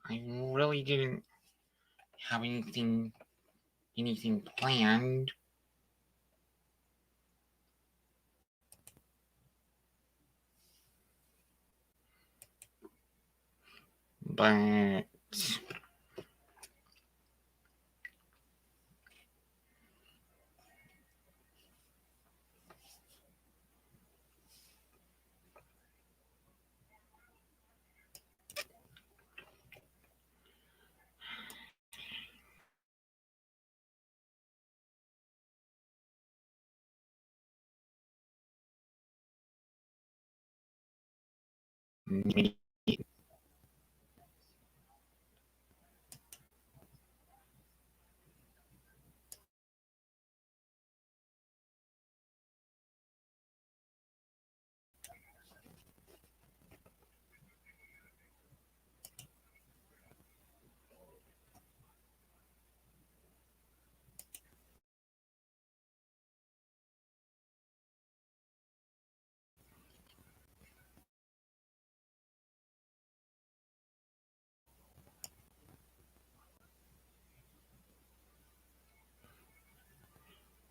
I really didn't have anything planned. But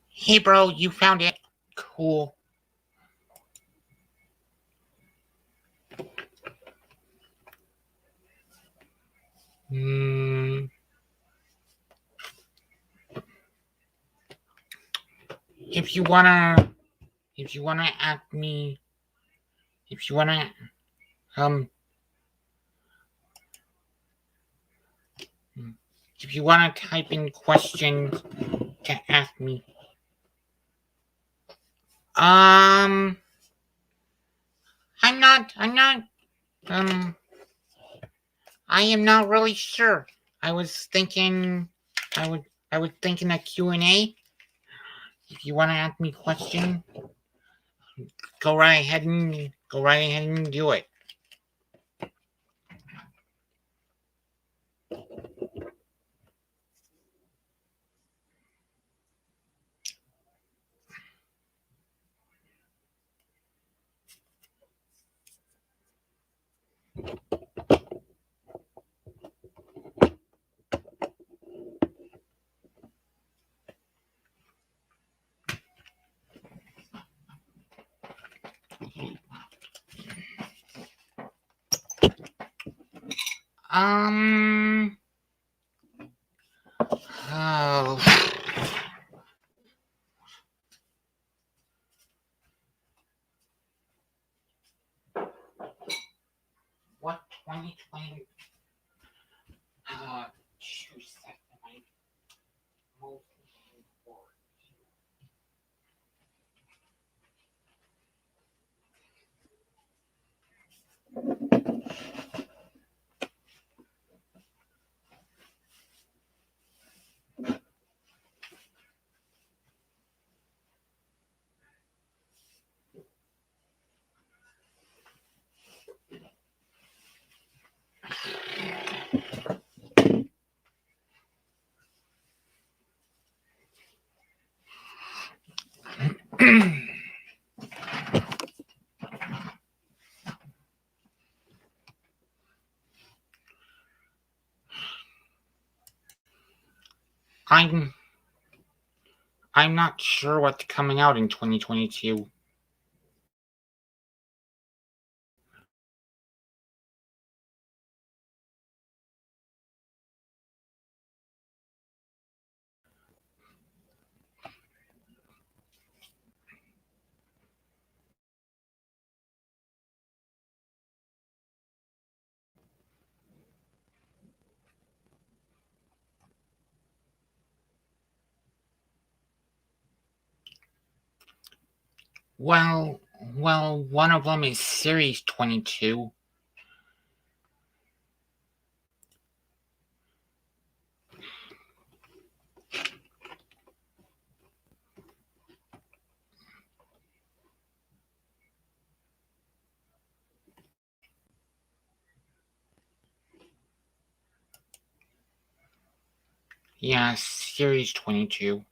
hey, bro, you found it. Cool. If you wanna ask me, if you wanna um, if you wanna type in questions to ask me, I'm not, I am not really sure. I was thinking, I was thinking a Q&A. If you wanna ask me a question, go right ahead and do it. Oh. What 2020? Choose that my most important. I'm I'm not sure what's coming out in 2022. Well, one of them is Series 22. Yeah, Series 22.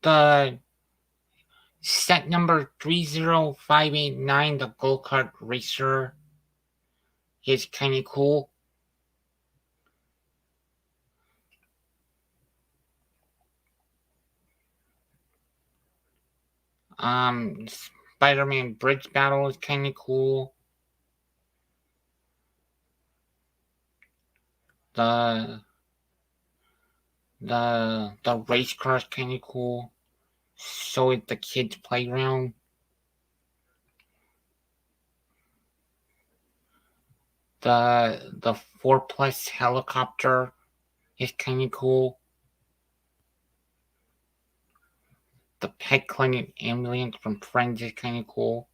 The set number 30589, the go-kart racer, is kind of cool. Spider-Man Bridge Battle is kind of cool. The race car is kind of cool. So is the kids' playground. The 4+ helicopter is kind of cool. The pet clinic ambulance from Friends is kind of cool.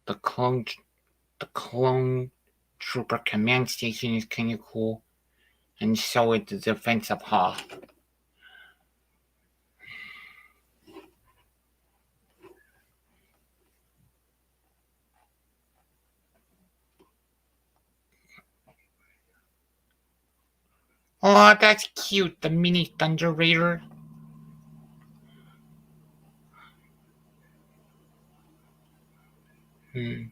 The clone trooper command station is kind of cool, and so is the defensive hall. Oh, that's cute. The mini Thunder Raider. Hmm.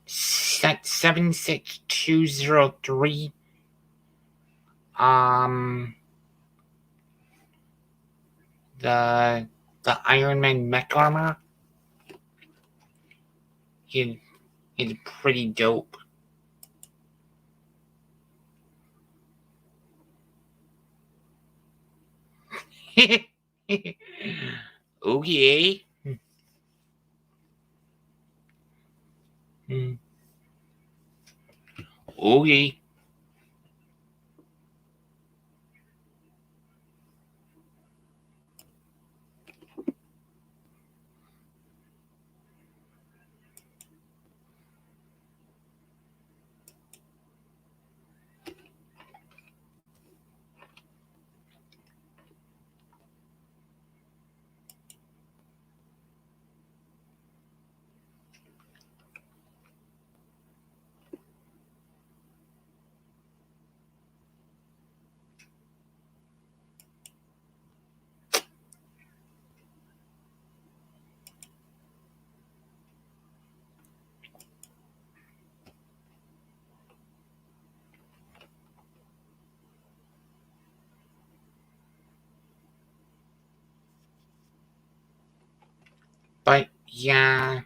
Set 76203. The Iron Man mech armor is pretty dope. Okay. Okay. But yeah.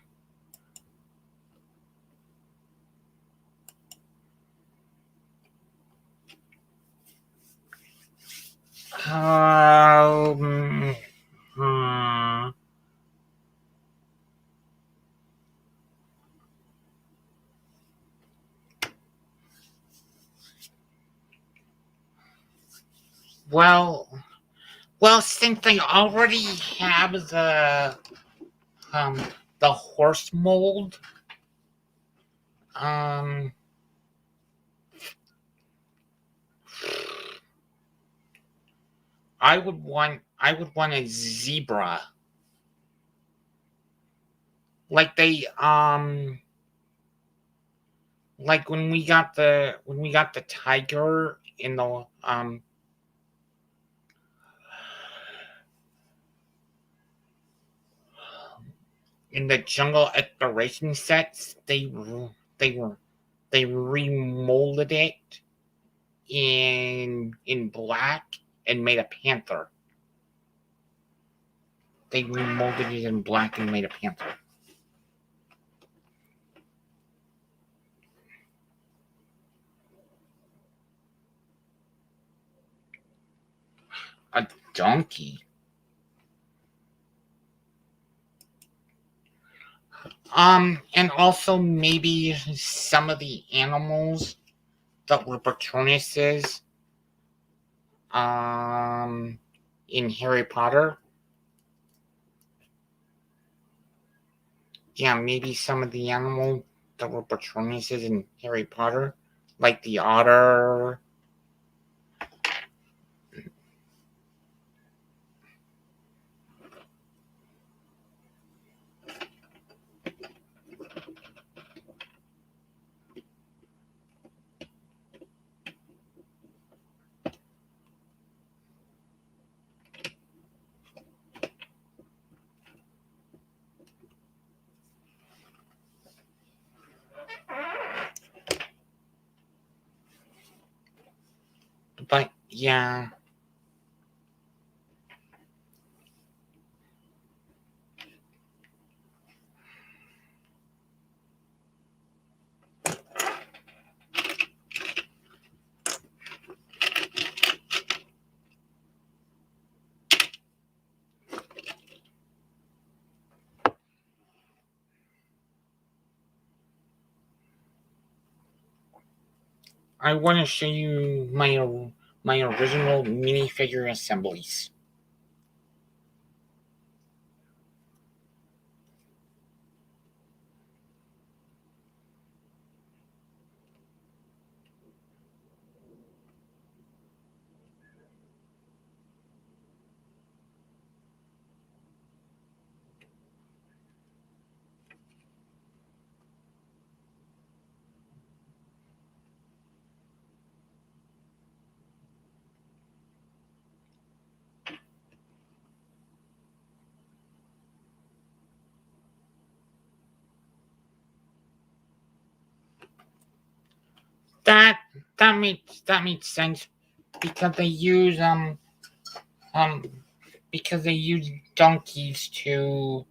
Um, hmm. Well, since they already have um the horse mold, um, I would want a zebra. Like they like when we got the tiger in the jungle exploration sets, they were they remolded it in black and made a panther. They remolded it in black and made a panther. A donkey. And also maybe some of the animals that were Patronuses, um, in Harry Potter. Yeah, maybe some of the animals that were Patronuses in Harry Potter, like the otter. But yeah, I want to show you my original minifigure assemblies. That that makes sense because they use um because they use donkeys to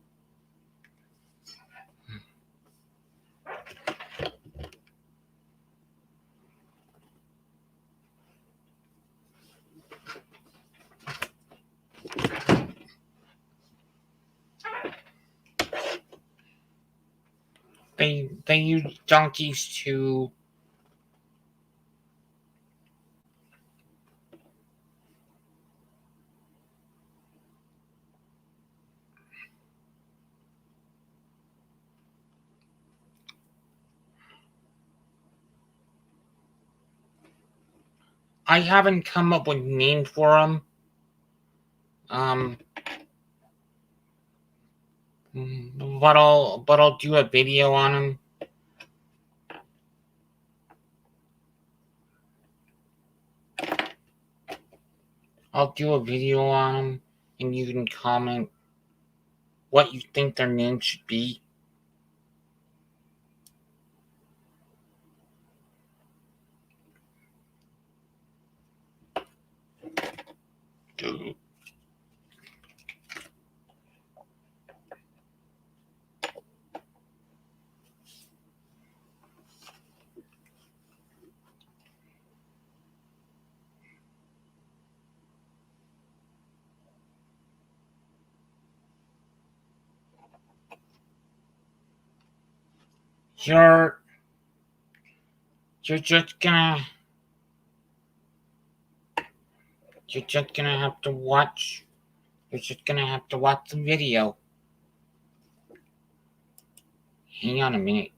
they use donkeys to. I haven't come up with a name for them. Um, but I'll do a video on them. I'll do a video on them, and you can comment what you think their name should be. you're you're just gonna you're just gonna have to watch you're just gonna have to watch the video. Hang on a minute.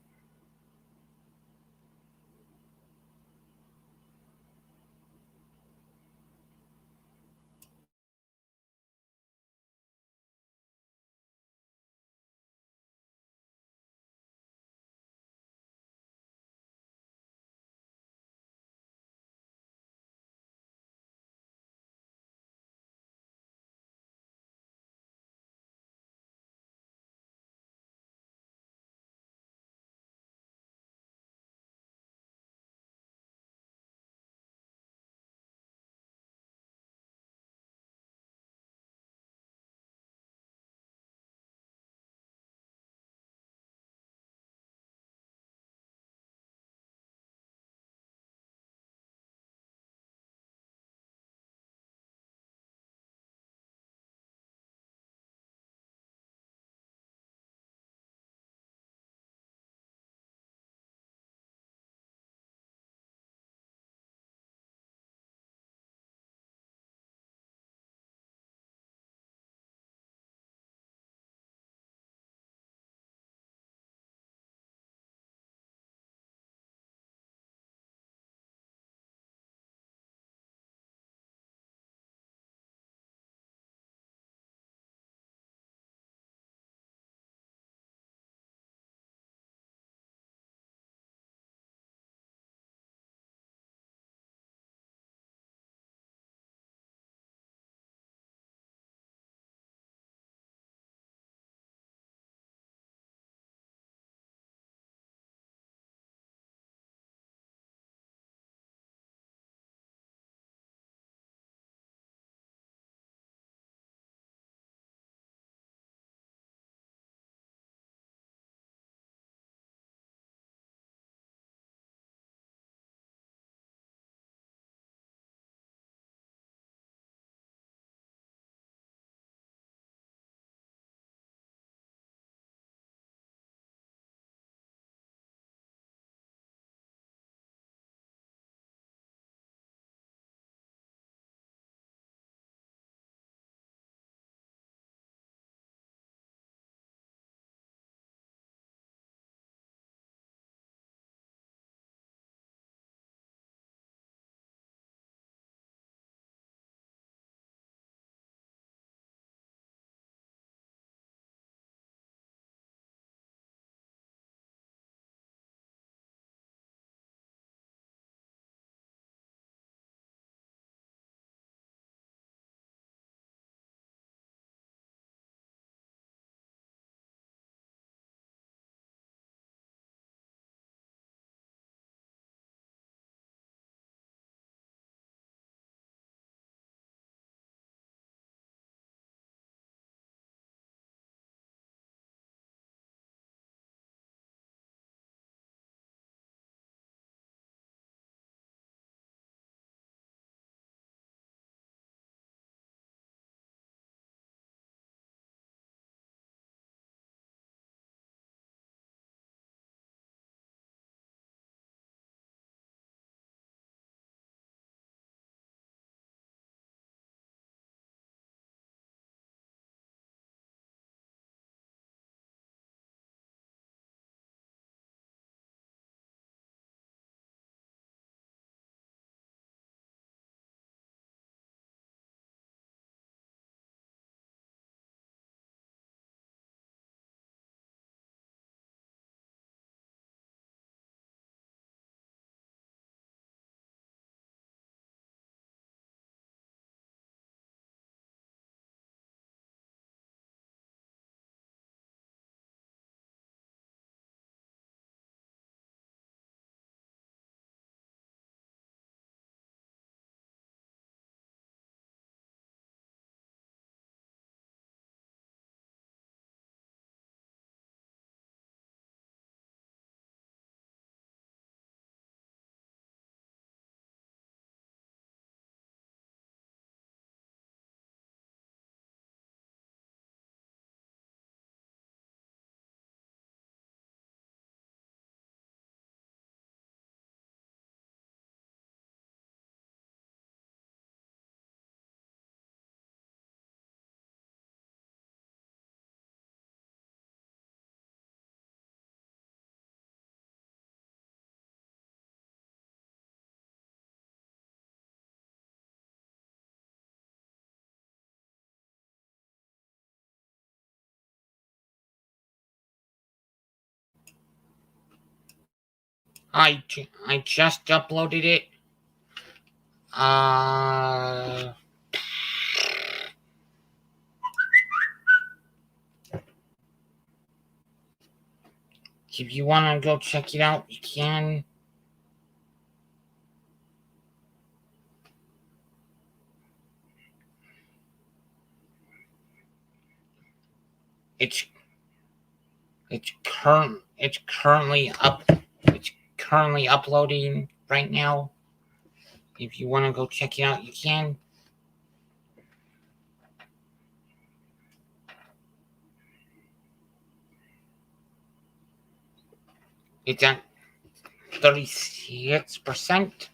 I just uploaded it. If you want to go check it out, you can. It's it's currently uploading right now. If you want to go check it out, you can. It's at 36%.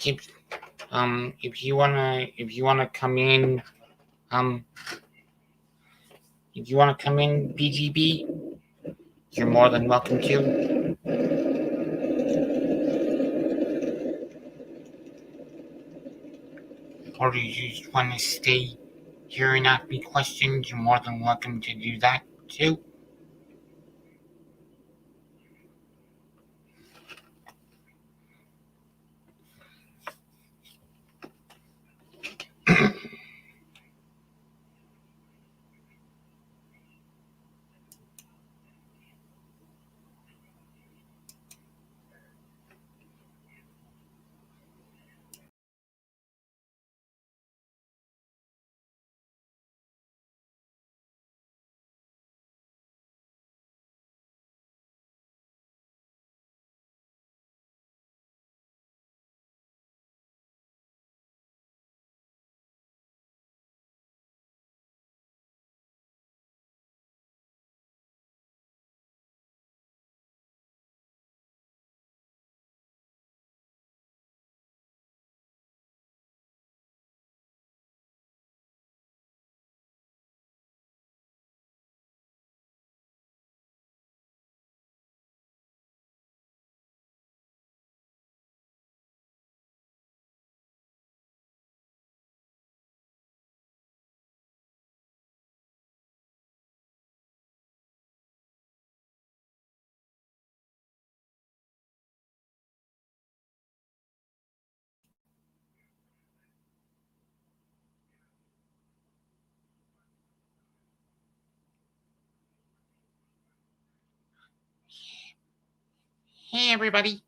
If if you wanna come in, um, if you wanna come in, BGB, you're more than welcome to. Or if you just want to stay here and ask me questions, you're more than welcome to do that too. Hey, everybody.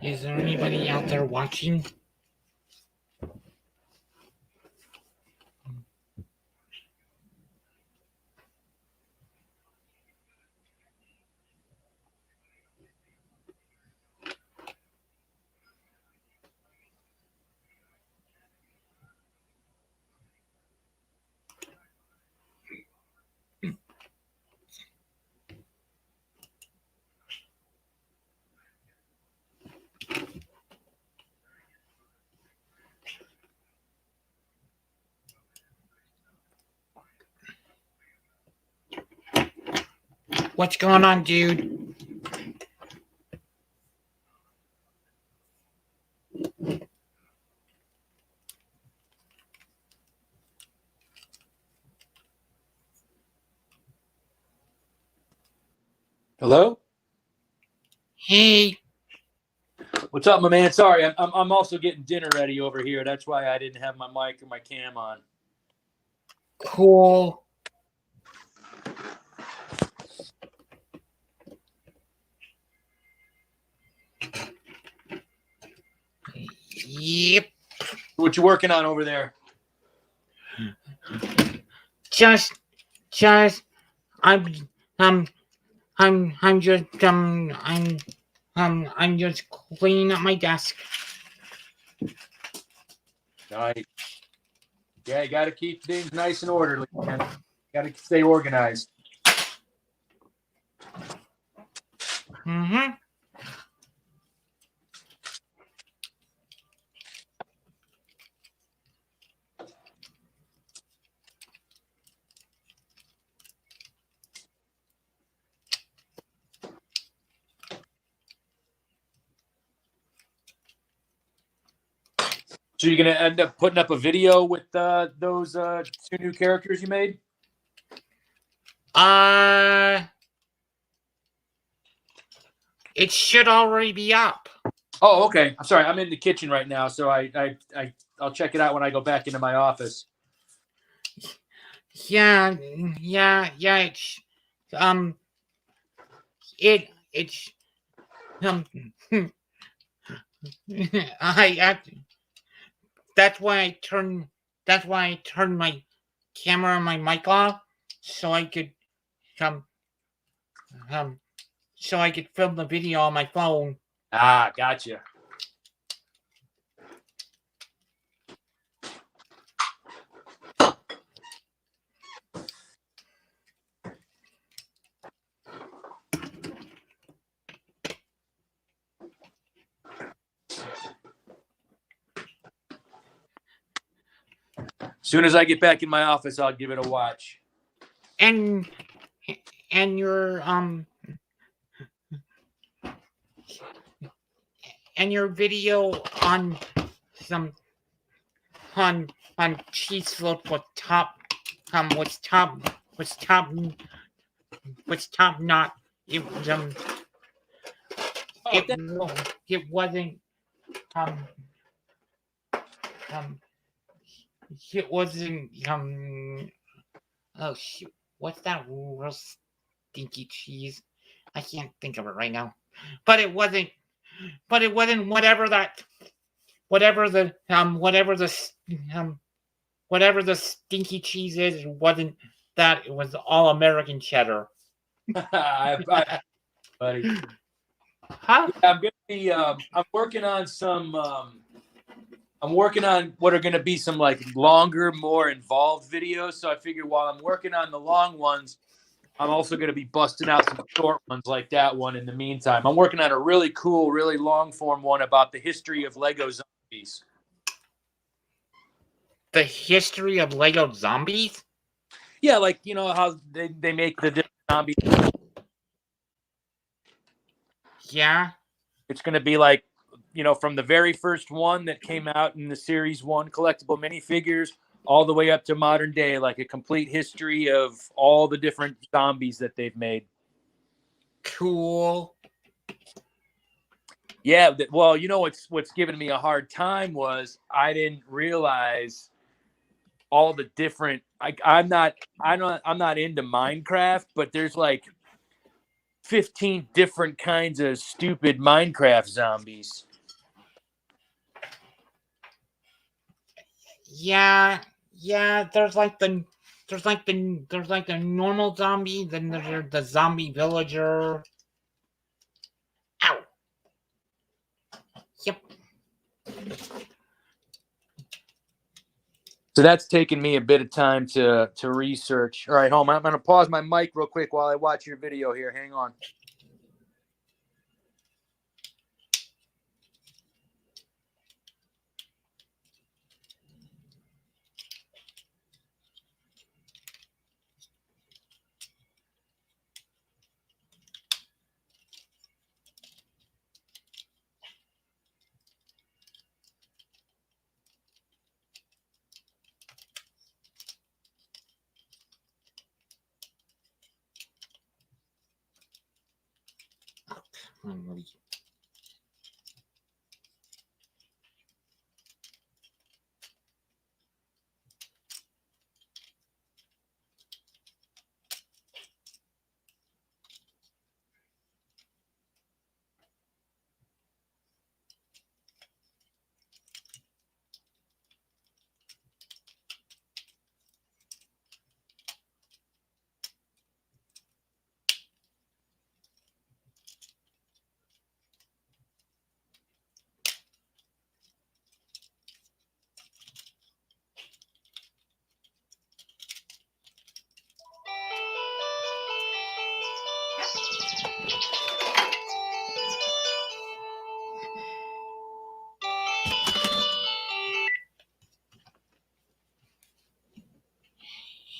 Is there anybody out there watching? What's going on, dude? Hello? Hey. What's up, my man? Sorry, I'm also getting dinner ready over here. That's why I didn't have my mic or my cam on. Cool. Yep. What you working on over there? Just, I'm just cleaning up my desk. Nice. Yeah, you got to keep things nice and orderly, man. Got to stay organized. Mm-hmm. So you're gonna end up putting up a video with those two new characters you made? It should already be up. Oh, okay. I'm sorry. I'm in the kitchen right now, so I'll check it out when I go back into my office. Yeah. It's that's why I turned my camera and my mic off so I could so I could film the video on my phone. Ah, gotcha. As soon as I get back in my office, I'll give it a watch. And your video on cheese float was top not it was it wasn't it wasn't oh shoot, what's that real stinky cheese? I can't think of it right now. But it wasn't whatever the stinky cheese is. It wasn't that. It was all American cheddar. Buddy. Huh? Yeah, I'm gonna be. I'm working on some I'm working on what are going to be some like longer, more involved videos. So I figure while I'm working on the long ones, I'm also going to be busting out some short ones like that one in the meantime. I'm working on a really cool, really long form one about the history of Lego zombies. The history of Lego zombies? Yeah, like, you know, how they make the different zombies. Yeah. It's going to be like, you know, from the very first one that came out in the Series 1 collectible minifigures all the way up to modern day, like a complete history of all the different zombies that they've made. Cool. Yeah, well, you know what's giving me a hard time was I didn't realize all the different. I'm not into Minecraft, but there's like 15 different kinds of stupid Minecraft zombies. Yeah. Yeah, there's like the normal zombie, then there's the zombie villager. Ow. Yep. So that's taken me a bit of time to research. All right, home. I'm going to pause my mic real quick while I watch your video here. Hang on.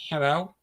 Hello?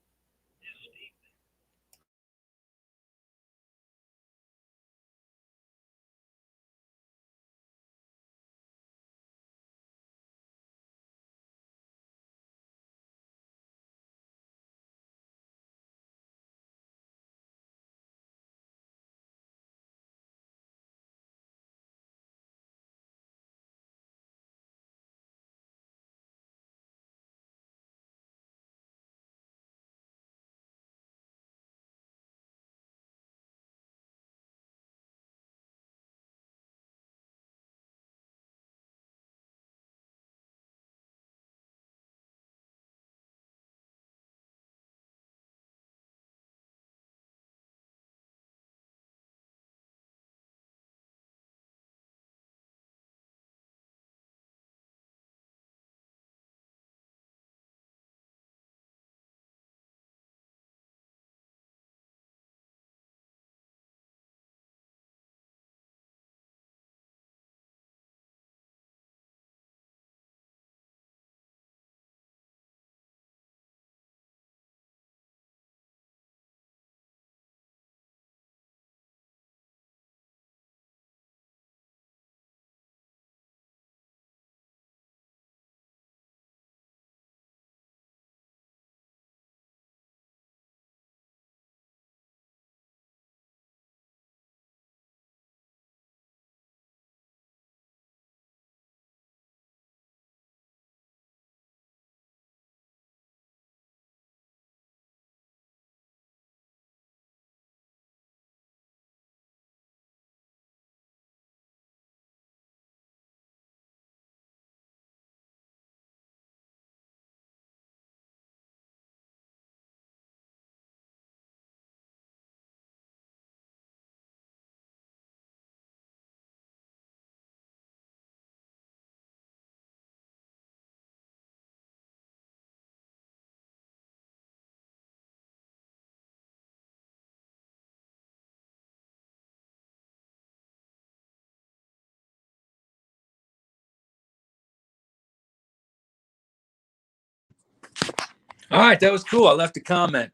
All right, that was cool. I left a comment.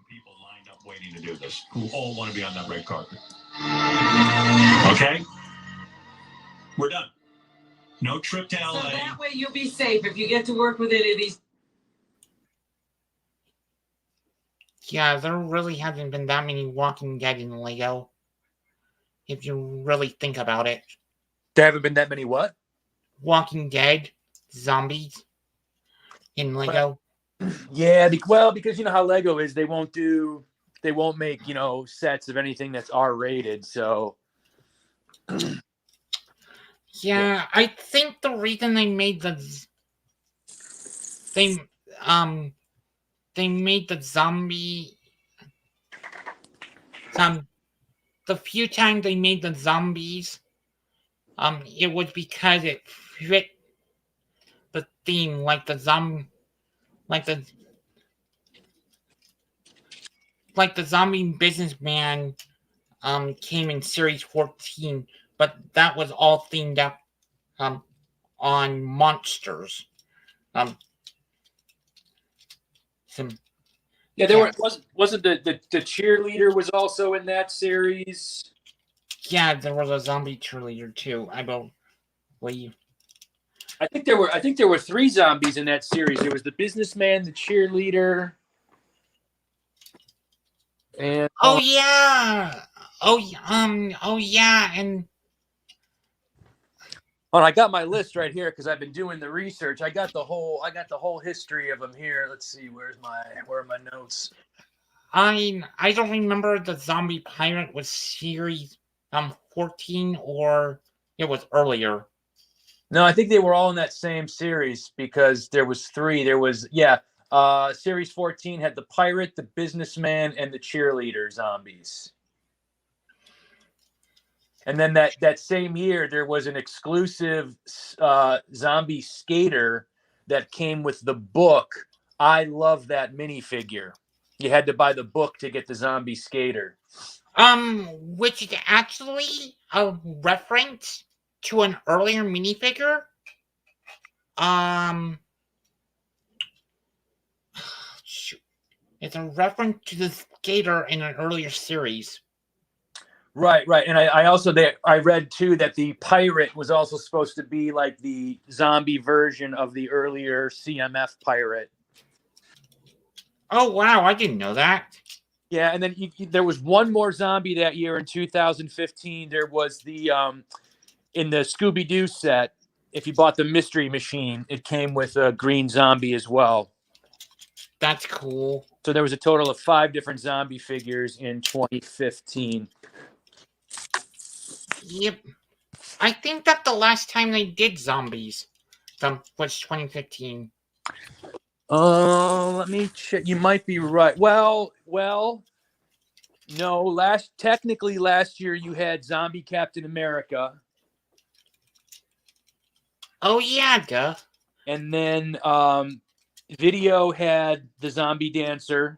People lined up waiting to do this who all want to be on that red carpet. Okay? We're done. No trip to LA. So that way you'll be safe if you get to work with any of these. Yeah, there really hasn't been that many Walking Dead in Lego. If you really think about it. There haven't been that many what? Walking Dead zombies in Lego. Yeah, well, because you know how Lego is, they won't make, sets of anything that's R-rated, so Yeah, I think the reason they made the zombie the few times they made the zombies, it was because it fit the theme, like the zombie businessman came in series 14, but that was all themed up on monsters. wasn't the cheerleader was also in that series? Yeah, there was a zombie cheerleader too, I believe. I think there were 3 zombies in that series. There was the businessman, the cheerleader, and and I got my list right here because I've been doing the research. I got the whole history of them here. Let's see, where are my notes? I don't remember the zombie pirate was series 14 or it was earlier. No, I think they were all in that same series because there was 3. There was series 14 had the pirate, the businessman, and the cheerleader zombies. And then that same year, there was an exclusive zombie skater that came with the book. I love that minifigure. You had to buy the book to get the zombie skater. Which is actually a reference to an earlier minifigure. It's a reference to the skater in an earlier series. Right. And I read too that the pirate was also supposed to be like the zombie version of the earlier CMF pirate. Oh, wow, I didn't know that. Yeah, and then there was one more zombie that year in 2015. There was the in the Scooby-Doo set, if you bought the Mystery Machine, it came with a green zombie as well. That's cool. So there was a total of 5 different zombie figures in 2015. Yep. I think that the last time they did zombies was 2015. Let me check. You might be right. Well, no. Last year you had Zombie Captain America. Oh yeah, duh. And then Video had the Zombie Dancer.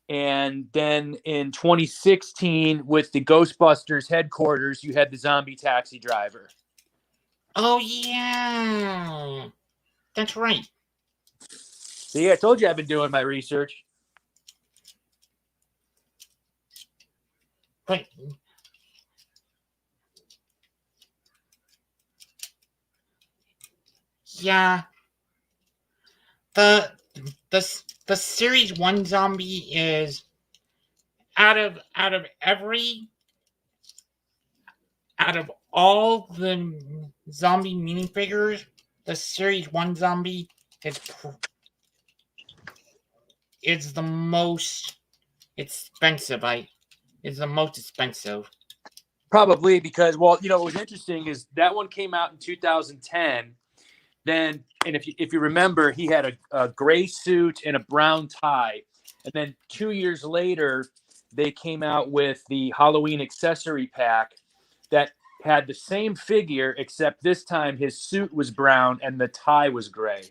And then in 2016, with the Ghostbusters headquarters, you had the Zombie Taxi Driver. Oh yeah. That's right. See, I told you I've been doing my research. But yeah, the series 1 zombie is out of all the zombie minifigures, the series 1 zombie is the most expensive. Is the most expensive. Probably because, what was interesting is that one came out in 2010. Then, and if you remember, he had a gray suit and a brown tie. And then 2 years later, they came out with the Halloween accessory pack that had the same figure, except this time his suit was brown and the tie was gray.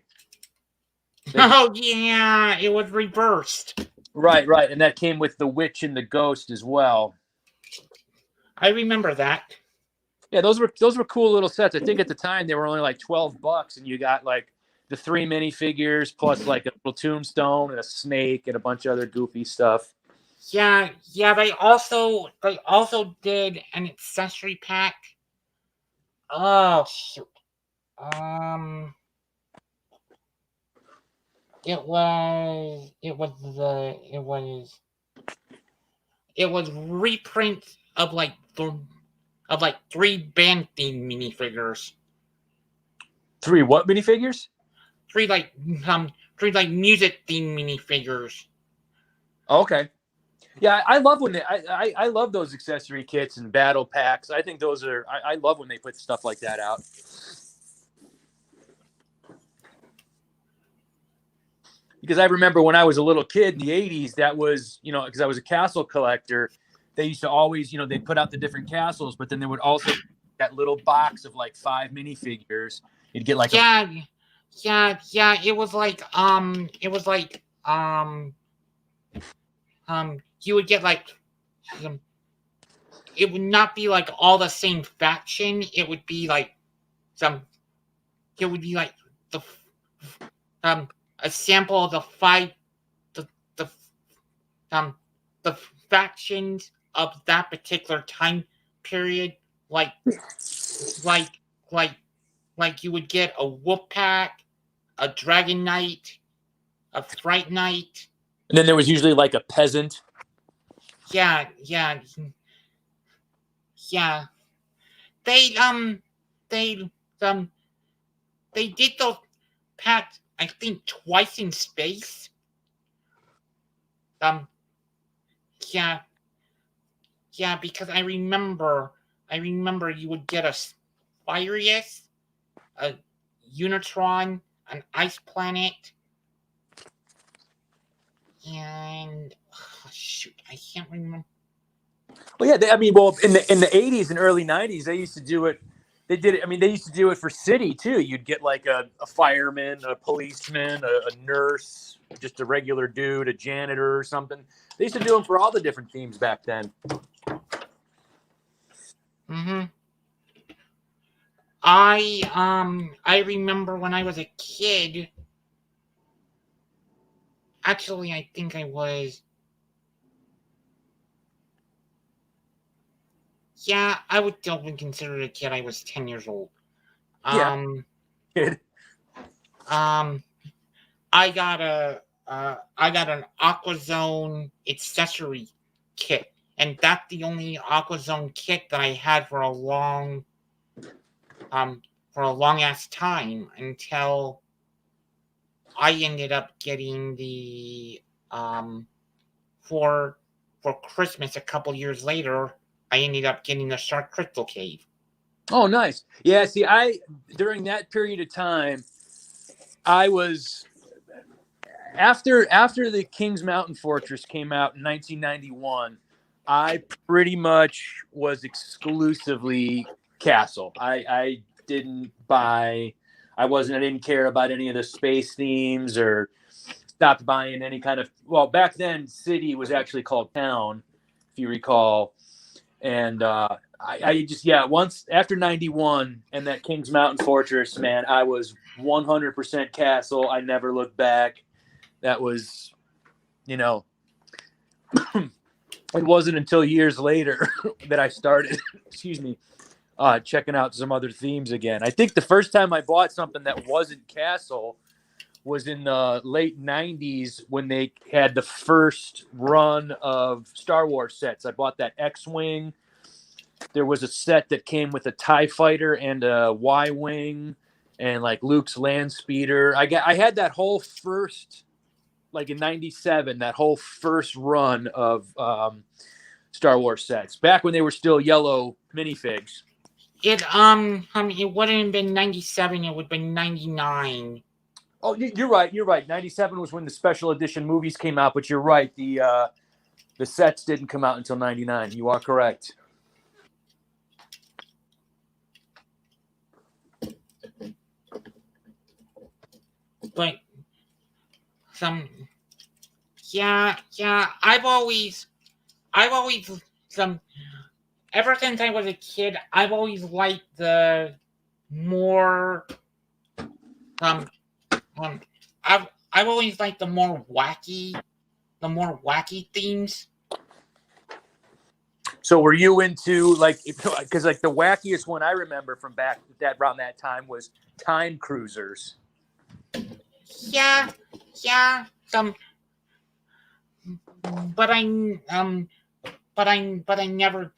Oh yeah, it was reversed. Right. And that came with the witch and the ghost as well. I remember that. Yeah, those were cool little sets. I think at the time they were only like $12, and you got like the 3 minifigures plus like a little tombstone and a snake and a bunch of other goofy stuff. Yeah. They also did an accessory pack. Oh shoot. It was reprint of like 3 band theme minifigures. 3 what minifigures? 3 music theme minifigures. Okay. Yeah, I love when I love those accessory kits and battle packs. I think those are I love when they put stuff like that out. Because I remember when I was a little kid in the 80s, that was, because I was a castle collector, they used to always, they put out the different castles, but then they would also that little box of like 5 minifigures. You'd get like yeah. It was like you would get like it would not be like all the same faction. It would be like the a sample of the 5 the factions of that particular time period, like you would get a Wolf Pack, a Dragon Knight, a Fright Knight, and then there was usually like a peasant. Yeah. They did those packs, I think, twice in space. Yeah, because I remember you would get a Spirius, a Unitron, an Ice Planet, and shoot, I can't remember. Well, yeah, in the 80s and early 90s, they used to do it. They did it. I mean, they used to do it for city too. You'd get like a fireman, a policeman, a nurse, just a regular dude, a janitor or something. They used to do them for all the different themes back then. Mm-hmm. I remember when I was a kid. Actually, I think I was. Yeah, I would still be considered a kid. I was 10 years old. Kid. I got an AquaZone accessory kit, and that's the only AquaZone kit that I had for a long ass time until I ended up getting the for Christmas a couple years later. I ended up getting the Shark Crystal Cave. Oh, nice. Yeah, see, during that period of time, I was after the Kings Mountain Fortress came out in 1991, I pretty much was exclusively Castle. I didn't care about any of the space themes or stopped buying any kind of, well, back then City was actually called Town, if you recall. And once after 91 and that Kings Mountain Fortress, man, I was 100% Castle. I never looked back. That was, it wasn't until years later that I started, checking out some other themes again. I think the first time I bought something that wasn't Castle was in the late 90s when they had the first run of Star Wars sets. I bought that X-Wing. There was a set that came with a TIE fighter and a Y-Wing and like Luke's land speeder. I had that whole first, like in 97, that whole first run of Star Wars sets back when they were still yellow minifigs. It wouldn't have been 97, it would have been 99. Oh, you're right. You're right. 97 was when the special edition movies came out, but you're right. The sets didn't come out until 99. You are correct. But I've always ever since I was a kid, I've always liked the more I've always liked the more wacky themes. So were you into because like the wackiest one I remember from back around that time was Time Cruisers. Yeah, but I never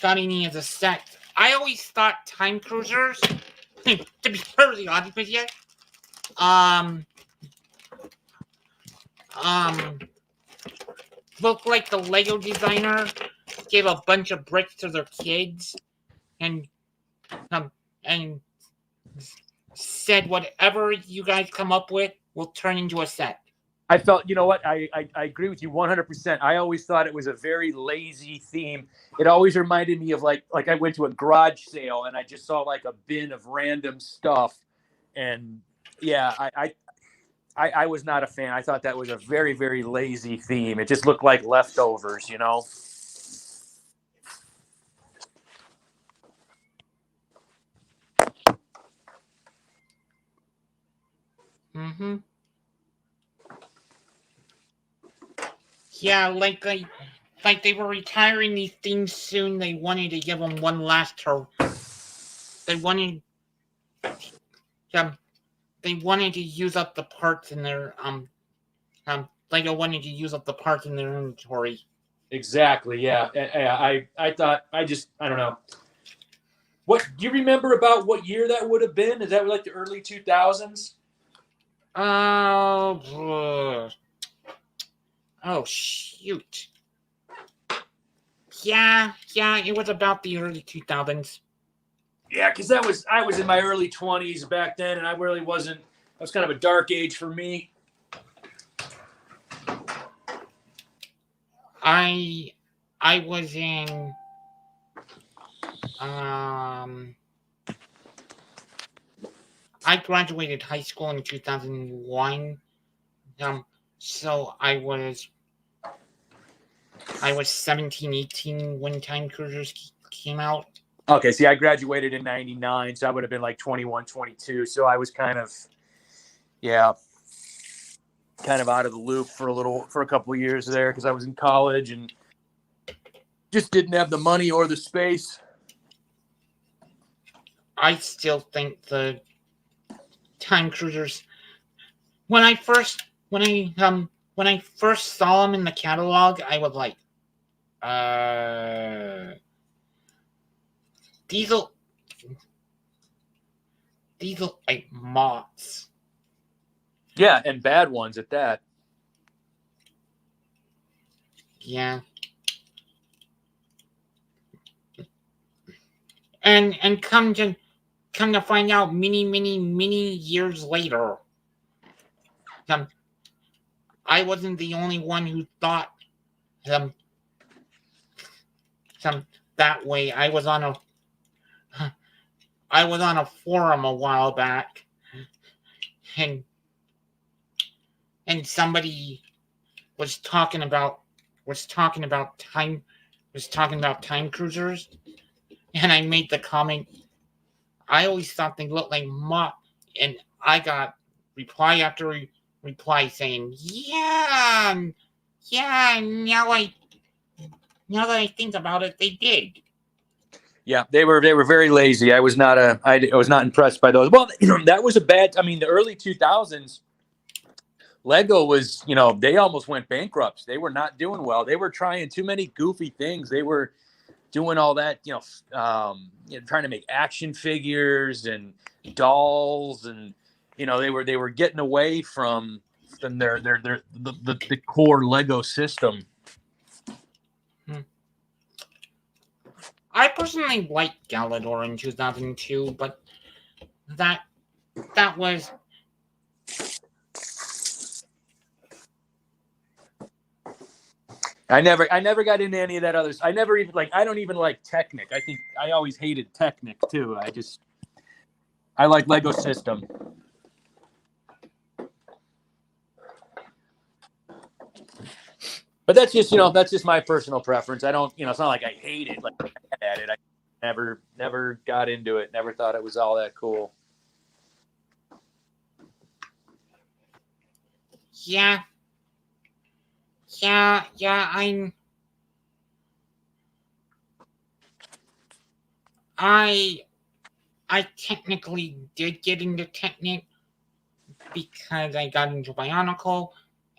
got any of the set. I always thought Time Cruisers, to be perfectly honest with you, looked like the Lego designer gave a bunch of bricks to their kids and said whatever you guys come up with will turn into a set. I felt, you know what? I agree with you 100%. I always thought it was a very lazy theme. It always reminded me of like I went to a garage sale and I just saw like a bin of random stuff. And yeah, I was not a fan. I thought that was a very, very lazy theme. It just looked like leftovers, you know? Mm-hmm. Yeah, like they were retiring these themes soon. They wanted to give them one last They wanted to use up the parts in their Lego wanted to use up the parts in their inventory. Exactly. Yeah. I thought I don't know. What do you remember about what year that would have been? Is that like the early 2000s? Oh shoot. Yeah, it was about the early 2000s. Yeah, because I was in my early 20s back then, and I really wasn't. That was kind of a dark age for me. I was in I graduated high school in 2001. So I was 17, 18 when Time Cruisers came out. Okay, see, I graduated in 99, so I would have been like 21, 22. So I was kind of out of the loop for a couple of years there because I was in college and just didn't have the money or the space. I still think the Time Cruisers, when I first saw them in the catalog, I was like, these look like moths. Yeah, and bad ones at that. Yeah. And come to find out many years later, I wasn't the only one who thought that way. I was on a forum a while back, and somebody was talking about Time Cruisers, and I made the comment, I always thought they looked like moth, and I got reply after reply saying, yeah, now that I think about it, they did. Yeah, they were very lazy. I was not impressed by those. Well, that was the early 2000s, Lego was, they almost went bankrupt. They were not doing well. They were trying too many goofy things. They were doing all that, trying to make action figures and dolls, and they were getting away from the core Lego system. I personally liked Galador in 2002, but that was I never got into any of that others. I never even I don't even like Technic. I think I always hated Technic too. I like Lego System. But that's just my personal preference. I don't, it's not like I hate it, like I'm bad at it. I never got into it. Never thought it was all that cool. Yeah. I technically did get into Technic because I got into Bionicle,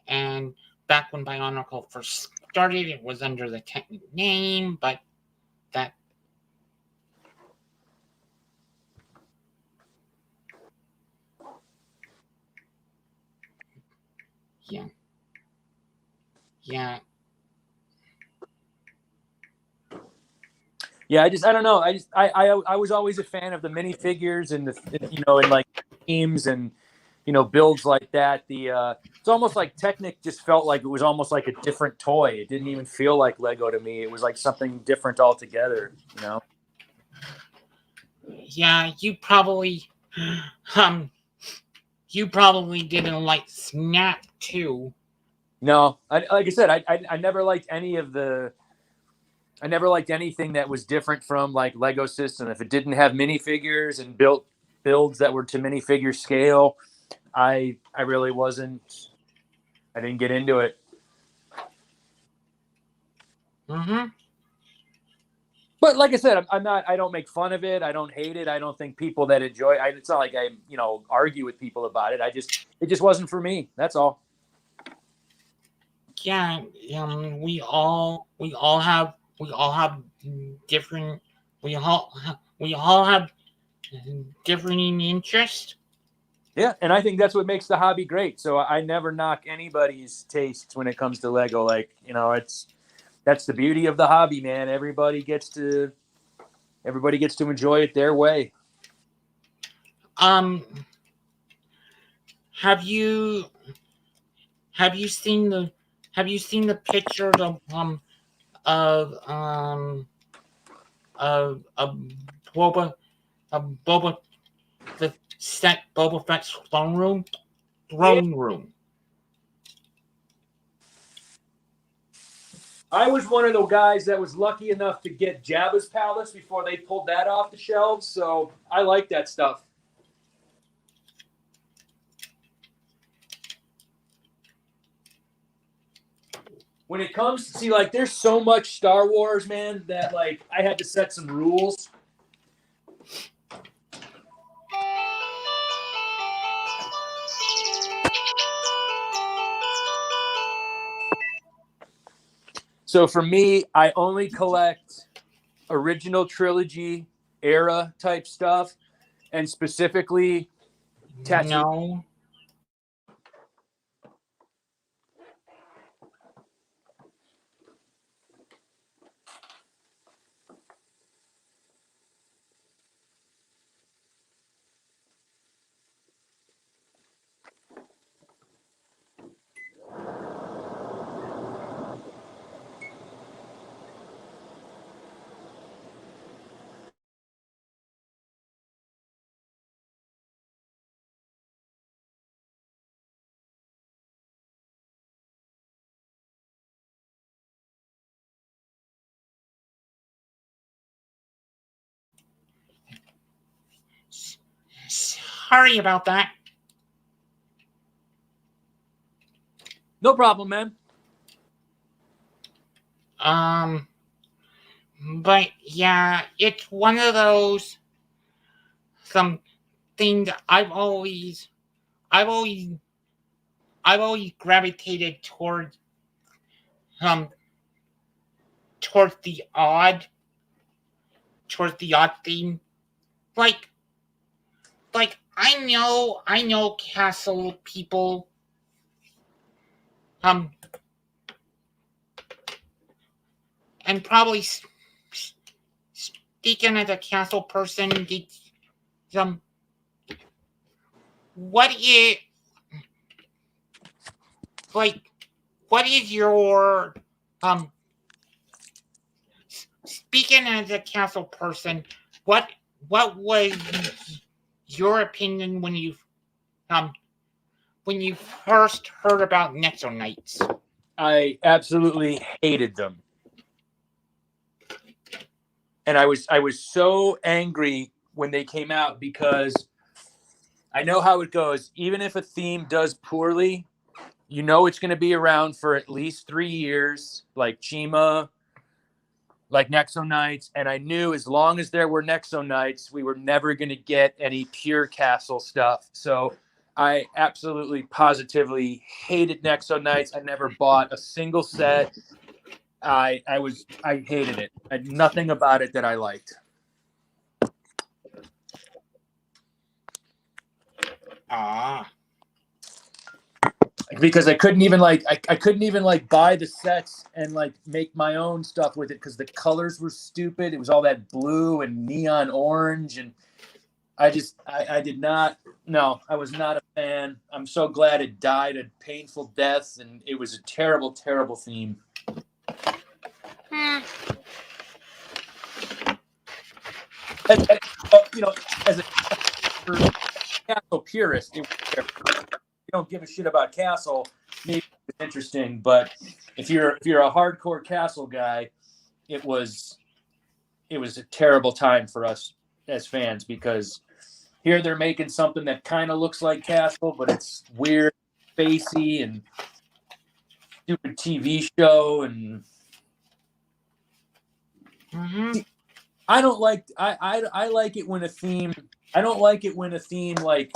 and back when Bionicle first started, it was under the Technic name, but that. Yeah. Yeah, I don't know. I was always a fan of the minifigures and and like teams and builds like that. It's almost like Technic just felt like it was almost like a different toy. It didn't even feel like Lego to me. It was like something different altogether. Yeah, you probably didn't like Snap too. No, like I said, I never liked any of the. I never liked anything that was different from like Lego System. If it didn't have minifigures and builds that were to minifigure scale, I really wasn't. I didn't get into it. Mm-hmm. But like I said, I'm not. I don't make fun of it. I don't hate it. I don't think people that enjoy. It's not like I argue with people about it. It just wasn't for me. That's all. Yeah. We all have different. We all have differing interests. Yeah, and I think that's what makes the hobby great. So I never knock anybody's tastes when it comes to Lego. That's the beauty of the hobby, man. Everybody gets to enjoy it their way. Have you seen the picture of Boba the set Boba Fett's throne room? I was one of the guys that was lucky enough to get Jabba's palace before they pulled that off the shelves, so I like that stuff. When it comes to there's so much Star Wars, man, that I had to set some rules. So for me, I only collect original trilogy era type stuff, and specifically Tatooine. No. Sorry about that. No problem, man. But yeah, it's one of those things I've always gravitated towards the odd theme. Like I know castle people. And probably speaking as a castle person, what is your um, speaking as a castle person, what was your opinion when you first heard about Nexo Knights? I absolutely hated them. And I was so angry when they came out because I know how it goes. Even if a theme does poorly, you know it's going to be around for at least 3 years, like Chima, like Nexo Knights. And I knew as long as there were Nexo Knights, we were never going to get any pure castle stuff. So I absolutely, positively hated Nexo Knights. I never bought a single set. I hated it. I had nothing about it that I liked. Ah. Because I couldn't even like I couldn't even like buy the sets and like make my own stuff with it because the colors were stupid. It was all that blue and neon orange, and I did not. No, I was not a fan. I'm so glad it died a painful death, and it was a terrible, terrible theme. And, you know, as a castle purist, it was terrible. You don't give a shit about castle, maybe it's interesting, but if you're a hardcore castle guy, it was a terrible time for us as fans because here they're making something that kind of looks like castle, but it's weird, spacey, and stupid TV show. And I don't like. I like it when a theme. I don't like it when a theme like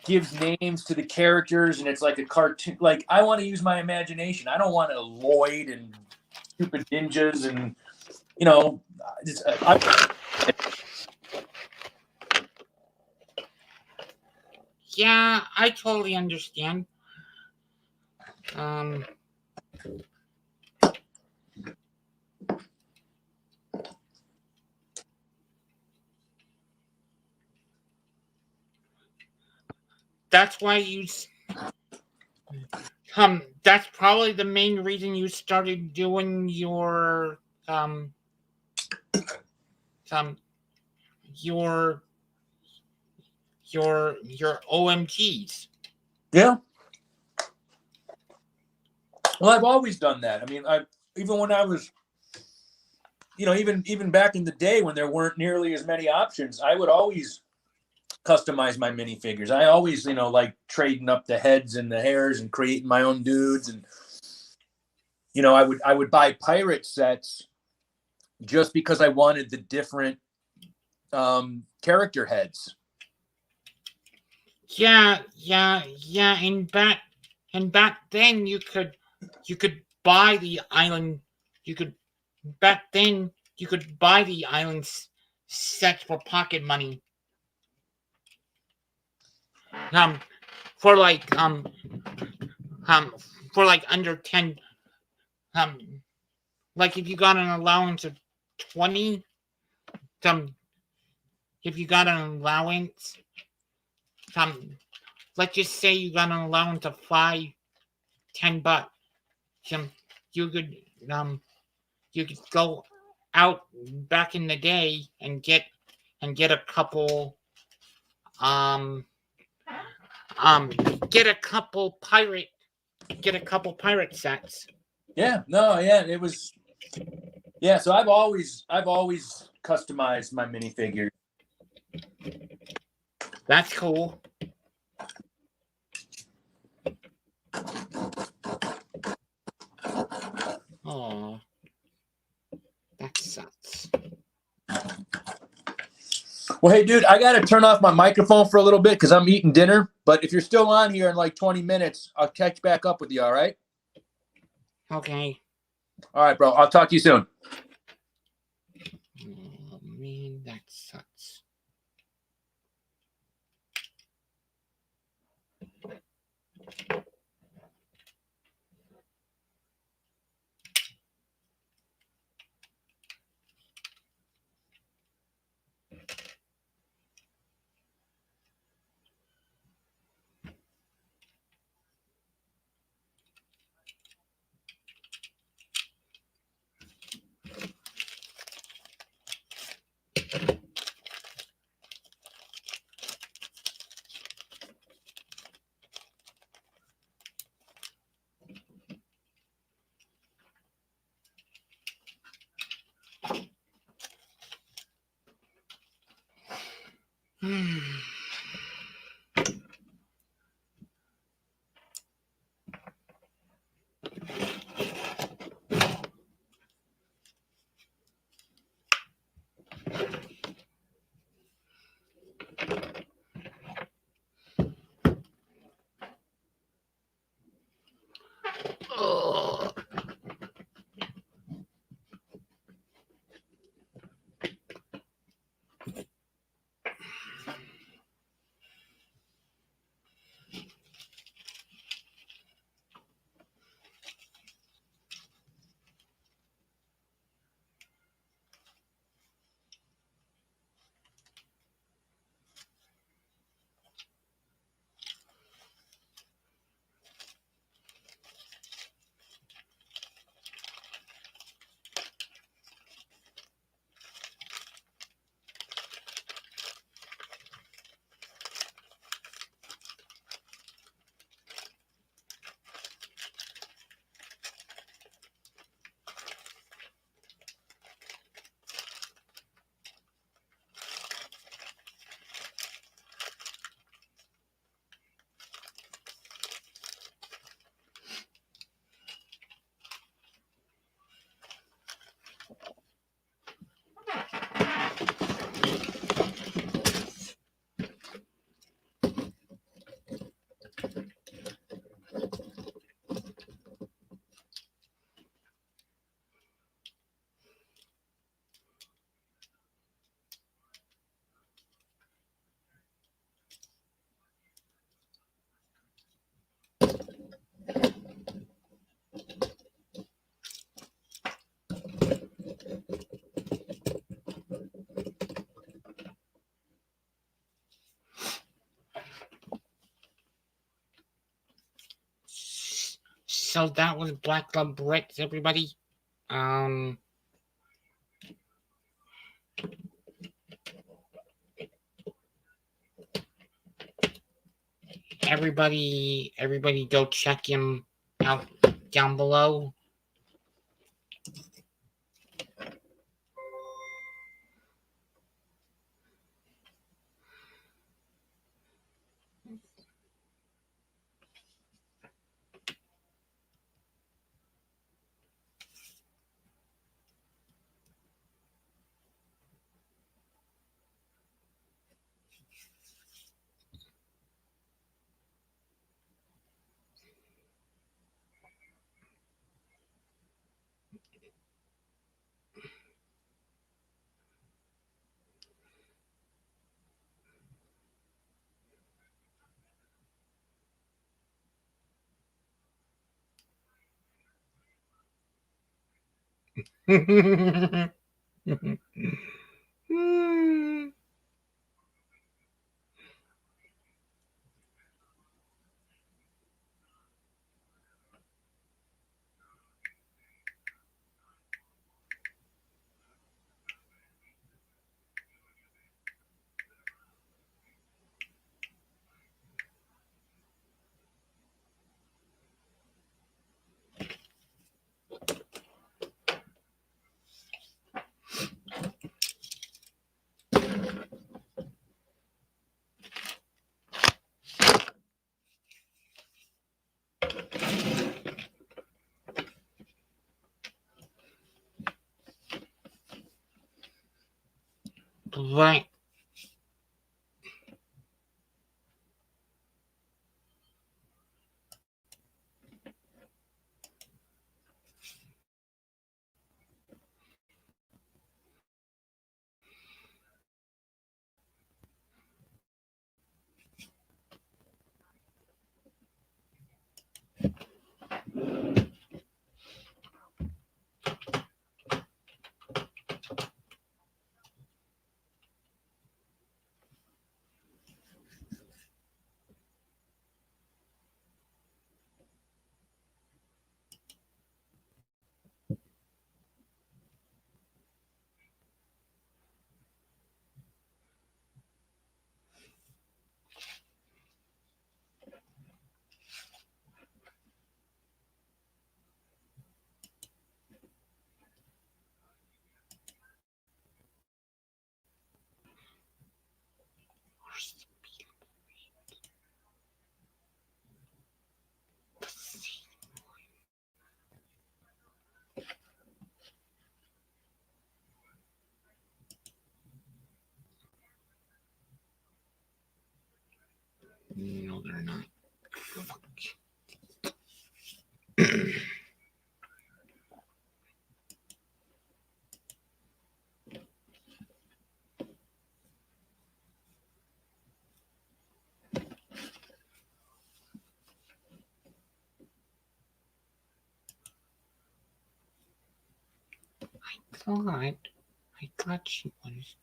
gives names to the characters and it's like a cartoon. Like I want to use my imagination. I don't want a Lloyd and stupid ninjas and you know. Yeah, I totally understand. That's why that's probably the main reason you started doing your your OMGs. Yeah. Well, I've always done that. I mean, even when I was, you know, even back in the day when there weren't nearly as many options, I would always customize my minifigures. I always, you know, like trading up the heads and the hairs and creating my own dudes. And you know, I would buy pirate sets just because I wanted the different character heads. Yeah. And back then you could buy the island. Back then you could buy the island sets for pocket money. For like under 10, like if you got an allowance of 20, if you got an allowance, let's just say you got an allowance of $5, $10, you could go out back in the day and get a couple get a couple pirate sets. Yeah, no, yeah, it was. Yeah, so I've always customized my minifigures. That's cool. Oh, that sucks. Well, hey, dude, I got to turn off my microphone for a little bit because I'm eating dinner. But if you're still on here in like 20 minutes, I'll catch back up with you, all right? Okay. All right, bro. I'll talk to you soon. Oh, man, that sucks. so that was Black Club Bricks, everybody. Everybody go check him out down below. Right. No, they're not. Fuck. I thought she was.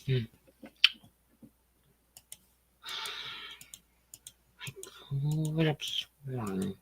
Could have sworn.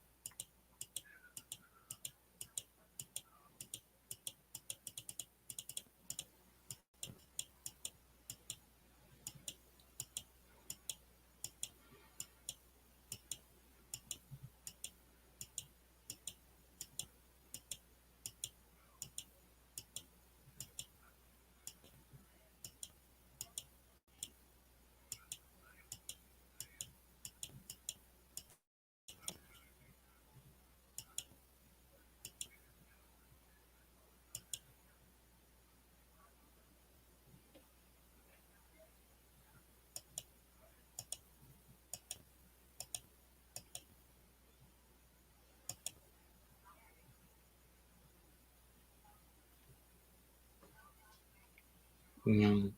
No.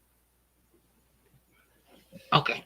Okay.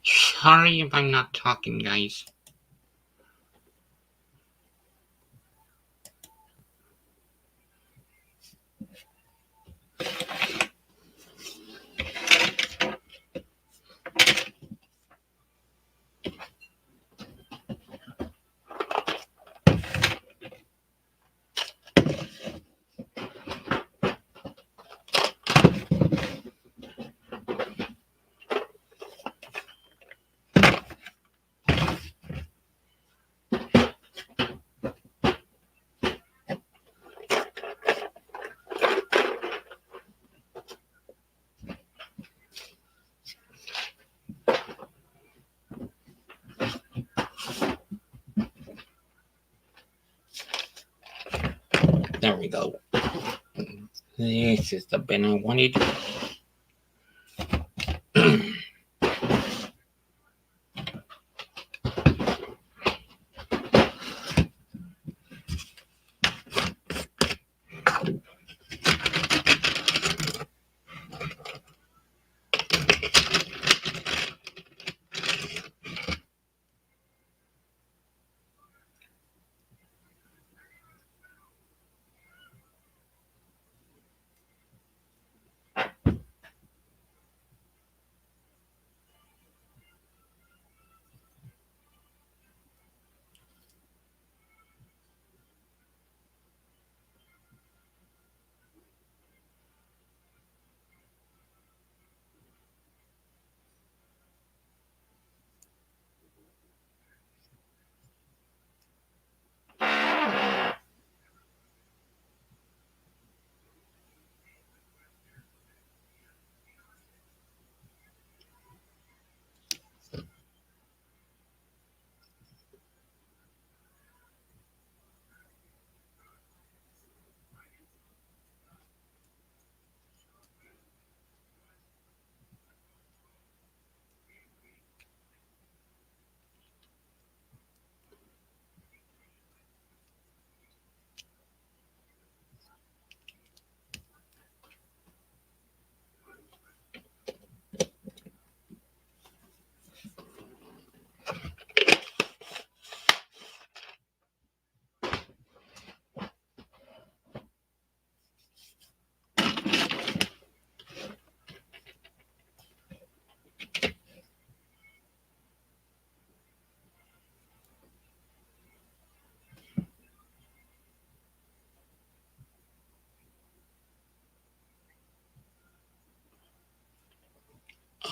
Sorry if I'm not talking, guys. There we go. This is the bin I wanted.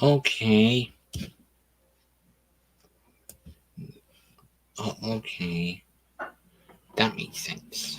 Okay. Oh, okay. That makes sense.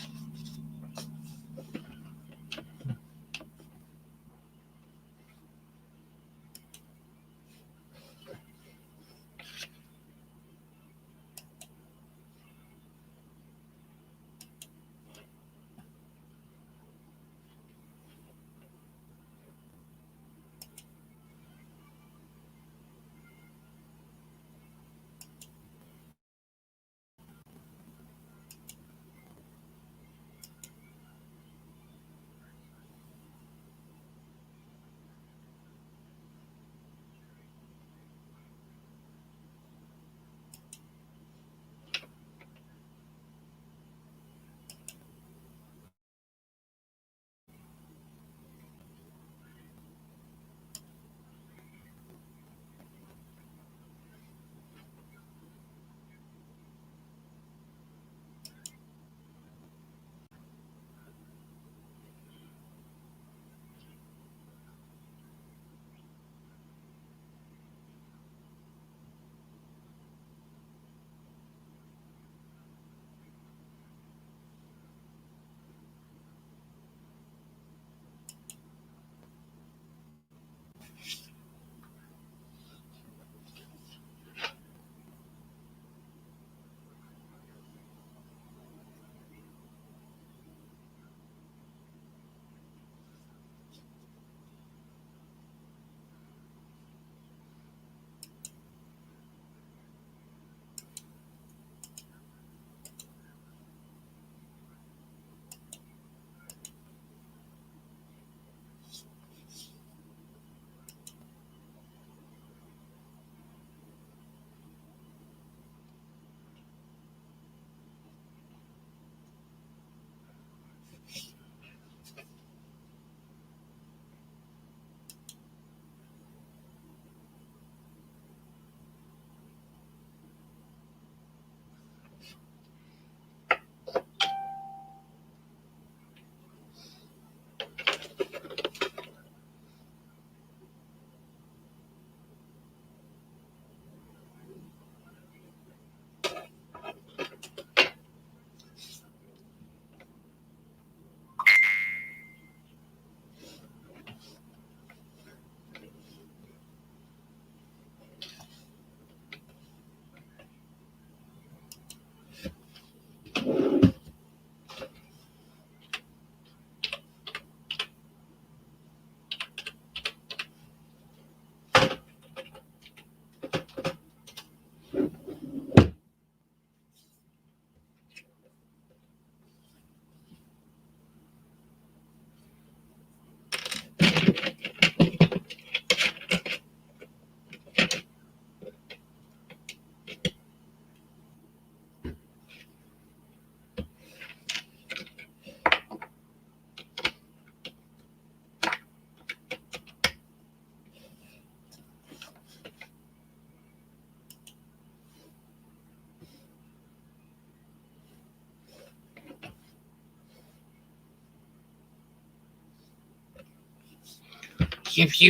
If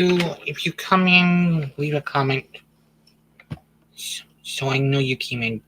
you come in, leave a comment so I know you came in.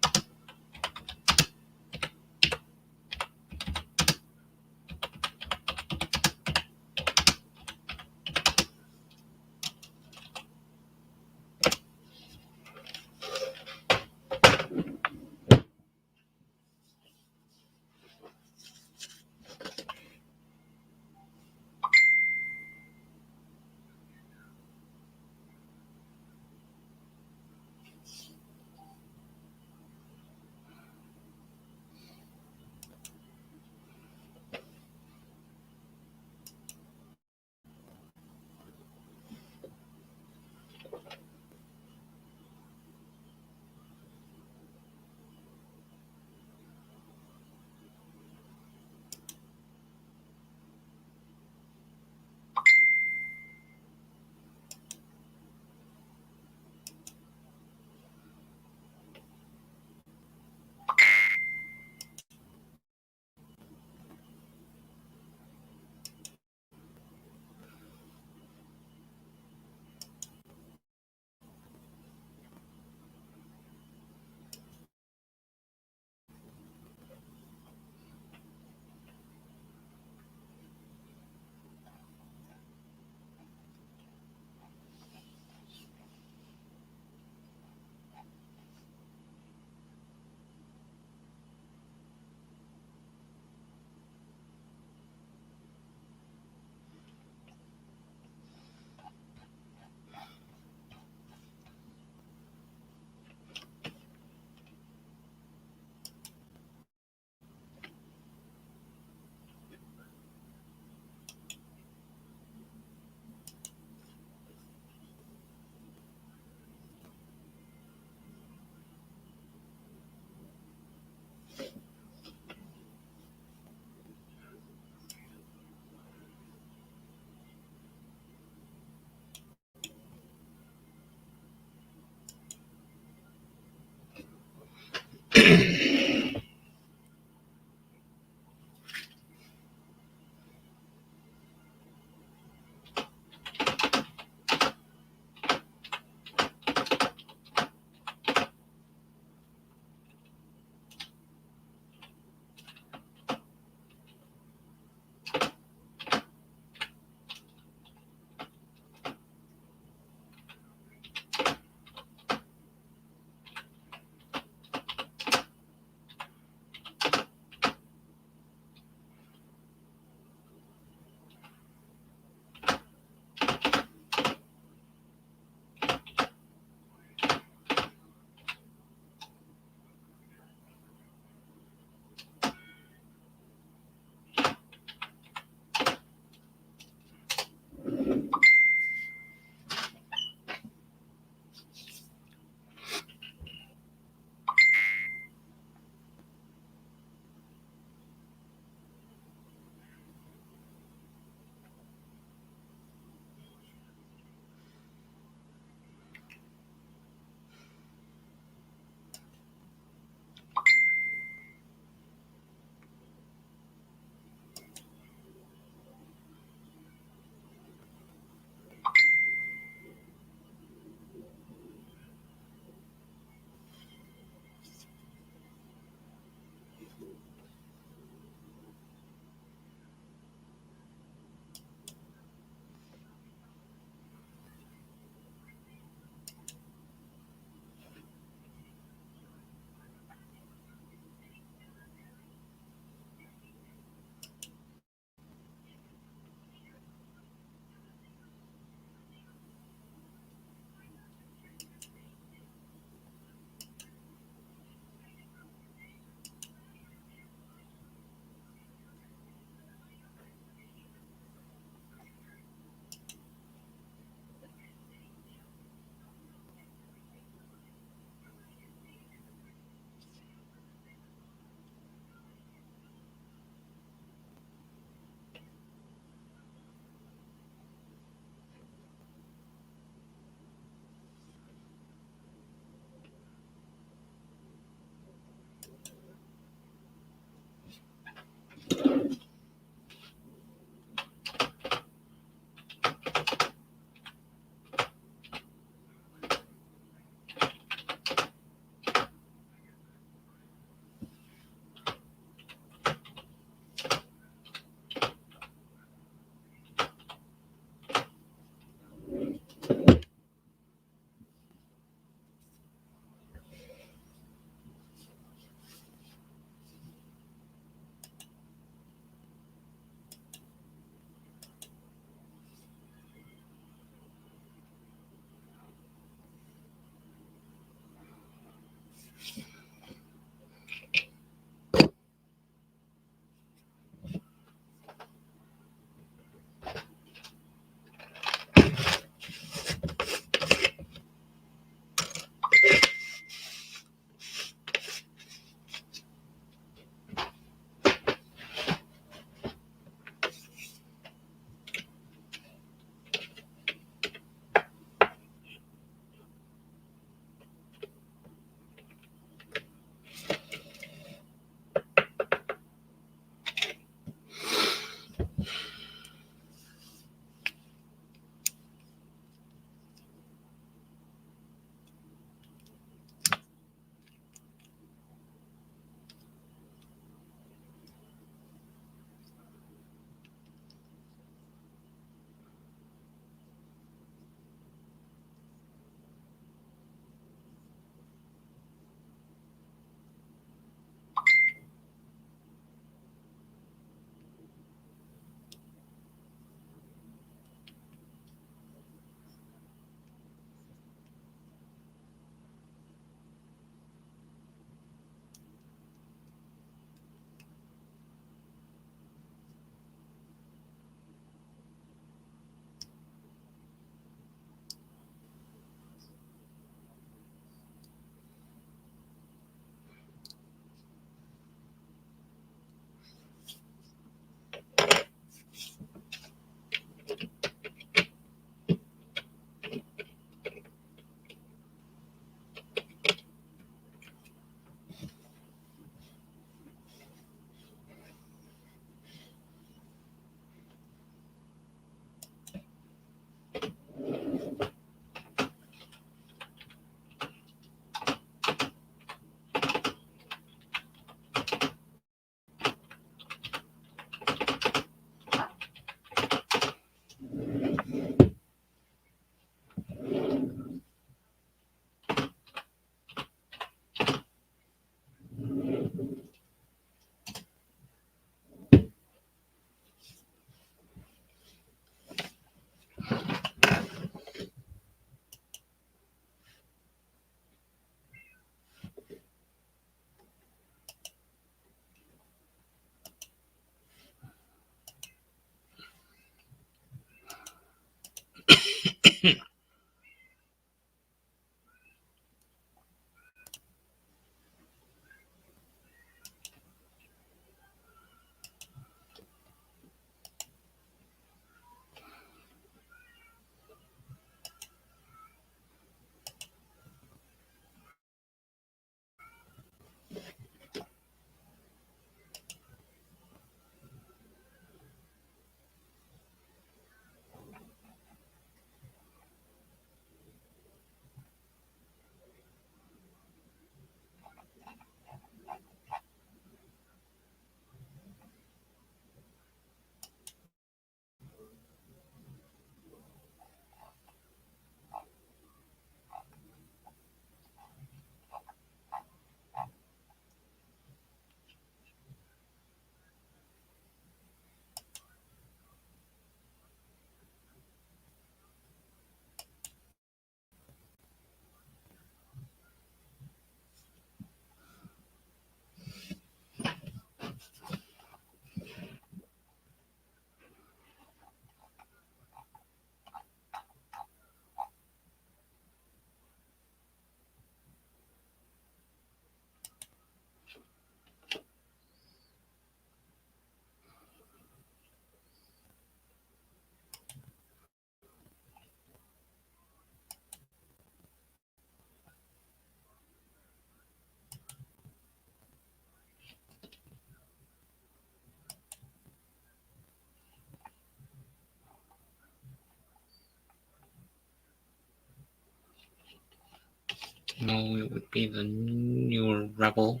No, it would be the newer Rebel.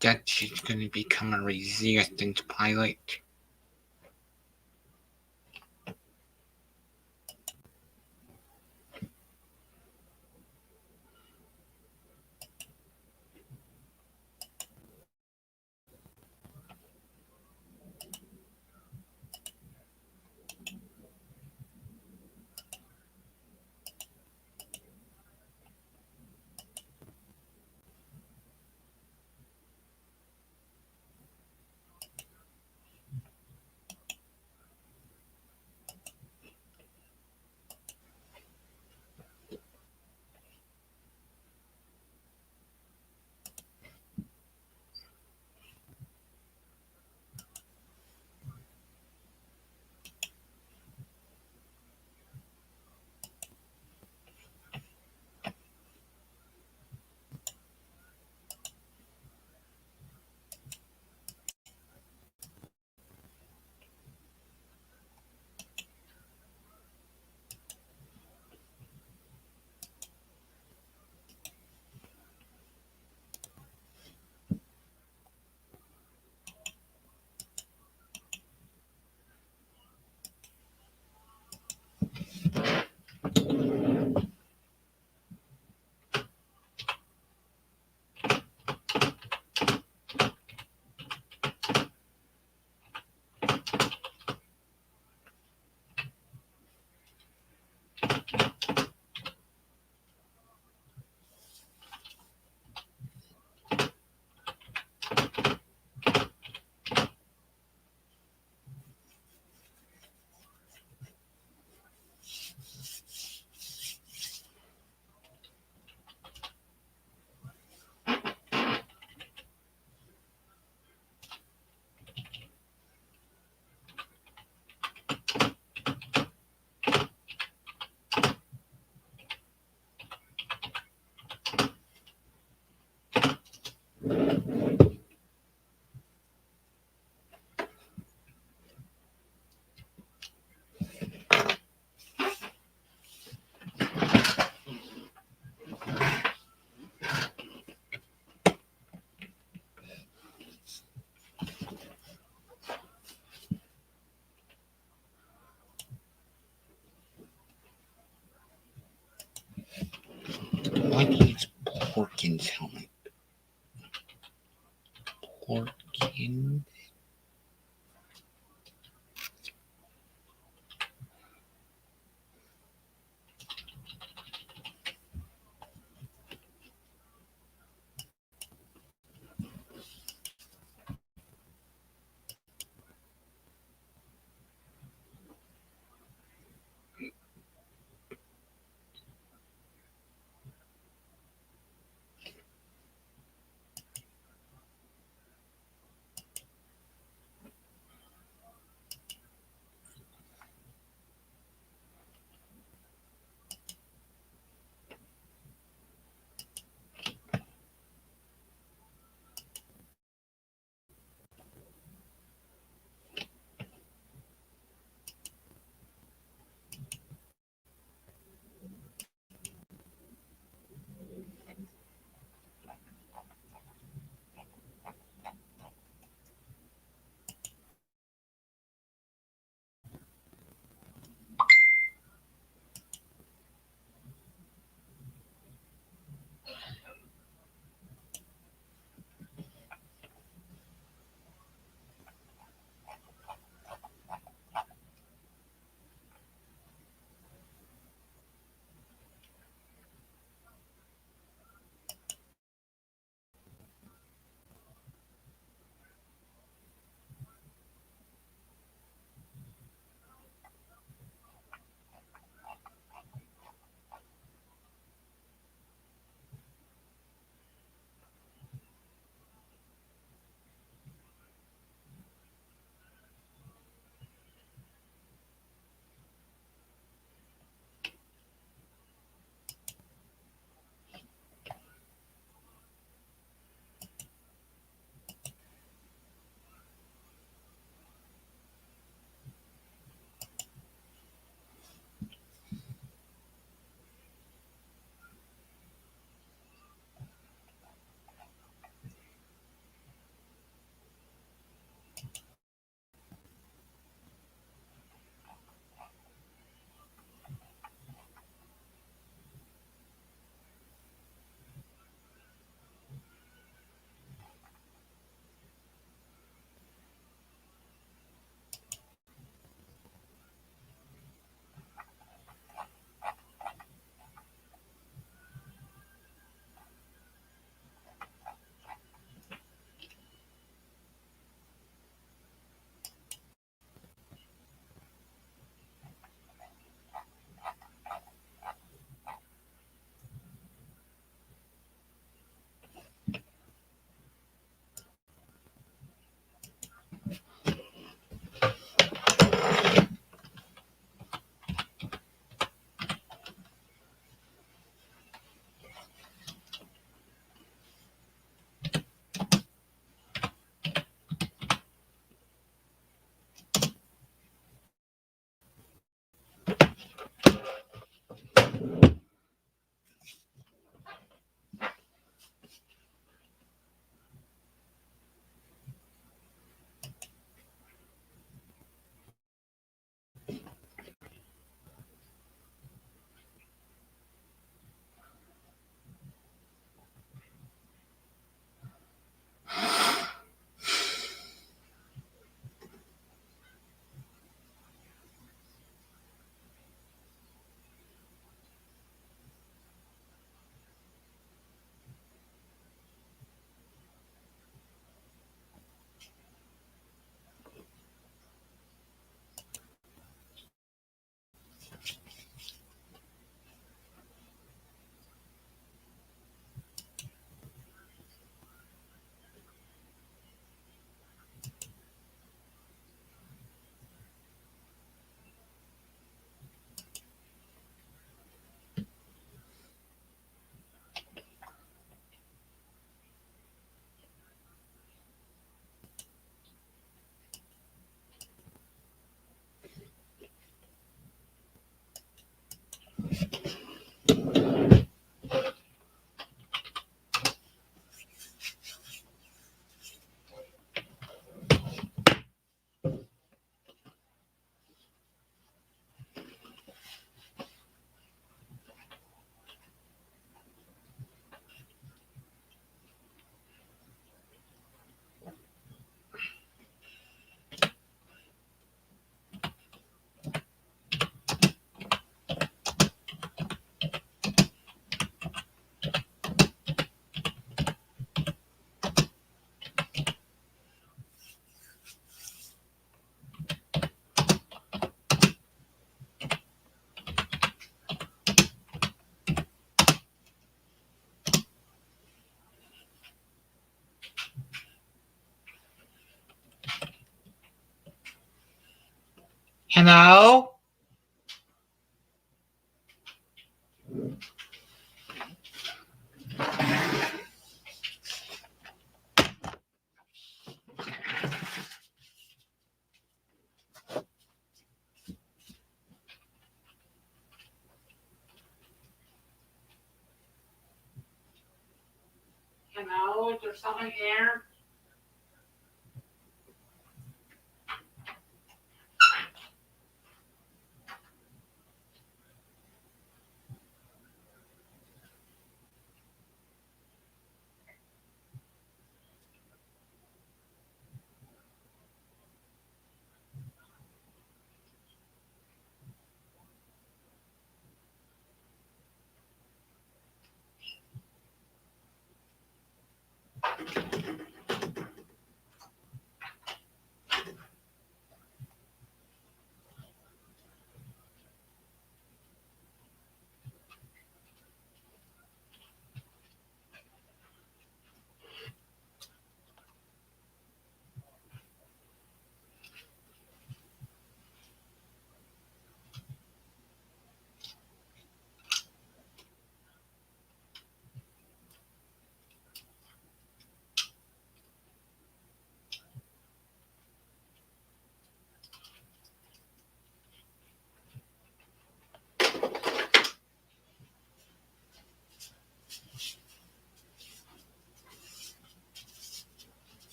That she's going to become a resistance pilot. Porkins. Hello? Hello, is there someone here?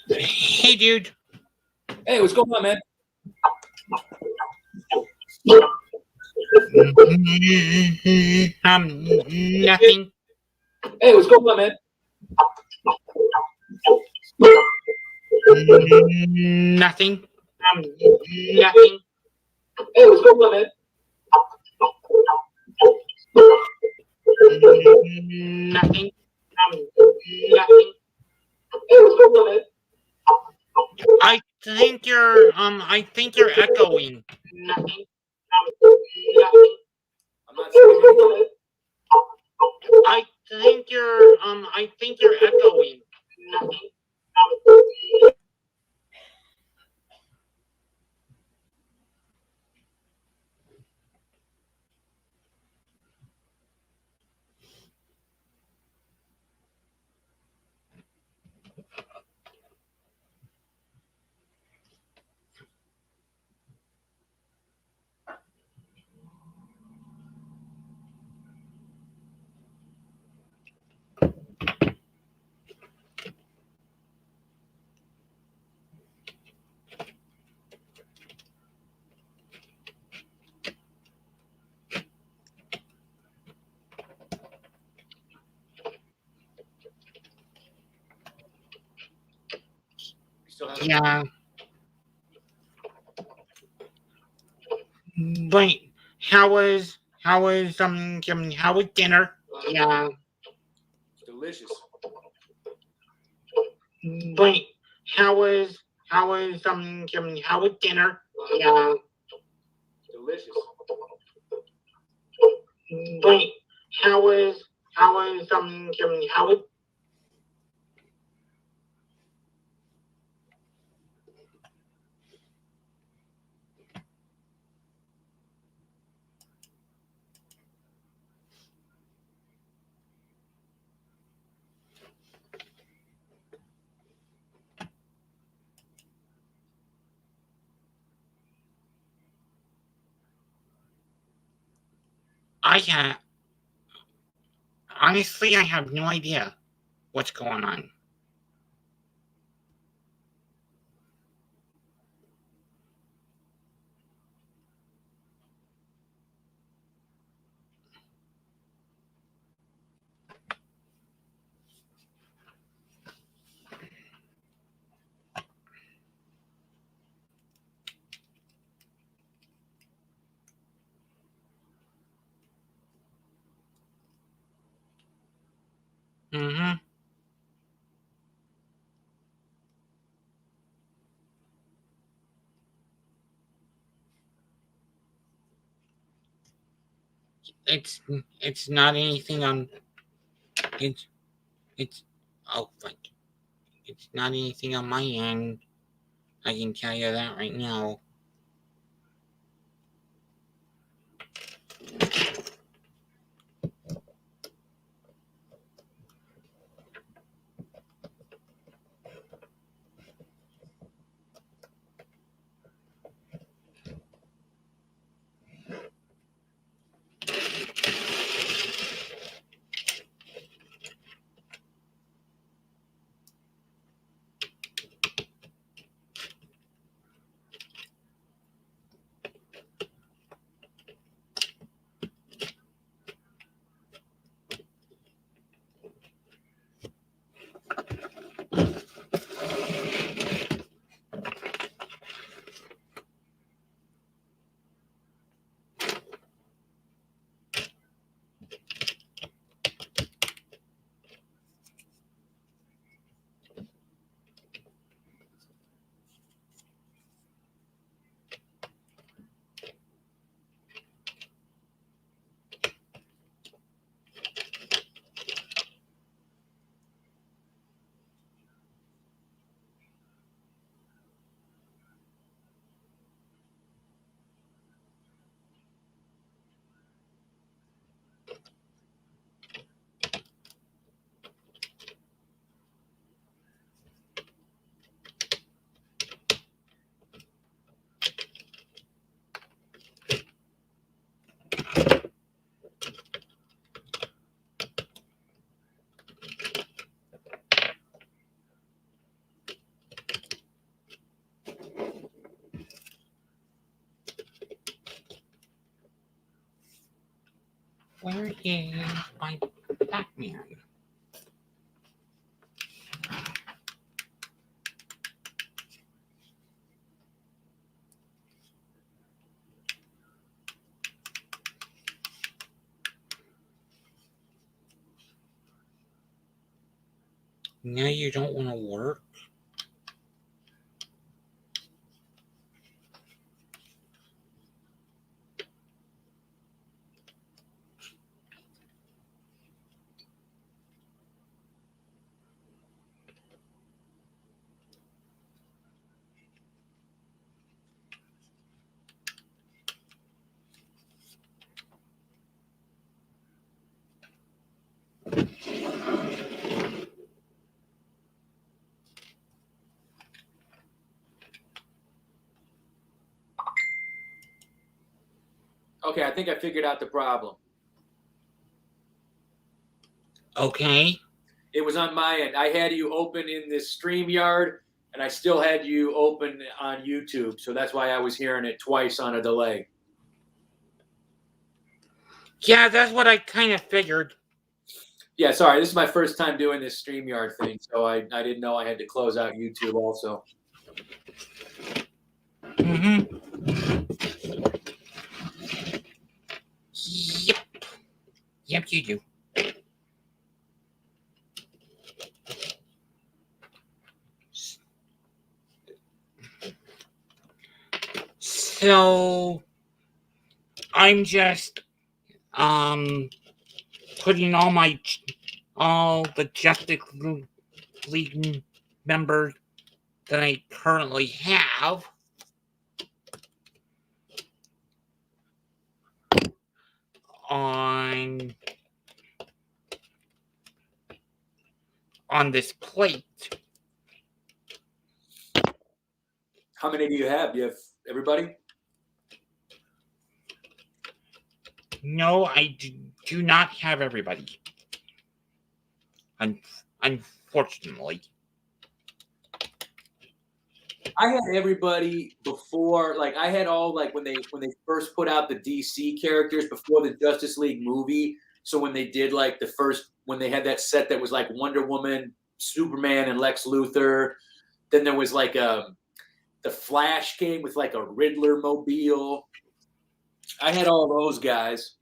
Hey, dude. Hey, what's going on, man? Nothing. Hey, what's going on, man? Nothing. Nothing. Hey, what's going on, man? Nothing. Nothing. Hey, what's going on, man? I think you're echoing. Nothing. Nothing. I'm not saying anything. I think you're echoing. Nothing. Yeah. But how was dinner? Yeah. Delicious. But how was dinner? Yeah. Delicious. But how was Honestly, I have no idea what's going on. Mm-hmm. It's not anything on it's it's oh fuck. It's not anything on my end. I can tell you that right now. Where is my Batman? Now you don't want to work? Okay, I think I figured out the problem. Okay. It was on my end. I had you open in this StreamYard, and I still had you open on YouTube. So that's why I was hearing it twice on a delay. Yeah, that's what I kind of figured. Yeah, sorry. This is my first time doing this StreamYard thing, so I didn't know I had to close out YouTube also. Mm-hmm. Yep. Yep, you do. So I'm just putting all the Justice League members that I currently have on this plate. How many do you have? Do you have everybody? No, I do not have everybody. Unfortunately. I had everybody before, like I had all like when they first put out the DC characters before the Justice League movie. So when they did like when they had that set that was like Wonder Woman, Superman, and Lex Luthor, then there was like the Flash game with like a Riddler mobile. I had all those guys,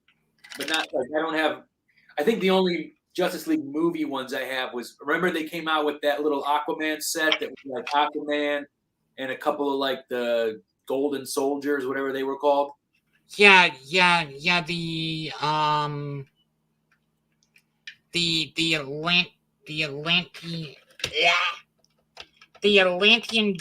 but not like I don't have. I think the only Justice League movie ones I have was remember they came out with that little Aquaman set that was like Aquaman and a couple of like the Golden Soldiers, whatever they were called. Yeah. The Atlantean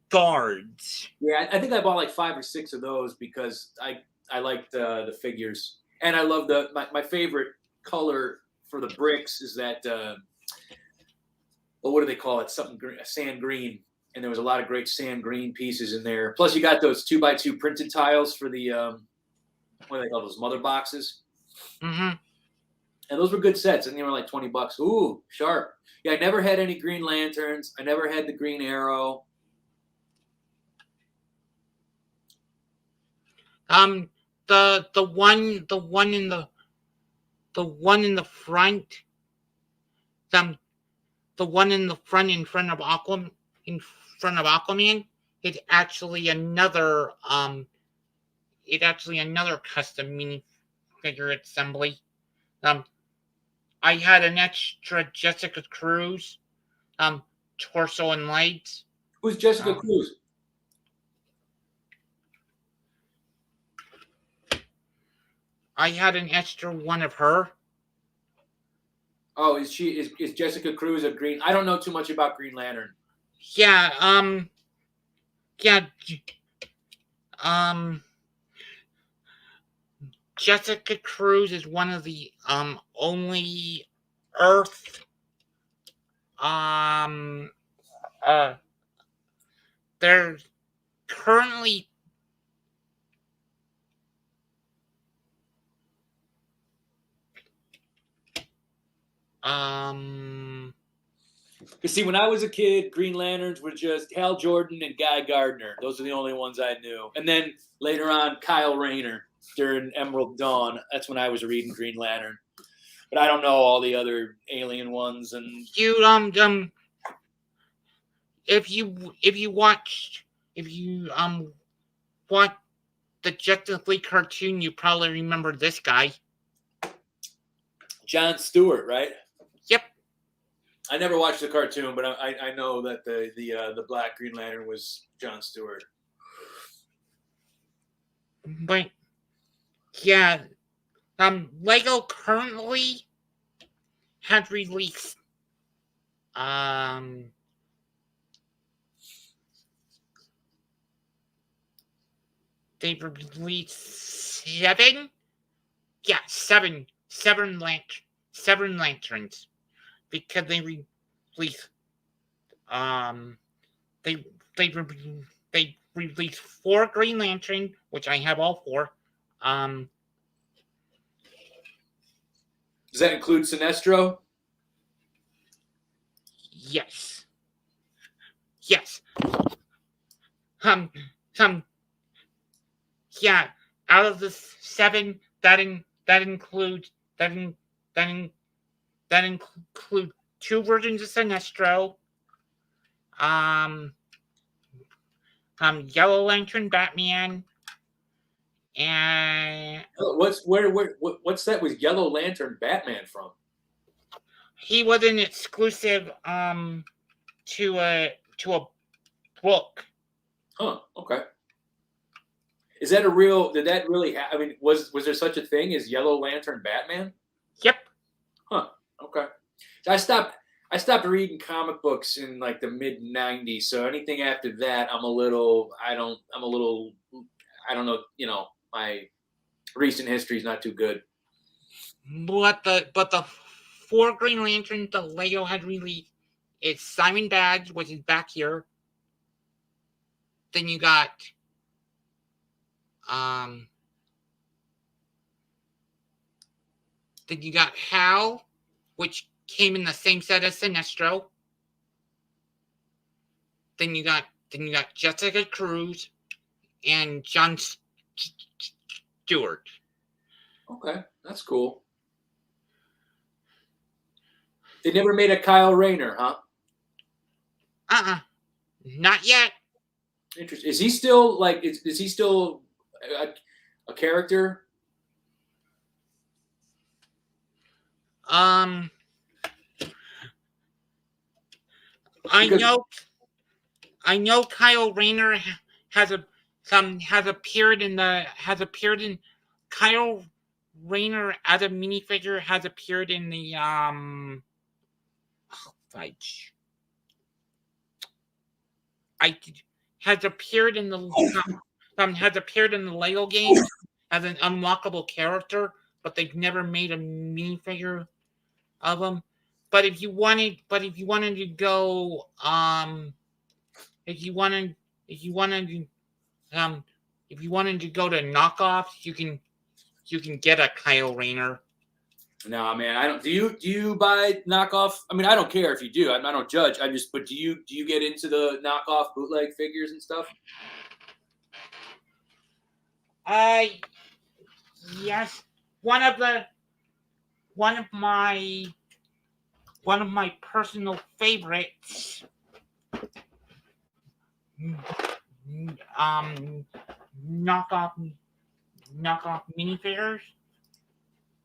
guards. Yeah, I think I bought like 5 or 6 of those because I liked the figures, and I love my favorite color for the bricks is that what do they call it? Something green, sand green. And there was a lot of great sand green pieces in there. Plus, you got those 2x2 printed tiles for the what do they call those mother boxes? Mm-hmm. And those were good sets, and they were like $20. Ooh, sharp. Yeah, I never had any Green Lanterns. I never had the Green Arrow. The one in the front. The one in the front in front of Aquaman. It's actually another custom minifigure assembly. I had an extra Jessica Cruz, torso and legs. Who's Jessica Cruz? I had an extra one of her. Oh, is Jessica Cruz a Green? I don't know too much about Green Lantern. Yeah, Jessica Cruz is one of the only Earth there's currently You see, when I was a kid, Green Lanterns were just Hal Jordan and Guy Gardner. Those are the only ones I knew. And then later on, Kyle Rayner during Emerald Dawn. That's when I was reading Green Lantern. But I don't know all the other alien ones. And you if you watch the Justice League cartoon, you probably remember this guy. Jon Stewart, right? Yep. I never watched the cartoon, but I know that the Black Green Lantern was Jon Stewart. But yeah, Lego currently had released they released seven lanterns because they released they released 4 Green Lantern, which I have all 4. Does that include Sinestro? Yes. Yeah. Out of the 7, that includes 2 versions of Sinestro. Yellow Lantern Batman, and What's that with Yellow Lantern Batman from? he was an exclusive to a book. Huh. Okay. Is that a real? Did that really? I mean, was there such a thing as Yellow Lantern Batman? Yep. Huh. Okay. I stopped reading comic books in like the mid '90s. So anything after that, I don't know. You know, my recent history is not too good. But the 4 Green Lanterns the Lego had released is Simon Badge, which is back here. Then you got Then you got Hal, which came in the same set as Sinestro. Then you got Jessica Cruz and John Stewart. Okay, that's cool. They never made a Kyle Rayner, huh? Not yet. Interesting. Is he still like? Is he still a character? I Because- know Kyle Rayner has appeared in Kyle Rayner as a minifigure has appeared in the has appeared in the Lego game as an unlockable character, but they've never made a minifigure of him. But if you wanted to go if you wanted to go to knockoffs, you can get a Kyle Rayner. No, man, I don't. Do you buy knockoff? I mean, I don't care if you do. I don't judge. But do you get into the knockoff bootleg figures and stuff? Yes. One of my personal favorites. Knockoff minifigures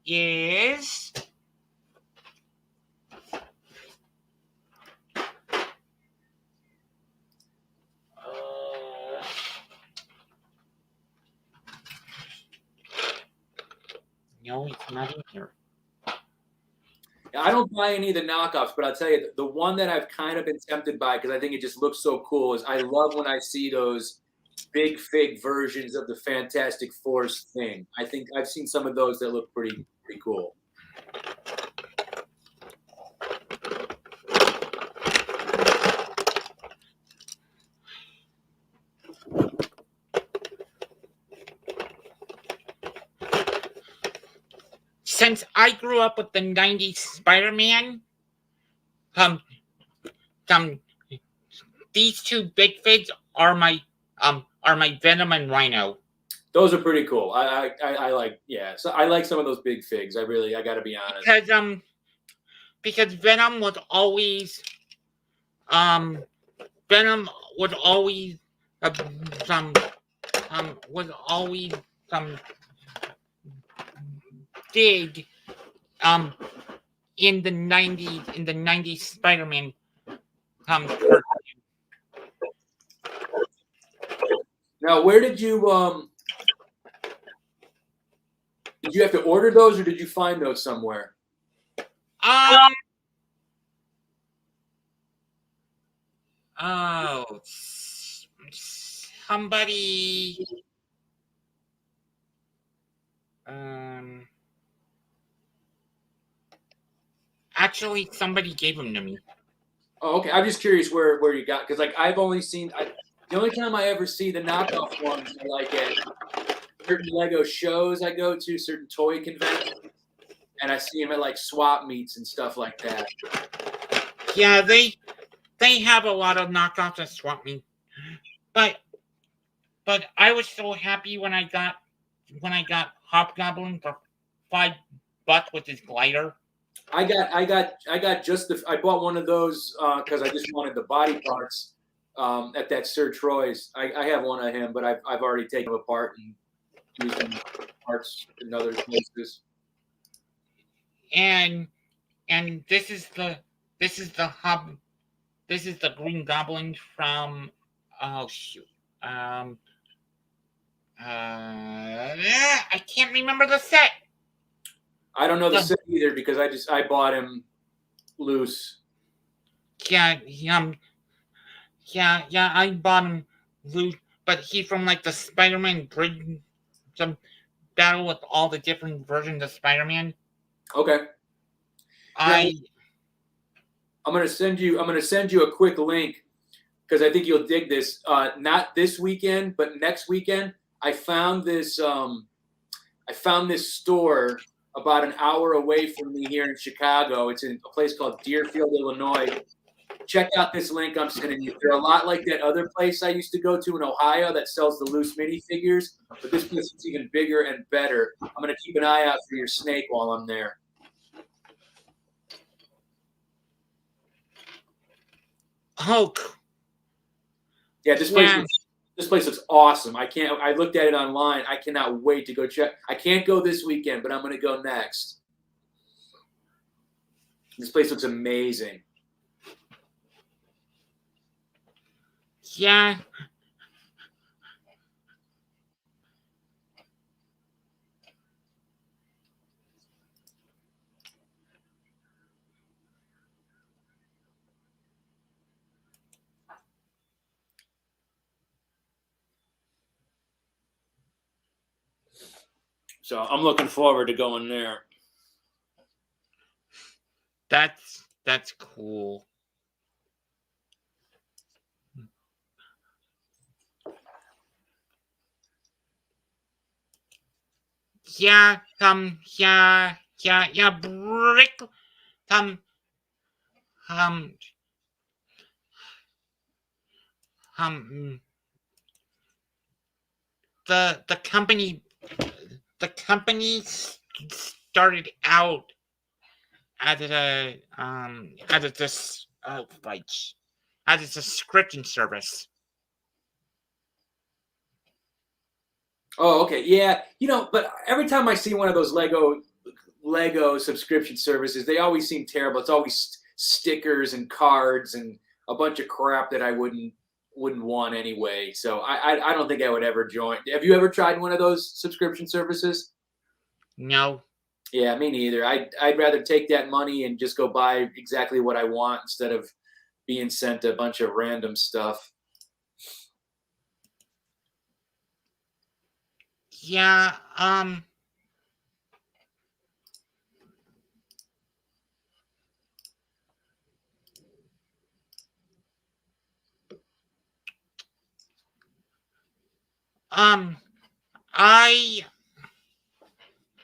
is no, it's not in here. Yeah, I don't buy any of the knockoffs, but I'll tell you, the one that I've kind of been tempted by because I think it just looks so cool is I love when I see those big fig versions of the Fantastic Force thing. I think I've seen some of those that look pretty cool. Since I grew up with the 90s Spider-Man, these two big figs are my Venom and Rhino. Those are pretty cool. I like, yeah. So I like some of those big figs. I got to be honest. Because Venom was always big in the 90s Spider-Man cartoon. Now, where did you have to order those or did you find those somewhere? Somebody actually somebody gave them to me. Oh, okay. I'm just curious where you got, because like I've only seen the only time I ever see the knockoff ones are like at certain Lego shows I go to, certain toy conventions, and I see them at like swap meets and stuff like that. Yeah, they have a lot of knockoffs at swap meet, but I was so happy when I got Hobgoblin for $5 with his glider. I bought one of those because I just wanted the body parts at that Sir Troy's. I have one of him, but I've already taken them apart and used them parts in other places. And this is the Green Goblin from I can't remember the set. I don't know the set either because I bought him loose. Yeah, I bought him loose, but he's from like the Spider-Man bridge, some battle with all the different versions of Spider-Man. Okay. I'm gonna send you a quick link because I think you'll dig this. Not this weekend, but next weekend. I found this store about an hour away from me here in Chicago. It's in a place called Deerfield, Illinois. Check out this link I'm sending you. They're a lot like that other place I used to go to in Ohio that sells the loose minifigures, but this place is even bigger and better. I'm going to keep an eye out for your snake while I'm there. Oh, Yeah, this place looks awesome. I looked at it online. I cannot wait to go check. I can't go this weekend, but I'm going to go next. This place looks amazing. yeah. So I'm looking forward to going there. That's cool. Yeah, brick, um, um, um, the company started out as a subscription service. Oh, okay. Yeah. But every time I see one of those Lego subscription services, they always seem terrible. It's always stickers and cards and a bunch of crap that I wouldn't want anyway. So I don't think I would ever join. Have you ever tried one of those subscription services? No. Yeah, me neither. I'd rather take that money and just go buy exactly what I want instead of being sent a bunch of random stuff. Yeah, I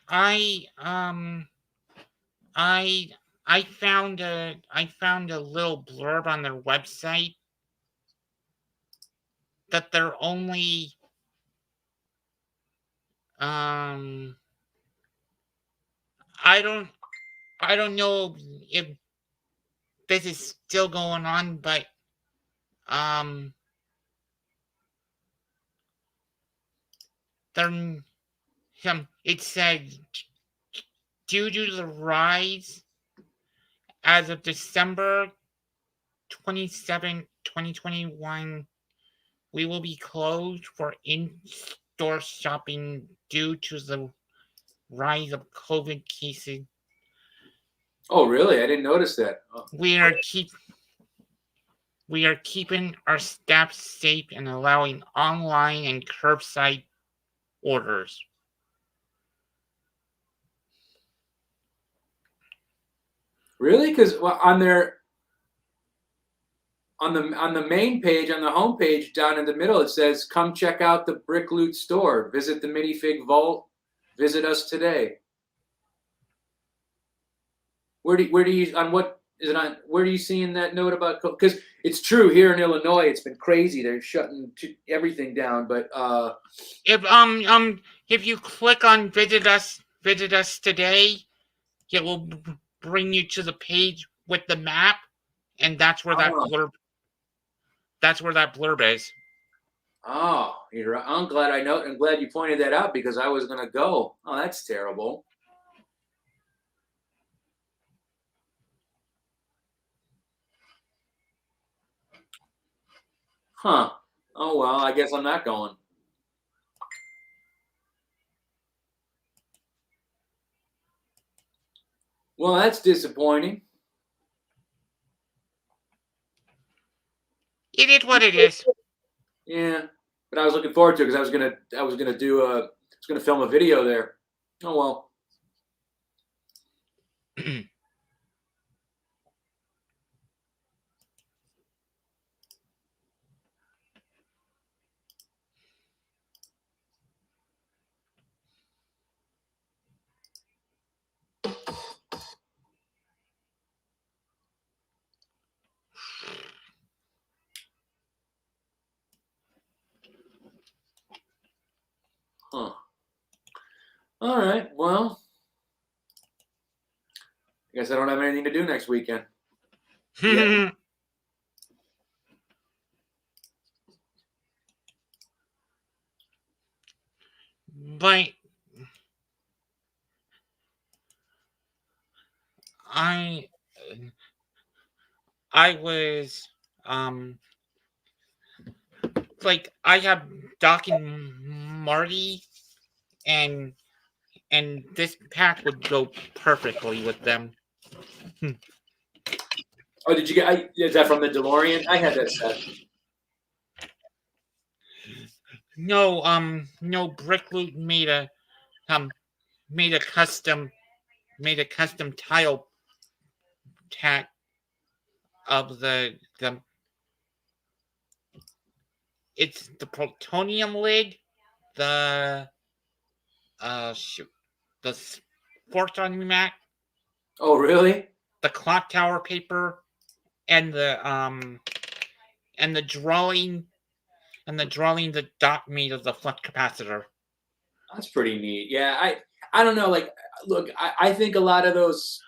I I I found a little blurb on their website that they're only I don't know if this is still going on, but um they're it said due to the rise as of December 27, 2021, we will be closed for in-store shopping due to the rise of COVID cases. Oh, really? I didn't notice that. Oh. We are keeping our staff safe and allowing online and curbside orders. Really? Because on the main page, on the home page, down in the middle, it says, "Come check out the Brick Loot store. Visit the Minifig Vault. Visit us today." Where do you on what is it on? Where are you seeing that note about? Because it's true here in Illinois, it's been crazy. They're shutting everything down. But if you click on visit us today, it will bring you to the page with the map, and that's where that blurb is. Oh, you're right. I'm glad I'm glad you pointed that out because I was gonna go. Oh, that's terrible. Huh. Oh well, I guess I'm not going. Well, that's disappointing. It is what it is. Yeah, but I was looking forward to it because I was gonna film a video there. Oh well. All right. Well, I guess I don't have anything to do next weekend. Yeah. But I was like I have Doc and Marty, and this pack would go perfectly with them. Oh, did you get? Is that from the DeLorean? I had that set. No, Brickloot made a custom tile tack of the it's the plutonium lid, the the Fortune mat, Oh, really? the clock tower paper, and the drawing that Doc made of the flux capacitor. That's pretty neat. Yeah, I don't know. Like, look, I think a lot of those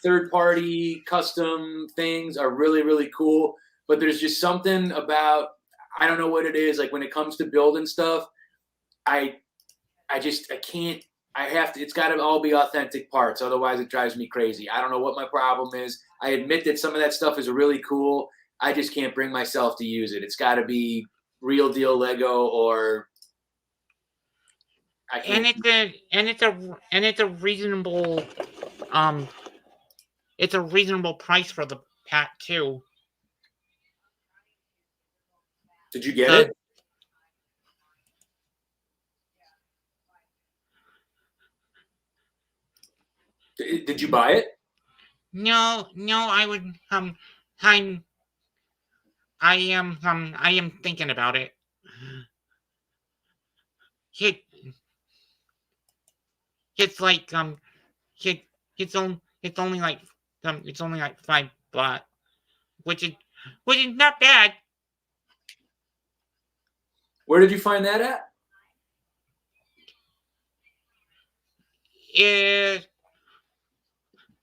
third-party custom things are really, really cool. But there's just something about, I don't know what it is. Like when it comes to building stuff, I can't. I have to. It's got to all be authentic parts. Otherwise, it drives me crazy. I don't know what my problem is. I admit that some of that stuff is really cool. I just can't bring myself to use it. It's got to be real deal Lego or. And it's a reasonable it's a reasonable price for the pack too. Did you get it? Did you buy it? No, I would I am thinking about it. It's like it's only like $5, which is not bad. Where did you find that at?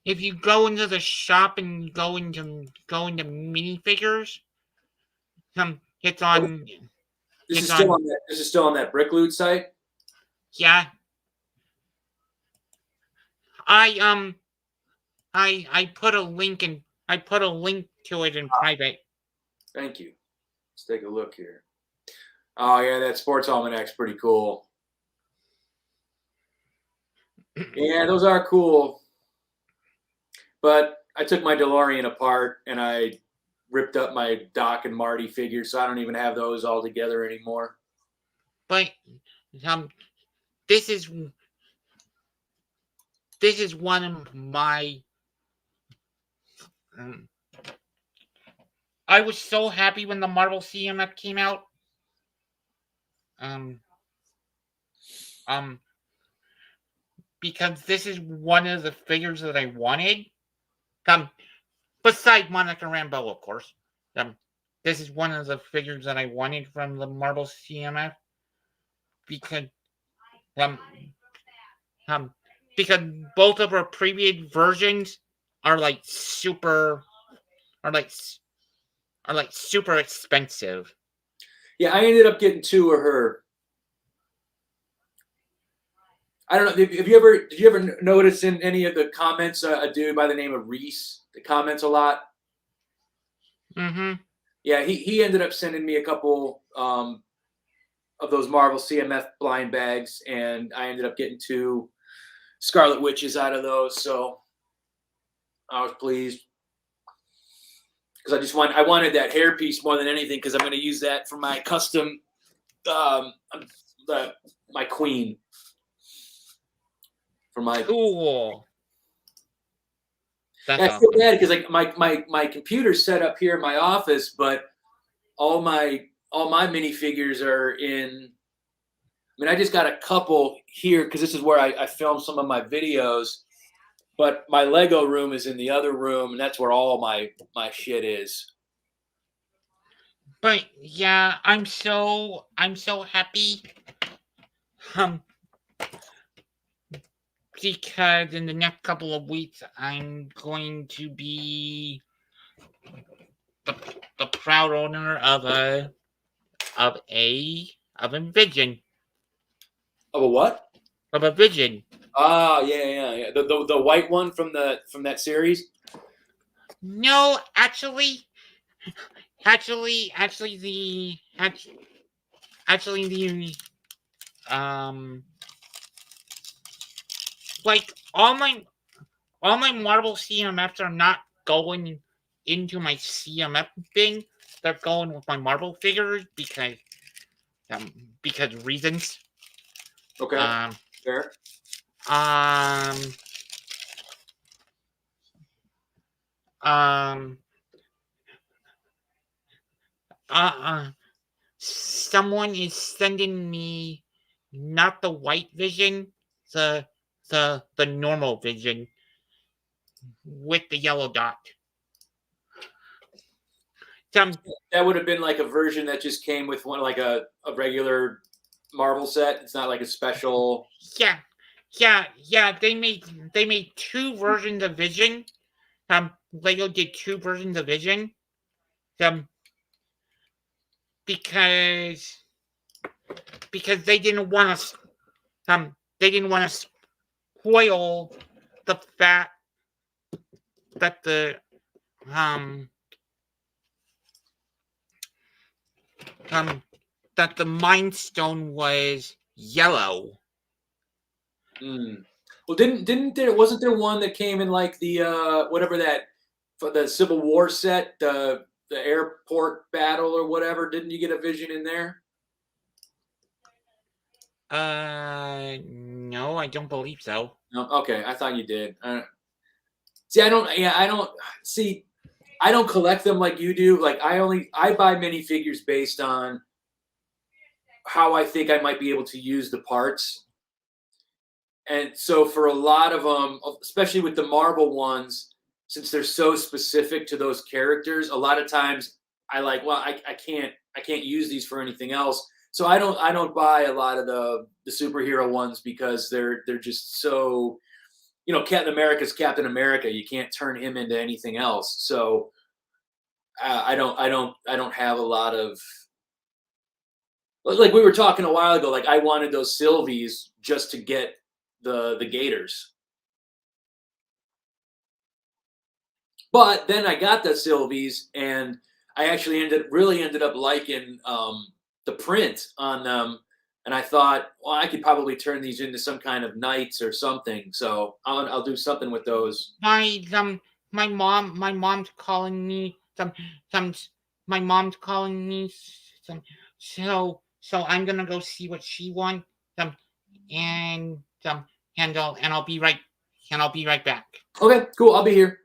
If you go into the shop and go into minifigures, it's on. This is still on that Brickloot site. Yeah. I put a link to it in private. Thank you. Let's take a look here. Oh yeah, that Sports Almanac's pretty cool. Yeah, those are cool. But I took my DeLorean apart and I ripped up my Doc and Marty figures, so I don't even have those all together anymore. But this is one of my. I was so happy when the Marvel CMF came out. Because this is one of the figures that I wanted. Besides Monica Rambeau, of course. This is one of the figures that I wanted from the Marvel CMF. Because both of her previous versions are like super expensive. Yeah, I ended up getting two of her. I don't know. Did you ever notice in any of the comments a dude by the name of Reese that comments a lot? Mm-hmm. Yeah, he ended up sending me a couple of those Marvel CMF blind bags, and I ended up getting two Scarlet Witches out of those. So I was pleased because I wanted that hairpiece more than anything because I'm going to use that for my custom my queen. For my cool. I feel bad because like my computer's set up here in my office, but all my minifigures are in. I mean, I just got a couple here because this is where I film some of my videos. But my Lego room is in the other room, and that's where all my shit is. But yeah, I'm so happy. because in the next couple of weeks I'm going to be the proud owner of a Vision. Of a what? Of a Vision. Ah, yeah. The white one from that series. No, actually the like all my Marvel CMFs are not going into my CMF bin. They're going with my Marvel figures because reasons. Okay, fair. Um, um, someone is sending me not the white Vision, the normal Vision with the yellow dot. That would have been like a version that just came with one, like a regular Marvel set. It's not like a special. Yeah. They made two versions of Vision. Lego did two versions of Vision. Because they didn't want to spoil the fact that the Mind Stone was yellow. Well, didn't there wasn't there one that came in like the whatever that for the Civil War set, the airport battle or whatever? Didn't you get a Vision in there? No, I don't believe so. No, okay, I thought you did. See, I don't. Yeah, I don't see. I don't collect them like you do. Like I buy minifigures based on how I think I might be able to use the parts. And so for a lot of them, especially with the Marvel ones, since they're so specific to those characters, a lot of times I can't use these for anything else. So I don't buy a lot of the superhero ones because they're just so, Captain America's Captain America. You can't turn him into anything else. So I don't have a lot of, like we were talking a while ago. Like I wanted those Sylvies just to get the Gators. But then I got the Sylvies, and I actually ended up liking the print on them. And I thought, well, I could probably turn these into some kind of knights or something. So I'll do something with those. My mom's calling me my mom's calling me so I'm gonna go see what she wants and I'll be right back. Okay, cool. I'll be here.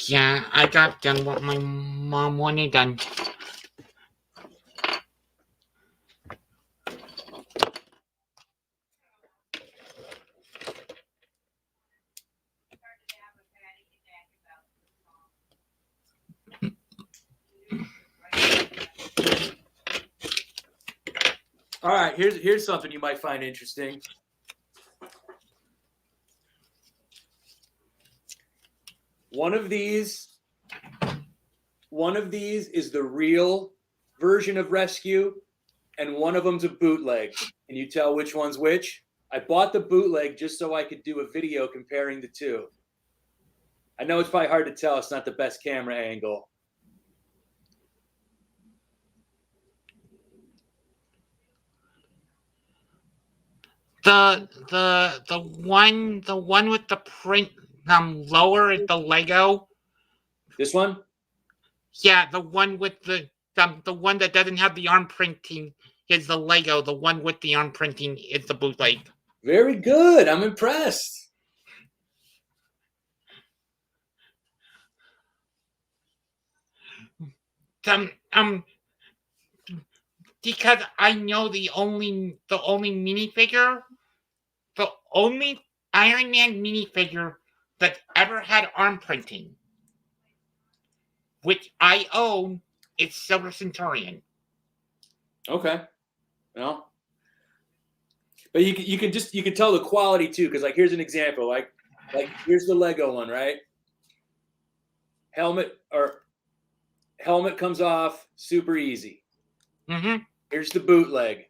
Yeah, I got done what my mom wanted done. All right, here's something you might find interesting. One of these is the real version of Rescue, and one of them's a bootleg. Can you tell which one's which? I bought the bootleg just so I could do a video comparing the two. I know it's probably hard to tell. It's not the best camera angle. The one with the print lower at the Lego. This one? Yeah, the one with the one that doesn't have the arm printing is the Lego. The one with the arm printing is the bootleg. Very good. I'm impressed. Because I know the only minifigure, the only Iron Man minifigure that ever had arm printing, which I own, is Silver Centurion. Okay. Well, but you can tell the quality too, because like here's an example. Like here's the Lego one, right? Helmet comes off super easy. Mm-hmm. Here's the bootleg.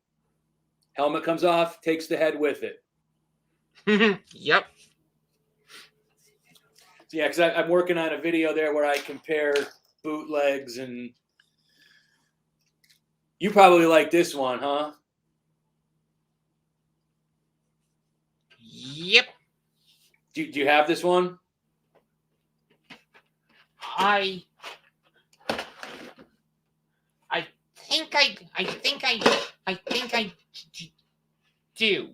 Helmet comes off, takes the head with it. Yep. Yeah, because I'm working on a video there where I compare bootlegs, and you probably like this one, huh? Yep. Do you have this one? I think I do.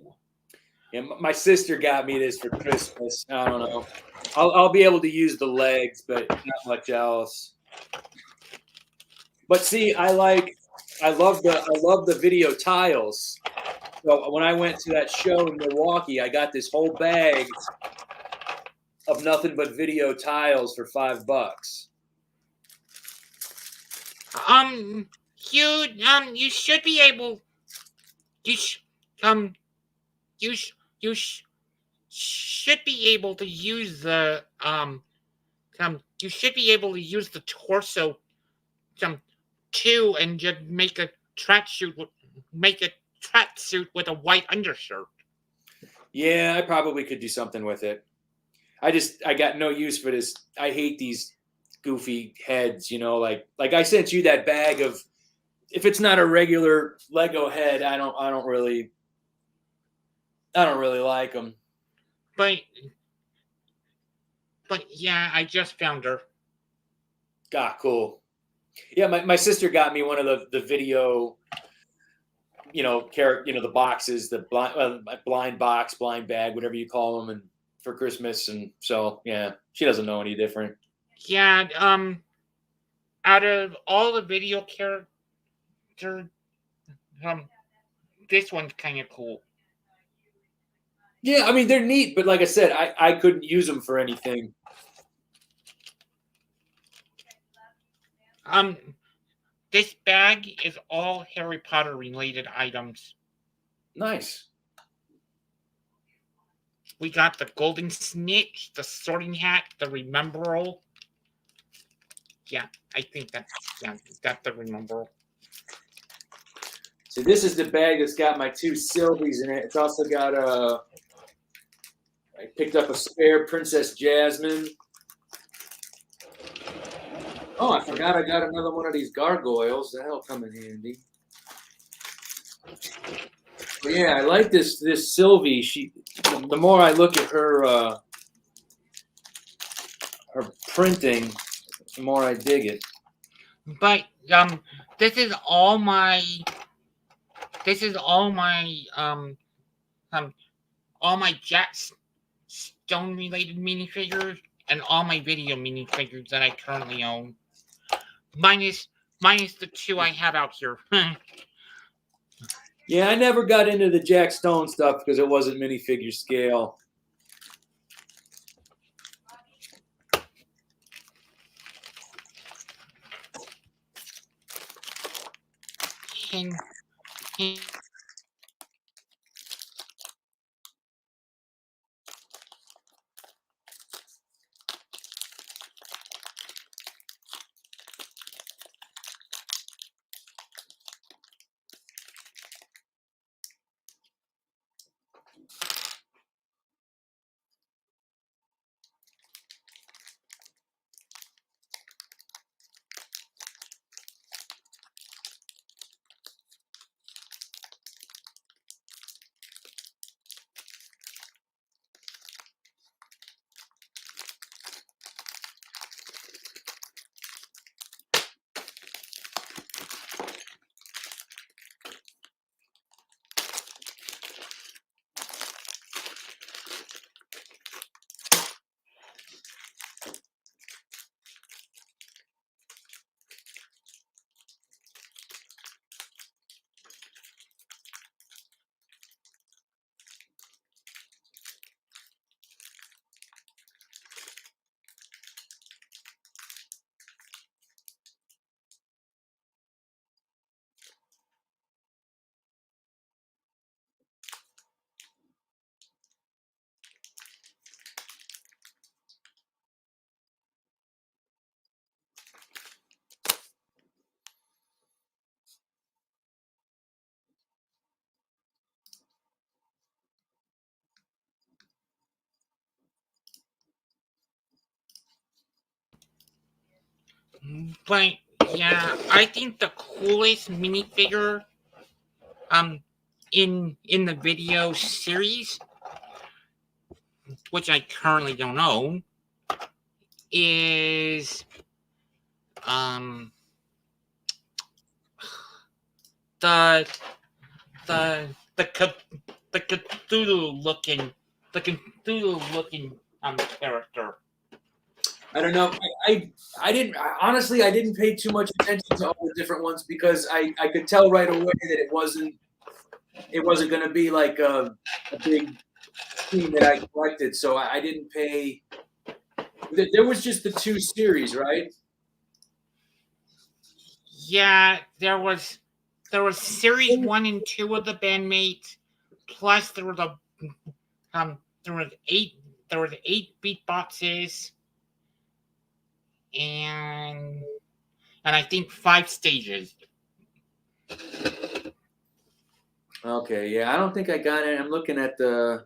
Yeah, my sister got me this for Christmas. I don't know. I'll be able to use the legs, but not much else. But see, I love the video tiles. So when I went to that show in Milwaukee, I got this whole bag of nothing but video tiles for $5. You should be able. Should be able to use the you should be able to use the torso too, and just make a tracksuit with a white undershirt. Yeah, I probably could do something with it. I got no use for this. I hate these goofy heads, like I sent you that bag of, if it's not a regular Lego head, I don't really like them. But yeah, I just found her. Ah, cool. Yeah, my sister got me one of the video, the boxes, the blind box, blind bag, whatever you call them, and for Christmas, and so yeah, she doesn't know any different. Yeah, out of all the video characters, this one's kind of cool. Yeah, I mean they're neat, but like I said, I couldn't use them for anything. This bag is all Harry Potter related items. Nice. We got the golden snitch, the sorting hat, the rememberall. Yeah, I think that's the rememberall. So this is the bag that's got my two Sylvies in it. It's also got I picked up a spare Princess Jasmine. Oh, I forgot I got another one of these gargoyles. That'll come in handy. But yeah, I like this Sylvie. The more I look at her printing, the more I dig it. But this is all my Jack Stone related minifigures and all my video minifigures that I currently own, minus the 2 I have out here. Yeah, I never got into the Jack Stone stuff because it wasn't minifigure scale. And, and but yeah, I think the coolest minifigure in the video series, which I currently don't own, is um the the the the Cthulhu looking character. I don't know. I didn't honestly. I didn't pay too much attention to all the different ones because I could tell right away that it wasn't going to be like a big team that I collected. So I didn't pay. There was just the 2 series, right? Yeah, there was series 1 and 2 of the bandmates, plus there was there was 8 beat boxes, and I think 5 stages. Okay, yeah. I don't think I got it. I'm looking at the.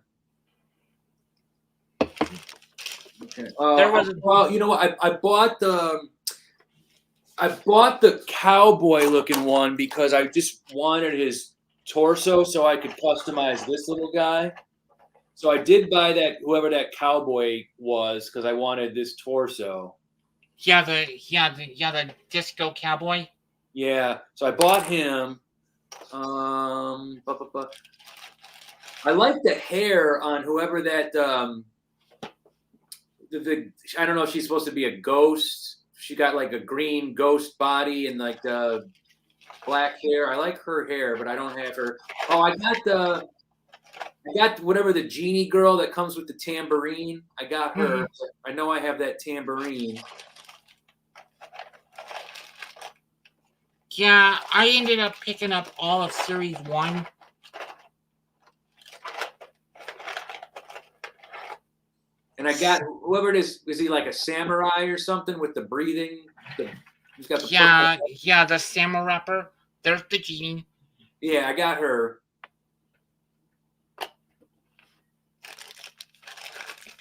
Okay. There was Well, you know what? I bought the cowboy looking one because I just wanted his torso so I could customize this little guy. So I did buy that whoever that cowboy was because I wanted this torso. the disco cowboy. Yeah, so I bought him. I like the hair on whoever that. I don't know if she's supposed to be a ghost. She got like a green ghost body and like the black hair. I like her hair, but I don't have her. Oh, I got whatever the genie girl that comes with the tambourine. I got her. I know I have that tambourine. Yeah, I ended up picking up all of series 1. And I got whoever it is he like a samurai or something with the breathing? He's got the the samurai rapper. There's the genie. Yeah, I got her.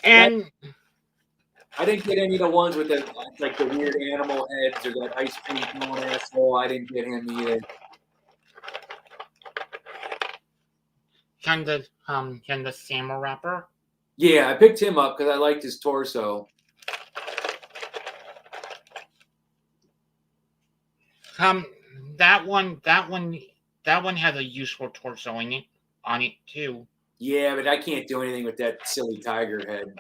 And I didn't get any of the ones with the like the weird animal heads or that ice cream cone asshole. I didn't get him either. Can the samurai rapper. Yeah, I picked him up because I liked his torso. That one has a useful torso on it too. Yeah, but I can't do anything with that silly tiger head.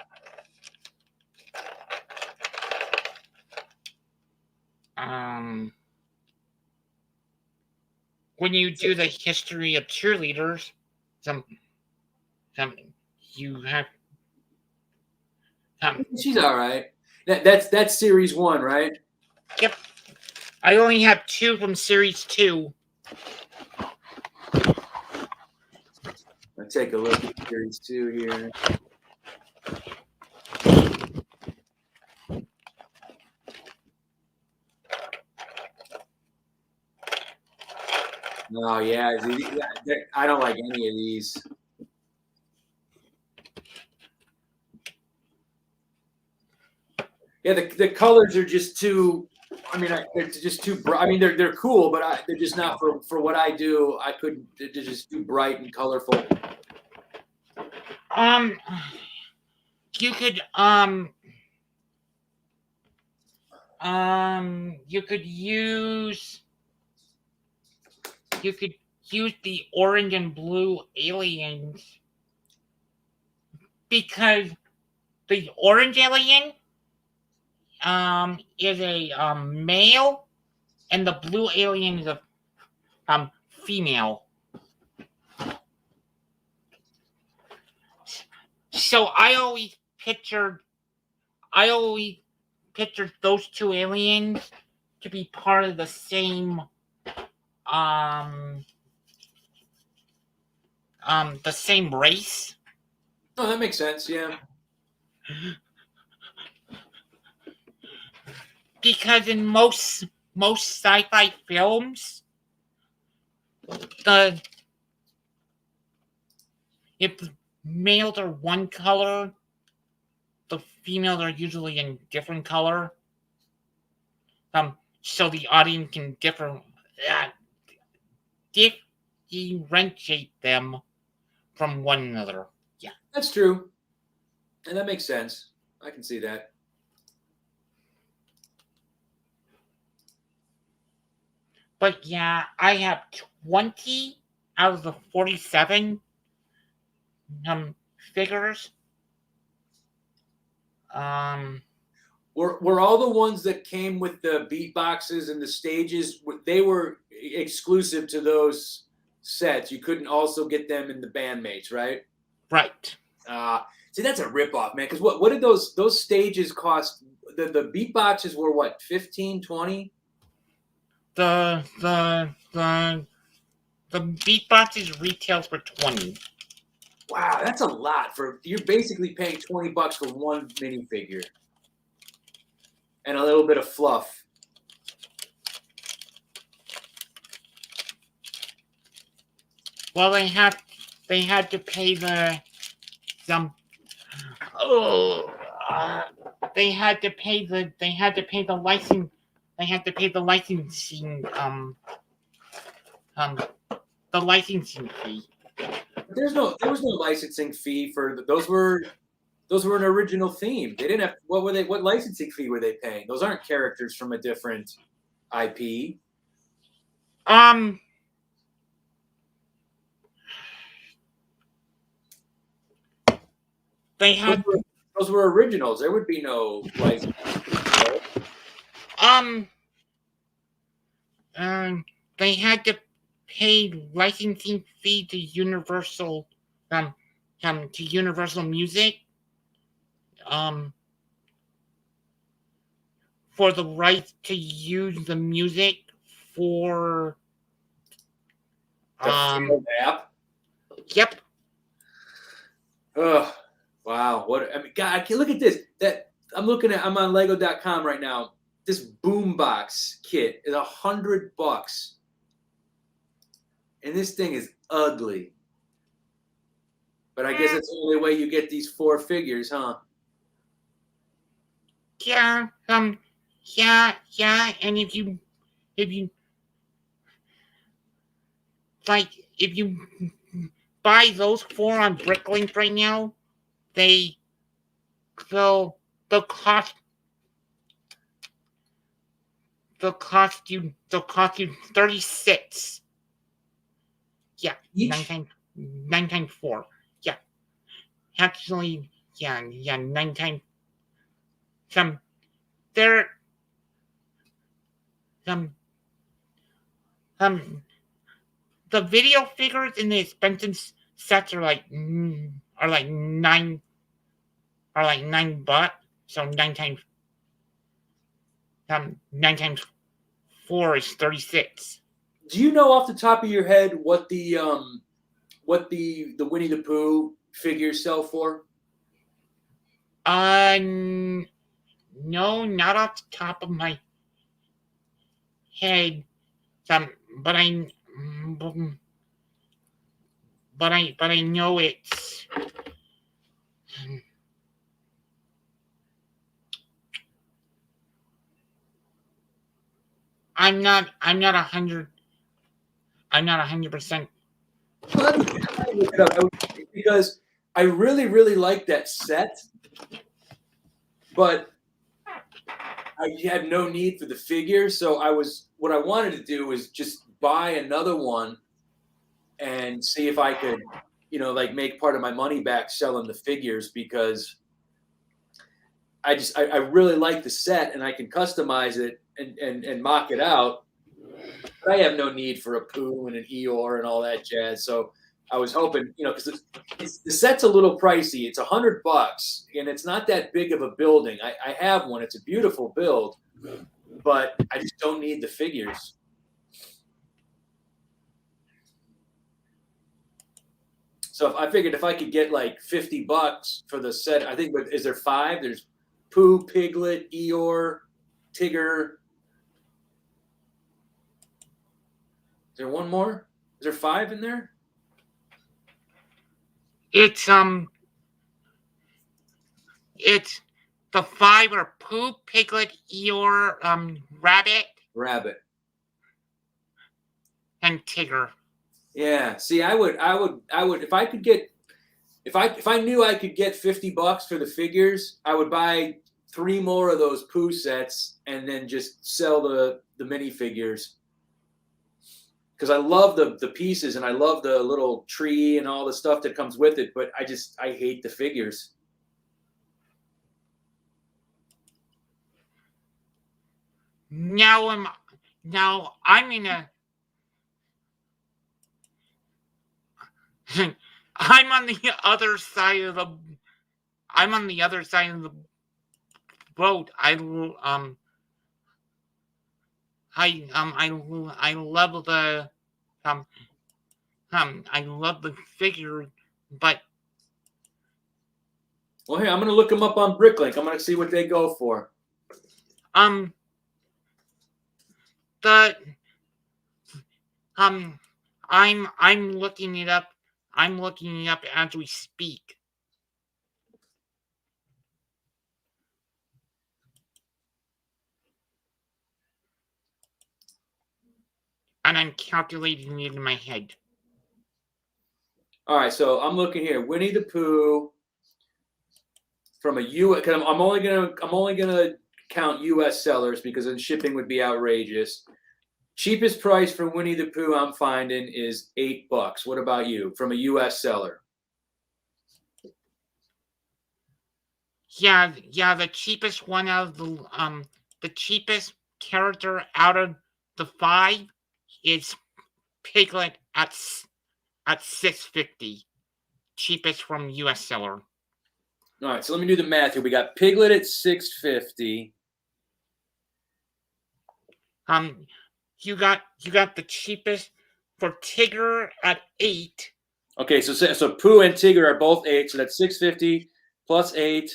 when you do the history of cheerleaders, some you have She's all right. That's series 1, right? yep. I only have 2 from series 2. Let's take a look at series 2 here. Oh yeah, I don't like any of these. Yeah, the colors are just too. I mean, they're just too bright. I mean, they're cool, but they're just not for what I do. I couldn't. They're just too bright and colorful. You could you could use the orange and blue aliens because the orange alien is a male and the blue alien is a female. So I always pictured those 2 aliens to be part of the same the same race. Oh, that makes sense. Yeah. Because in most sci-fi films, if males are one color, the females are usually in different color. So the audience can differentiate them from one another. Yeah, that's true, and that makes sense. I can see that. But yeah, I have 20 out of the 47 figures. Were all the ones that came with the beatboxes and the stages? They were exclusive to those sets. You couldn't also get them in the Bandmates, right? Right. See, that's a ripoff, man. Because what did those stages cost? The beatboxes were what, 15, 20? The beatboxes retails for 20. Wow, that's a lot you're basically paying $20 for one minifigure and a little bit of fluff. Well, they had to pay they had to pay the license. They had to pay the licensing the licensing fee. There was no licensing fee for those were an original theme. They didn't have what licensing fee were they paying? Those aren't characters from a different IP. They had those were originals. There would be no license. They had to pay licensing fee to Universal to Universal Music for the right to use the music for the app. Yep. Oh, wow. God, look at this. I'm on Lego.com right now. This boombox kit is $100. And this thing is ugly. But I guess that's the only way you get these 4 figures, huh? Yeah. Yeah. And if you buy those 4 on Bricklink right now, they'll cost you 36. Yeah, Each? 9 times 4. Yeah, actually, yeah, 9 times. um, the video figures in the expensive sets are like $9. So nine times 4 is 36. Do you know off the top of your head what the Winnie the Pooh figures sell for? No, not off the top of my head. But I know it's. I'm not 100%. Because I really like that set, but I had no need for the figure. So what I wanted to do was just buy another one and see if I could, like make part of my money back selling the figures, because I really like the set and I can customize it and mock it out. But I have no need for a Pooh and an Eeyore and all that jazz. So I was hoping, because the set's a little pricey. It's $100, and it's not that big of a building. I have one. It's a beautiful build, but I just don't need the figures. So I figured if I could get like $50 for the set, I think. But is there 5? There's Pooh, Piglet, Eeyore, Tigger. Is there one more? Is there 5 in there? It's the 5 are Pooh, Piglet, Eeyore, Rabbit, and Tigger. Yeah. See, I would if I could get if I knew I could get $50 for the figures, I would buy 3 more of those Pooh sets and then just sell the minifigures. Because I love the pieces and I love the little tree and all the stuff that comes with it, but I hate the figures. Now I'm in a I'm on the other side of the boat. I love the figure, but Well, here, I'm going to look them up on Bricklink. I'm going to see what they go for. I'm looking it up. I'm looking it up as we speak. And I'm calculating it in my head. All right, so I'm looking here. Winnie the Pooh from a U.S. Because I'm only gonna count U.S. sellers because then shipping would be outrageous. Cheapest price for Winnie the Pooh I'm finding is $8. What about you from a U.S. seller? Yeah. The cheapest one out of the cheapest character out of the 5 is Piglet at $6.50. Cheapest from U.S. seller. All right, so let me do the math here. We got Piglet at $6.50. You got the cheapest for Tigger at $8. Okay, so Pooh and Tigger are both 8, so that's $6.50 plus 8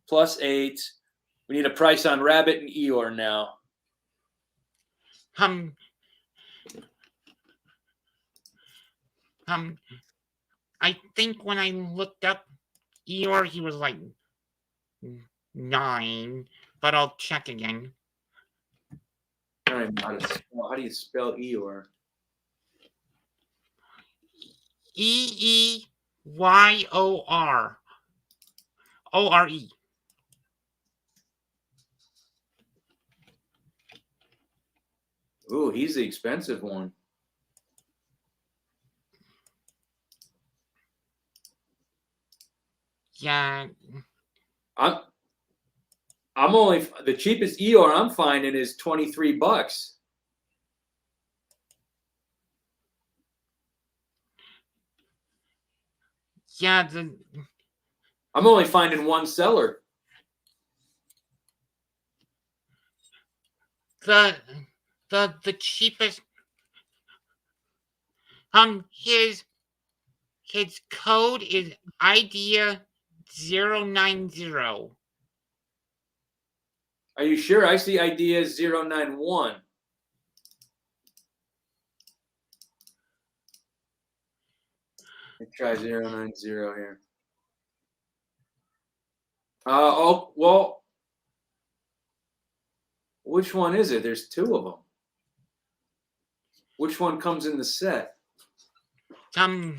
plus 8. We need a price on Rabbit and Eeyore now. I think when I looked up Eeyore, he was like 9, but I'll check again. I don't even know how do you spell Eeyore? Eeyor. ORE. Ooh, he's the expensive one. Yeah. I'm only the cheapest Eeyore I'm finding is $23. Yeah, I'm only finding one seller. the cheapest. His code is idea 090. Are you sure? I see idea 091. Let's try 090 here. Oh, well, which one is it? There's two of them. Which one comes in the set? 090.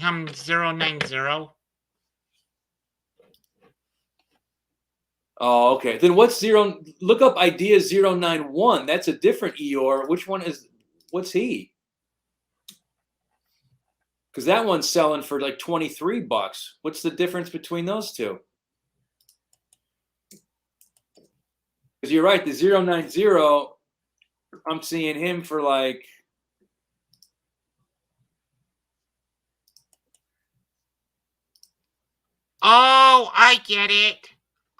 Oh, okay. Then what's zero? Look up idea 091. That's a different Eeyore. Which one is? What's he? Because that one's selling for like $23. What's the difference between those two? Because you're right, the 090, I'm seeing him for like. Oh, I get it.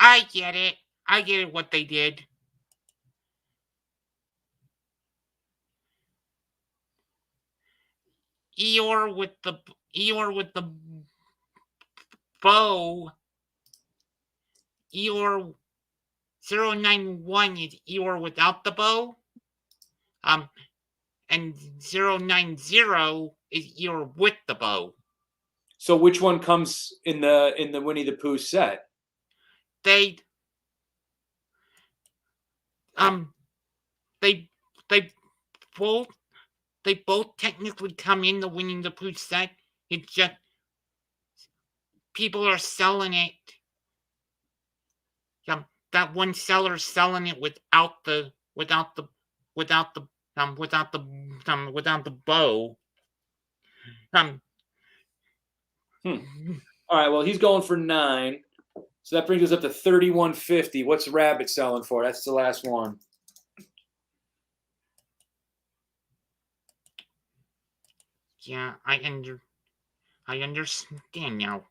I get it what they did. Eeyore with the bow. Eeyore 091 is Eeyore without the bow. And 090 is Eeyore with the bow. So which one comes in the Winnie the Pooh set? They both technically come in the Winnie the Pooh set. It's just people are selling it. That one seller's selling it without the bow. All right, well, he's going for 9. So that brings us up to $31.50. What's Rabbit selling for? That's the last one. Yeah, I understand now.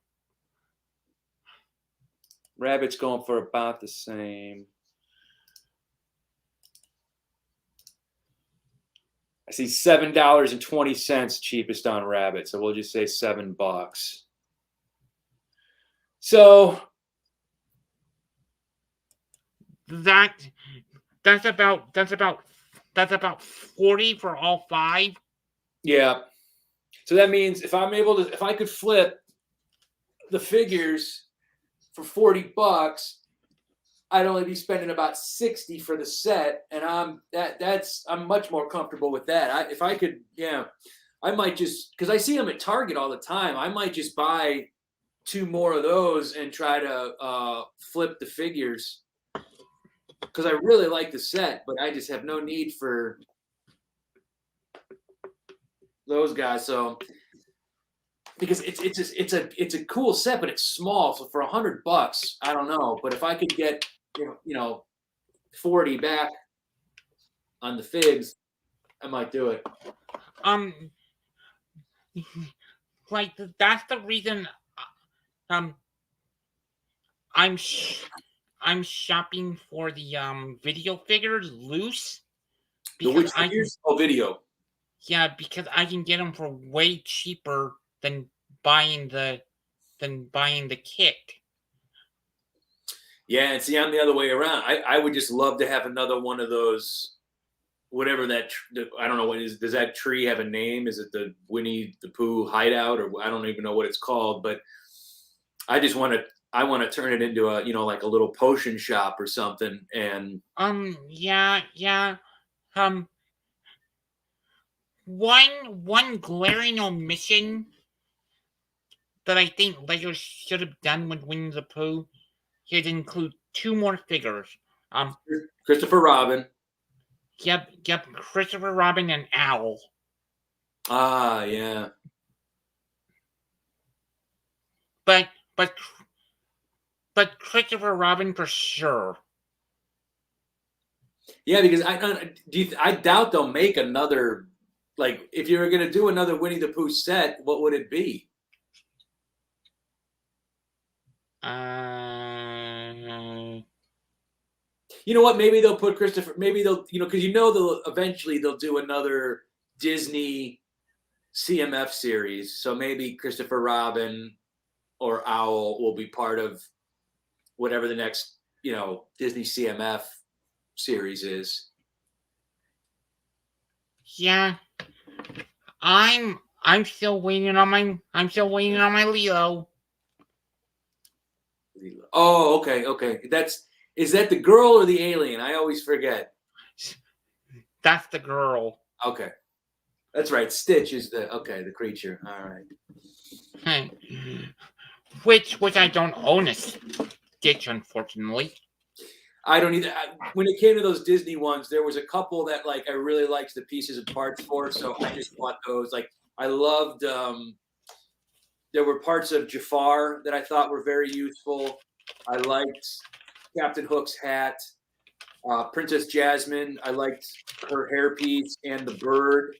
Rabbit's going for about the same. I see $7.20 cheapest on Rabbit, so we'll just say $7. So that's about 40 for all 5. yeah. So that means if I could flip the figures for $40, I'd only be spending about 60 for the set, and I'm much more comfortable with that. If I could, yeah, I might just, because I see them at Target all the time. I might just buy 2 more of those and try to flip the figures, because I really like the set, but I just have no need for those guys. So because it's a cool set, but it's small. So for $100, I don't know. But if I could get 40 back on the figs, I might do it. Like that's the reason. I'm shopping for the video figures loose. The which figures? Video. Yeah, because I can get them for way cheaper than buying the kit. Yeah, and see, I'm the other way around. I would just love to have another one of those, whatever that, I don't know what is. Does that tree have a name? Is it the Winnie the Pooh hideout, or I don't even know what it's called? But I just want to turn it into a like a little potion shop or something. And yeah. One glaring omission that I think Lego should have done with Winnie the Pooh is include 2 more figures. Christopher Robin. Yep, Christopher Robin and Owl. Ah, yeah. But Christopher Robin for sure. Yeah, because I doubt they'll make another. Like, if you were going to do another Winnie the Pooh set, what would it be? You know what? Maybe they'll put Christopher. Maybe they'll, because they'll eventually they'll do another Disney CMF series. So maybe Christopher Robin or Owl will be part of whatever the next, Disney CMF series is. Yeah. I'm still waiting on my Lilo. Oh, okay. Is that the girl or the alien? I always forget. That's the girl. Okay. That's right. Stitch is the creature. All right. Which I don't own a Stitch, unfortunately. I don't either. When it came to those Disney ones, there was a couple that I really liked the pieces and parts for, so I just bought those. I loved. There were parts of Jafar that I thought were very useful. I liked Captain Hook's hat. Princess Jasmine, I liked her hairpiece and the bird.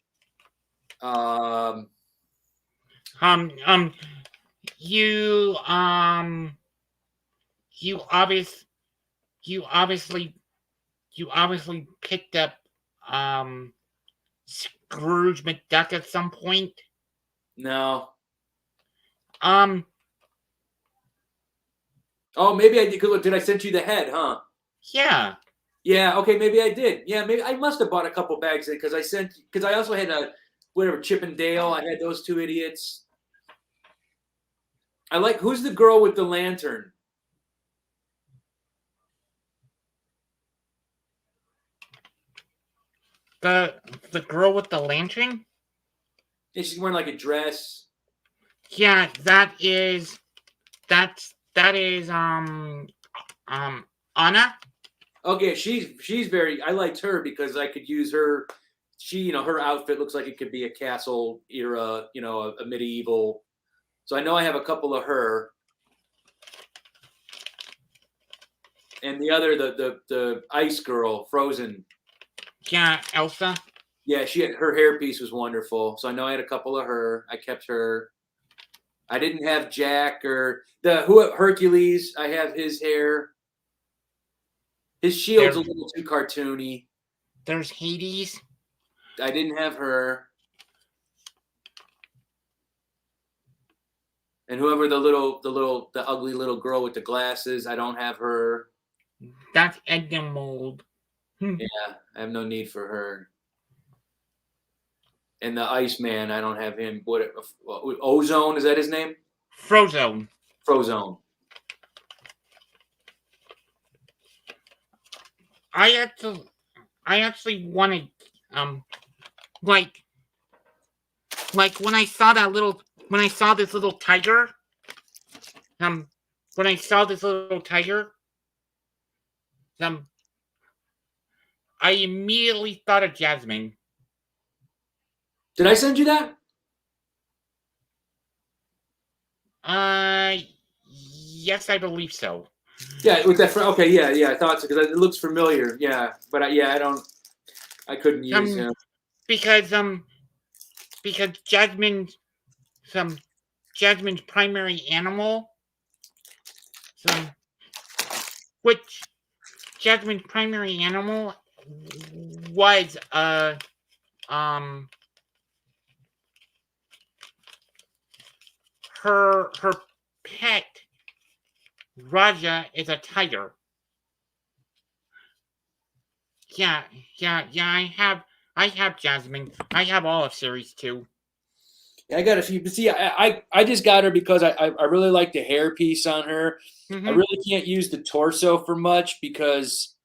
You obviously picked up Scrooge McDuck at some point. No. Oh, maybe I did. Did I send you the head? Huh? Yeah. Yeah. Okay. Maybe I did. Yeah. Maybe I must have bought a couple bags because I also had Chip and Dale. I had those two idiots. Who's the girl with the lantern? The girl with the lantern? Yeah, she's wearing a dress. Yeah, that is Anna. Okay, she's very. I liked her because I could use her. She, her outfit looks like it could be a castle era, a medieval. So I know I have a couple of her. And the other, the ice girl, Frozen. Yeah, Elsa. Yeah, her hairpiece was wonderful. So I know I had a couple of her. I kept her. I didn't have Jack or Hercules. I have his hair. His shield's a little too cartoony. There's Hades. I didn't have her. And whoever the ugly little girl with the glasses, I don't have her. That's Edna Mold. Yeah, I have no need for her. And the Iceman, I don't have him. What Ozone, is that his name? Frozone. I actually wanted like when I saw this little tiger I immediately thought of Jasmine. Did I send you that? Yes, I believe so. Yeah, with that. Okay, yeah, I thought so because it looks familiar. Yeah, but I couldn't use him because Jasmine's primary animal, which Jasmine's primary animal was her pet Raja is a tiger. Yeah, I have Jasmine. I have all of series 2. Yeah, I got a few. But see, I just got her because I really like the hair piece on her. Mm-hmm. I really can't use the torso for much because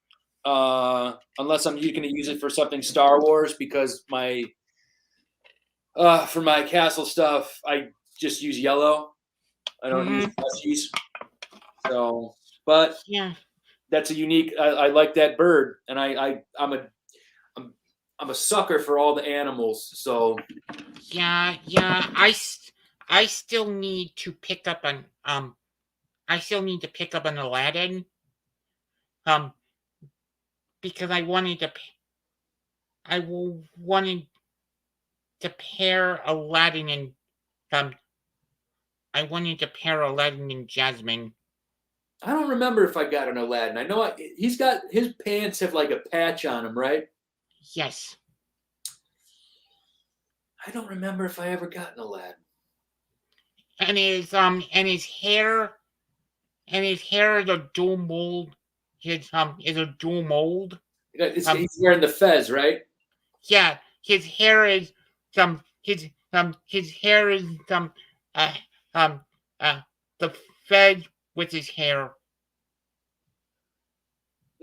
unless I'm going to use it for something Star Wars because for my castle stuff, I just use yellow. I don't use plushies. So, but yeah, that's a unique. I like that bird, and I'm a sucker for all the animals. So yeah. I still need to pick up an Aladdin. Because I wanted to pair Aladdin and Jasmine. I don't remember if I got an Aladdin. I know he's got his pants have like a patch on them, right? Yes. I don't remember if I ever got an Aladdin. And his hair is a dual mold. Is a dual mold. He's wearing the fez, right? Yeah, his hair is his hair is uh um the fed with his hair.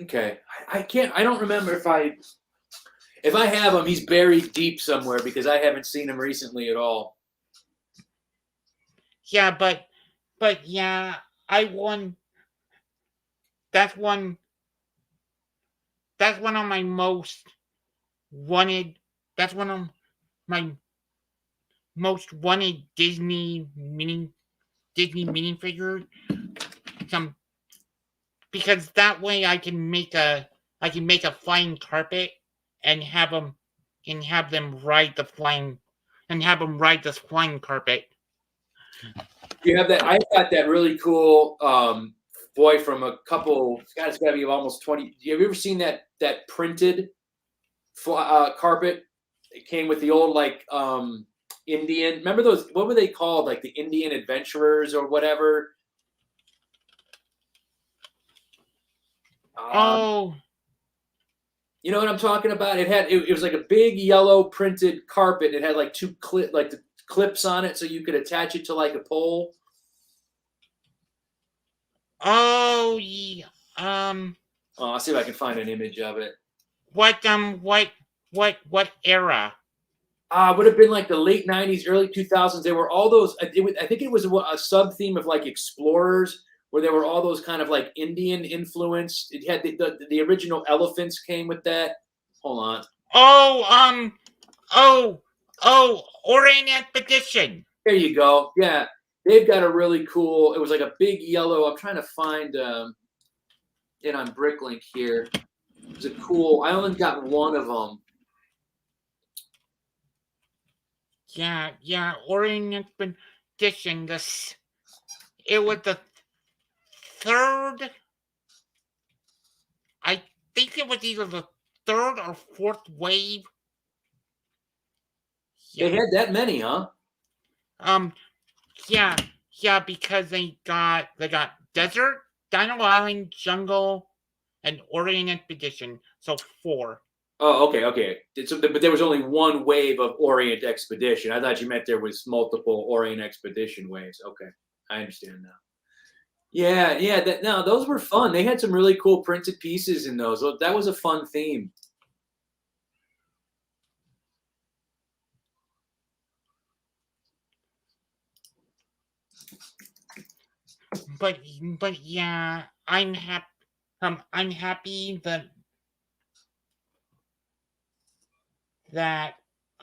Okay, I can't. I don't remember if I have him. He's buried deep somewhere because I haven't seen him recently at all. Yeah, but yeah, I won. That's one. That's one of my most wanted. That's one of my most wanted Disney minifigures. Some because that way I can make a flying carpet and have them ride the flying carpet. You have that. I got that really cool boy from a couple. God, it's got to be almost 20. Have you ever seen that printed carpet? It came with the old like Indian. Remember those? What were they called? Like the Indian adventurers or whatever. Oh, you know what I'm talking about? It was like a big yellow printed carpet. It had like two clips on it, so you could attach it to like a pole. oh, yeah. I'll see if I can find an image of it. What era? Would have been like the late '90s, early 2000s. There were all those. I think it was a sub theme of like explorers, where there were all those kind of like Indian influence. It had the original elephants came with that. Hold on. Orient Expedition. There you go. Yeah, they've got a really cool. It was like a big yellow. I'm trying to find it on Bricklink here. It was a cool. I only got one of them. Yeah, Orient Expedition. It was the third. I think it was either the third or fourth wave. Yeah. They had that many, huh? Yeah, because they got Desert, Dino Island, Jungle, and Orient Expedition. So 4. Oh, okay. But there was only one wave of Orient Expedition. I thought you meant there was multiple Orient Expedition waves. Okay, I understand now. Yeah. Those were fun. They had some really cool printed pieces in those. That was a fun theme. But yeah, I'm happy. I'm happy that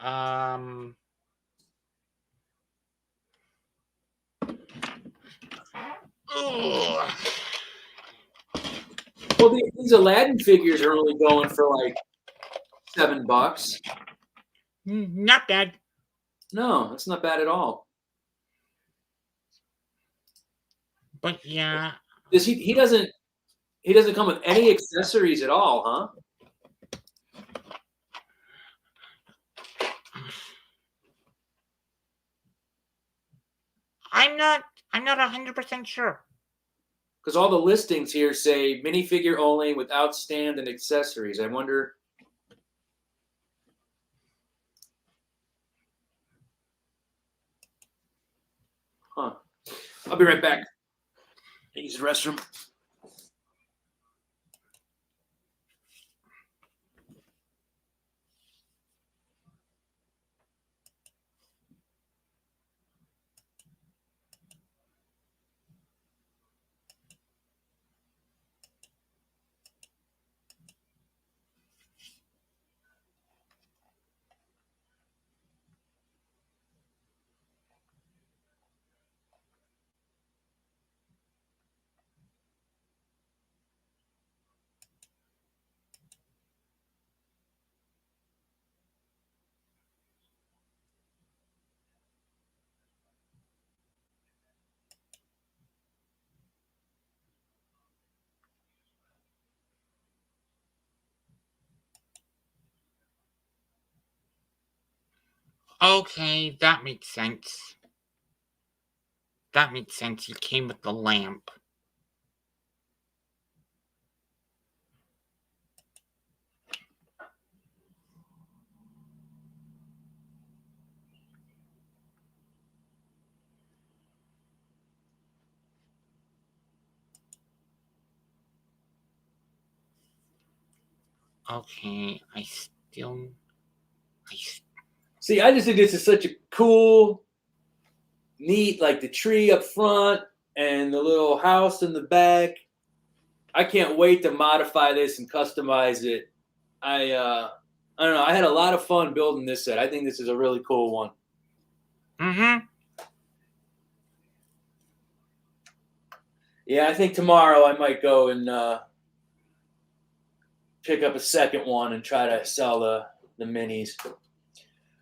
ugh. Well, these Aladdin figures are only going for like $7. Not bad. No, that's not bad at all. But yeah, He doesn't come with any accessories at all, huh? I'm not 100% sure. Because all the listings here say minifigure only without stand and accessories. I wonder. Huh. I'll be right back. Use the restroom. Okay, that makes sense. That makes sense. He came with the lamp. Okay, See, I just think this is such a cool, neat, like the tree up front and the little house in the back. I can't wait to modify this and customize it. I don't know. I had a lot of fun building this set. I think this is a really cool one. Mm-hmm. Yeah, I think tomorrow I might go and pick up a second one and try to sell the minis.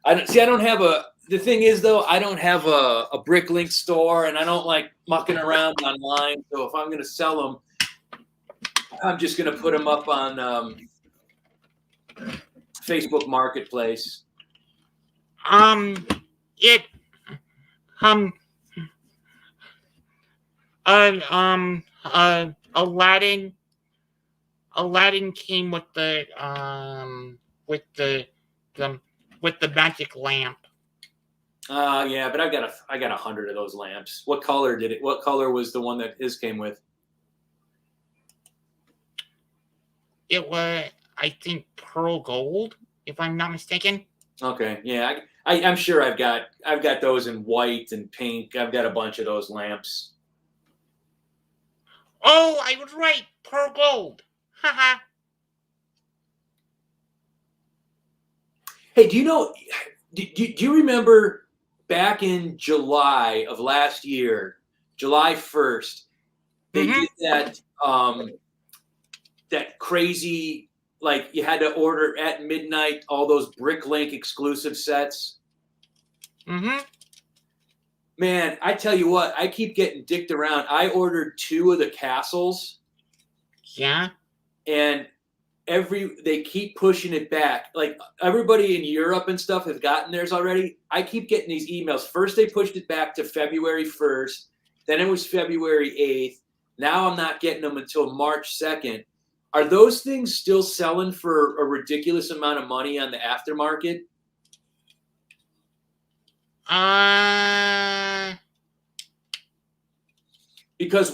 I don't have a. The thing is, though, I don't have a Bricklink store, and I don't like mucking around online. So if I'm going to sell them, I'm just going to put them up on Facebook Marketplace. Aladdin came with the with the magic lamp. Yeah, but I got 100 of those lamps. What color did it? What color was the one that his came with? It was, I think, pearl gold, if I'm not mistaken. Okay, yeah, I'm sure I've got those in white and pink. I've got a bunch of those lamps. Oh, I was right, pearl gold. Haha. Hey, do you know? Do you remember back in July of last year, July 1st, they did that that crazy, like you had to order at midnight all those Bricklink exclusive sets. Mm-hmm. Man, I tell you what, I keep getting dicked around. I ordered 2 of the castles. Yeah. And they keep pushing it back. Like everybody in Europe and stuff have gotten theirs already. I keep getting these emails. First they pushed it back to February 1st, then it was February 8th. Now I'm not getting them until March 2nd. Are those things still selling for a ridiculous amount of money on the aftermarket? Because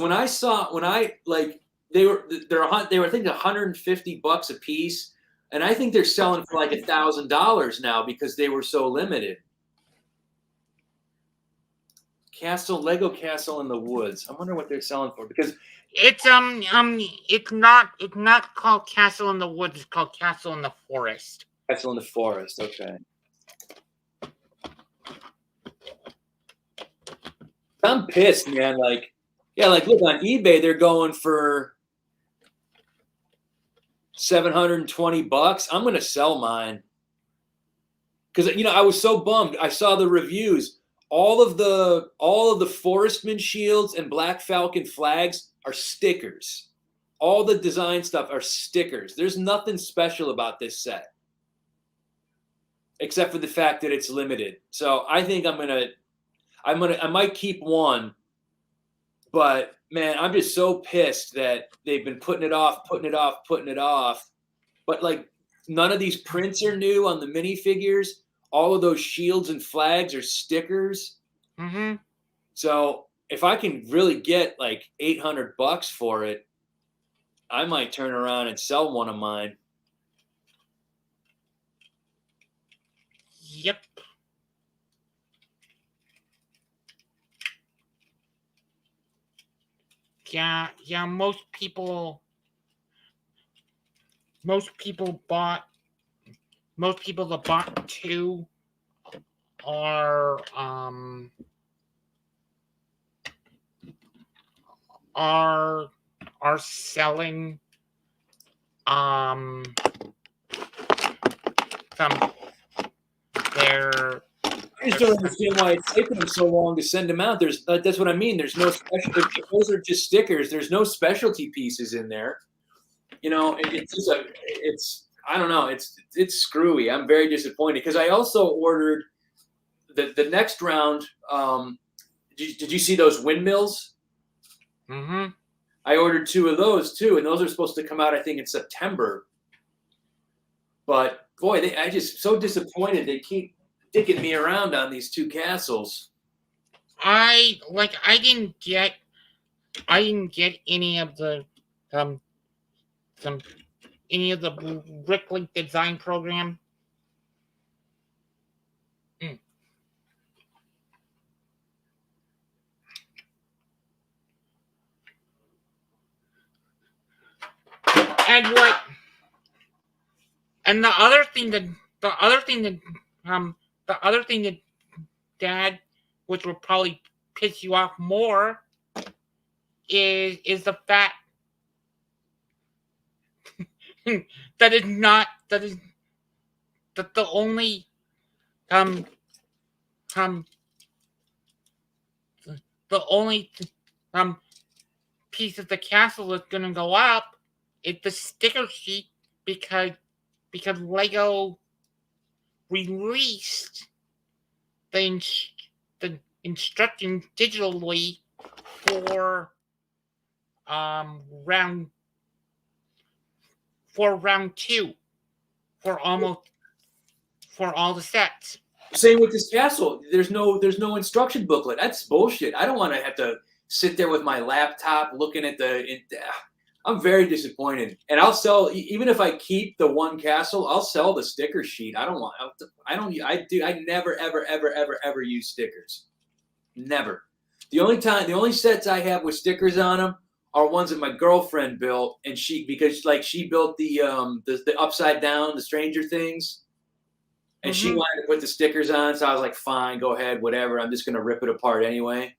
they were I think $150 a piece, and I think they're selling for like $1,000 now because they were so limited. Lego Castle in the Woods. I wonder what they're selling for because it's not called Castle in the Woods. It's called Castle in the Forest. Castle in the Forest. Okay. I'm pissed, man. Like look on eBay, they're going for $720. I'm gonna sell mine because I was so bummed. I saw the reviews. All of the Forestman shields and Black Falcon flags are stickers. All the design stuff are stickers. There's nothing special about this set except for the fact that it's limited. So I think I might keep one, but man, I'm just so pissed that they've been putting it off. But like none of these prints are new on the minifigures. All of those shields and flags are stickers. Mm-hmm. So if I can really get like $800 for it, I might turn around and sell one of mine. Yep. Yeah, most people that bought 2 are selling their. I just don't understand why it's taking them so long to send them out. That's what I mean. There's no special. Those are just stickers. There's no specialty pieces in there. It's I don't know. It's screwy. I'm very disappointed because I also ordered the next round, did you see those windmills? Mm-hmm. I ordered 2 of those too, and those are supposed to come out, I think, in September. But boy, I just so disappointed. They keep dicking me around on these 2 castles. I didn't get any of the any of the Bricklink design program. And the other thing that Dad, which will probably piss you off more, is the fact that the only the only piece of the castle that's gonna go up is the sticker sheet because Lego released the instructions digitally for round 2 for all the sets. Same with this castle. There's no instruction booklet. That's bullshit. I don't want to have to sit there with my laptop looking at I'm very disappointed. And I'll sell, even if I keep the 1 castle, I'll sell the sticker sheet. I never ever use stickers. Never. The only sets I have with stickers on them are ones that my girlfriend built, and she built the upside down, the Stranger Things. And she wanted to put the stickers on, so I was like, fine, go ahead, whatever. I'm just going to rip it apart anyway.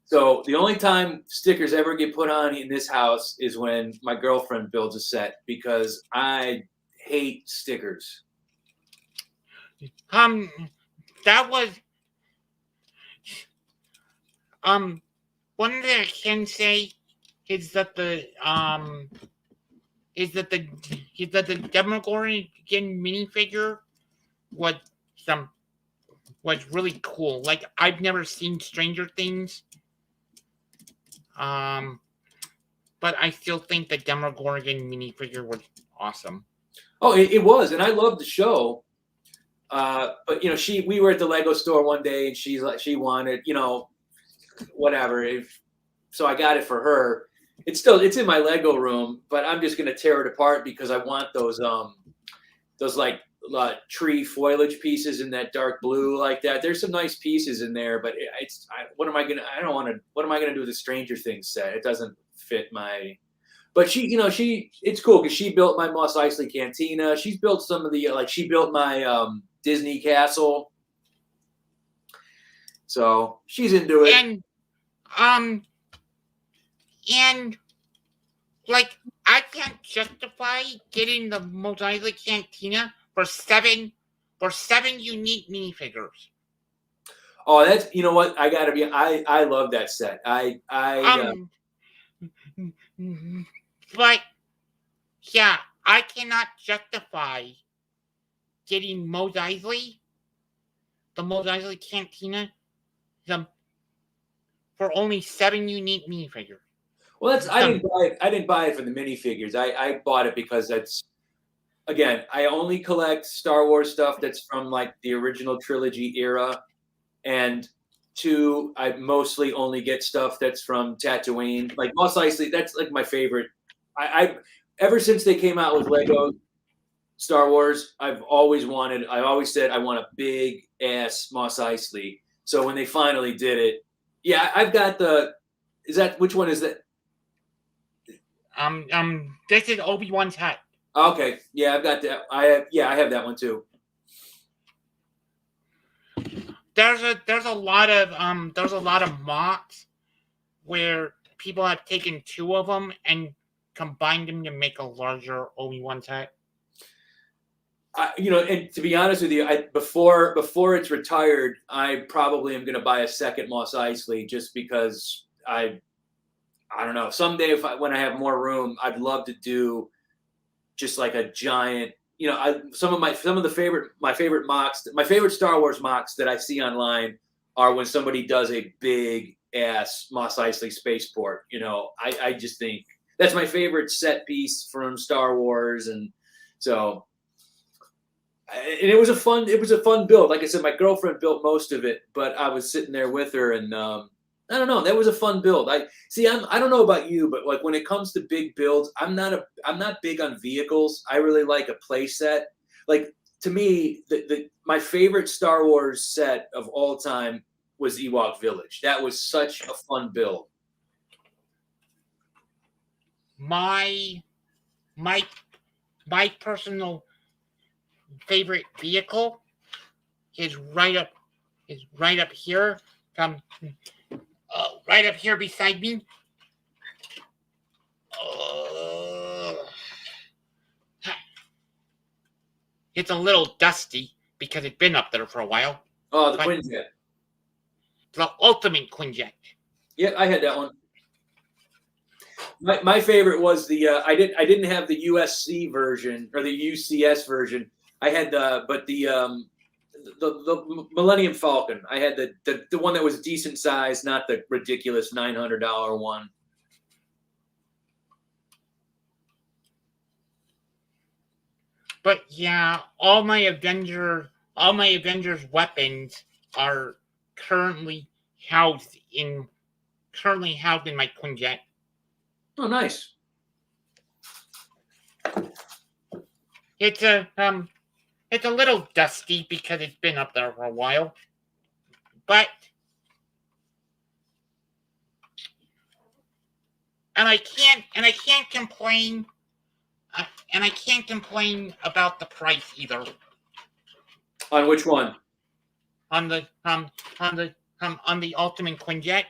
So the only time stickers ever get put on in this house is when my girlfriend builds a set, because I hate stickers. That was one thing I can say is that the Demogorgon minifigure was really cool. Like, I've never seen Stranger Things, but I still think the Demogorgon minifigure was awesome. Oh, it was, and I loved the show. But we were at the Lego store one day, and she wanted, whatever. So I got it for her. It's in my Lego room, but I'm just gonna tear it apart because I want those like tree foliage pieces in that dark blue like that. There's some nice pieces in there, but what am I gonna do with the Stranger Things set? It doesn't fit my. But it's cool because she built my Mos Eisley Cantina. She's built some of the she built my Disney castle. So she's into it. And like, I can't justify getting the Mos Eisley Cantina for seven unique minifigures. Oh, that's, you know what? I love that set. But yeah, I cannot justify getting Mos Eisley, the Mos Eisley Cantina, for only 7 unique minifigures. Well, I didn't buy it for the minifigures. I bought it because I only collect Star Wars stuff that's from like the original trilogy era, and 2, I mostly only get stuff that's from Tatooine. Like Mos Eisley, that's like my favorite. I ever since they came out with Lego Star Wars, I always said I want a big ass Mos Eisley. So when they finally did it, yeah, I've got which one is that? This is Obi-Wan's hat. Okay, yeah, I've got that. I have that one too. There's a lot of mocks where people have taken 2 of them and combined them to make a larger Obi-Wan hat. And to be honest with you, before it's retired, I probably am going to buy a second Mos Eisley just because I don't know. Someday, when I have more room, I'd love to do just like a giant you know, some of my favorite mocks, my favorite Star Wars mocks that I see online are when somebody does a big ass Mos Eisley spaceport. You know, I just think that's my favorite set piece from Star Wars, and so. And it was a fun build. Like I said, my girlfriend built most of it, but I was sitting there with her, and I don't know. That was a fun build. I don't know about you, but like when it comes to big builds, I'm not big on vehicles. I really like a play set. Like to me, my favorite Star Wars set of all time was Ewok Village. That was such a fun build. My personal favorite vehicle is right up here, right up here beside me. It's a little dusty because it's been up there for a while. Oh, the Quinjet. The ultimate Quinjet. Yeah, I had that one. My favorite was the I didn't have the USC version or the UCS version. I had the Millennium Falcon. I had the one that was decent size, not the ridiculous $900 one. But yeah, all my Avengers weapons are currently housed in my Quinjet. Oh, nice. It's a little dusty because it's been up there for a while, but I can't complain, and I can't complain about the price either. On which one? On the Ultimate Quinjet.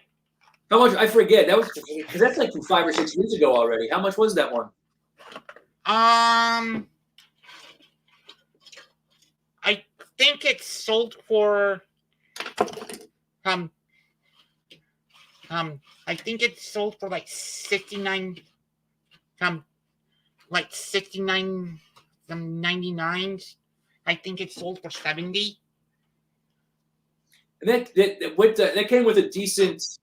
How much? I forget. That was because that's like from 5 or 6 years ago already. How much was that one? I think it's sold for I think it's sold for like 69 99s. I think it's sold for 70. And that came with a decent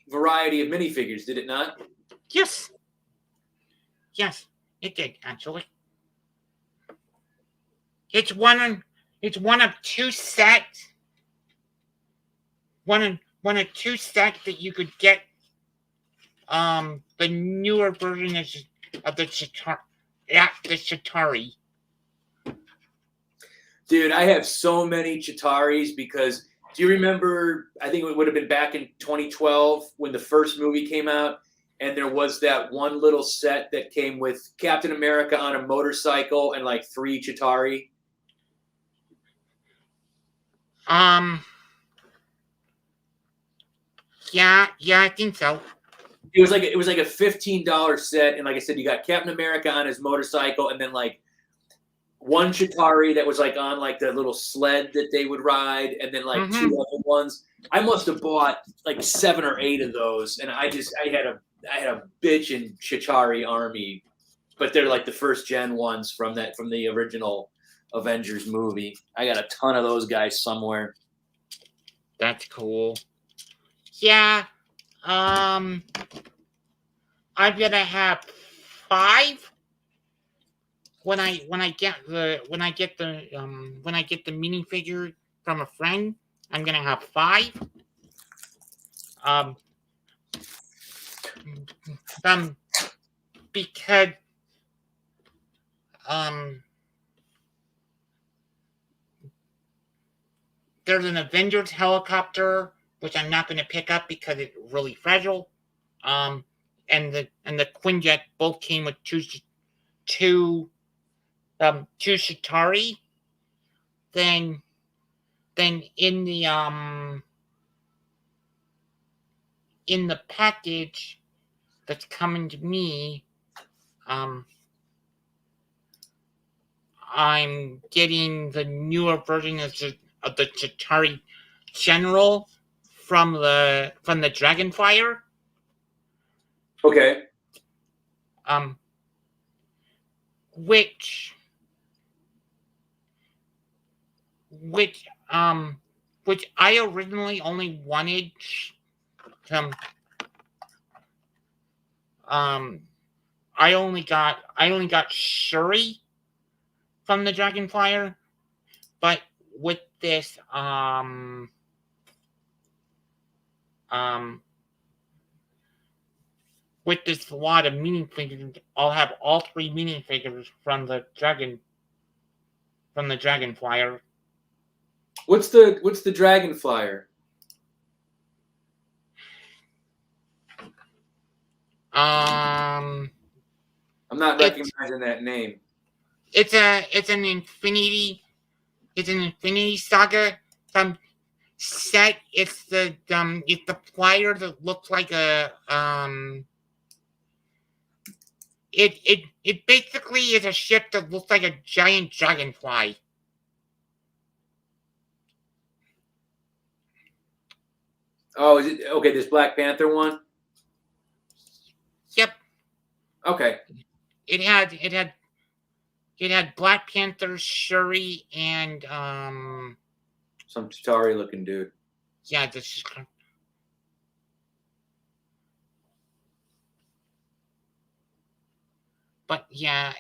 variety of minifigures, did it not? Yes, it did actually. It's one of two sets. One of two sets that you could get. The newer version of the Chitauri. Dude, I have so many Chitauris because do you remember? I think it would have been back in 2012 when the first movie came out, and there was that one little set that came with Captain America on a motorcycle and like 3 Chitauri. Yeah, I think so. It was like a $15 set, and like I said, you got Captain America on his motorcycle, and then like one Chitauri that was like on like the little sled that they would ride, and then like 2 other ones. I must have bought like 7 or 8 of those, and I had a bitchin' Chitauri army, but they're like the first gen ones from the original Avengers movie. I got a ton of those guys somewhere. That's cool. Yeah. I'm gonna have 5 when I get the minifigure from a friend. I'm gonna have 5. Because there's an Avengers helicopter which I'm not going to pick up because it's really fragile. And the Quinjet both came with two Chitauri. Then in the package that's coming to me, I'm getting the newer version of the Chitauri General from the Dragonfire. Okay. which which um which I originally only wanted some I only got Shuri from the Dragonflyer, but with this with this lot of mini figures, I'll have all 3 mini figures from the Dragonflyer. What's the Dragonflyer? Um, I'm not It's- recognizing that name. it's an Infinity Saga set. It's the flyer that looks like a It basically is a ship that looks like a giant dragonfly. Oh, is it okay? This Black Panther one. Yep, Okay. it had Black Panther, Shuri, and Some Chitauri looking dude. yeah, this. But yeah,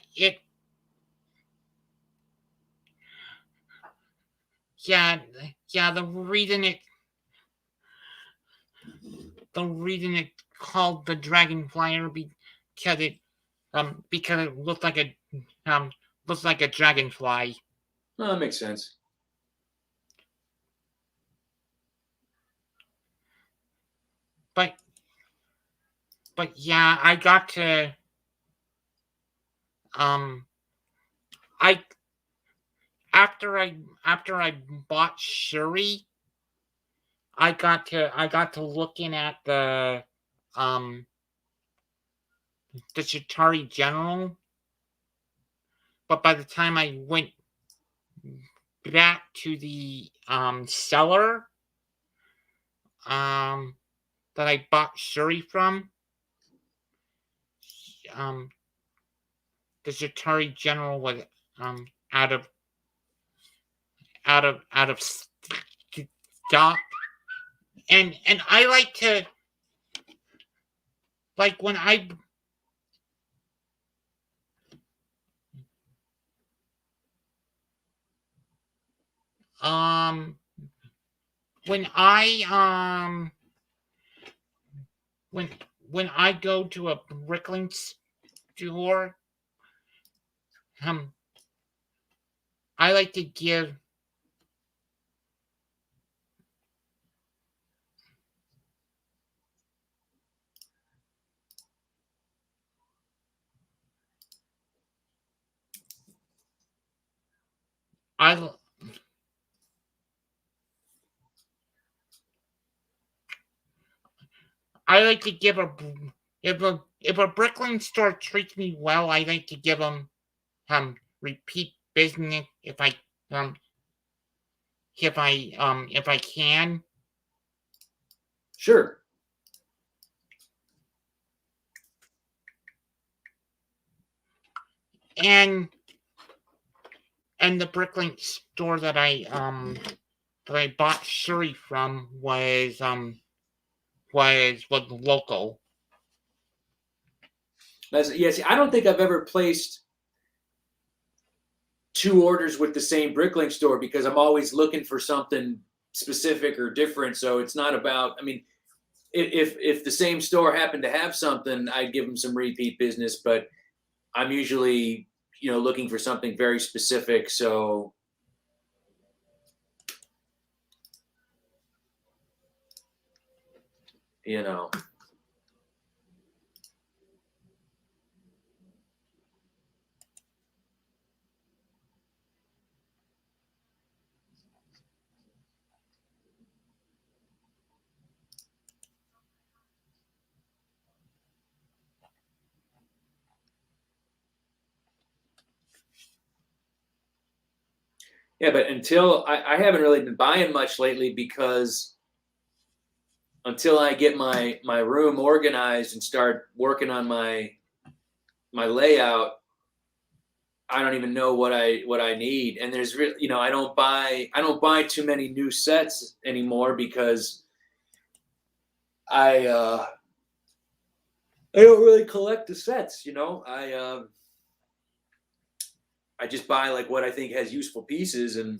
yeah, the reason it called the Dragonflyer because it looked like a dragonfly. Oh, that makes sense. But yeah, I got to I after I bought Shuri, I got to looking at the Chitauri General, but by the time I went back to the seller that I bought Shuri from, the Chitauri General was out of stock, and I like to when I when I when I go to a Bricklink store, I like to give I like to give if a Bricklink store treats me well, I like to give them repeat business if I can. Sure. And the Bricklink store that I bought Shuri from was local. Yes, I don't think I've ever placed 2 orders with the same Bricklink store because I'm always looking for something specific or different. So it's not about. I mean, if the same store happened to have something, I'd give them some repeat business. But I'm usually looking for something very specific. So Yeah, but until I haven't really been buying much lately because until I get my room organized and start working on my layout, I don't even know what I need. And there's really, you know, I don't buy too many new sets anymore because I don't really collect the sets, you know. I just buy like what I think has useful pieces, and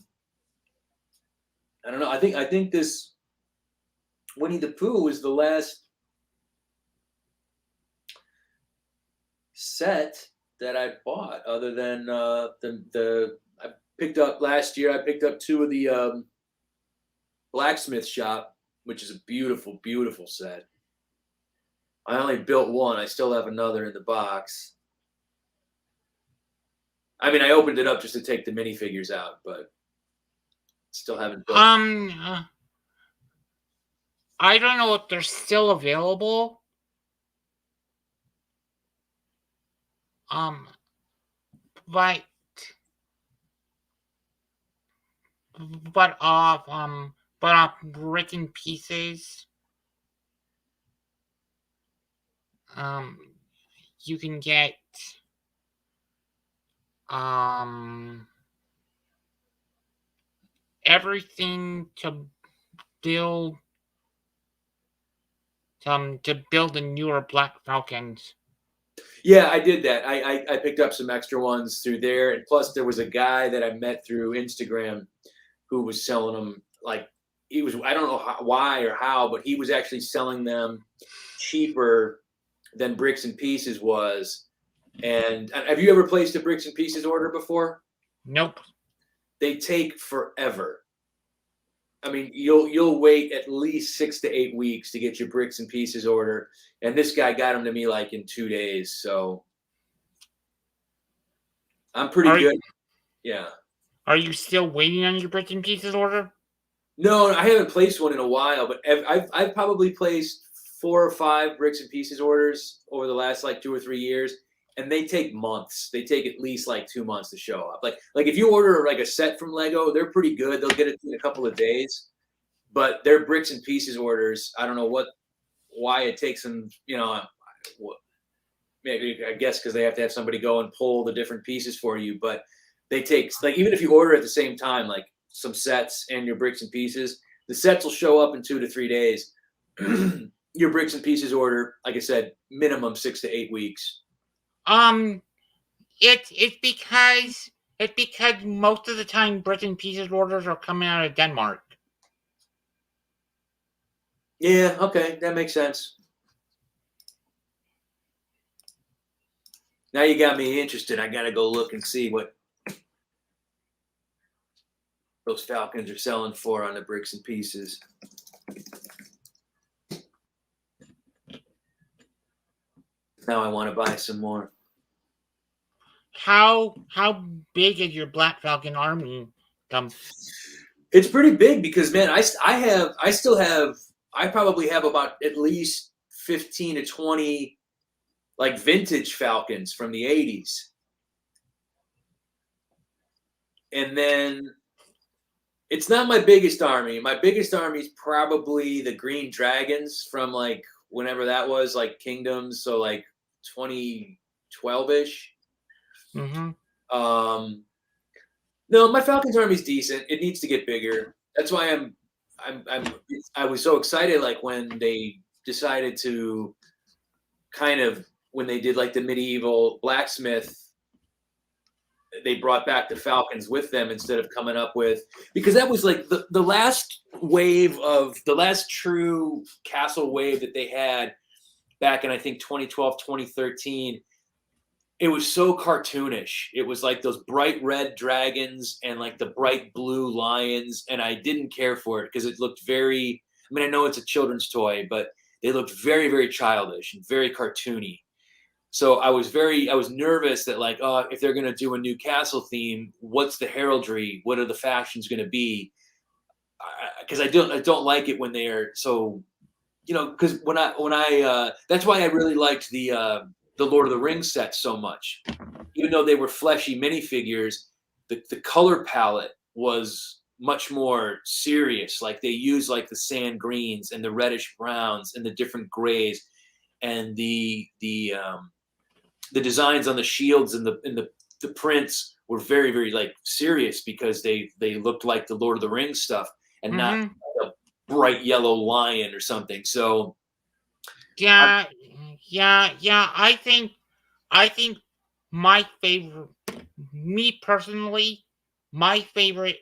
I don't know. I think this Winnie the Pooh was the last set that I bought, other than the I picked up last year. I picked up 2 of the Blacksmith Shop, which is a beautiful, beautiful set. I only built 1. I still have another in the box. I mean, I opened it up just to take the minifigures out, but still haven't built. I don't know if they're still available. But Brick and Pieces. You can get everything to build the newer Black Falcons. Yeah, I did that. I picked up some extra ones through there, and plus there was a guy that I met through Instagram who was selling them. Like he was, I don't know why or how, but he was actually selling them cheaper than Bricks and Pieces was. And have you ever placed a Bricks and Pieces order before? Nope. They take forever. I mean, you'll wait at least 6 to 8 weeks to get your Bricks and Pieces order, and this guy got them to me like in 2 days. So I'm pretty good. Yeah. Are you still waiting on your Bricks and Pieces order? No, I haven't placed one in a while, but I've probably placed 4 or 5 Bricks and Pieces orders over the last like 2 or 3 years, and they take months. They take at least like 2 months to show up. Like if you order like a set from Lego, they're pretty good. They'll get it in a couple of days. But their Bricks and Pieces orders, I don't know why it takes them. You know, maybe I guess because they have to have somebody go and pull the different pieces for you. But they take, like, even if you order at the same time, like some sets and your Bricks and Pieces, the sets will show up in 2 to 3 days. Your Bricks and Pieces order, like I said, minimum 6 to 8 weeks. It's because most of the time Bricks and Pieces orders are coming out of Denmark. Yeah, okay, that makes sense. Now you got me interested. I gotta go look and see what those Falcons are selling for on the Bricks and Pieces. Now I want to buy some more. How big is your Black Falcon army? It's pretty big because, man, I probably have about at least 15 to 20 like vintage Falcons from the 80s. And then it's not my biggest army. My biggest army is probably the Green Dragons from like whenever that was, like Kingdoms, so like 2012-ish. Mm-hmm. No, my Falcons army is decent. It needs to get bigger. That's why I was so excited, like when they decided to when they did like the medieval blacksmith, they brought back the Falcons with them instead of coming up with, because that was like the last wave of the last true castle wave that they had back in, I think, 2012, 2013. It was so cartoonish. It was like those bright red dragons and like the bright blue lions. And I didn't care for it because it looked very, I mean, I know it's a children's toy, but they looked very, very childish and very cartoony. So I was nervous that like, if they're going to do a new castle theme, what's the heraldry? What are the fashions going to be? Because I don't like it when they are so, you know, because when I that's why I really liked the Lord of the Rings set so much. Even though they were fleshy minifigures, the color palette was much more serious. Like they used like the sand greens and the reddish browns and the different grays, and the designs on the shields and the the prints were very, very like serious because they looked like the Lord of the Rings stuff and not Mhm. like a bright yellow lion or something. So Yeah, yeah. I think my favorite, me personally, my favorite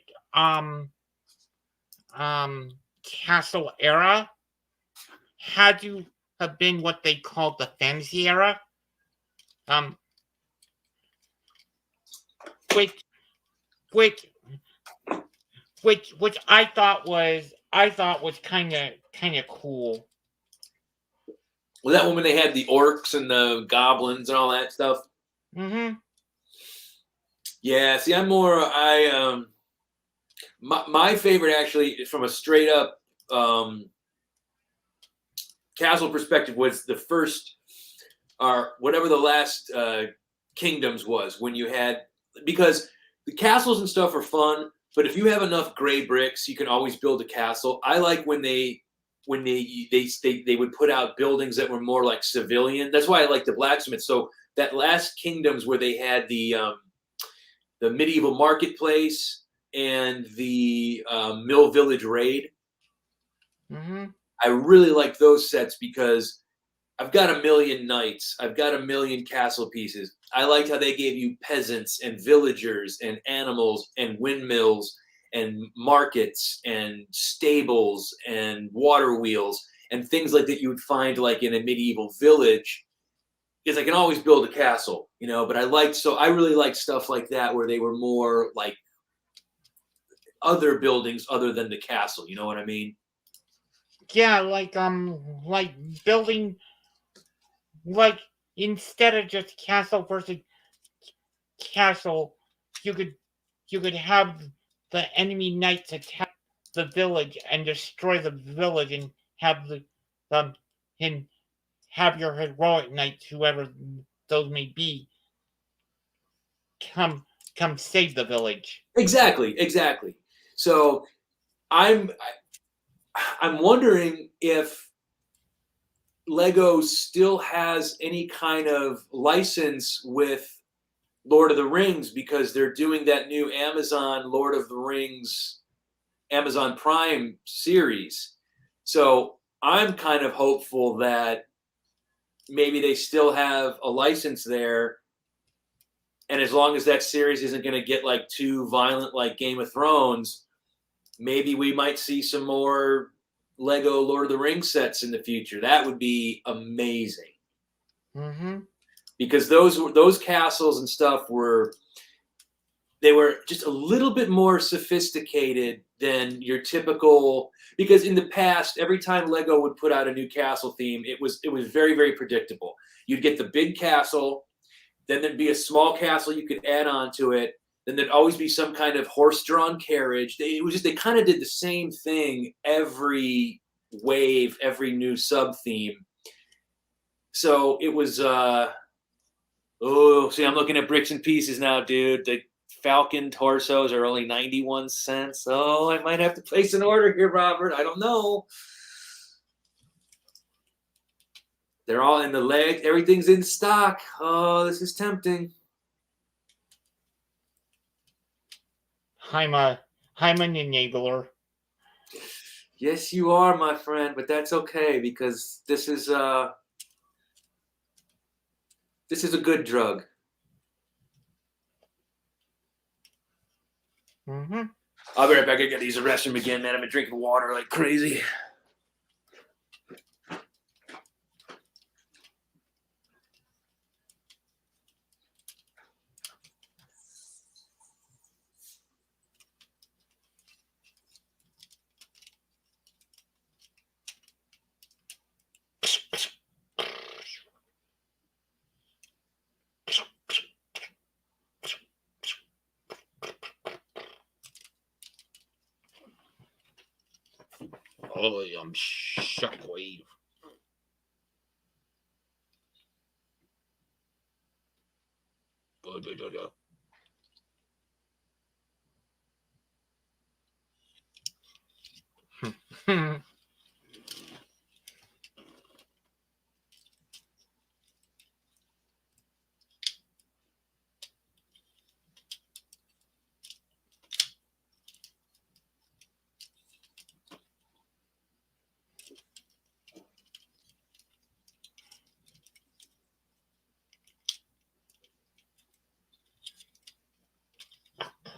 castle era had to have been what they called the fantasy era. Um, which which which I thought was kind of cool. was that when they had the orcs and the goblins and all that stuff? Mm-hmm. Yeah. See, my favorite actually from a straight up castle perspective was the first or whatever the last kingdoms was when you had, because the castles and stuff are fun, but if you have enough gray bricks you can always build a castle. I like when they would put out buildings that were more like civilian. That's why I like the blacksmith. So that last kingdoms where they had the medieval marketplace and the mill village raid, Mm-hmm. I really like those sets because I've got a million knights. I've got a million castle pieces. I liked how they gave you peasants and villagers and animals and windmills and markets and stables and water wheels and things like that you would find like in a medieval village. Because I can always build a castle, but I really liked stuff like that where they were more like other buildings other than the castle. You know what I mean? Yeah, like building, like instead of just castle versus castle, you could have the enemy knights attack the village and destroy the village, and have the and have your heroic knights, whoever those may be, come save the village. Exactly. So I'm I'm wondering if Lego still has any kind of license with Lord of the Rings because they're doing that new Amazon Lord of the Rings Amazon Prime series. So I'm kind of hopeful that maybe they still have a license there. And as long as that series isn't going to get like too violent like Game of Thrones, maybe we might see some more Lego Lord of the Rings sets in the future. That would be amazing. Mm-hmm. Because those castles and stuff were just a little bit more sophisticated than your typical, because in the past every time Lego would put out a new castle theme, it was very, very predictable. You'd get the big castle, then there'd be a small castle you could add on to it, then there'd always be some kind of horse-drawn carriage. They kind of did the same thing every wave, every new sub theme. So it was see, I'm looking at bricks and pieces now, dude. The Falcon torsos are only 91 cents. Oh, I might have to place an order here, Robert. I don't know. They're all in the leg. Everything's in stock. Oh, this is tempting. I'm an enabler. Yes, you are, my friend, but that's okay because this is a good drug. Mm-hmm. I'll be right back. I gotta use the restroom again, man. I've been drinking water like crazy. Oh, I'm shockwave.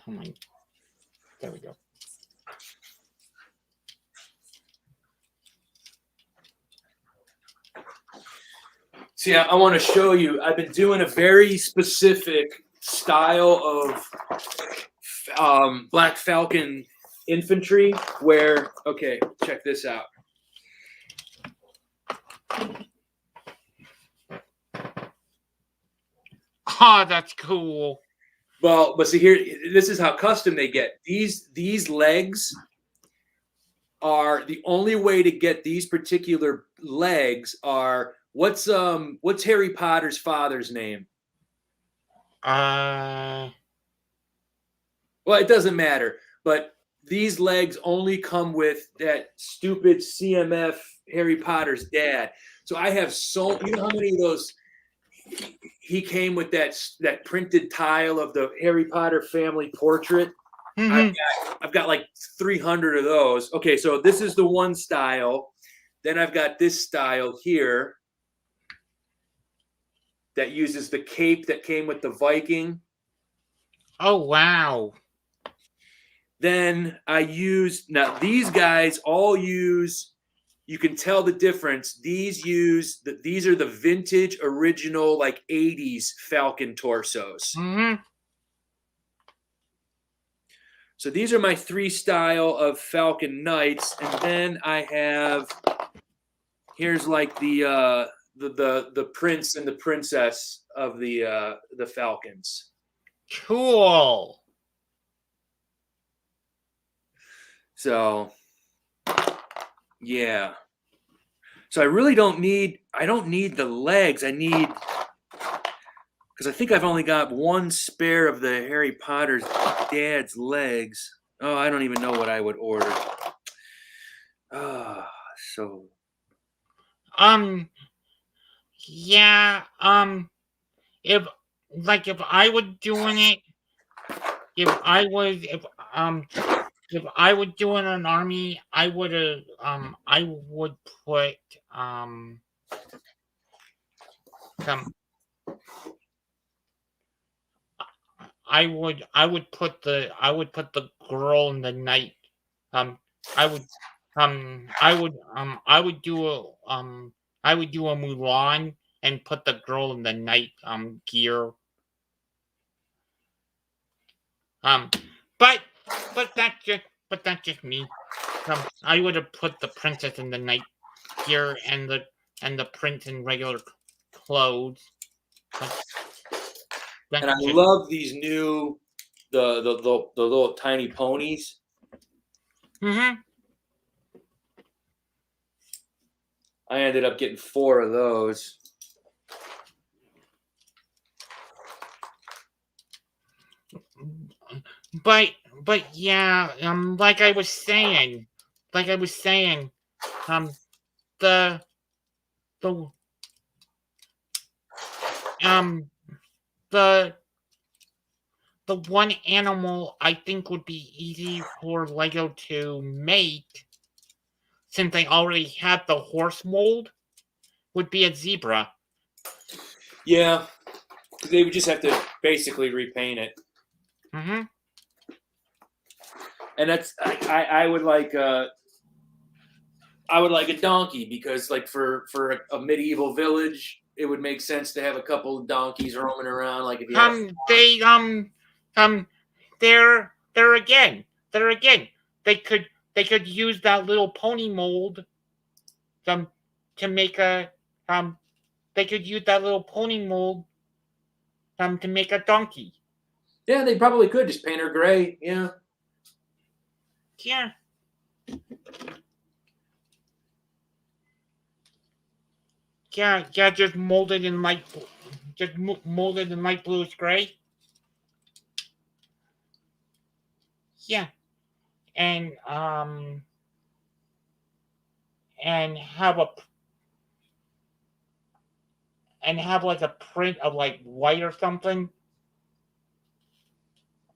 Come on. There we go. See, I want to show you. I've been doing a very specific style of Black Falcon infantry where, okay, check this out. Oh, that's cool. Well, but see here, this is how custom they get. These legs are the only way to get these particular legs are what's Harry Potter's father's name? Uh, Well, it doesn't matter, but these legs only come with that stupid CMF Harry Potter's dad. So I have you know how many of those he came with that printed tile of the Harry Potter family portrait. mhm. I've got like 300 of those. Okay, so this is the one style. Then I've got this style here that uses the cape that came with the Viking. Oh, wow. Then I use, now these guys all use, you can tell the difference. These are the vintage original like 80s Falcon torsos. Mhm. So these are my 3 style of Falcon Knights, and then I have, here's like the prince and the princess of the Falcons. Cool. So yeah. So I really don't need the legs. I need, because I think I've only got one spare of the Harry Potter's dad's legs. Oh, I don't even know what I would order. So Yeah, if I was doing it, if I was doing an army, I would put some. I would put the girl and the knight. I would do a Mulan and put the girl and the knight gear. But that's just me. I would have put the princess in the knight gear and the prince in regular clothes. and I love these new the little tiny ponies. Mm-hmm. I ended up getting 4 of those. But yeah, like I was saying, the one animal I think would be easy for Lego to make, since they already had the horse mold, would be a zebra. Yeah, they would just have to basically repaint it. Mm-hmm. And that's I would like a donkey, because like for a medieval village, it would make sense to have a couple of donkeys roaming around. Like if you had there again, they could use that little pony mold to make a they could use that little pony mold to make a donkey. Yeah, they probably could just paint her gray. Yeah. Yeah. Yeah, just molded in light bluish gray. Yeah. And have like a print of like white or something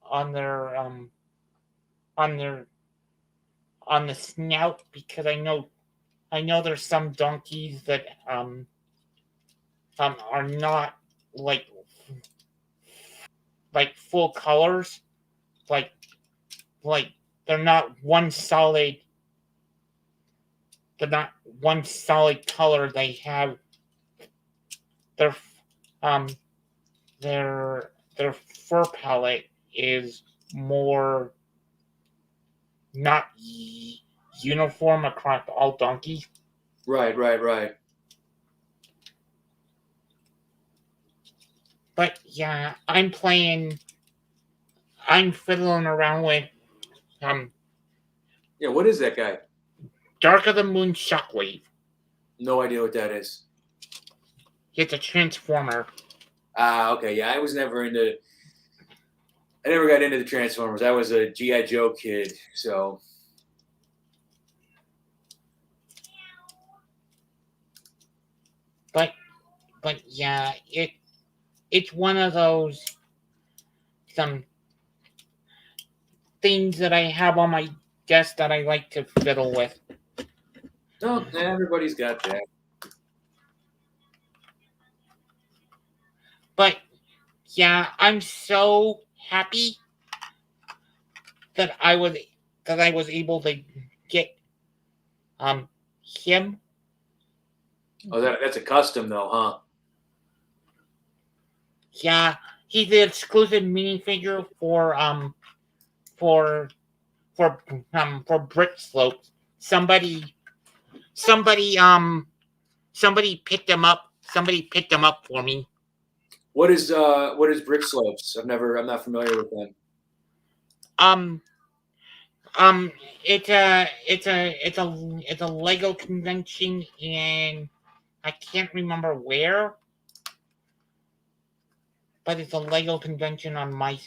on their on the snout, because I know there's some donkeys that are not like full colors. like they're not one solid. They're not one solid color. They have their um their fur palette is more not uniform across all donkeys. Right. But yeah, I'm fiddling around with Yeah, what is that guy? Dark of the Moon Shockwave. No idea what that is. It's a transformer. Okay, yeah, I never got into the Transformers. I was a G.I. Joe kid, so. But yeah, it's one of those some things that I have on my desk that I like to fiddle with. No, everybody's got that. But yeah, I'm so happy that I was able to get him. Oh, that's a custom though, huh? Yeah, he's the exclusive minifigure for Brick Slopes. Somebody picked him up. Somebody picked him up for me. What is Brick Slopes? I'm not familiar with them. It's a Lego convention, and I can't remember where, but it's a Lego convention on my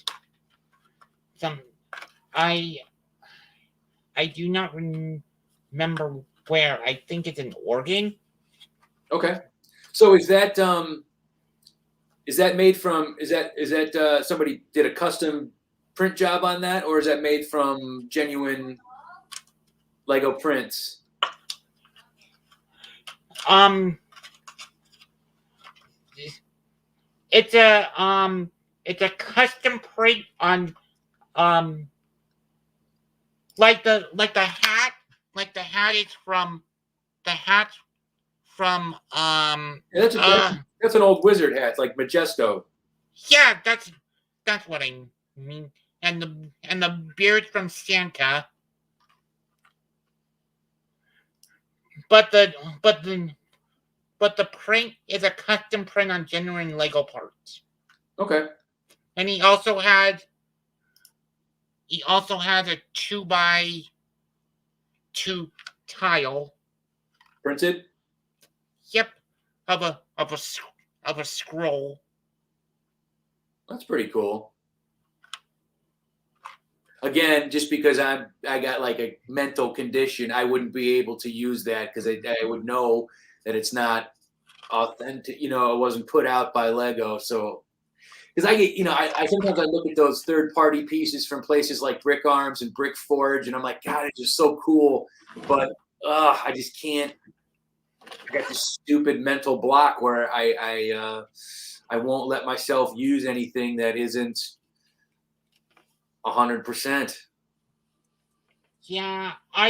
I do not remember where. I think it's in Oregon. Okay, so is that made from? Is that somebody did a custom print job on that, or is that made from genuine Lego prints? It's a custom print on like the hat is from Yeah, that's an old wizard hat, like Majesto. yeah, that's what I mean. And the beard from Santa. But the print is a custom print on genuine Lego parts. Okay. And he also has a 2x2 tile. Printed? Yep, of a scroll. That's pretty cool. Again, just because I got like a mental condition, I wouldn't be able to use that because I would know that it's not authentic. It wasn't put out by Lego. So, because I get, I sometimes I look at those third-party pieces from places like Brick Arms and Brick Forge, and I'm like, God, it's just so cool, but I just can't. I got this stupid mental block where I won't let myself use anything that isn't 100%. Yeah, I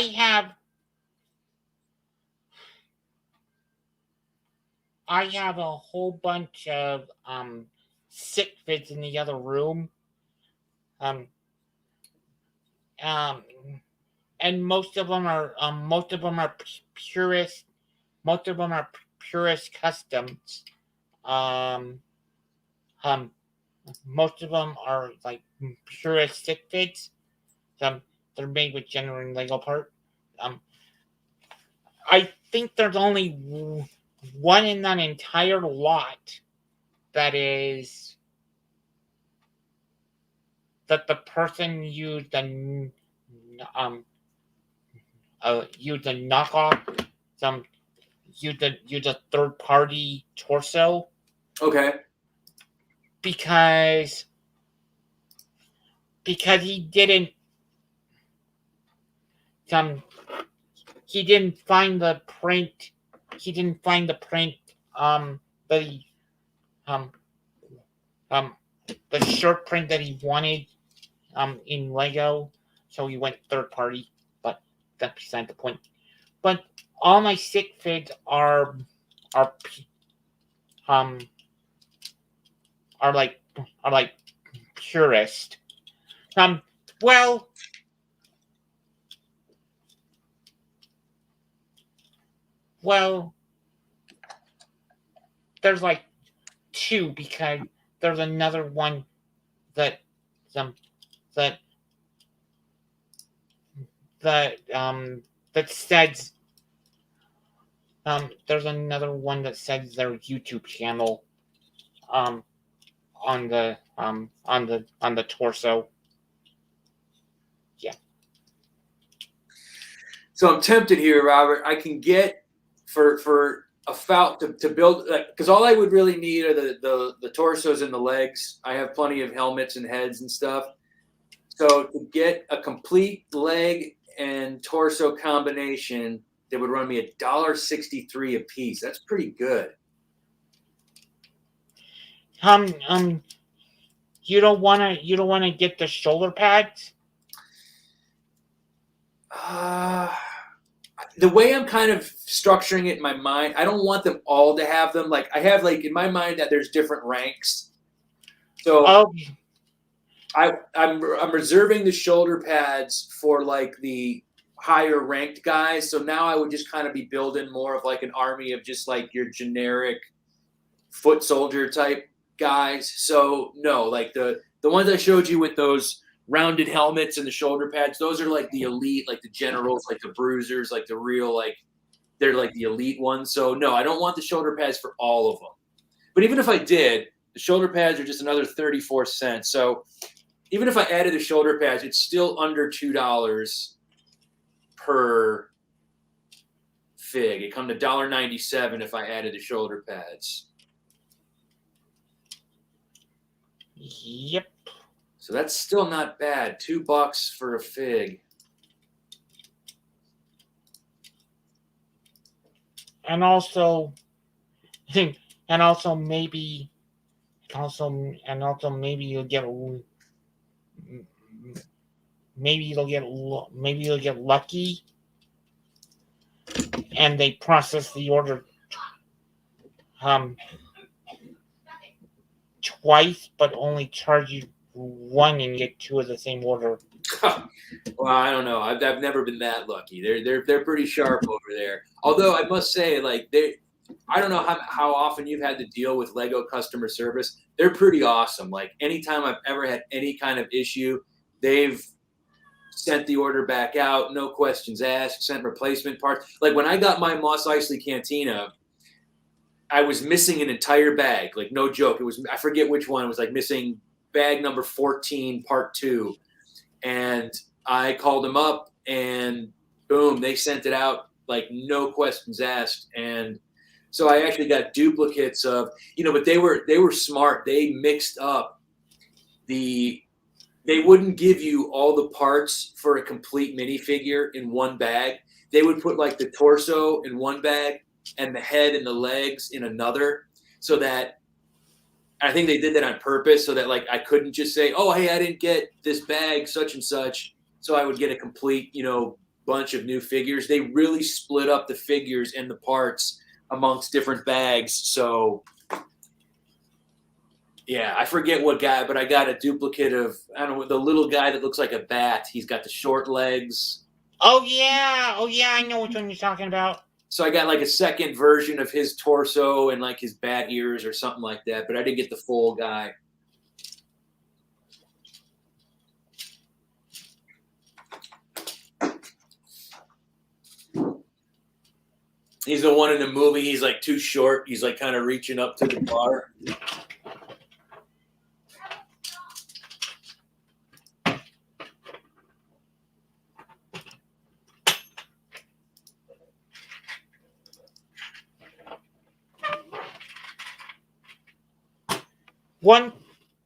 have a whole bunch of sick vids in the other room. And most of them are purist. Most of them are purist customs. Most of them are like purist stick fits. They're made with genuine Lego part. I think there's only one in that entire lot that the person used a knockoff, used a third party torso. Okay. Because he didn't find the print. He didn't find the print that he the short print that he wanted in Lego, so we went third party. But that's beside the point. But all my stick figs are um are like purist. Well, there's like two because there's another one that that that says there's another one that says their YouTube channel on the torso. Yeah. So I'm tempted here, Robert. I can get for a foul to build, because all I would really need are the torsos and the legs. I have plenty of helmets and heads and stuff. So to get a complete leg and torso combination, that would run me $1.63 a piece. That's pretty good. You don't wanna get the shoulder pads? The way I'm kind of structuring it in my mind, I don't want them all to have them. Like I have like in my mind that there's different ranks. So Oh, I'm reserving the shoulder pads for like the higher ranked guys. So now I would just kind of be building more of like an army of just like your generic foot soldier type guys. So no, like the ones I showed you with those rounded helmets and the shoulder pads, those are like the elite, like the generals, like the bruisers, like the real, like they're like the elite ones. So no, I don't want the shoulder pads for all of them. But even if I did, the shoulder pads are just another 34 cents. So even if I added the shoulder pads, it's still under $2 per fig. It come to $1.97 if I added the shoulder pads. yep. So that's still not bad. $2 for a fig. And also maybe you'll get lucky, and they process the order twice, but only charge you one and get two of the same order. Well, I don't know. I've never been that lucky. They're pretty sharp over there. Although I must say, like I don't know how often you've had to deal with Lego customer service. They're pretty awesome. Like anytime I've ever had any kind of issue, they've sent the order back out, no questions asked, sent replacement parts. Like when I got my Mos Eisley Cantina, I was missing an entire bag. Like no joke. It was, I forget which one. It was like missing bag number 14, part 2. And I called them up and boom, they sent it out like no questions asked. And so I actually got duplicates of, but they were smart. They mixed up they wouldn't give you all the parts for a complete minifigure in one bag. They would put like the torso in one bag and the head and the legs in another, so that I think they did that on purpose so that like I couldn't just say, oh, hey, I didn't get this bag such and such. So I would get a complete, bunch of new figures. They really split up the figures and the parts amongst different bags. So yeah, I forget what guy, but I got a duplicate of, I don't know, the little guy that looks like a bat. He's got the short legs. Oh yeah, I know which one you're talking about. So I got like a second version of his torso and like his bat ears or something like that, but I didn't get the full guy. He's the one in the movie. He's like too short. He's like kind of reaching up to the bar.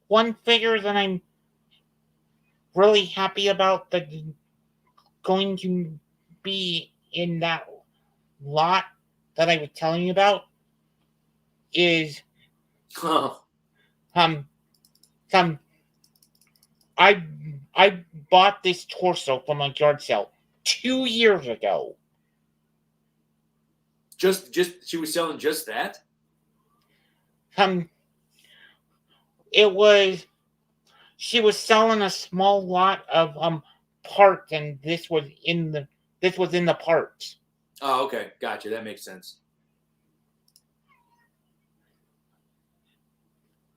One figure that I'm really happy about that going to be in that lot that I was telling you about is some I bought this torso from a yard sale 2 years ago. Just she was selling just that? It was she was selling a small lot of parts, and this was in the parts. Oh, okay. Gotcha. That makes sense.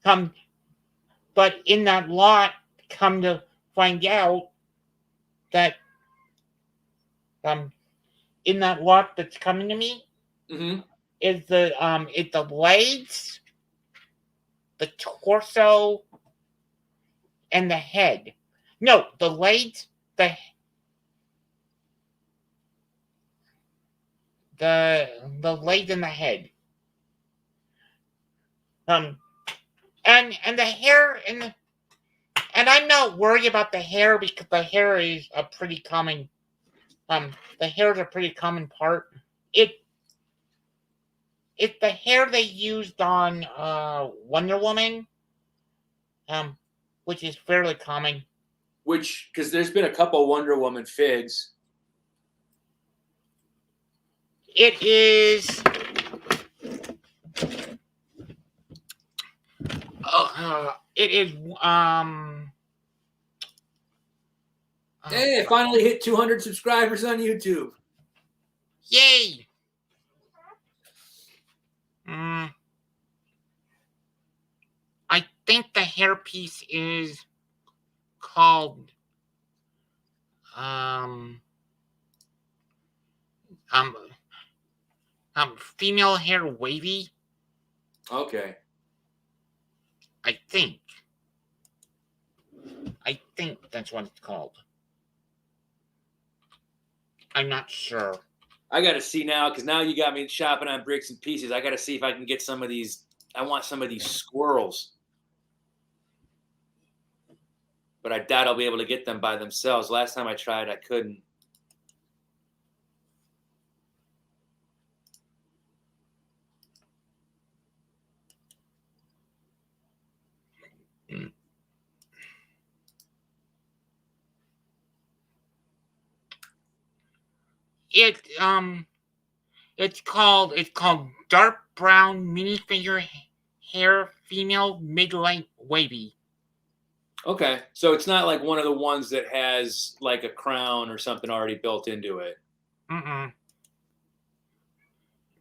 But in that lot, come to find out that in that lot that's coming to me Mm-hmm. is the legs, the torso, and the head. No, the legs, the legs and the head. And the hair and I'm not worried about the hair because the hair is a pretty common the hair is a pretty common part. It's the hair they used on Wonder Woman, which is fairly common. Which, because there's been a couple Wonder Woman figs. It is. It is. Hey, I finally hit 200 subscribers on YouTube. Yay! I think the hairpiece is called female hair wavy. Okay. I think that's what it's called. I'm not sure. I got to see now, because now you got me shopping on bricks and pieces. I got to see if I can get some of these. I want some of these squirrels. But I doubt I'll be able to get them by themselves. Last time I tried, I couldn't. It's called dark brown minifigure hair female mid-length wavy. Okay, so it's not like one of the ones that has like a crown or something already built into it.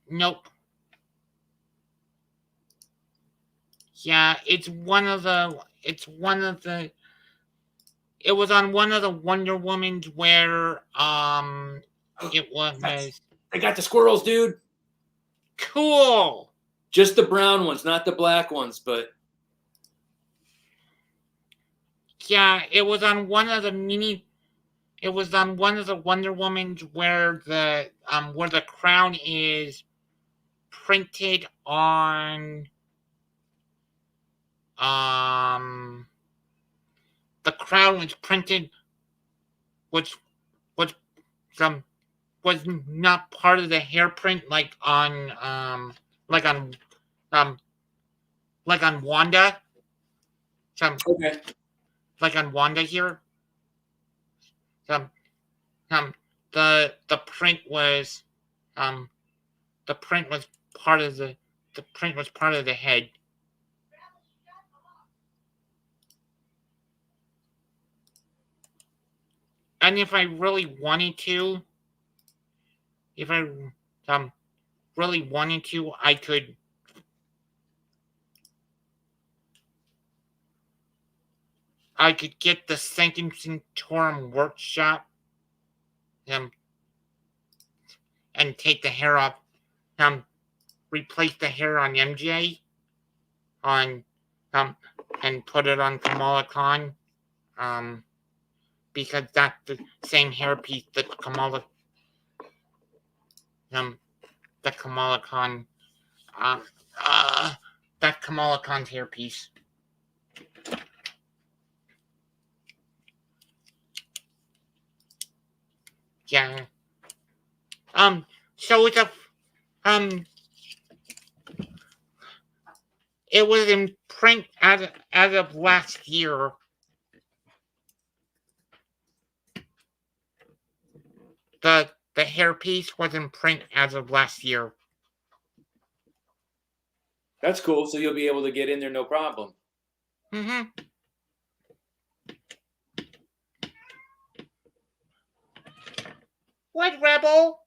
Nope. Yeah, it was on one of the Wonder Womans where it was They got the squirrels, dude. cool. Just the brown ones, not the black ones, but yeah, it was on one of the Wonder Womans where the crown is printed on the crown was printed was not part of the hairprint like on Wanda. okay. Like on Wanda here. The print was part of the head. And if I really wanted to, I could get the Sanctum Sanctorum workshop and take the hair off, replace the hair on MJ and put it on Kamala Khan, because that's the same hairpiece that Kamala Khan that Kamala Khan's hairpiece. Yeah. So it's it was in print as of last year. the hairpiece was in print as of last year. That's cool. So you'll be able to get in there no problem. Mm-hmm. What, Rebel?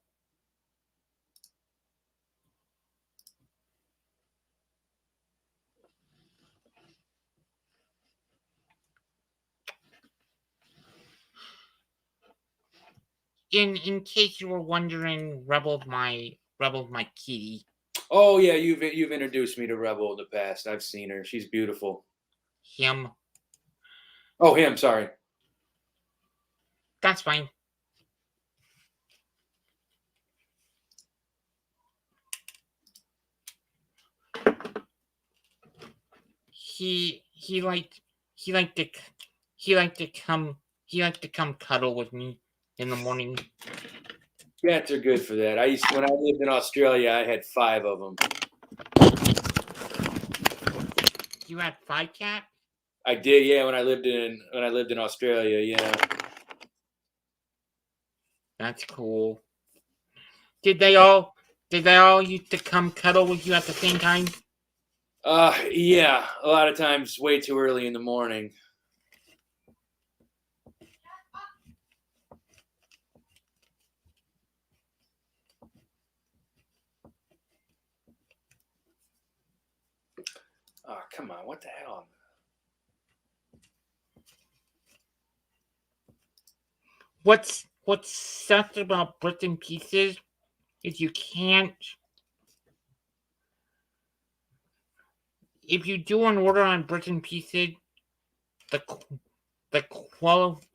In case you were wondering, Rebel's my kitty. Oh yeah, you've introduced me to Rebel in the past. I've seen her. She's beautiful. Him. Oh, him. Sorry. That's fine. He liked to come cuddle with me in the morning. Cats are good for that. When I lived in Australia, I had 5 of them. You had 5 cats? I did, yeah. When I lived in Australia, yeah. That's cool. Did they all used to come cuddle with you at the same time? Yeah. A lot of times, way too early in the morning. Oh, come on. What the hell? What's sucked about Bricks and Pieces is you can't. If you do an order on Bricks and Pieces, the quality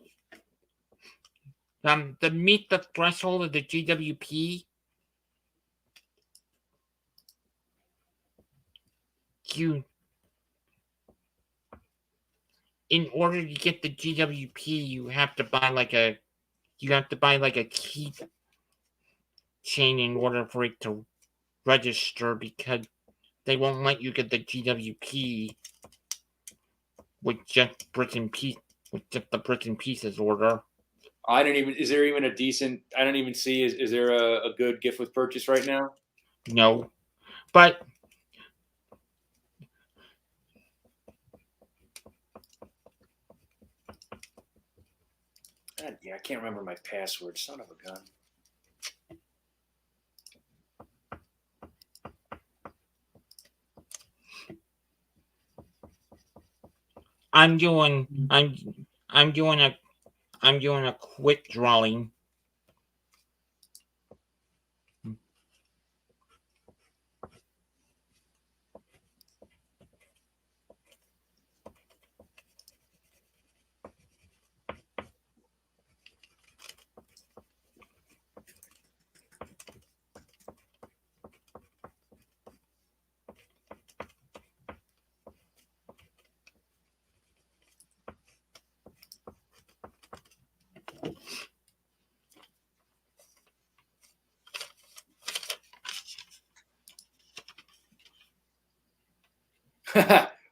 to meet the threshold of the GWP, in order to get the GWP, you have to buy like a key chain in order for it to register, because they won't let you get the GWP with just the Bricks and Pieces order. Is there even a decent, I don't even see, is there a good gift with purchase right now? No. But God, yeah, I can't remember my password. Son of a gun. I'm doing a quick drawing.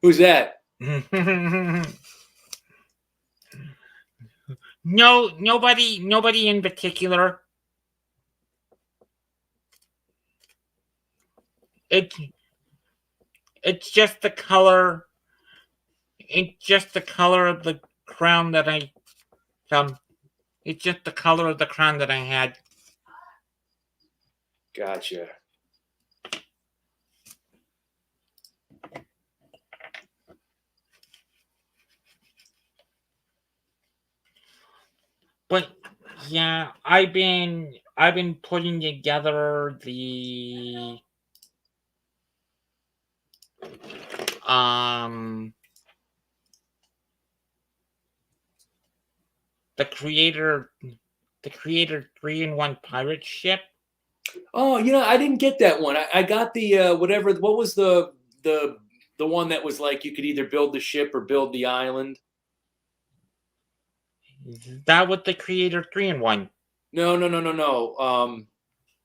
Who's that? No, nobody in particular. It's just the color. It's just the color of the crown that I It's just the color of the crown that I had. Gotcha. But yeah, I've been putting together the the creator 3-in-1 pirate ship. Oh, I didn't get that one. I got the whatever. What was the one that was like you could either build the ship or build the island? That was the creator 3-in-1. No.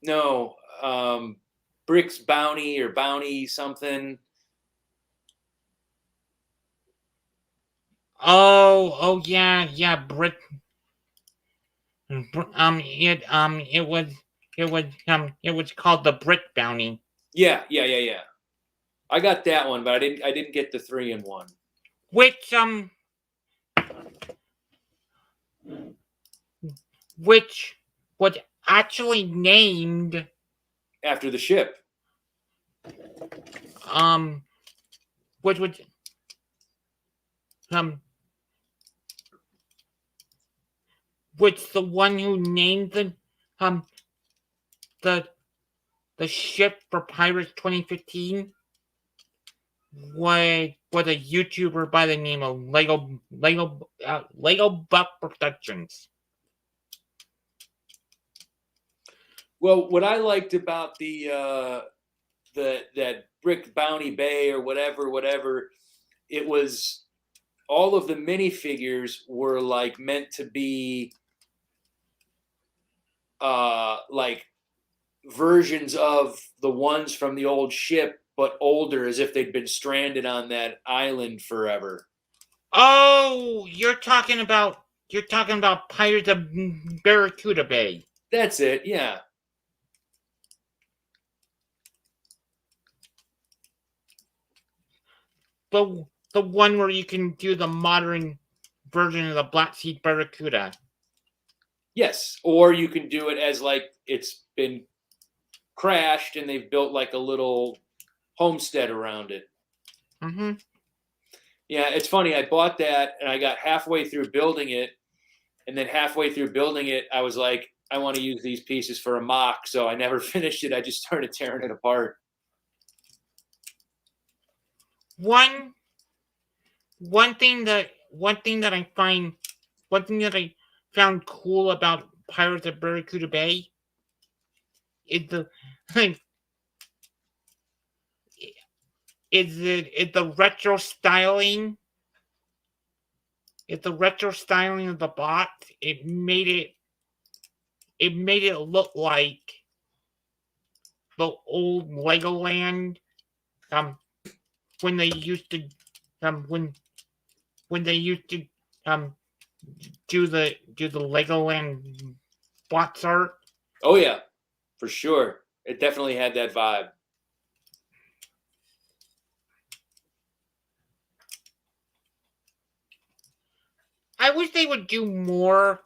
No. Bricks Bounty or Bounty something. Oh yeah, Brick. it was called the Brick Bounty. Yeah. I got that one, but I didn't get the 3-in-1 which was actually named after the ship. which was which the one who named the ship for Pirates 2015 was a YouTuber by the name of Lego Buck Productions. Well, what I liked about that Brick Bounty Bay or whatever, it was all of the minifigures were like meant to be like versions of the ones from the old ship, but older, as if they'd been stranded on that island forever. Oh, you're talking about Pirates of Barracuda Bay. That's it, yeah. The one where you can do the modern version of the Black Sea Barracuda. Yes, or you can do it as like it's been crashed and they've built like a little homestead around it. Mm-hmm. Yeah, it's funny. I bought that and I got halfway through building it, and then halfway through building it, I was like, I want to use these pieces for a mock, so I never finished it. I just started tearing it apart. One thing that I found cool about Pirates of Barracuda Bay is the retro styling. It's the retro styling of the bot. It made it look like the old Legoland. When they used to do the Legoland box art. Oh yeah, for sure. It definitely had that vibe. I wish they would do more.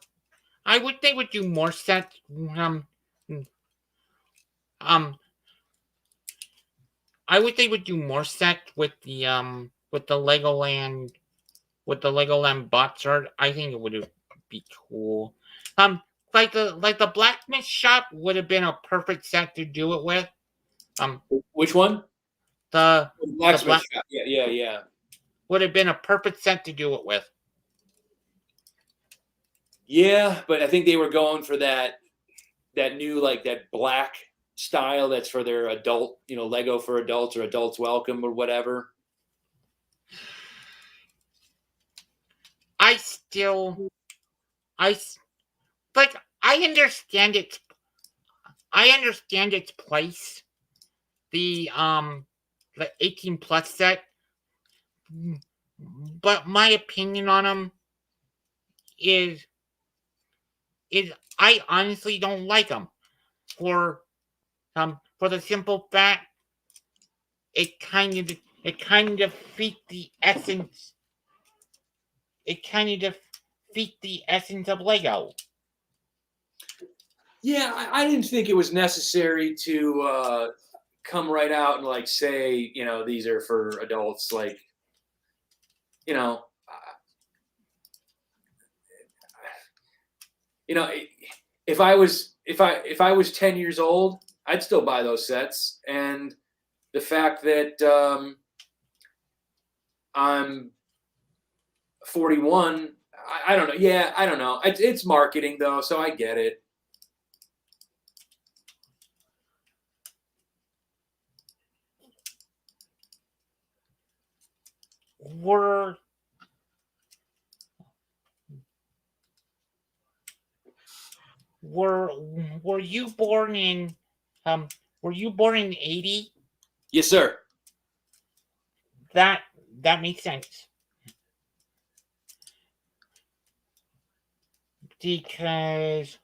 I wish they would do more sets. I wish they would do more sets with the Legoland box art. I think it would be cool. Like the blacksmith shop would have been a perfect set to do it with. Which one? The blacksmith shop. Yeah. Would have been a perfect set to do it with. Yeah, but I think they were going for that new, like, that black style that's for their adult, Lego for adults or adults welcome or whatever. I understand its place. The 18 plus set, but my opinion on them is I honestly don't like them for the simple fact it kind of defeats the essence. It kind of defeats the essence of Lego. Yeah, I didn't think it was necessary to come right out and like say, these are for adults. Like, if I was 10 years old, I'd still buy those sets. And the fact that I'm 41, I don't know. Yeah, I don't know. It's marketing though, so I get it. Were you born in 80? Yes, sir. That makes sense. because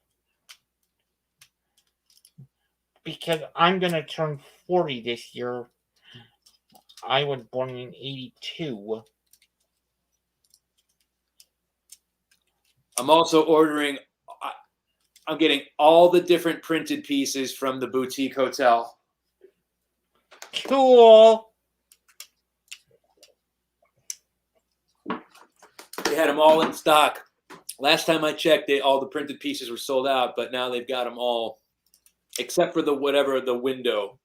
I'm gonna turn 40 this year. I was born in 82. I'm also ordering. I'm getting all the different printed pieces from the Boutique Hotel. Cool. They had them all in stock. Last time I checked, all the printed pieces were sold out, but now they've got them all, except for the window.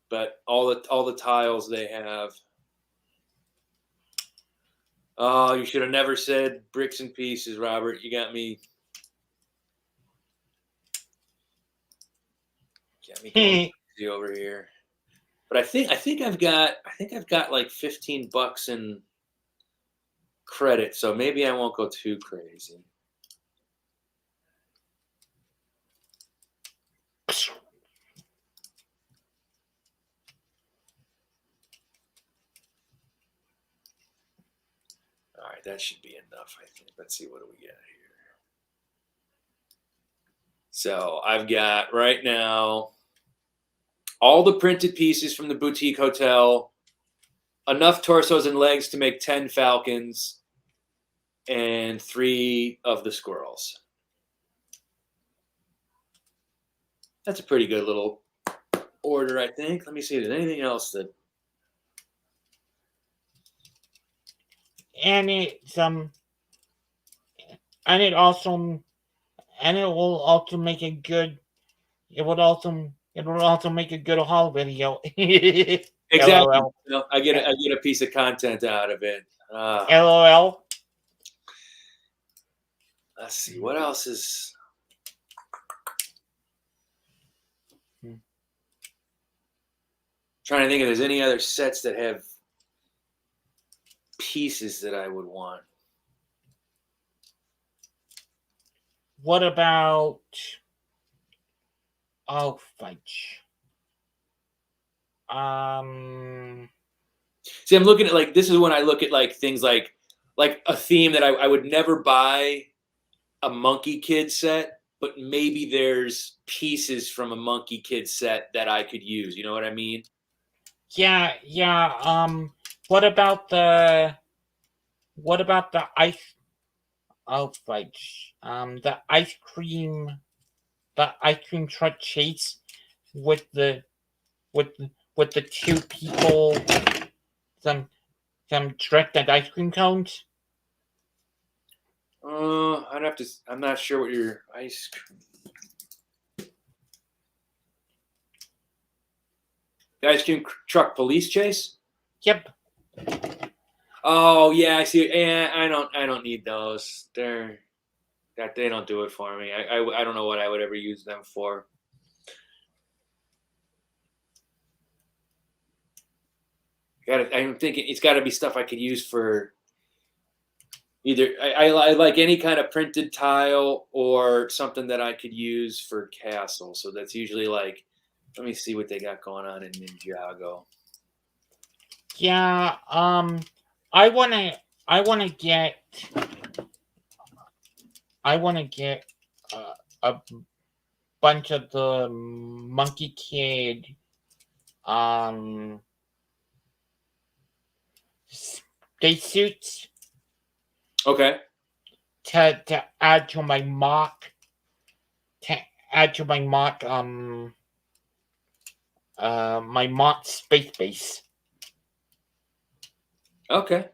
But all the tiles they have. Oh, you should have never said bricks and pieces, Robert. You got me. Going crazy over here. But I think I've got like $15 in credit, so maybe I won't go too crazy. All right, that should be enough, I think. Let's see, what do we get here? So I've got right now all the printed pieces from the Boutique Hotel, enough torsos and legs to make 10 falcons, and 3 of the squirrels. That's a pretty good little order, I think. Let me see if there's anything else that. And it will also make a good. It would also make a good haul video. Exactly. LOL. You know, I get a piece of content out of it. LOL. Let's see what else is. Trying to think if there's any other sets that have pieces that I would want. What about? Oh, fudge. See, I'm looking at this is when I look at things like a theme that I would never buy a Monkey Kid set, but maybe there's pieces from a Monkey Kid set that I could use. You know what I mean? Yeah. What about the ice? Oh, fudge. The ice cream truck chase with the 2 people, some directed ice cream cones. I'd have to. I'm not sure what your ice cream. The ice cream truck police chase. Yep. Oh yeah, I see. Yeah, I don't need those. They don't do it for me. I don't know what I would ever use them for. I'm thinking it's got to be stuff I could use for either. I like any kind of printed tile or something that I could use for Castle. So that's usually let me see what they got going on in Ninjago. Yeah. I wanna get a bunch of the Monkey Kid spacesuits. Okay. To add to my mock. My mock space base. Okay.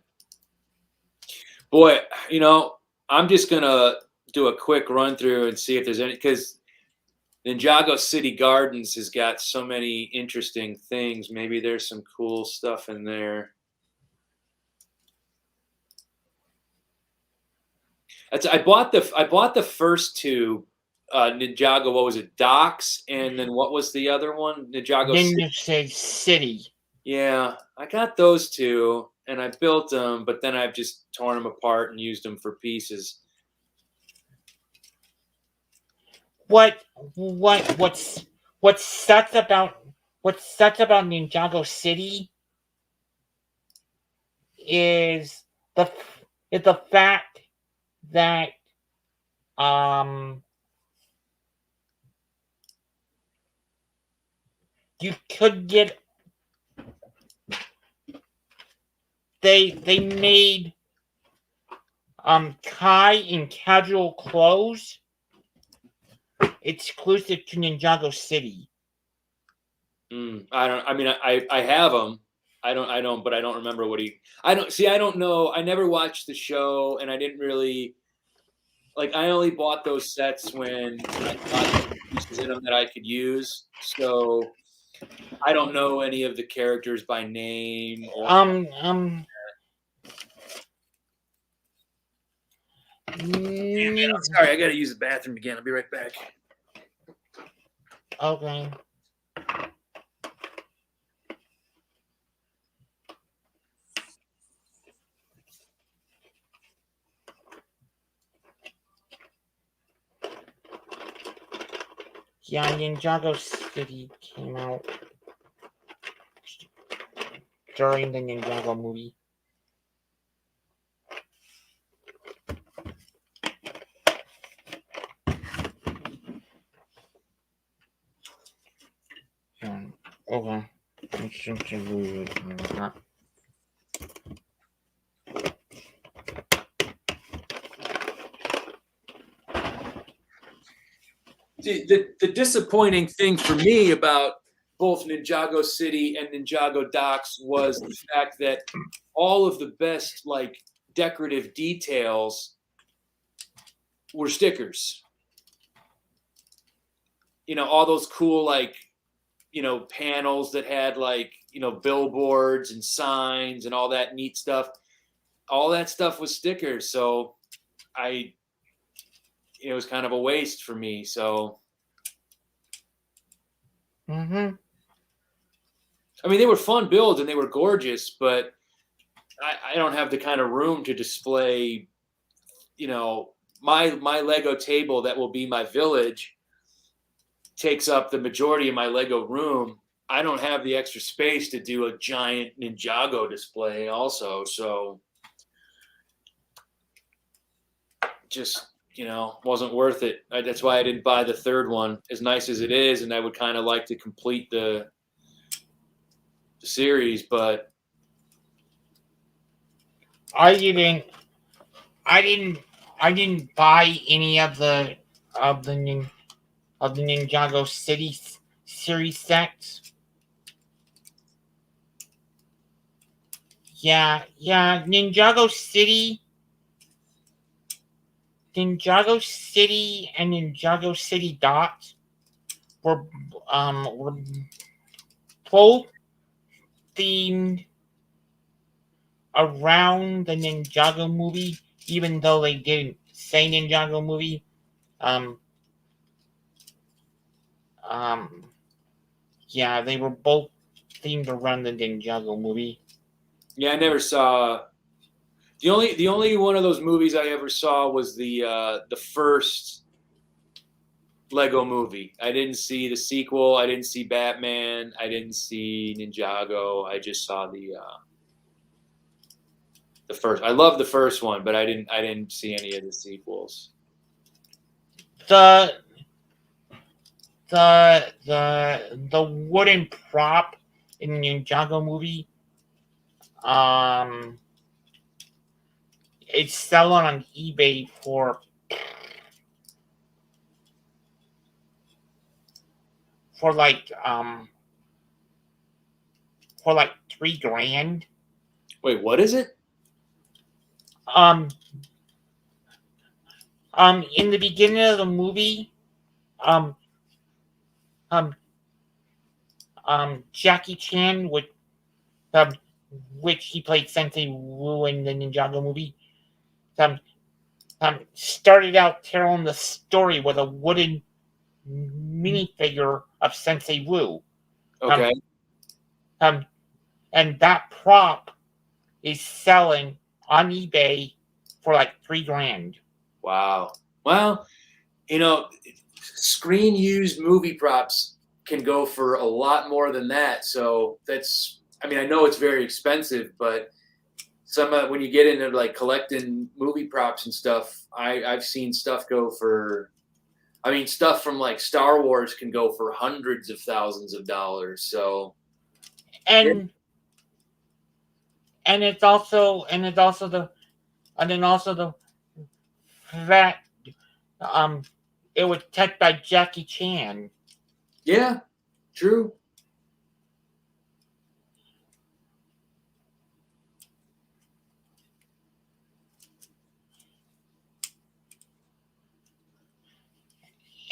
Boy, I'm just gonna do a quick run through and see if there's any, because Ninjago City Gardens has got so many interesting things. Maybe there's some cool stuff in there. I bought the first 2 Ninjago. What was it? Docks, and then what was the other one? Ninjago City. Yeah, I got those 2, and I built them, but then I've just torn them apart and used them for pieces. What sucks about Ninjago City is the fact that you could get. They made Kai in casual clothes exclusive to Ninjago City. I don't. I mean, I have him. But I don't remember what he. I don't know. I never watched the show, and I didn't really. Like, I only bought those sets when I got pieces in them that I could use. So I don't know any of the characters by name. Or, Damn, man, I'm sorry. I got to use the bathroom again. I'll be right back. Okay. Yeah, Ninjago City came out during the Ninjago movie. Okay. The disappointing thing for me about both Ninjago City and Ninjago Docks was the fact that all of the best like decorative details were stickers. You know, all those cool like, you know, panels that had like, you know, billboards and signs and all that neat stuff. All that stuff was stickers. So it was kind of a waste for me. So Mm-hmm. I mean, they were fun builds and they were gorgeous, but I don't have the kind of room to display, you know, my Lego table that will be my village takes up the majority of my Lego room. I don't have the extra space to do a giant Ninjago display also. So just, you know, wasn't worth it. That's why I didn't buy the third one, as nice as it is. And I would kind of like to complete the series, but I didn't buy any of the Ninjago City series sets. Yeah, Ninjago City and Ninjago City Dots were both themed around the Ninjago movie, even though they didn't say Ninjago movie. Yeah, they were both themed around the Ninjago movie. yeah, I never saw the only one of those movies I ever saw was the first Lego movie. I didn't see the sequel. I didn't see Batman. I didn't see Ninjago. I just saw the first. I love the first one, but I didn't see any of the sequels. The wooden prop in the Ninjago movie, it's selling on eBay for like $3,000. Wait, what is it? In the beginning of the movie, Jackie Chan would, which he played Sensei Wu in the Ninjago movie, started out telling the story with a wooden minifigure of Sensei Wu. Okay. And that prop is selling on eBay for like $3,000. Wow. Well, you know, screen used movie props can go for a lot more than that. So that's, I mean, I know it's very expensive, but when you get into like collecting movie props and stuff, I've seen stuff go for. I mean, stuff from like Star Wars can go for hundreds of thousands of dollars. So, and it's also the fact it was tech by Jackie Chan. yeah, true.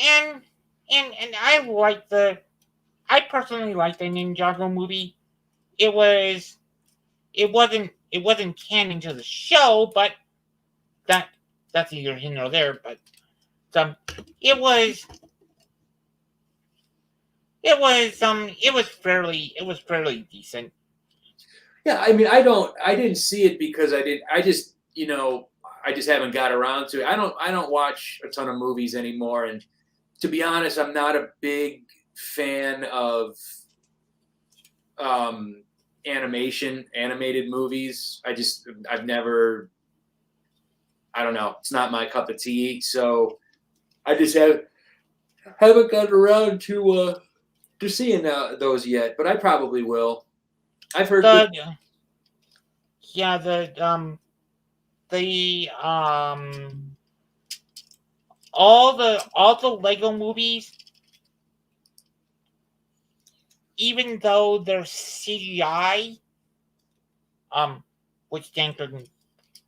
And I personally liked the Ninjago movie. It wasn't canon to the show, but that's either here nor there. But it was fairly decent. Yeah, I mean, I didn't see it because I just haven't got around to it. I don't watch a ton of movies anymore, and to be honest, I'm not a big fan of animated movies. I've never, I don't know, it's not my cup of tea. So I just haven't gotten around to seeing those yet, but I probably will. I've heard all the Lego movies, even though they're CGI, which stands for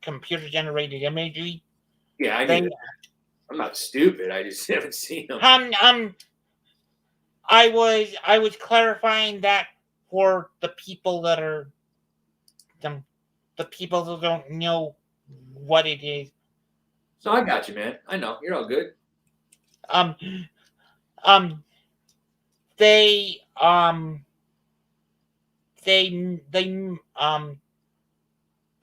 computer generated imagery. Yeah, I'm not stupid. I just haven't seen them. I was clarifying that for the people that are the people who don't know what it is. No, I got you, man. I know you're all good. They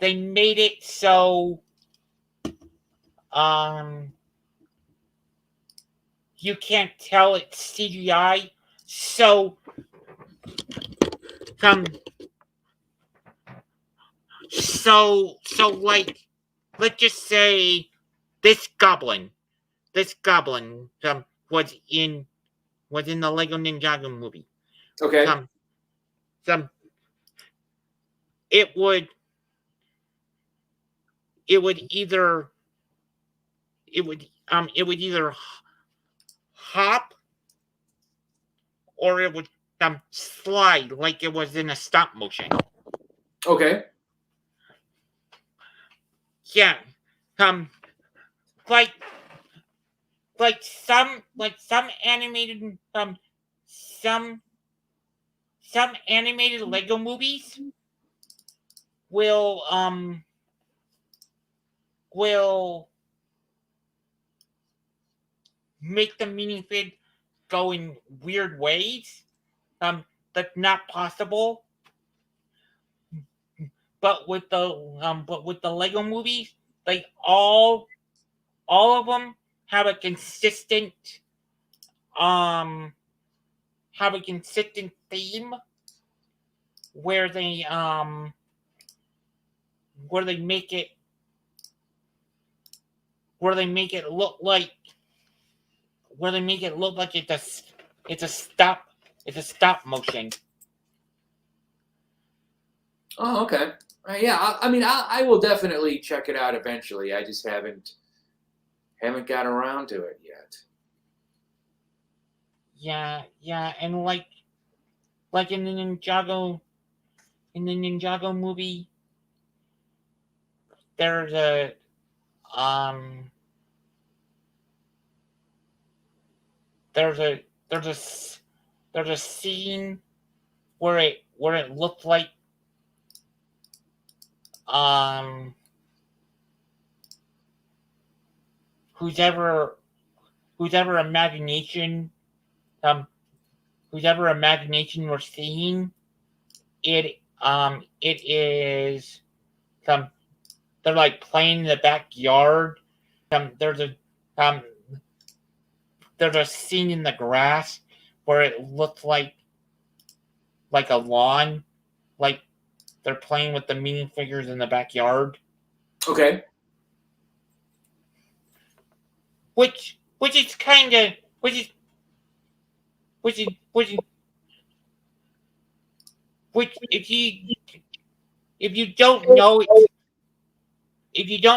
made it so you can't tell it's CGI. So like, let's just say this goblin was in the Lego Ninjago movie. Okay. It would either hop or it would slide like it was in a stop motion. Okay. Yeah. Like some animated some animated Lego movies will make the minifig go in weird ways. That's not possible. But with the Lego movies, like all of them have a consistent theme where they make it look like it's a stop motion. Oh, okay. Yeah, I mean, I will definitely check it out eventually. I just haven't got around to it yet. Yeah, and like in the Ninjago movie, there's a scene where it looked like whose ever imagination we're seeing it is they're like playing in the backyard. There's a scene in the grass where it looked like a lawn, like they're playing with the minifigures in the backyard, Okay. which is kind of which if you don't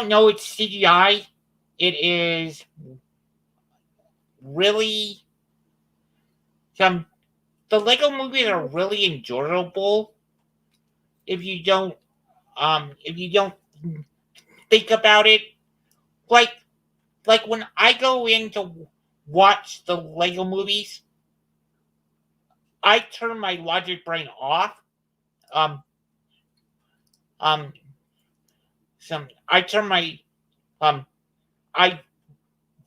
know it's CGI, it is really the Lego movies are really enjoyable if you don't think about it. Like when I go in to watch the Lego movies, I turn my logic brain off. Um I turn my I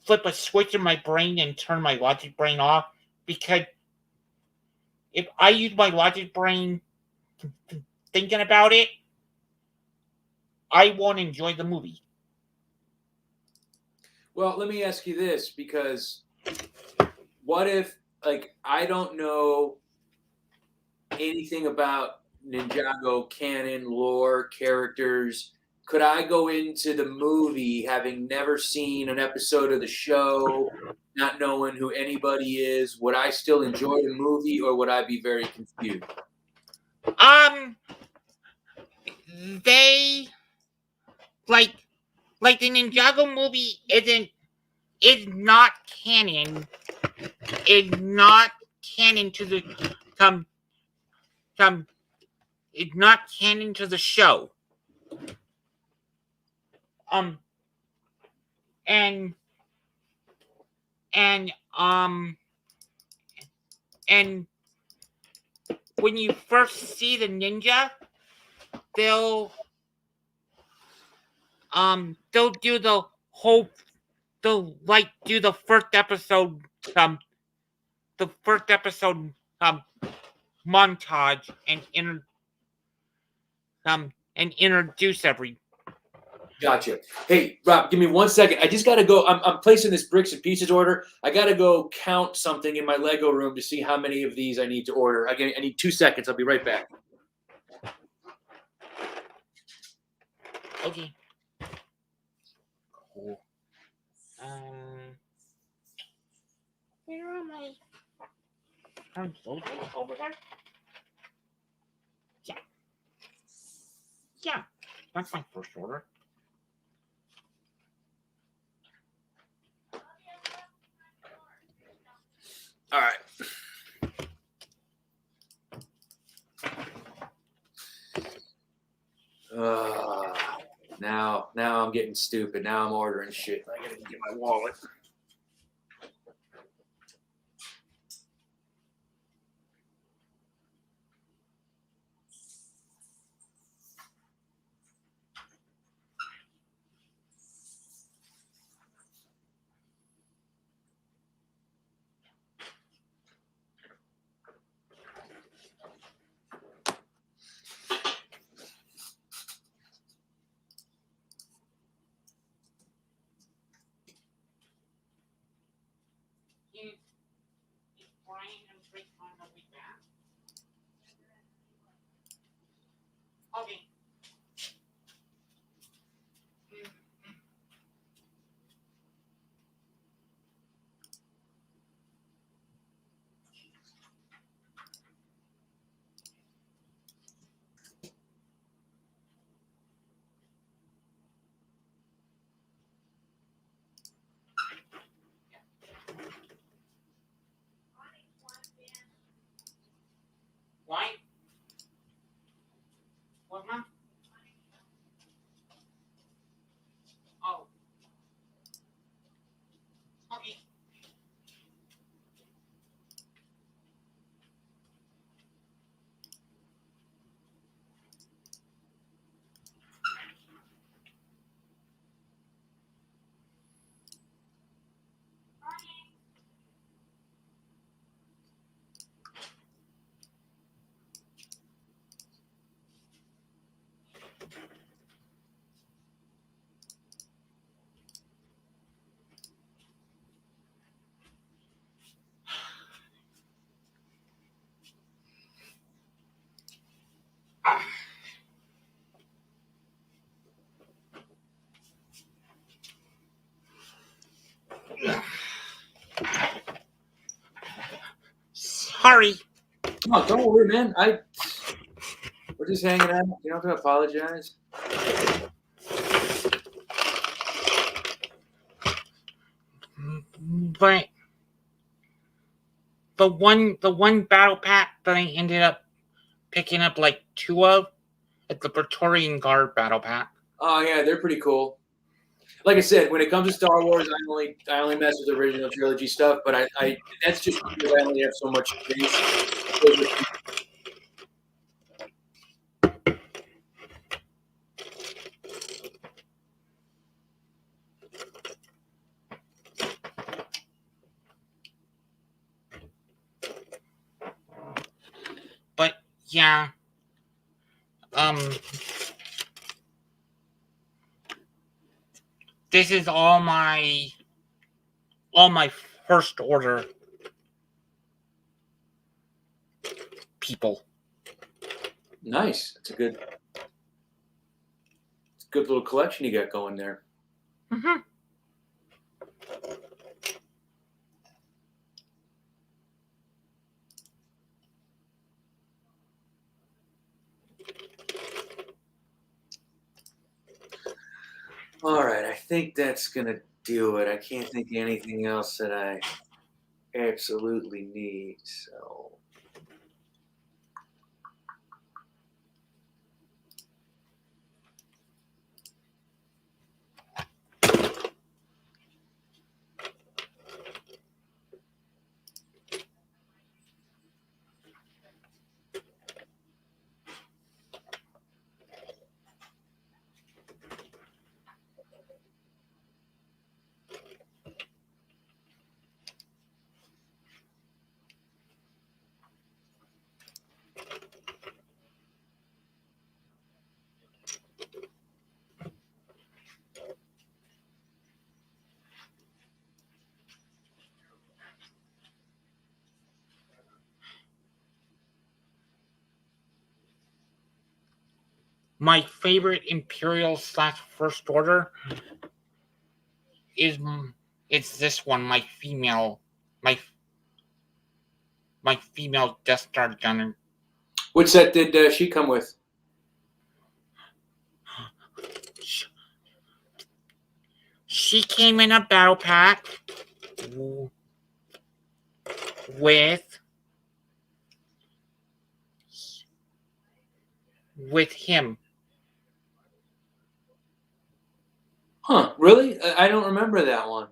flip a switch in my brain and turn my logic brain off, because if I use my logic brain thinking about it, I won't enjoy the movie. Well, let me ask you this, because what if, like, I don't know anything about Ninjago canon, lore, characters? Could I go into the movie having never seen an episode of the show, not knowing who anybody is? Would I still enjoy the movie, or would I be very confused? They like the Ninjago movie is not canon. Is not canon to the it's not canon to the show. And when you first see the ninja, they'll do the whole do the first episode montage and introduce every. Gotcha. Hey, Rob, give me 1 second. I just got to go. I'm placing this bricks and pieces order. I got to go count something in my Lego room to see how many of these I need to order. I need 2 seconds. I'll be right back. Okay. Cool. Where are my soldiers over there? Yeah. Yeah. That's my first order. All right. Now I'm getting stupid. Now I'm ordering shit. I gotta get my wallet. Sorry. No, don't worry, man. We're just hanging out. You don't have to apologize. But the one battle pack that I ended up picking up like 2 of, it's the Praetorian Guard battle pack. Oh yeah, they're pretty cool. Like I said, when it comes to Star Wars, I only mess with the original trilogy stuff. But I that's just because I only have so much space. But yeah, this is all my first order people. Nice. It's a good little collection you got going there. Mm-hmm. All right, I think that's gonna do it. I can't think of anything else that I absolutely need. So. My favorite Imperial / First Order is it's this one. My female Death Star gunner. Which set did she come with? She came in a battle pack with him. Huh? Really? I don't remember that one.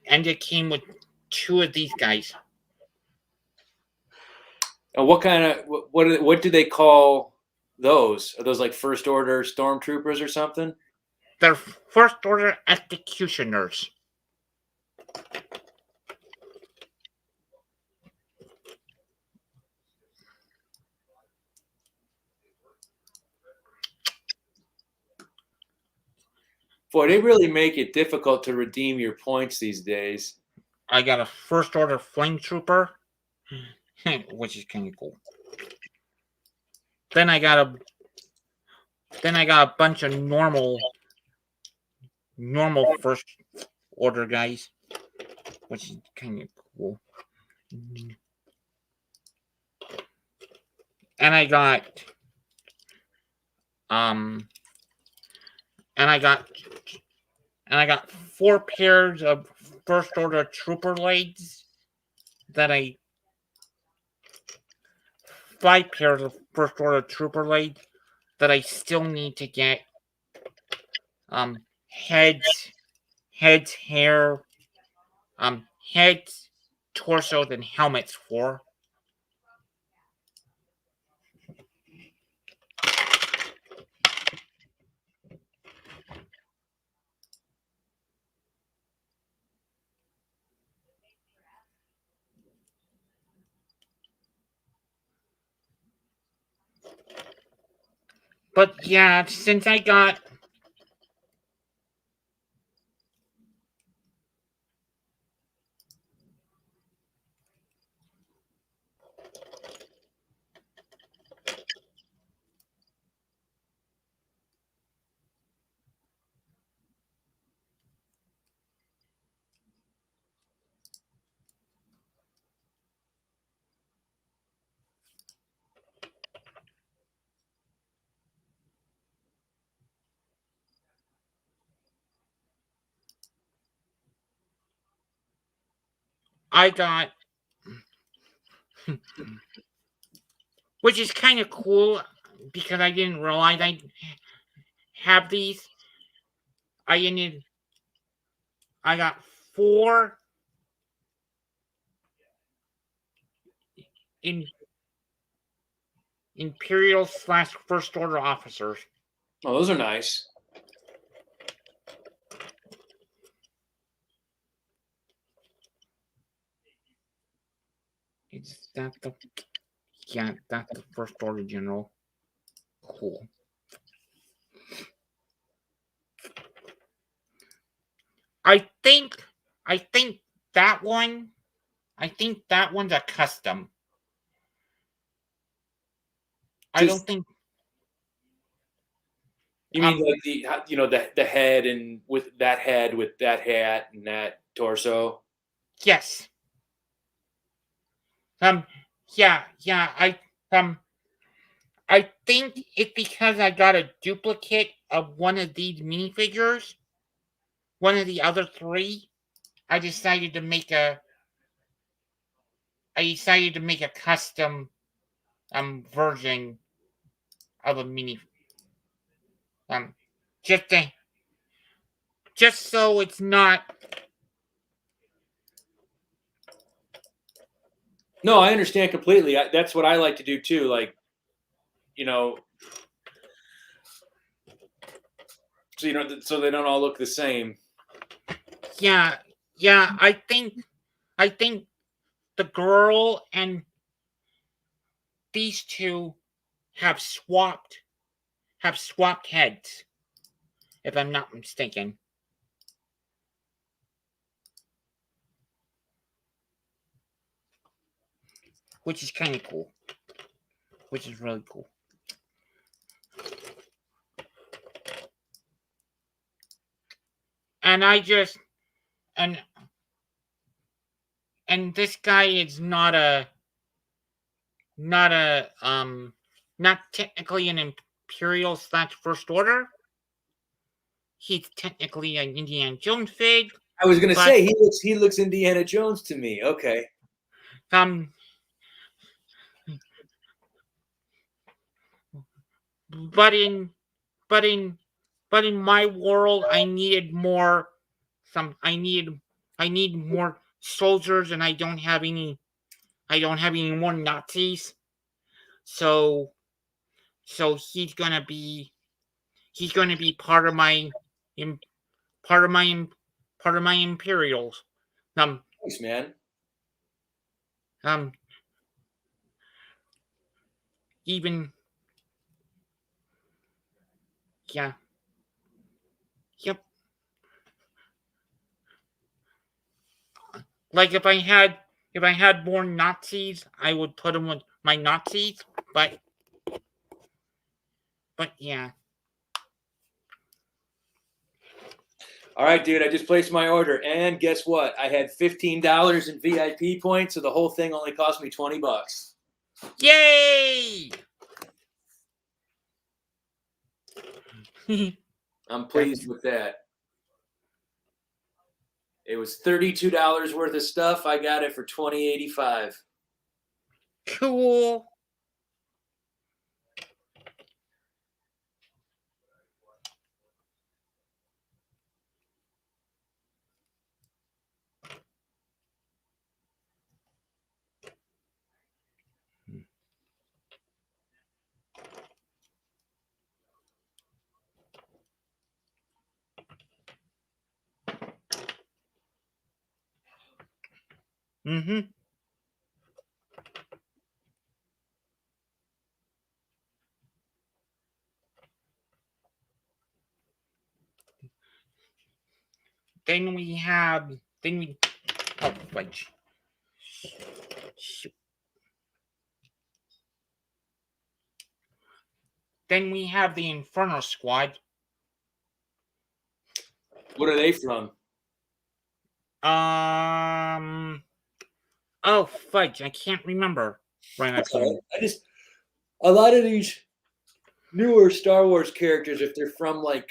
And it came with 2 of these guys. What kind of what do they call those? Are those like First Order stormtroopers or something? They're First Order executioners. Boy, they really make it difficult to redeem your points these days. I got a First Order Flame Trooper, which is kind of cool. Then I got a bunch of normal First Order guys, which is kind of cool. And I got and I got 4 pairs of First Order Trooper blades 5 pairs of First Order Trooper blades that I still need to get heads, hair, heads, torsos, and helmets for. But yeah, since I got I got which is kind of cool because I didn't realize I have these. I got 4 in Imperial / First Order officers. Oh, those are nice. Is that the yeah, that's the First Order General. Cool. I think that one I think that one's a custom. I don't think You mean like the head and with that head with that hat and that torso? yes. Yeah, I think it's because I got a duplicate of one of these minifigures, one of the other 3. I decided to make a custom version of a mini um just to, just so it's not. No, I understand completely. That's what I like to do too. Like, you know, so they don't all look the same. Yeah, I think the girl and these 2 have swapped heads, if I'm not mistaken. Which is kind of cool. Which is really cool. And I just and this guy is not not technically an Imperial / First Order. He's technically an Indiana Jones fig. I was gonna But- say he looks Indiana Jones to me. Okay. But in my world, I needed more. I need more soldiers, and I don't have any. I don't have any more Nazis. So he's gonna be part of my part of my Imperials. Thanks, man. Even yeah. Yep. Like if I had more Nazis, I would put them with my Nazis, but yeah. All right, dude. I just placed my order, and guess what? I had $15 in VIP points, so the whole thing only cost me $20. Yay! I'm pleased with that. It was $32 worth of stuff. I got it for $20.85. Cool. Mm-hmm. then we have oh fudge. Shoot. Then we have the Inferno Squad. What are they from? Oh fudge, I can't remember. Right That's now. all right. I just a lot of these newer Star Wars characters, if they're from like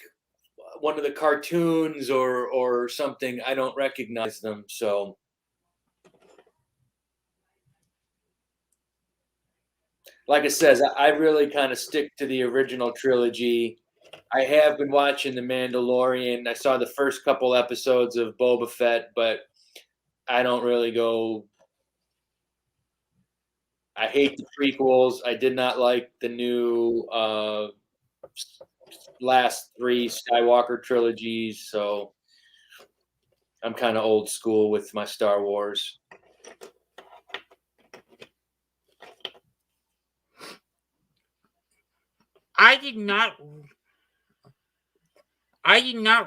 one of the cartoons or something, I don't recognize them. So like I says, I really kind of stick to the original trilogy. I have been watching The Mandalorian. I saw the first couple episodes of Boba Fett, but I don't really go. I hate the prequels. I did not like the new last three Skywalker trilogies, so I'm kind of old school with my Star Wars. I did not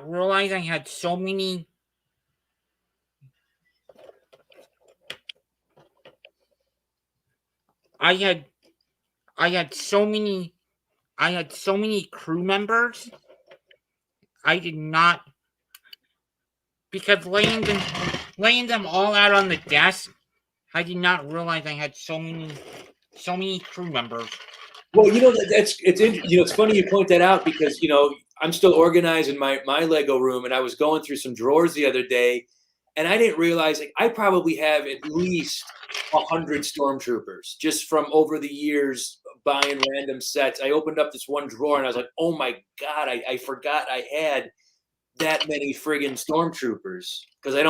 realize I had so many. I had so many crew members. I did not, because laying them all out on the desk, I did not realize I had so many crew members. Well, it's funny you point that out because I'm still organizing my Lego room, and I was going through some drawers the other day, and I didn't realize I probably have at least 100 stormtroopers just from over the years buying random sets. I opened up this one drawer and I was like, oh my god, I forgot I had that many friggin' stormtroopers because I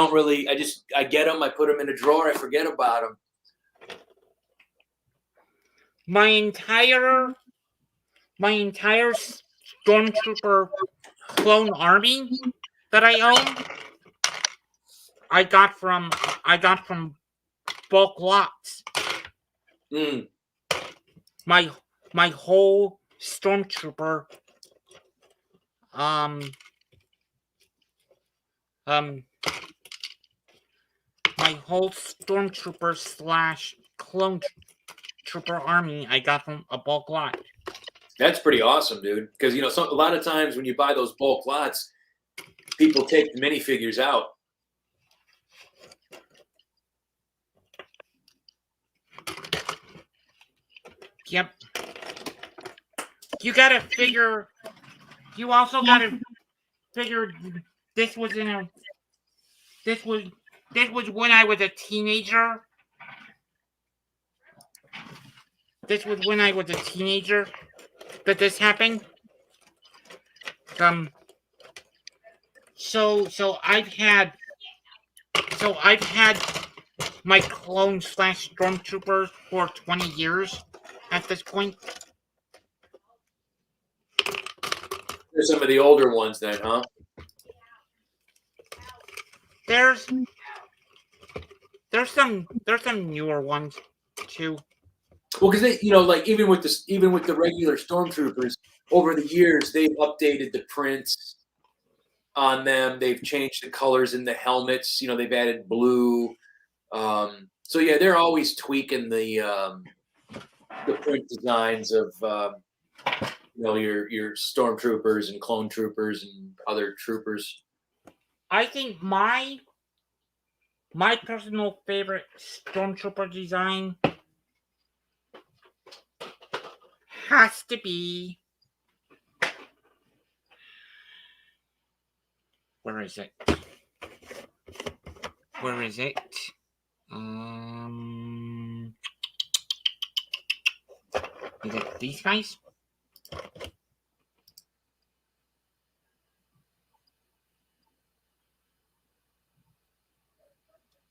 get them, I put them in a drawer, I forget about them. My entire stormtrooper clone army that I own, I got from bulk lots. Mm. My whole stormtrooper my whole stormtrooper / clone trooper army I got from a bulk lot. That's pretty awesome, dude. Because a lot of times when you buy those bulk lots, people take the minifigures out. Yep. You also gotta figure this was when I was a teenager. This was when I was a teenager that this happened. So I've had my clone / stormtroopers for 20 years at this point. There's some of the older ones then, huh? There's some newer ones too. Well, because they, even with the regular stormtroopers, over the years they've updated the prints on them. They've changed the colors in the helmets. They've added blue. So yeah, they're always tweaking the print designs of your stormtroopers and clone troopers and other troopers. I think my personal favorite stormtrooper design has to be, where is it? Is it these guys?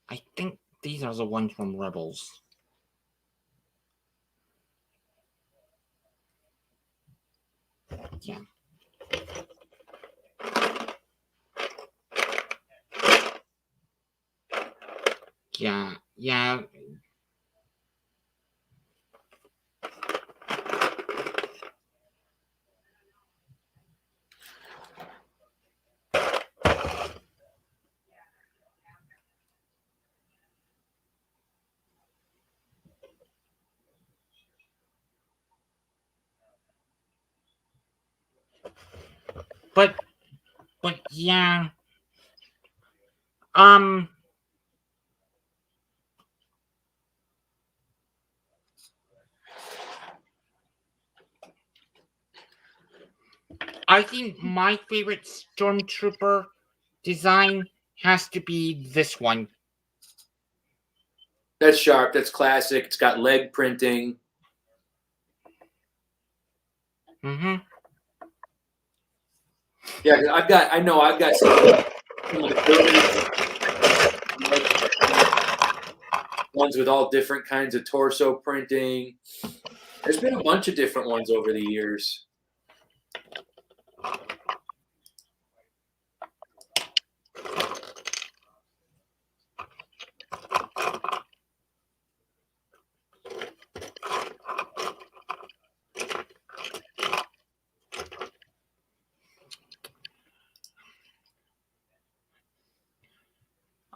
I think these are the ones from Rebels. Yeah. Yeah. but yeah. Um, I think my favorite Stormtrooper design has to be this one. That's sharp. That's classic. It's got leg printing. Mm-hmm. Yeah, I've got some of the early ones with all different kinds of torso printing. There's been a bunch of different ones over the years.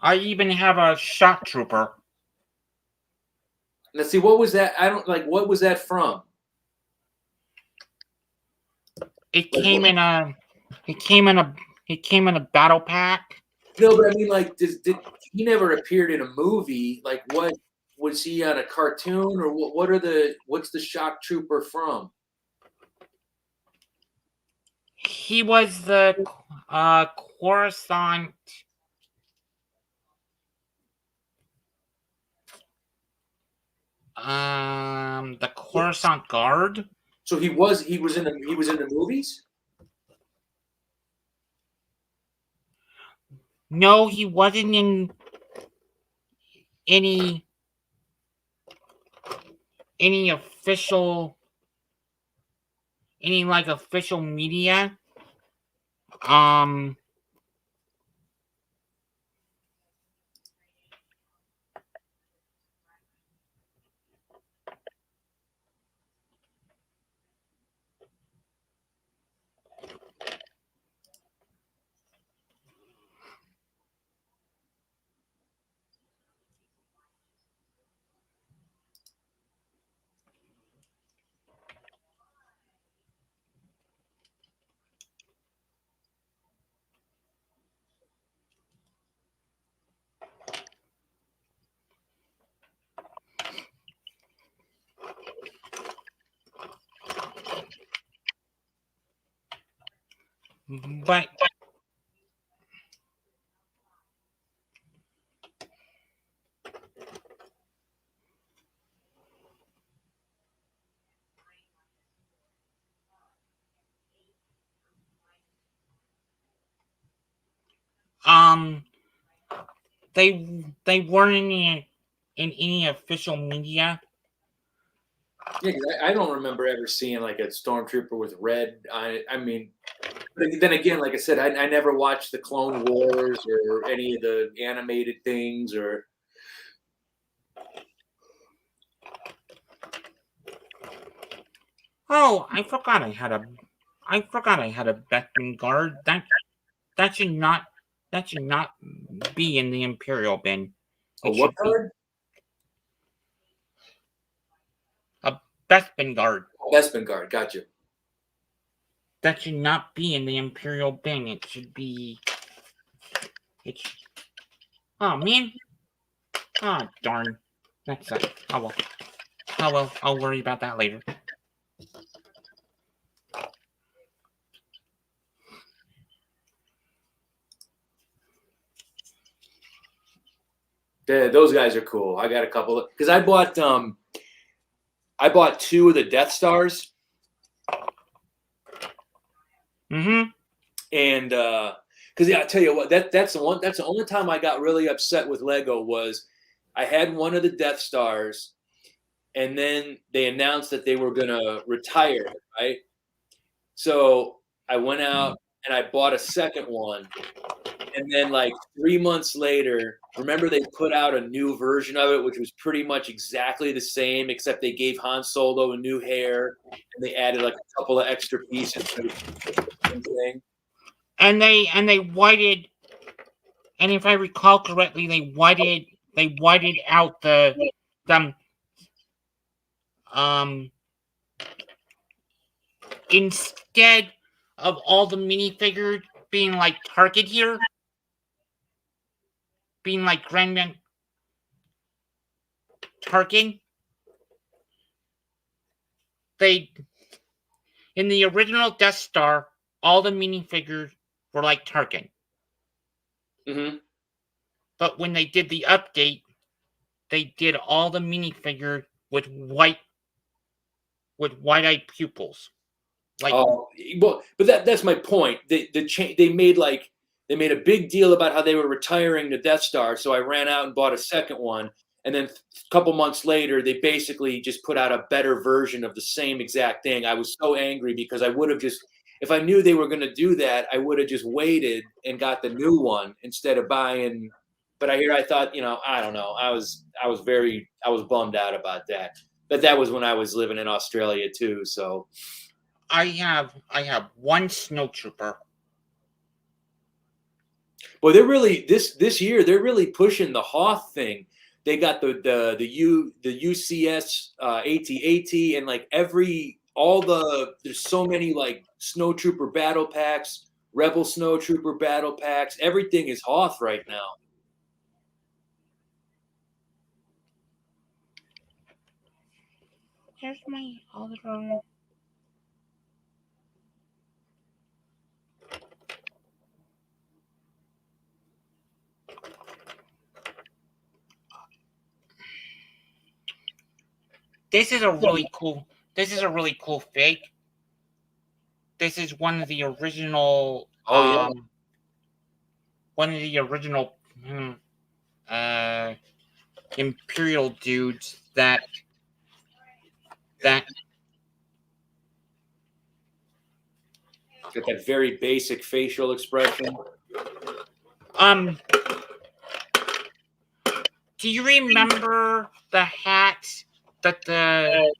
I even have a Shock Trooper. Let's see, what was that? I don't like. What was that from? It came in a. It came in a battle pack. No, but I mean, like, did he never appeared in a movie? Like, what was he on a cartoon or what? What's the Shock Trooper from? He was the Coruscant. The Coruscant Guard. So he was in the movies. No, he wasn't in any official official media. But they weren't in any official media. Yeah, 'cause I don't remember ever seeing like a stormtrooper with red on it. I mean, but then again, like I said, I never watched the Clone Wars or any of the animated things or. Oh, I forgot I had a Bespin Guard. That should not be in the Imperial bin. A what card? Bespin Guard. Bespin Guard, gotcha. That should not be in the Imperial bin. It should be. Oh man. Ah, darn. That's oh well. Oh well. I'll worry about that later. Yeah, those guys are cool. I got a couple because I bought two of the Death Stars. Mm-hmm. And because yeah, I tell you what, that's the only time I got really upset with Lego was I had one of the Death Stars, and then they announced that they were gonna retire it, right? So I went out and I bought a second one, and then like 3 months later, remember they put out a new version of it, which was pretty much exactly the same, except they gave Han Solo a new hair and they added like a couple of extra pieces to the same thing. And they whited, and if I recall correctly, they whited out the instead of all the minifigures being like Target here, being like Grand Tarkin. They in the original Death Star, all the minifigures were like Tarkin. Mm-hmm. But when they did the update, they did all the minifigures with wide-eyed pupils. Like, well, but that's my point. They made a big deal about how they were retiring the Death Star, so I ran out and bought a second one. And then a couple months later, they basically just put out a better version of the same exact thing. I was so angry because I would have just, if I knew they were going to do that, I would have just waited and got the new one instead of buying. But I thought, I don't know. I was bummed out about that. But that was when I was living in Australia too. So I have one snowtrooper. Well, they're really this year. They're really pushing the Hoth thing. They got the UCS AT-AT and like there's so many like snowtrooper battle packs, Rebel snowtrooper battle packs. Everything is Hoth right now. Here's my other. This is a really cool fig. This is one of the original. One of the original Imperial dudes that Got that very basic facial expression. Do you remember the hats that the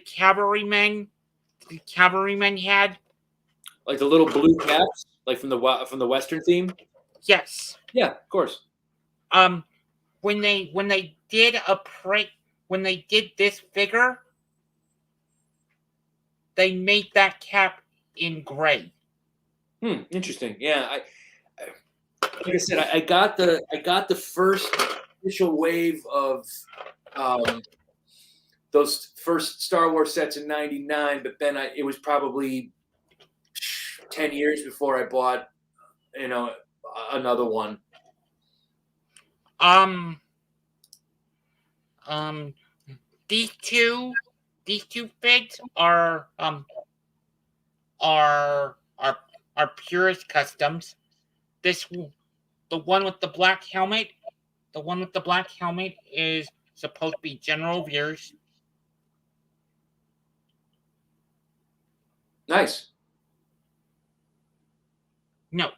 cavalrymen had? Like the little blue caps, like from the Western theme. Yes. Yeah, of course. When they did this figure, they made that cap in gray. Interesting. Yeah, like I said, I got the first initial wave of those first Star Wars sets in '99, but then it was probably 10 years before I bought, another one. These two figs are purist customs. The one with the black helmet, is supposed to be General Veers. Nice. No,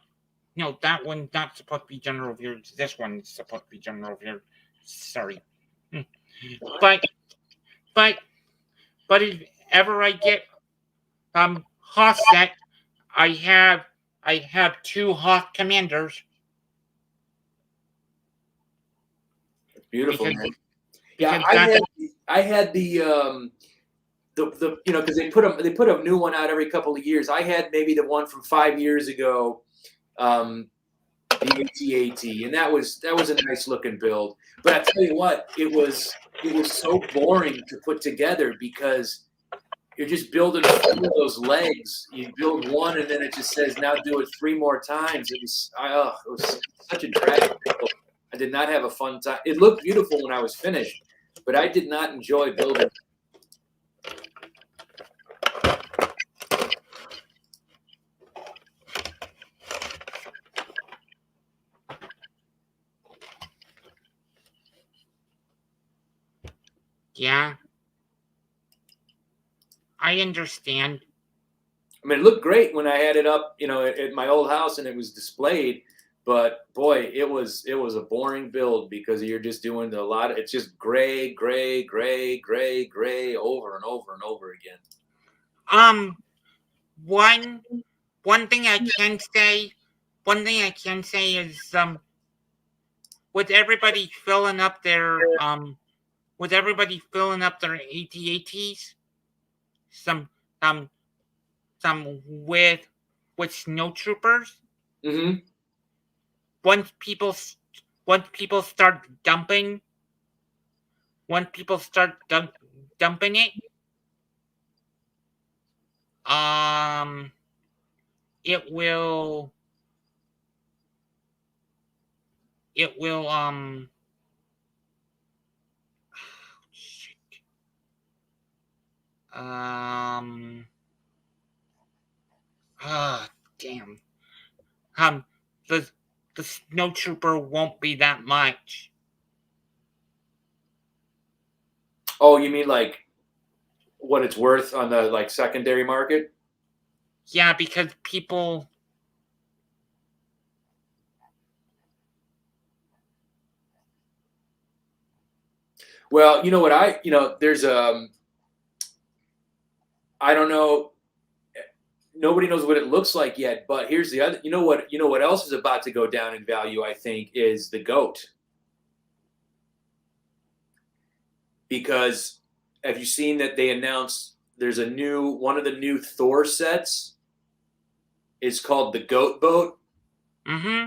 that one's not supposed to be General Veers. This one is supposed to be General Veers. Sorry. But if ever I get Hoth set, I have two Hoth commanders. Beautiful, Because- man. Yeah, because I had the because they put a new one out every couple of years. I had maybe the one from 5 years ago, the AT-AT, and that was a nice looking build. But I tell you what, it was so boring to put together because you're just building those legs. You build one, and then it just says now do it 3 more times. It was such a drag. I did not have a fun time. It looked beautiful when I was finished, but I did not enjoy building. Yeah, I understand. I mean, it looked great when I had it up, at my old house and it was displayed. But boy, it was a boring build because you're just doing a lot. It's just gray, gray, gray, gray, gray over and over and over again. One thing I can say is with everybody filling up their AT-ATs, some with snow troopers. Mm-hmm. Once people s- once people start dumping, dumping it, um, it will it will shit. um ah damn um the the snow trooper won't be that much. Oh, you mean like what it's worth on the like secondary market? Yeah, because people. Well, you know what there's I don't know, nobody knows what it looks like yet, but here's the other, you know what else is about to go down in value, I think, is the goat. Because have you seen that they announced there's one of the new Thor sets is called the Goat Boat, Mm-hmm.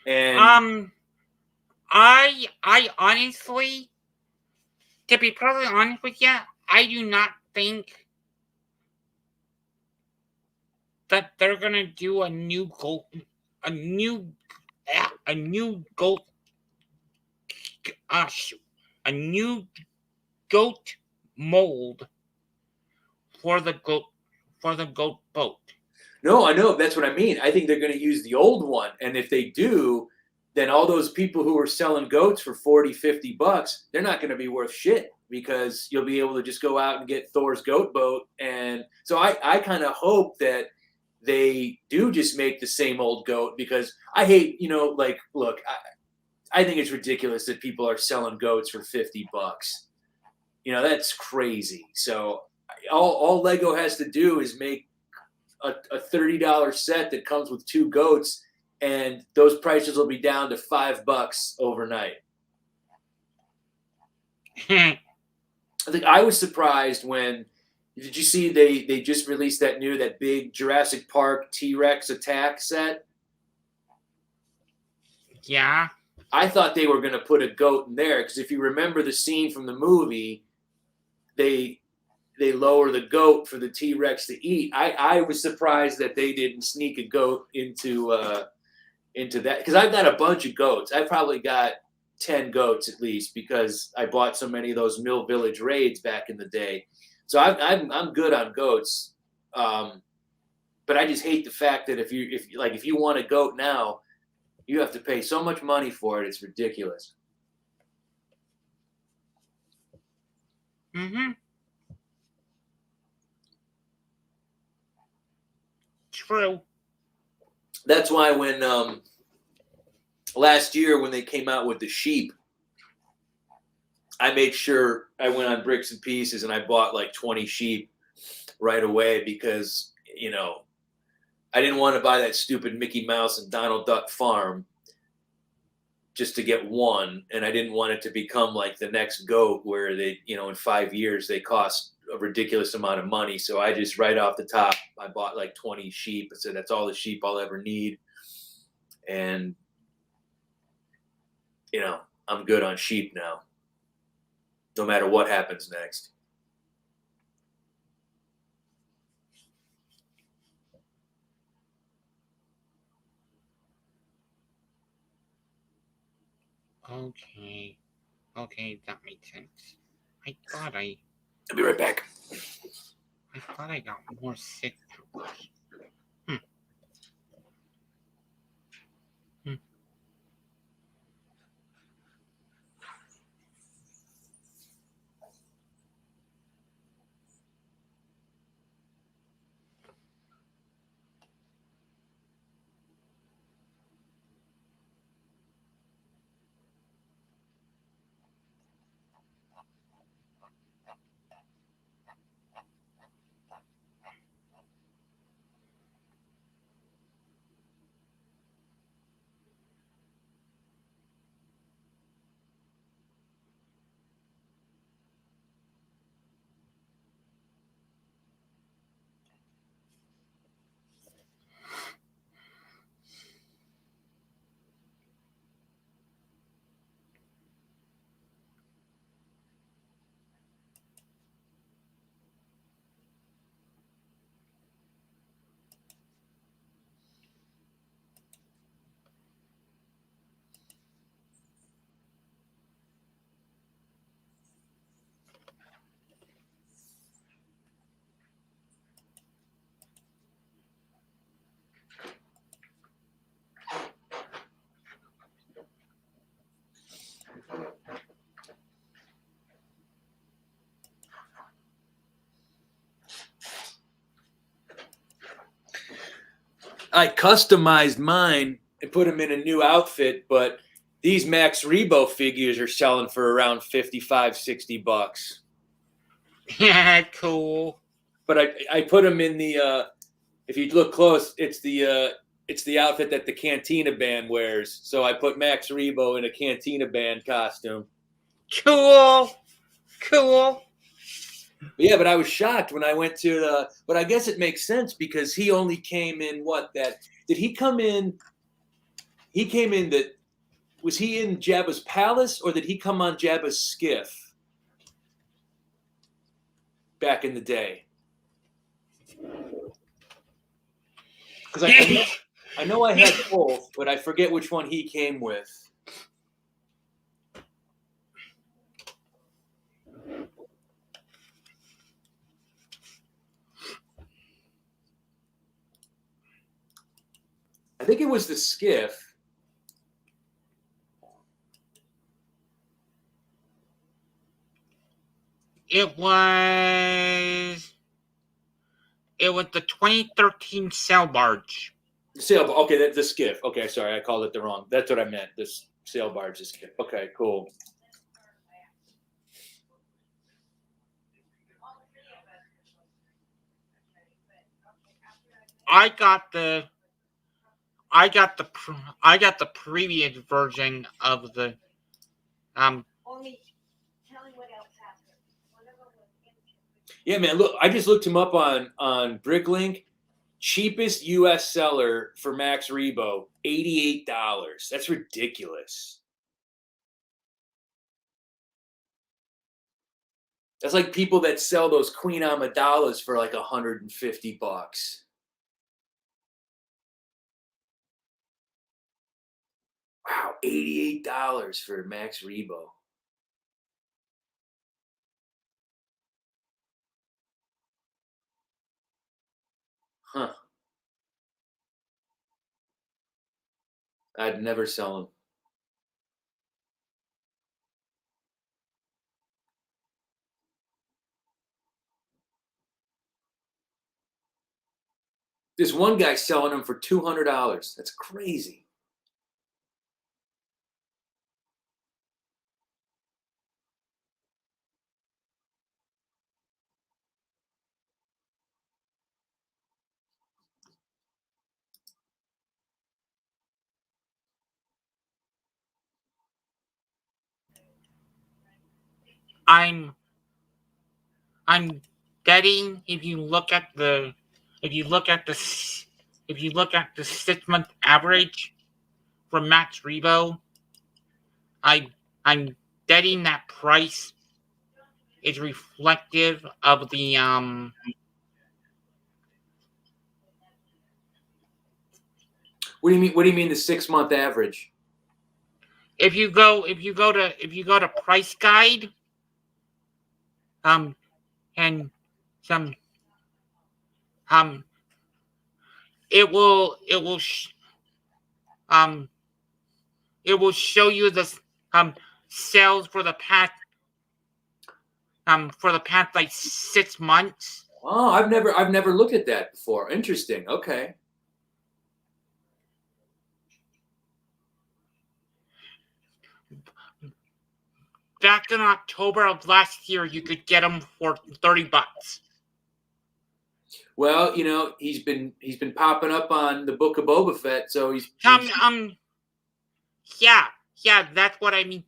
and I honestly, to be perfectly honest with you, I do not think that they're gonna do a new, a new goat, shoot, a new goat mold for the goat boat. no, I know that's what I mean. I think they're going to use the old one, and if they do, then all those people who are selling goats for 40, $50, they're not going to be worth shit because you'll be able to just go out and get Thor's goat boat. And so I kind of hope that they do just make the same old goat, because I hate, like, look, I think it's ridiculous that people are selling goats for $50. That's crazy. So all Lego has to do is make a $30 set that comes with two goats, and those prices will be down to $5 overnight. I think I was surprised when, did you see they just released that big Jurassic Park T-Rex attack set? Yeah. I thought they were going to put a goat in there, because if you remember the scene from the movie, they lower the goat for the T-Rex to eat. I was surprised that they didn't sneak a goat into that, because I've got a bunch of goats. I've probably got 10 goats at least, because I bought so many of those Mill Village raids back in the day. So I'm good on goats, but I just hate the fact that if you want a goat now, you have to pay so much money for it. It's ridiculous. Mm-hmm. True. That's why when last year when they came out with the sheep, I made sure I went on Bricks and Pieces and I bought like 20 sheep right away, because I didn't want to buy that stupid Mickey Mouse and Donald Duck farm just to get one, and I didn't want it to become like the next goat where they, in 5 years they cost a ridiculous amount of money. So I just, right off the top, I bought like 20 sheep. I said that's all the sheep I'll ever need, and I'm good on sheep now, no matter what happens next. Okay. Okay, that makes sense. I thought I I'll be right back. got more sick troopers. Hmm. I customized mine and put him in a new outfit, but these Max Rebo figures are selling for around $55-$60. Yeah, cool. But I put him in the if you look close, it's the outfit that the Cantina Band wears. So I put Max Rebo in a Cantina Band costume. Cool. Cool. Yeah, but I was shocked when I went to the. But I guess it makes sense because he only came in what that did he come in? He came in that was he in Jabba's palace or did he come on Jabba's skiff back in the day? Because I know I had both, but I forget which one he came with. I think it was the skiff. It was the 2013 sail barge. Sail. Okay, that's the skiff. Okay, sorry, I called it the wrong. That's what I meant. This sail barge, the skiff. Okay, cool. I got the previous version of the Yeah, man. Look, I just looked him up on Bricklink. Cheapest U.S. seller for Max Rebo, $88. That's ridiculous. That's like people that sell those Queen Amidala's for like $150. Wow, $88 for Max Rebo. Huh. I'd never sell them. There's one guy selling them for $200. That's crazy. I'm betting if you look at the 6-month average for Max Rebo, I'm betting that price is reflective of the What do you mean? What do you mean the 6-month average? if you go to Price Guide and some it will show you the sales for the past like 6 months. Oh, I've never looked at that before. Interesting. Okay. Back in October of last year, you could get them for $30. Well, you know, he's been popping up on the Book of Boba Fett, so he's yeah, that's what I mean.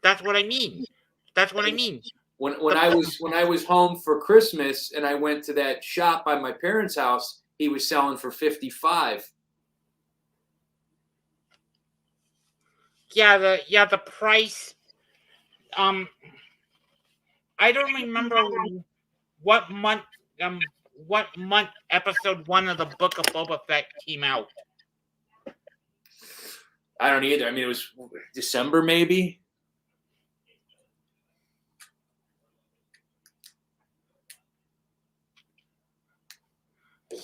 That's what I mean. When I was home for Christmas and I went to that shop by my parents' house, he was selling for $55. Yeah, the price. I don't remember what month episode 1 of the Book of Boba Fett came out. I don't either. I mean, it was December maybe.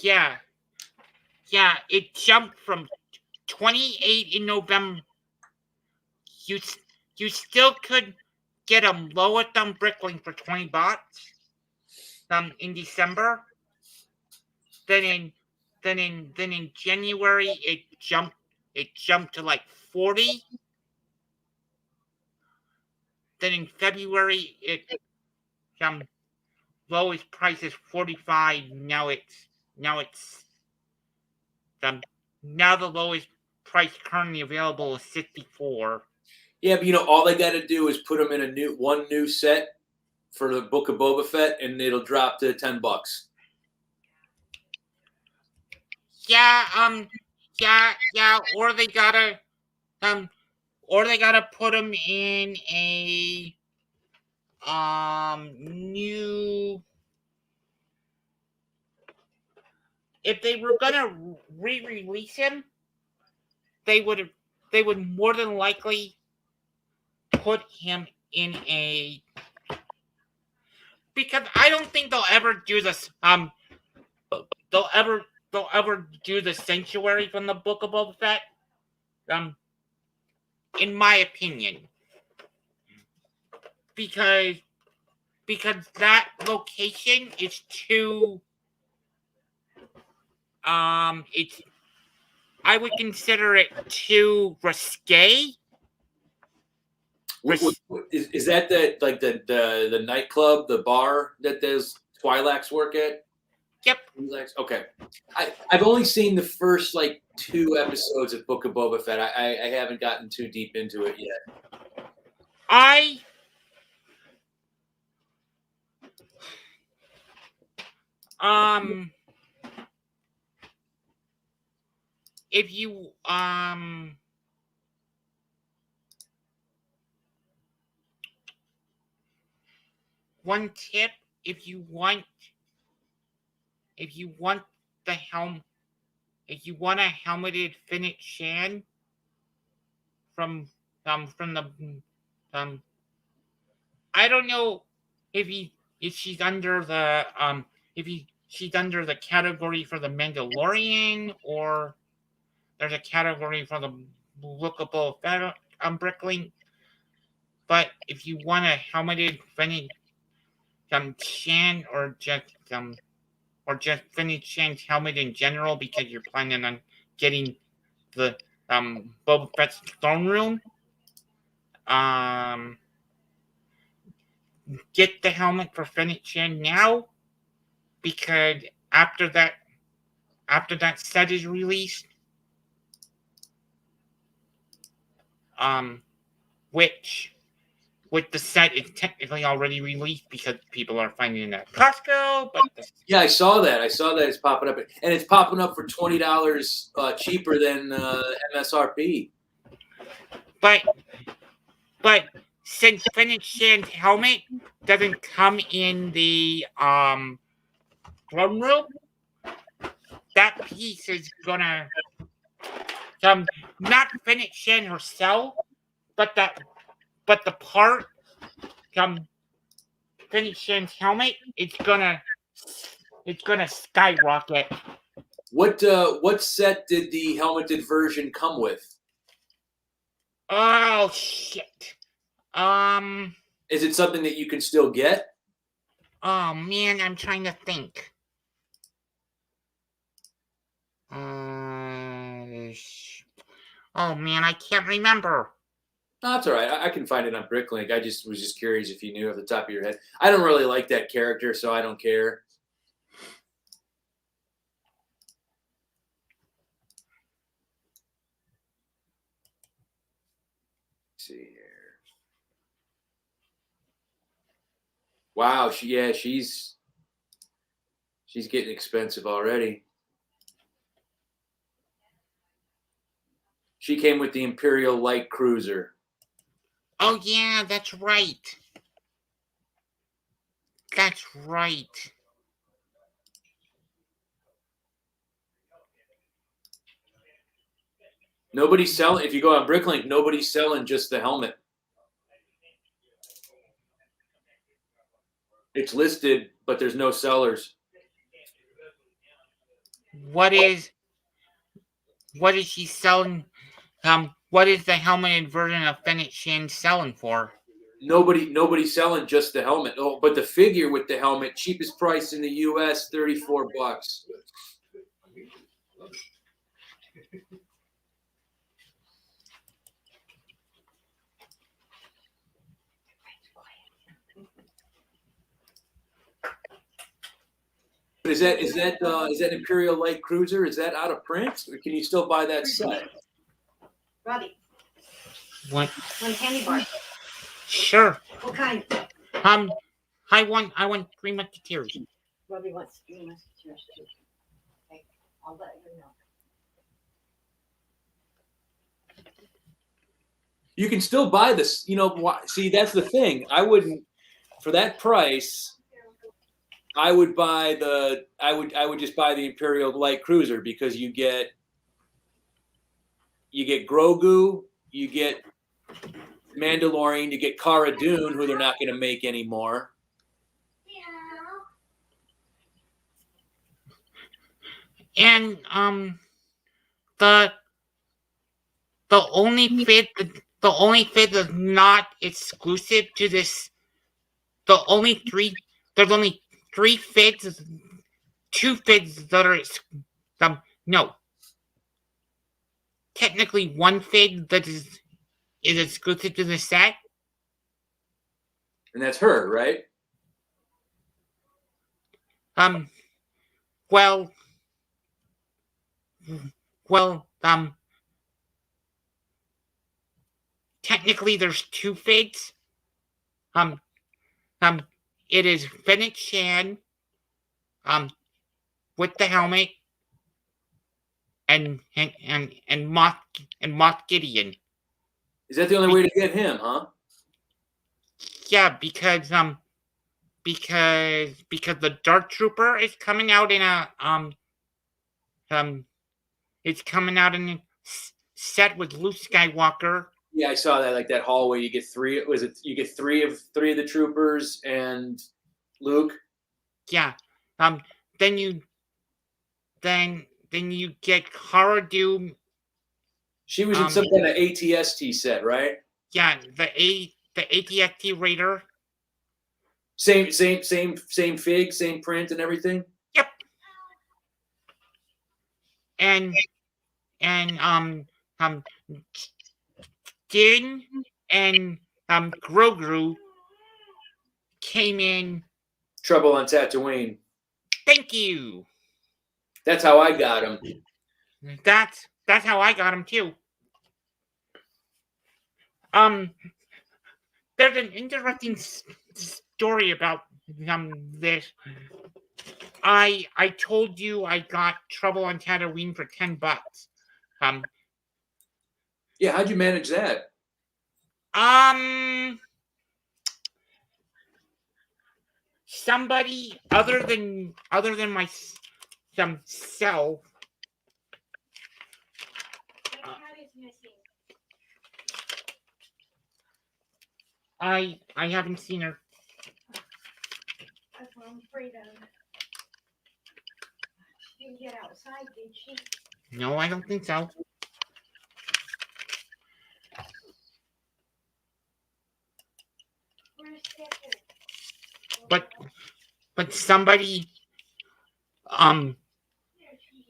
Yeah, it jumped from 28 in November. You still could get them lower than Bricklink for $20 in December. then in January it jumped to like 40. Then in February it lowest price is 45. Now it's now the lowest price currently available is 64. Yeah, but all they got to do is put them in one new set for the Book of Boba Fett, and it'll drop to $10. Yeah, or they gotta put them in a new. If they were gonna re-release him, they would more than likely put him in a, because I don't think they'll ever do this. They'll ever do the Sanctuary from the Book of Boba Fett. In my opinion, because that location is too. It's. I would consider it too risque. Is that the nightclub, the bar that does Twi'leks work at? Yep. Okay. I've only seen the first 2 episodes of Book of Boba Fett. I haven't gotten too deep into it yet. If you one tip, if you want the helm, if you want a helmeted Fennec Shand from the I don't know if she's under the she's under the category for the Mandalorian, or there's a category for the Book of Boba Fett Bricklink. But if you want a helmeted Fennec Shand, or just Fennec Shand's helmet in general, because you're planning on getting the Boba Fett's throne room, get the helmet for Fennec Shand now, because after that set is released, which with the set is technically already released because people are finding it at Costco. But yeah, I saw that. It's popping up, and it's popping up for $20 cheaper than MSRP. But since Fennec Shand's helmet doesn't come in the throne room, that piece is gonna not Fennec Shand herself, but the part Fennec Shand's helmet, it's gonna skyrocket. What set did the helmeted version come with? Oh shit. Is it something that you can still get? Oh man, I'm trying to think. Oh man, I can't remember. No, that's all right. I can find it on Bricklink. I was just curious if you knew off the top of your head. I don't really like that character, so I don't care. Let's see here. Wow, she's getting expensive already. She came with the Imperial Light Cruiser. Oh yeah, that's right. That's right. Nobody's selling. If you go on Bricklink, nobody's selling just the helmet. It's listed, but there's no sellers. What is she selling? What is the helmeted version of Fennec Shand selling for? Nobody's selling just the helmet. Oh, but the figure with the helmet, cheapest price in the U.S., $34. Is that Imperial Light Cruiser? Is that out of print, or can you still buy that set? Robbie, What? one candy bar. Sure. What kind? I want Three Musketeers. Robbie wants 3 musketeers too. Okay, I'll let you know. You can still buy this. You know, see, that's the thing. I wouldn't, for that price, I would buy I would just buy the Imperial Light Cruiser, because you get Grogu, you get Mandalorian, you get Cara Dune, who they're not going to make anymore. And the only fit that's not exclusive to this. There's only 3 fits, 2 fits that are no. Technically, 1 fit that is exclusive to the set. And that's her, right? Well, technically there's 2 fits. It is Fennec Shan, with the helmet, and Moff Gideon. Is that the only way to get him, huh? Yeah, because the Dark Trooper is coming out in a it's coming out in a set with Luke Skywalker. Yeah, I saw that, like that hallway. You get 3. Was it? You get 3 of the troopers and Luke. Yeah. Then you get Cara Dune. She was in some kind of ATST set, right? Yeah, the ATST Raider. Same fig, same print and everything. Yep. And Din and Grogu came in. Trouble on Tatooine. Thank you. That's how I got him. That's how I got him too. There's an interesting story about this. I told you I got Trouble on Tatooine for $10. Yeah, how'd you manage that? Somebody other than myself. I haven't seen her. That's what I'm afraid of. She didn't get outside, did she? No, I don't think so. Where's Stephanie? But somebody There she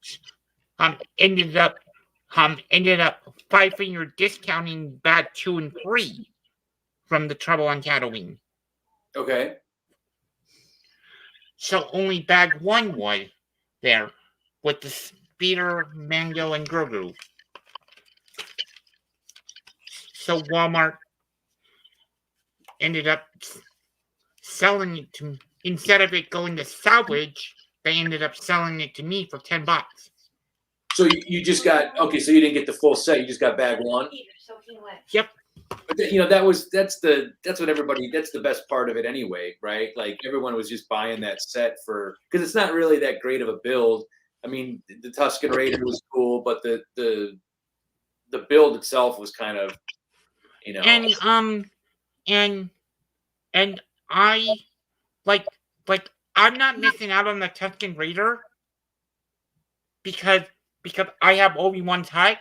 is. ended up $5 discounting bag 2 and 3 from the Trouble on Tatooine. Okay. So only bag 1 was there with the Speeder, Mando, and Grogu. So Walmart ended up selling it to me. Instead of it going to salvage, they ended up selling it to me for $10. So you just got, okay, so you didn't get the full set, you just got bag 1. So he went. Yep. But that's what everybody, that's the best part of it anyway, right? Like everyone was just buying that set because it's not really that great of a build. I mean, the Tusken Raider was cool, but the build itself was kind of, And I like I'm not missing out on the Tusken Raider because I have Obi-Wan's hut,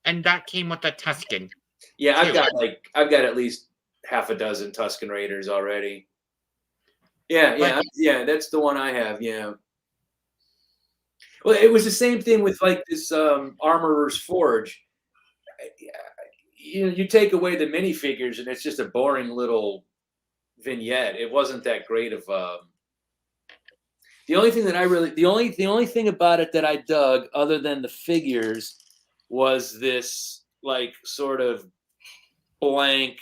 and that came with the Tusken. Yeah, I've got at least half a dozen Tusken Raiders already. Yeah, that's the one I have. Yeah. Well, it was the same thing with like this Armorer's Forge. You take away the minifigures and it's just a boring little vignette. It wasn't that great of the only thing that I really the only thing about it that I dug other than the figures was this like sort of blank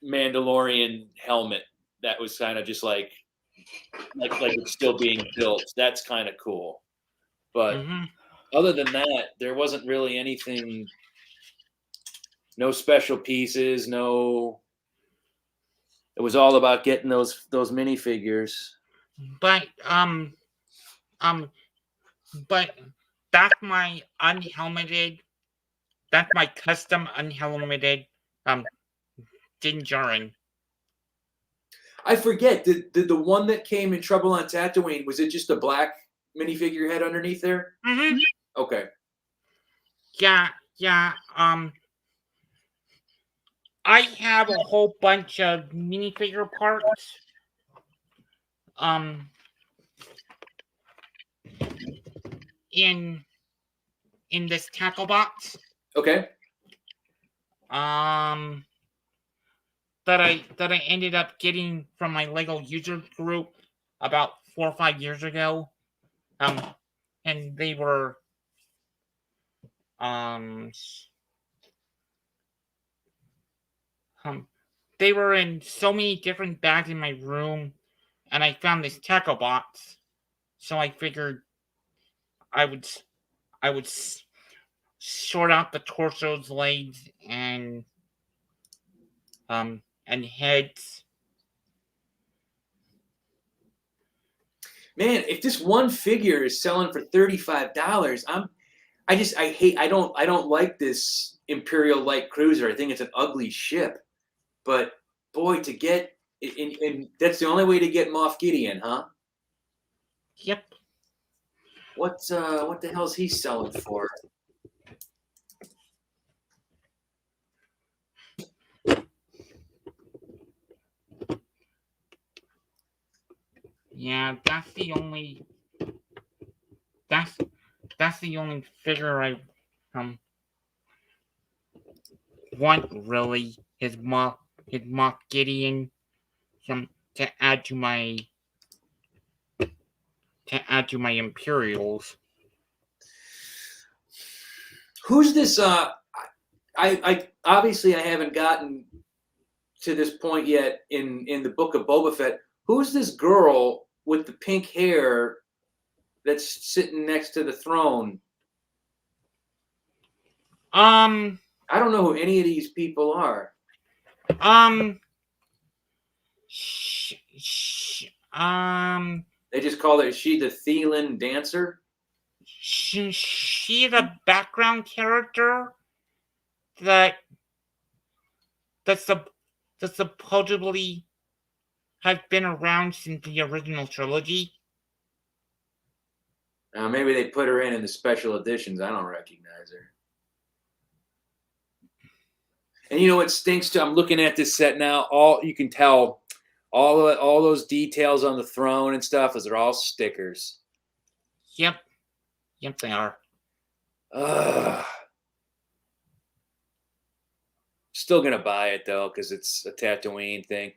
Mandalorian helmet that was kind of just like it's still being built. That's kind of cool. But other than that, there wasn't really anything. No special pieces. No. It was all about getting those minifigures. But but that's my unhelmeted. That's my custom unhelmeted Din Djarin. I forget. Did the one that came in Trouble on Tatooine, was it just a black minifigure head underneath there? Mm-hmm. Okay. Yeah. I have a whole bunch of minifigure parts. In this tackle box. Okay. That I ended up getting from my Lego user group about 4 or 5 years ago. And they were they were in so many different bags in my room, and I found this tackle box, so I figured I would sort out the torsos, legs, and heads. Man, if this one figure is selling for $35, I don't like this Imperial light cruiser. I think it's an ugly ship. But boy, to get and that's the only way to get Moff Gideon, huh? Yep. What the hell's he selling for? Yeah, that's the only figure I want really is Moff Gideon to add to my Imperials. Who's this? I obviously I haven't gotten to this point yet in the Book of Boba Fett. Who's this girl with the pink hair that's sitting next to the throne? I don't know who any of these people are. They just call her. Is she the Thelan dancer? She's a background character that supposedly has been around since the original trilogy. Maybe they put her in the special editions. I don't recognize her. And you know what stinks too? I'm looking at this set now. You can tell all those details on the throne and stuff. Those are all stickers. Yep, they are. Still gonna buy it though because it's a Tatooine thing.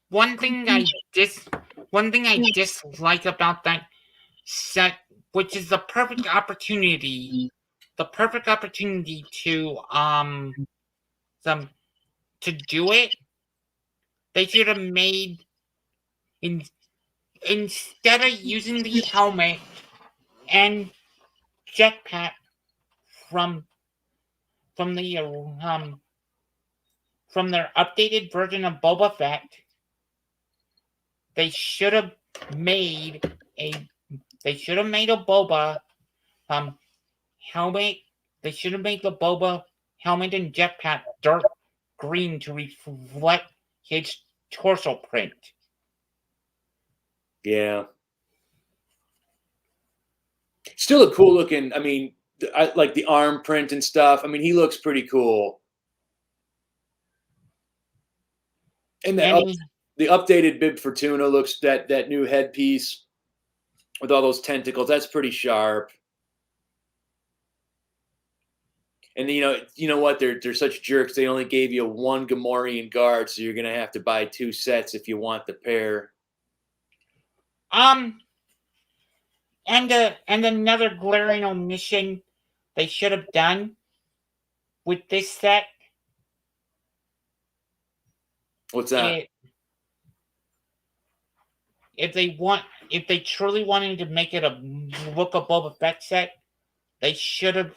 One thing I dislike about that set, which is the perfect opportunity to do it. They should have made instead of using the helmet and jetpack from their updated version of Boba Fett, they should have made a Boba helmet. They should have made the Boba helmet and jetpack dark green to reflect his torso print. Yeah. Still a cool looking. I mean, I like the arm print and stuff. I mean, he looks pretty cool. And the updated Bib Fortuna looks that new headpiece with all those tentacles. That's pretty sharp. And you know what? They're such jerks. They only gave you one Gamorrean guard, so you're gonna have to buy 2 sets if you want the pair. And another glaring omission they should have done with this set. What's that? If they truly wanted to make it a Book of Boba Fett set, they should have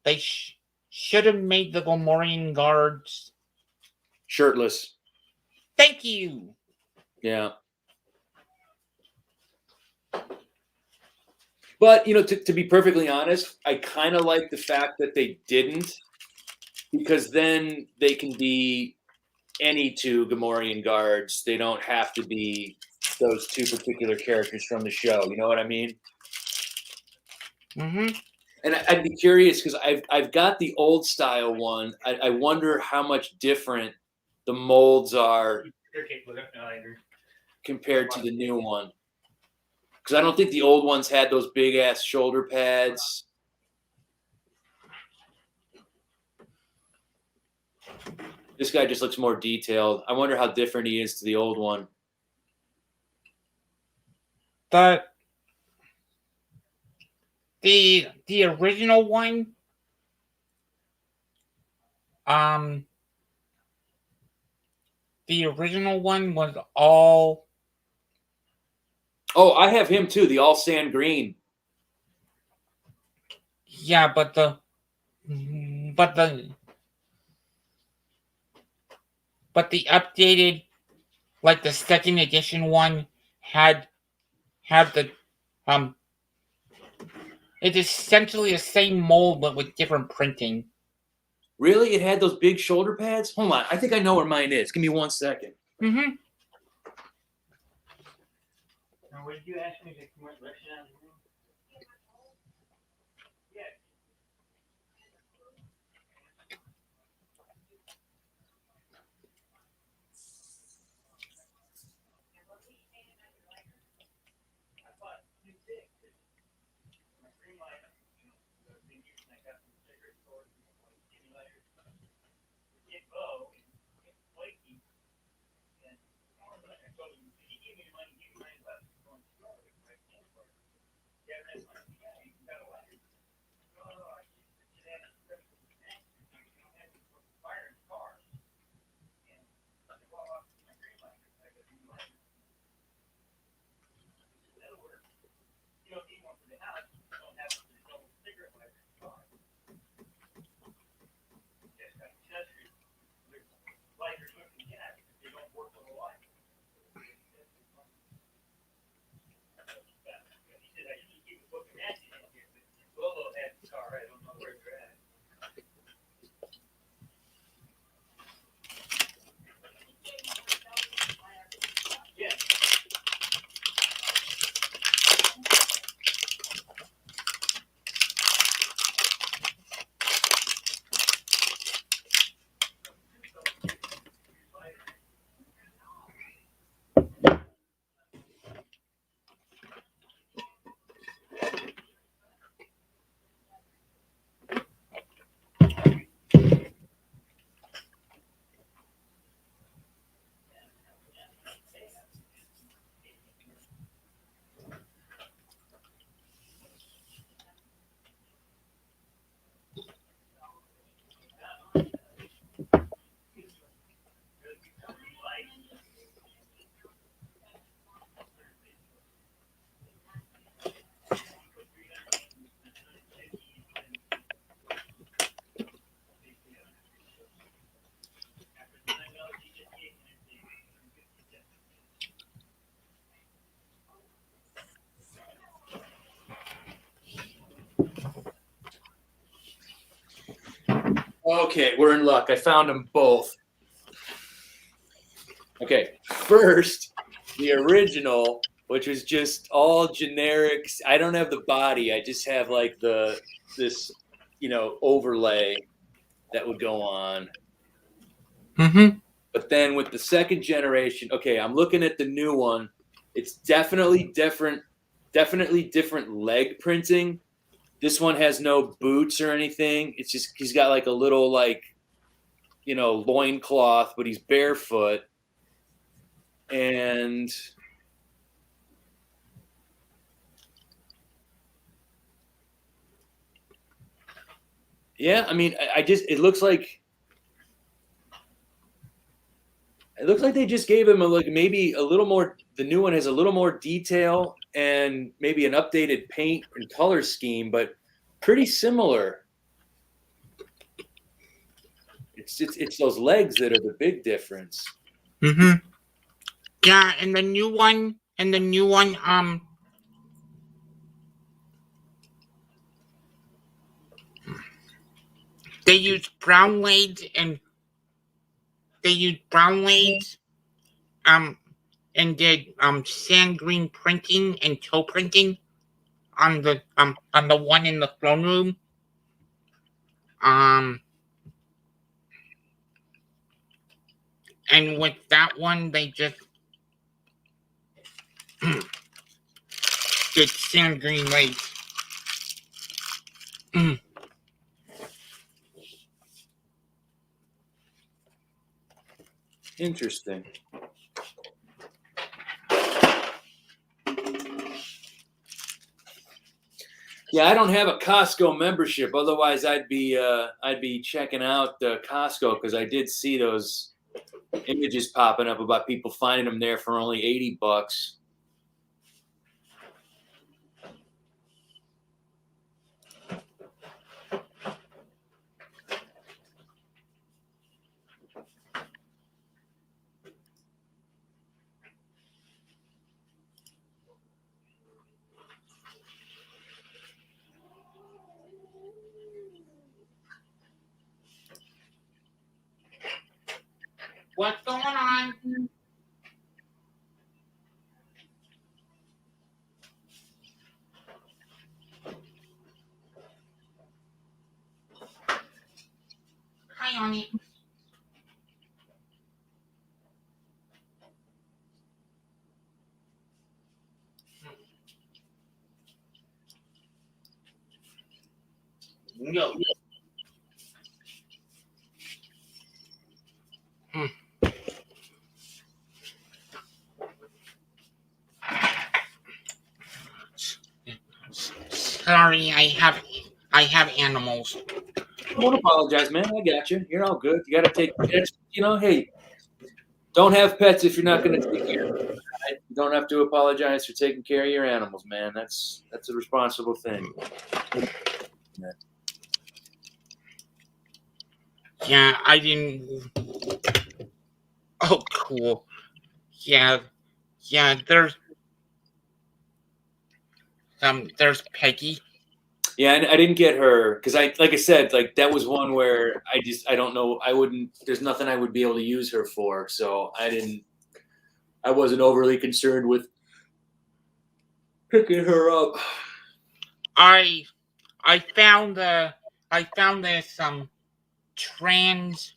made the Gamorrean guards Shirtless. Thank you. Yeah. But, to be perfectly honest, I kind of like the fact that they didn't, because then they can be any 2 Gamorrean guards. They don't have to be those 2 particular characters from the show. You know what I mean? Mm-hmm. And I'd be curious because I've got the old style one. I wonder how much different the molds are compared to the new one. Because I don't think the old ones had those big ass shoulder pads. This guy just looks more detailed. I wonder how different he is to the old one. The original one, the original one was all. Oh, I have him too. The all sand green. Yeah, but the updated, like the second edition one, had the it's essentially the same mold but with different printing. Really? It had those big shoulder pads? Hold on. I think I know where mine is. Give me 1 second. Mm-hmm. Now, what did you ask me to come out of the room? Okay, we're in luck. I found them both. Okay, first, the original, which was just all generics. I don't have the body. I just have like this overlay that would go on. Mm-hmm. But then with the second generation, okay, I'm looking at the new one. It's definitely different leg printing. This one has no boots or anything. It's just he's got like a little loincloth, but he's barefoot. And yeah, I mean, it looks like they just gave him maybe a little more. The new one has a little more detail and maybe an updated paint and color scheme, but pretty similar. It's those legs that are the big difference. Mm-hmm. Yeah, and the new one, they use brown blades and did sand green printing and toe printing on the one in the throne room. And with that one, they just did sand green legs. Interesting. Yeah, I don't have a Costco membership. Otherwise, I'd be checking out Costco because I did see those images popping up about people finding them there for only $80. What's going on? Hi, Ani. No. Sorry, I have animals. Don't apologize, man. I got you. You're all good. You got to take pets. Hey, don't have pets if you're not going to take care of them. Right? You don't have to apologize for taking care of your animals, man. That's a responsible thing. Yeah, I didn't. Oh, cool. Yeah. There's Peggy. Yeah, I didn't get her because like I said, like that was one where I don't know. There's nothing I would be able to use her for, so I wasn't overly concerned with picking her up. I found this translucent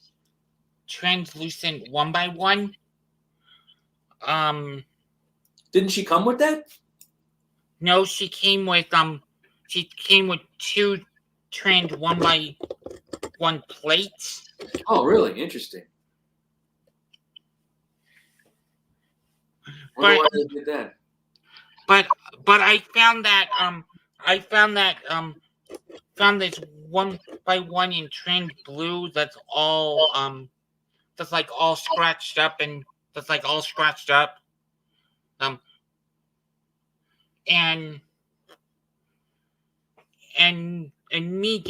1x1. Didn't she come with that? No, she came with two trans 1x1 plates. Oh, really? Interesting. But- Wonder why they did that. But I found this 1x1 in trans blue that's all scratched up and and me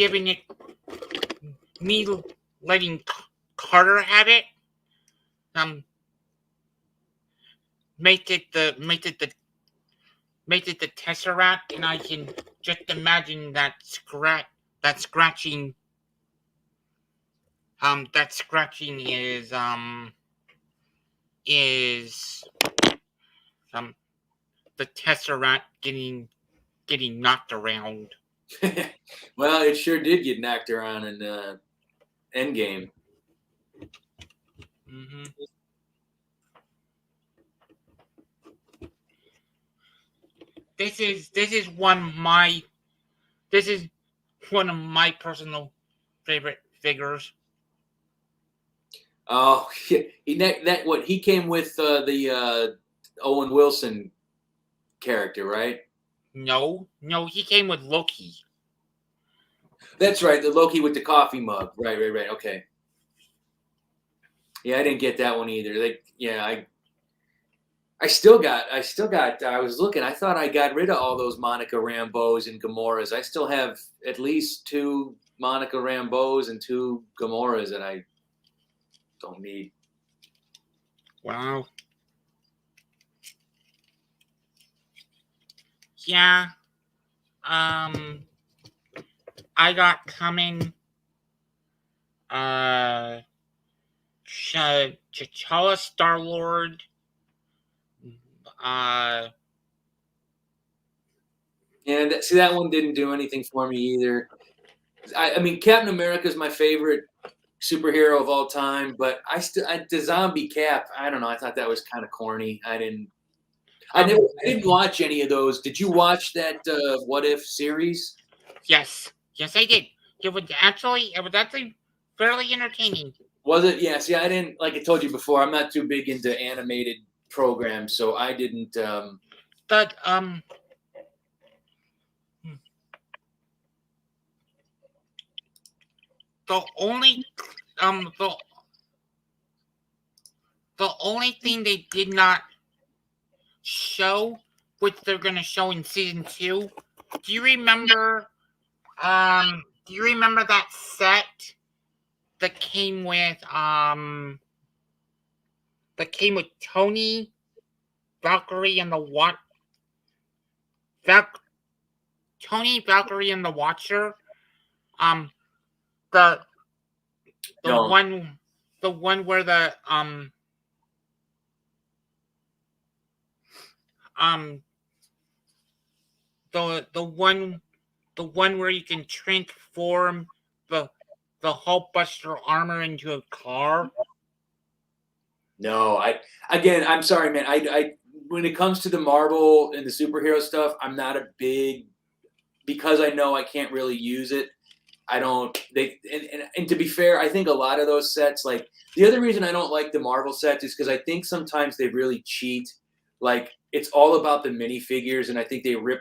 letting Carter have it make it the Tesseract, and I can just imagine that scratching is the Tesseract getting knocked around. Well, it sure did get knocked around in Endgame. Mm-hmm. This is one of my personal favorite figures. Oh, he came with the Owen Wilson character, right? No, he came with Loki. That's right, the Loki with the coffee mug. Right. Okay. Yeah, I didn't get that one either. I still got. I was looking. I thought I got rid of all those Monica Rambeaus and Gamoras. I still have at least 2 Monica Rambeaus and 2 Gamoras that I don't need. Wow. Yeah. I got coming. T'Challa, Star-Lord. And that one didn't do anything for me either. I mean, Captain America is my favorite superhero of all time, but the zombie Cap. I don't know. I thought that was kind of corny. I didn't watch any of those. Did you watch that What If series? Yes, I did. It was actually fairly entertaining. Was it? Yeah. See, I didn't. Like I told you before, I'm not too big into animated programs, so I didn't. But the only thing they did not show, which they're gonna show in season 2. Do you remember? Do you remember that set that came with Tony, Valkyrie, and the Tony, Valkyrie, and the Watcher? The No. one where the one where you can transform the Hulkbuster armor into a car. No, I'm sorry, man. I when it comes to the Marvel and the superhero stuff, I'm not a big, because I know I can't really use it. I don't. And to be fair, I think a lot of those sets, like the other reason I don't like the Marvel sets is because I think sometimes they really cheat. Like it's all about the minifigures, and I think they rip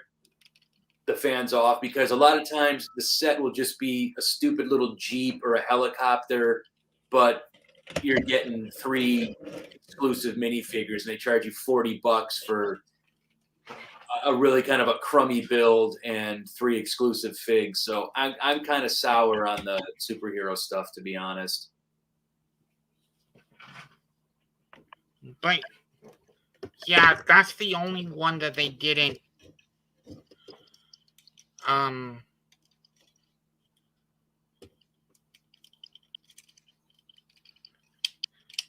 the fans off because a lot of times the set will just be a stupid little Jeep or a helicopter, but you're getting 3 exclusive minifigures and they charge you $40 for a really kind of a crummy build and 3 exclusive figs. So I'm kind of sour on the superhero stuff, to be honest. But yeah, that's the only one that they didn't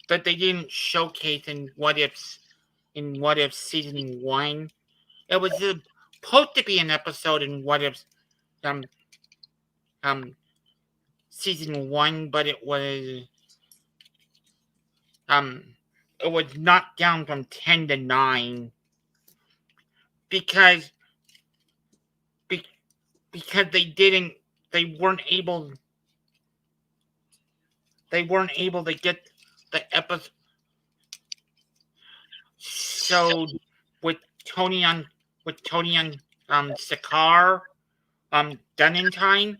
that they didn't showcase in What If season 1. It was supposed to be an episode in What If season 1, but it was knocked down from 10 to 9 because they weren't able to get the episode. So with Tony on Sakaar done in time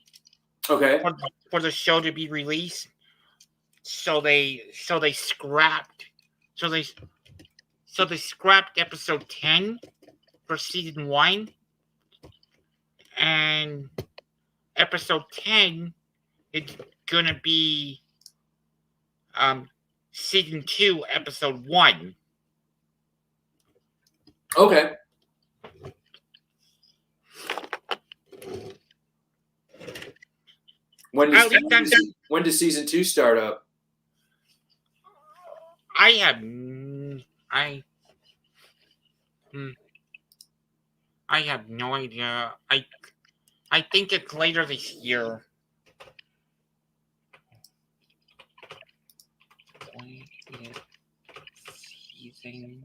Okay. for the show to be released. So they scrapped episode 10 for season 1, and episode 10 is gonna be season 2, episode 1. Okay. When does season 2 start up? I have no idea. I think it's later this year. thing.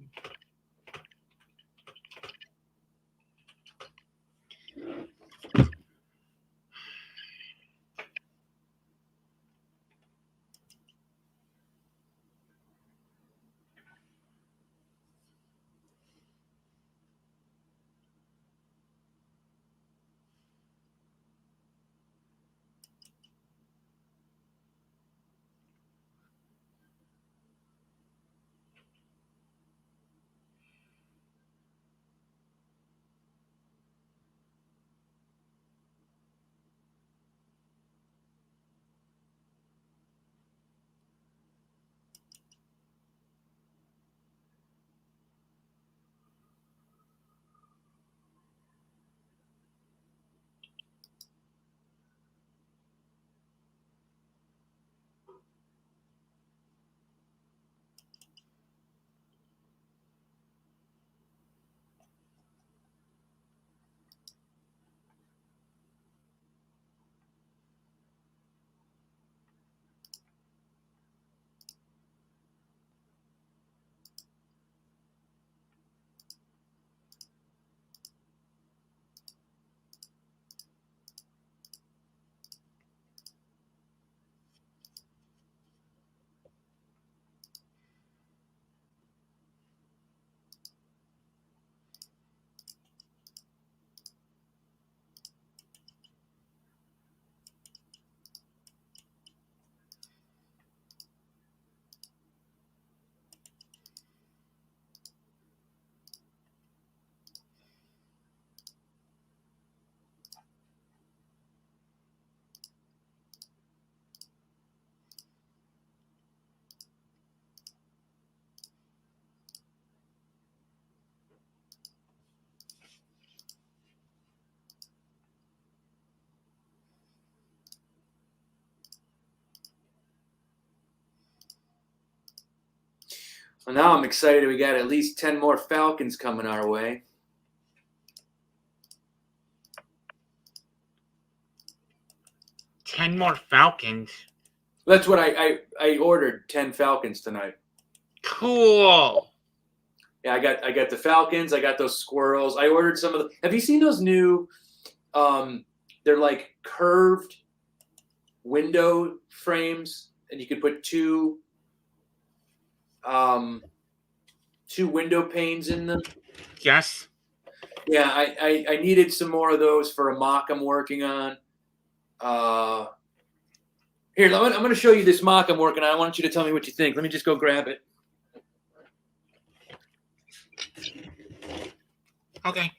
Well, now I'm excited. We got at least 10 more Falcons coming our way. Ten more Falcons. That's what I ordered. 10 Falcons tonight. Cool. Yeah, I got the Falcons. I got those squirrels. I ordered some of the. Have you seen those new? They're like curved window frames, and you could put two window panes in them. Yes. Yeah, I needed some more of those for a mock I'm working on. Here, I'm going to show you this mock I'm working on. I want you to tell me what you think. Let me just go grab it. Okay.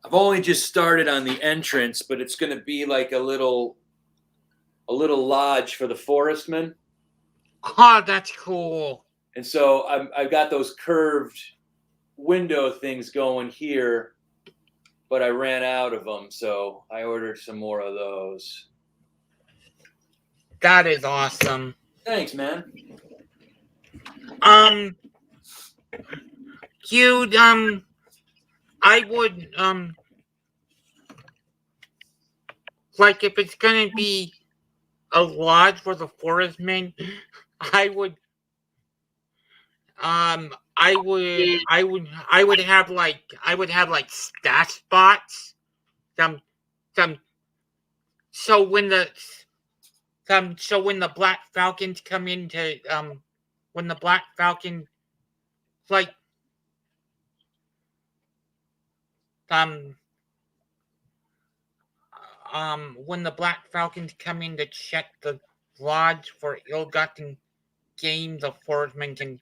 I've only just started on the entrance, but it's going to be like a little lodge for the forestmen. Oh, that's cool. And so I've got those curved window things going here, but I ran out of them, so I ordered some more of those. That is awesome. Thanks, man. You'd I would like if it's gonna be a lodge for the forestmen, I would I would have like stash spots. Some so when the Black Falcons come into when the Black Falcon like when the Black Falcons come in to check the lodge for ill-gotten gains, the forestmen can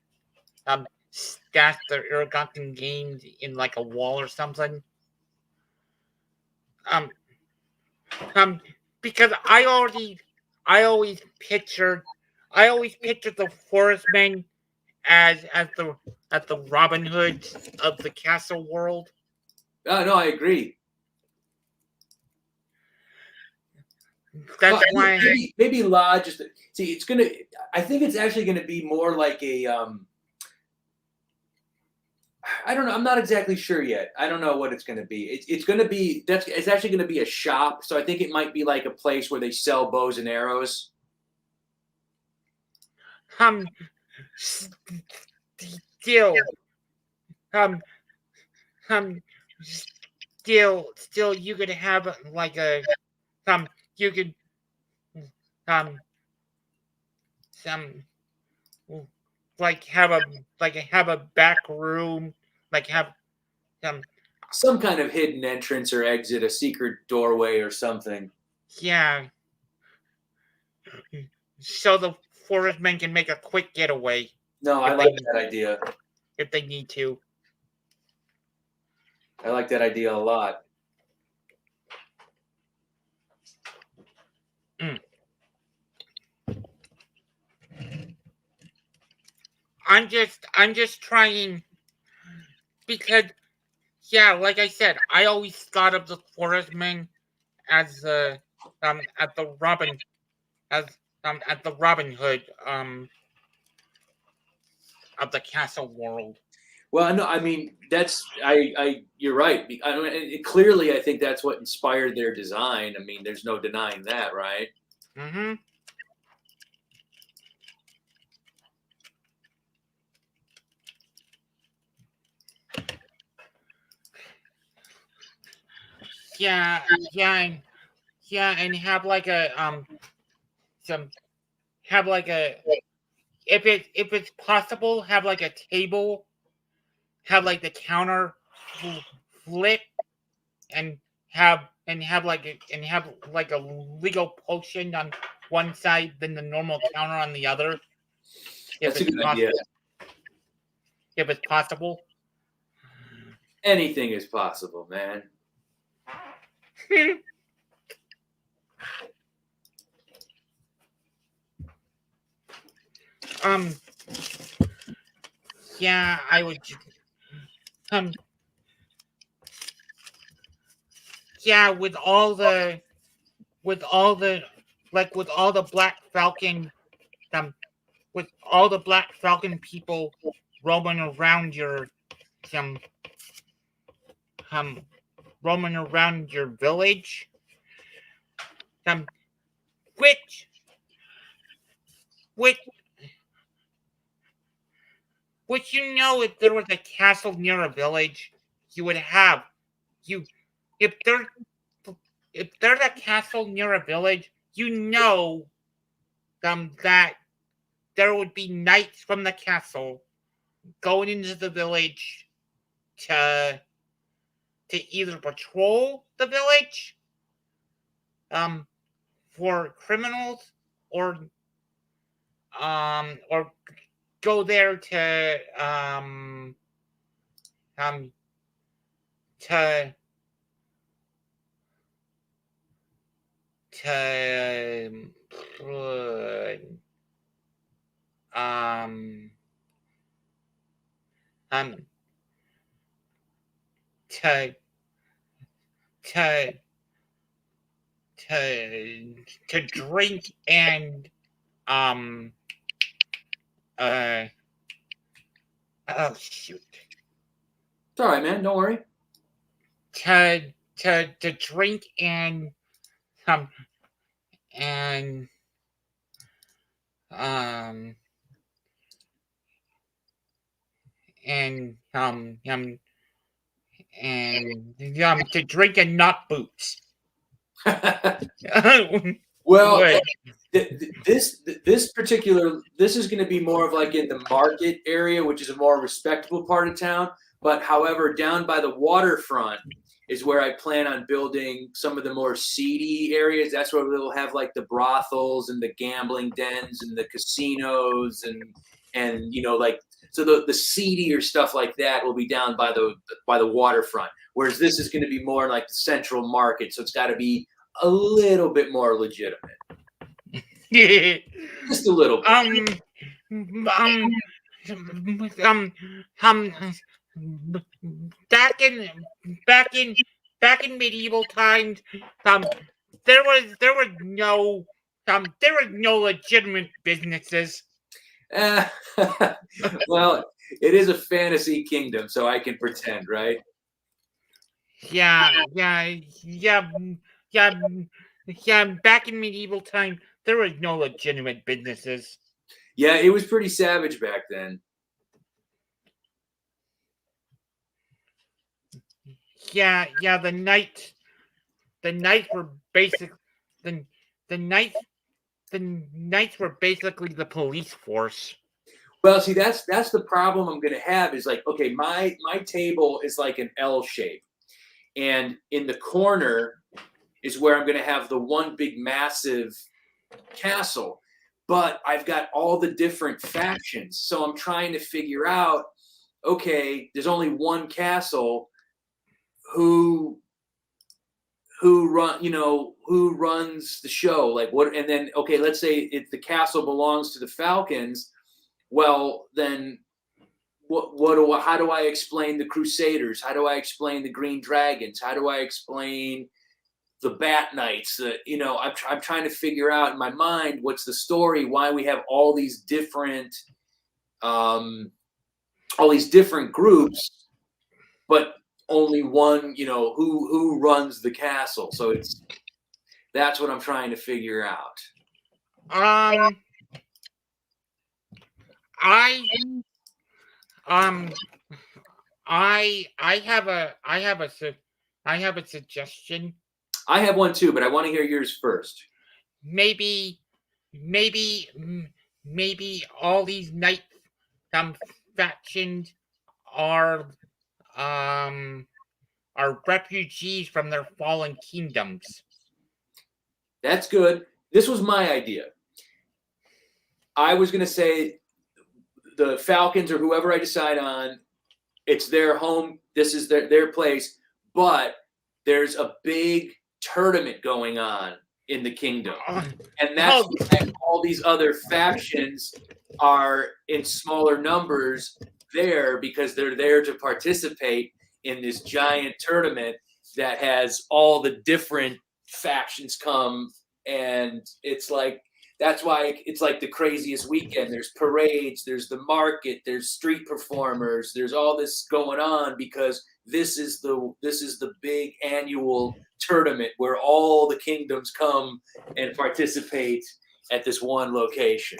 stash their ill-gotten gains in like a wall or something. Because I always pictured the forestmen as the Robin Hoods of the castle world. Oh, no, I agree. That's Well, why. maybe Lodge is see. It's gonna. I think it's actually gonna be more like a. I don't know. I'm not exactly sure yet. I don't know what it's gonna be. It's gonna be it's actually gonna be a shop. So I think it might be like a place where they sell bows and arrows. Still, still, you could have like a you could some like have a back room, like have some kind of hidden entrance or exit, a secret doorway or something. Yeah, so the forestmen can make a quick getaway. No, I like that idea. If they need to. I like that idea a lot. I'm just trying because like I said, I always thought of the forestmen as at the Robin Hood of the castle world. Well, no, I mean that's you're right. I mean, clearly, I think that's what inspired their design. I mean, there's no denying that, right? Mm-hmm. Yeah, and have like a if it's possible, have like a table, have like the counter flip, and have like a legal potion on one side, then the normal counter on the other. That's a good idea. If it's possible. Anything is possible, man. Yeah, I would. Yeah, with all the Black Falcon, with all the Black Falcon people roaming around your roaming around your village, which if there was a castle near a village, you would have if there's a castle near a village, that there would be knights from the castle going into the village to either patrol the village for criminals or go there to to drink and oh shoot. It's all right, man. Don't worry. To drink and to drink and not boots. Well, this is going to be more of like in the market area, which is a more respectable part of town. But however, down by the waterfront is where I plan on building some of the more seedy areas. That's where we'll have like the brothels and the gambling dens and the casinos and like, so the seedier stuff like that will be down by the waterfront. Whereas this is going to be more like the central market. So it's got to be a little bit more legitimate. Just a little bit. Back in medieval times, there were no legitimate businesses. Well, it is a fantasy kingdom, so I can pretend, right? Yeah. Back in medieval time, there was no legitimate businesses. Yeah, it was pretty savage back then. Yeah. The knights were basically the police force. Well, see, that's the problem I'm going to have is like, okay, my table is like an L shape, and in the corner is where I'm going to have the one big massive castle. But I've got all the different factions, so I'm trying to figure out, okay, there's only one castle. Who runs the show? Like what? And then, okay, let's say if the castle belongs to the Falcons, well, then how do I explain the Crusaders? How do I explain the Green Dragons? How do I explain the Bat Knights? I'm trying to figure out in my mind what's the story, why we have all these different groups, but only one, who runs the castle. So that's what I'm trying to figure out. I have a suggestion. I have one too, but I want to hear yours first. Maybe all these knight factions are refugees from their fallen kingdoms. That's good. This was my idea. I was going to say the Falcons or whoever I decide on, it's their home. This is their place. But there's a big tournament going on in the kingdom. And that's why all these other factions are in smaller numbers there, because they're there to participate in this giant tournament that has all the different factions come. And it's like, that's why it's like the craziest weekend. There's parades, there's the market, there's street performers, there's all this going on because this is the big annual tournament where all the kingdoms come and participate at this one location.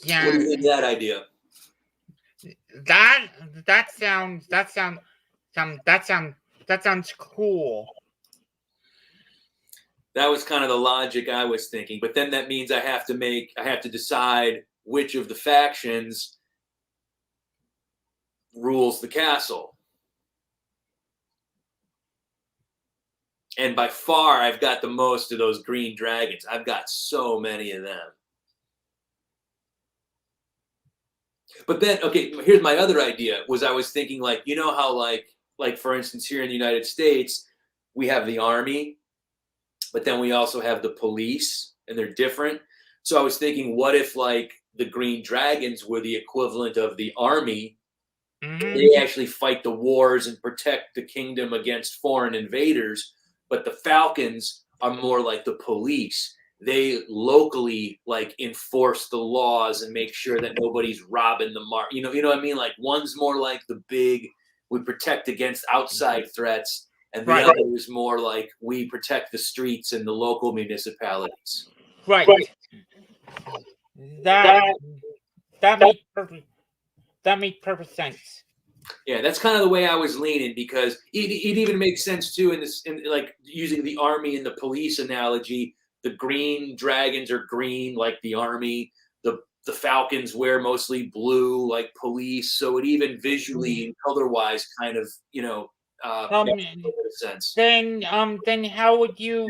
Yeah. What do you think of that idea? That sounds cool. That was kind of the logic I was thinking, but then that means I have to decide which of the factions rules the castle. And by far, I've got the most of those green dragons. I've got so many of them. But then, okay, here's my other idea. I was thinking, like, you know how, like for instance, here in the United States, we have the army, but then we also have the police, and they're different. So I was thinking, what if, like, the Green Dragons were the equivalent of the army? Mm-hmm. They actually fight the wars and protect the kingdom against foreign invaders, but the Falcons are more like the police. They locally, like, enforce the laws and make sure that nobody's robbing the market. You know what I mean? Like, one's more like the big, we protect against outside threats, and the other is more like we protect the streets and the local municipalities. Right. That made perfect sense. Yeah, that's kind of the way I was leaning, because it even makes sense too in like using the army and the police analogy. The Green Dragons are green like the army. The the Falcons wear mostly blue, like police. So it even visually and color-wise kind of, Um, makes a little bit of sense. then how would you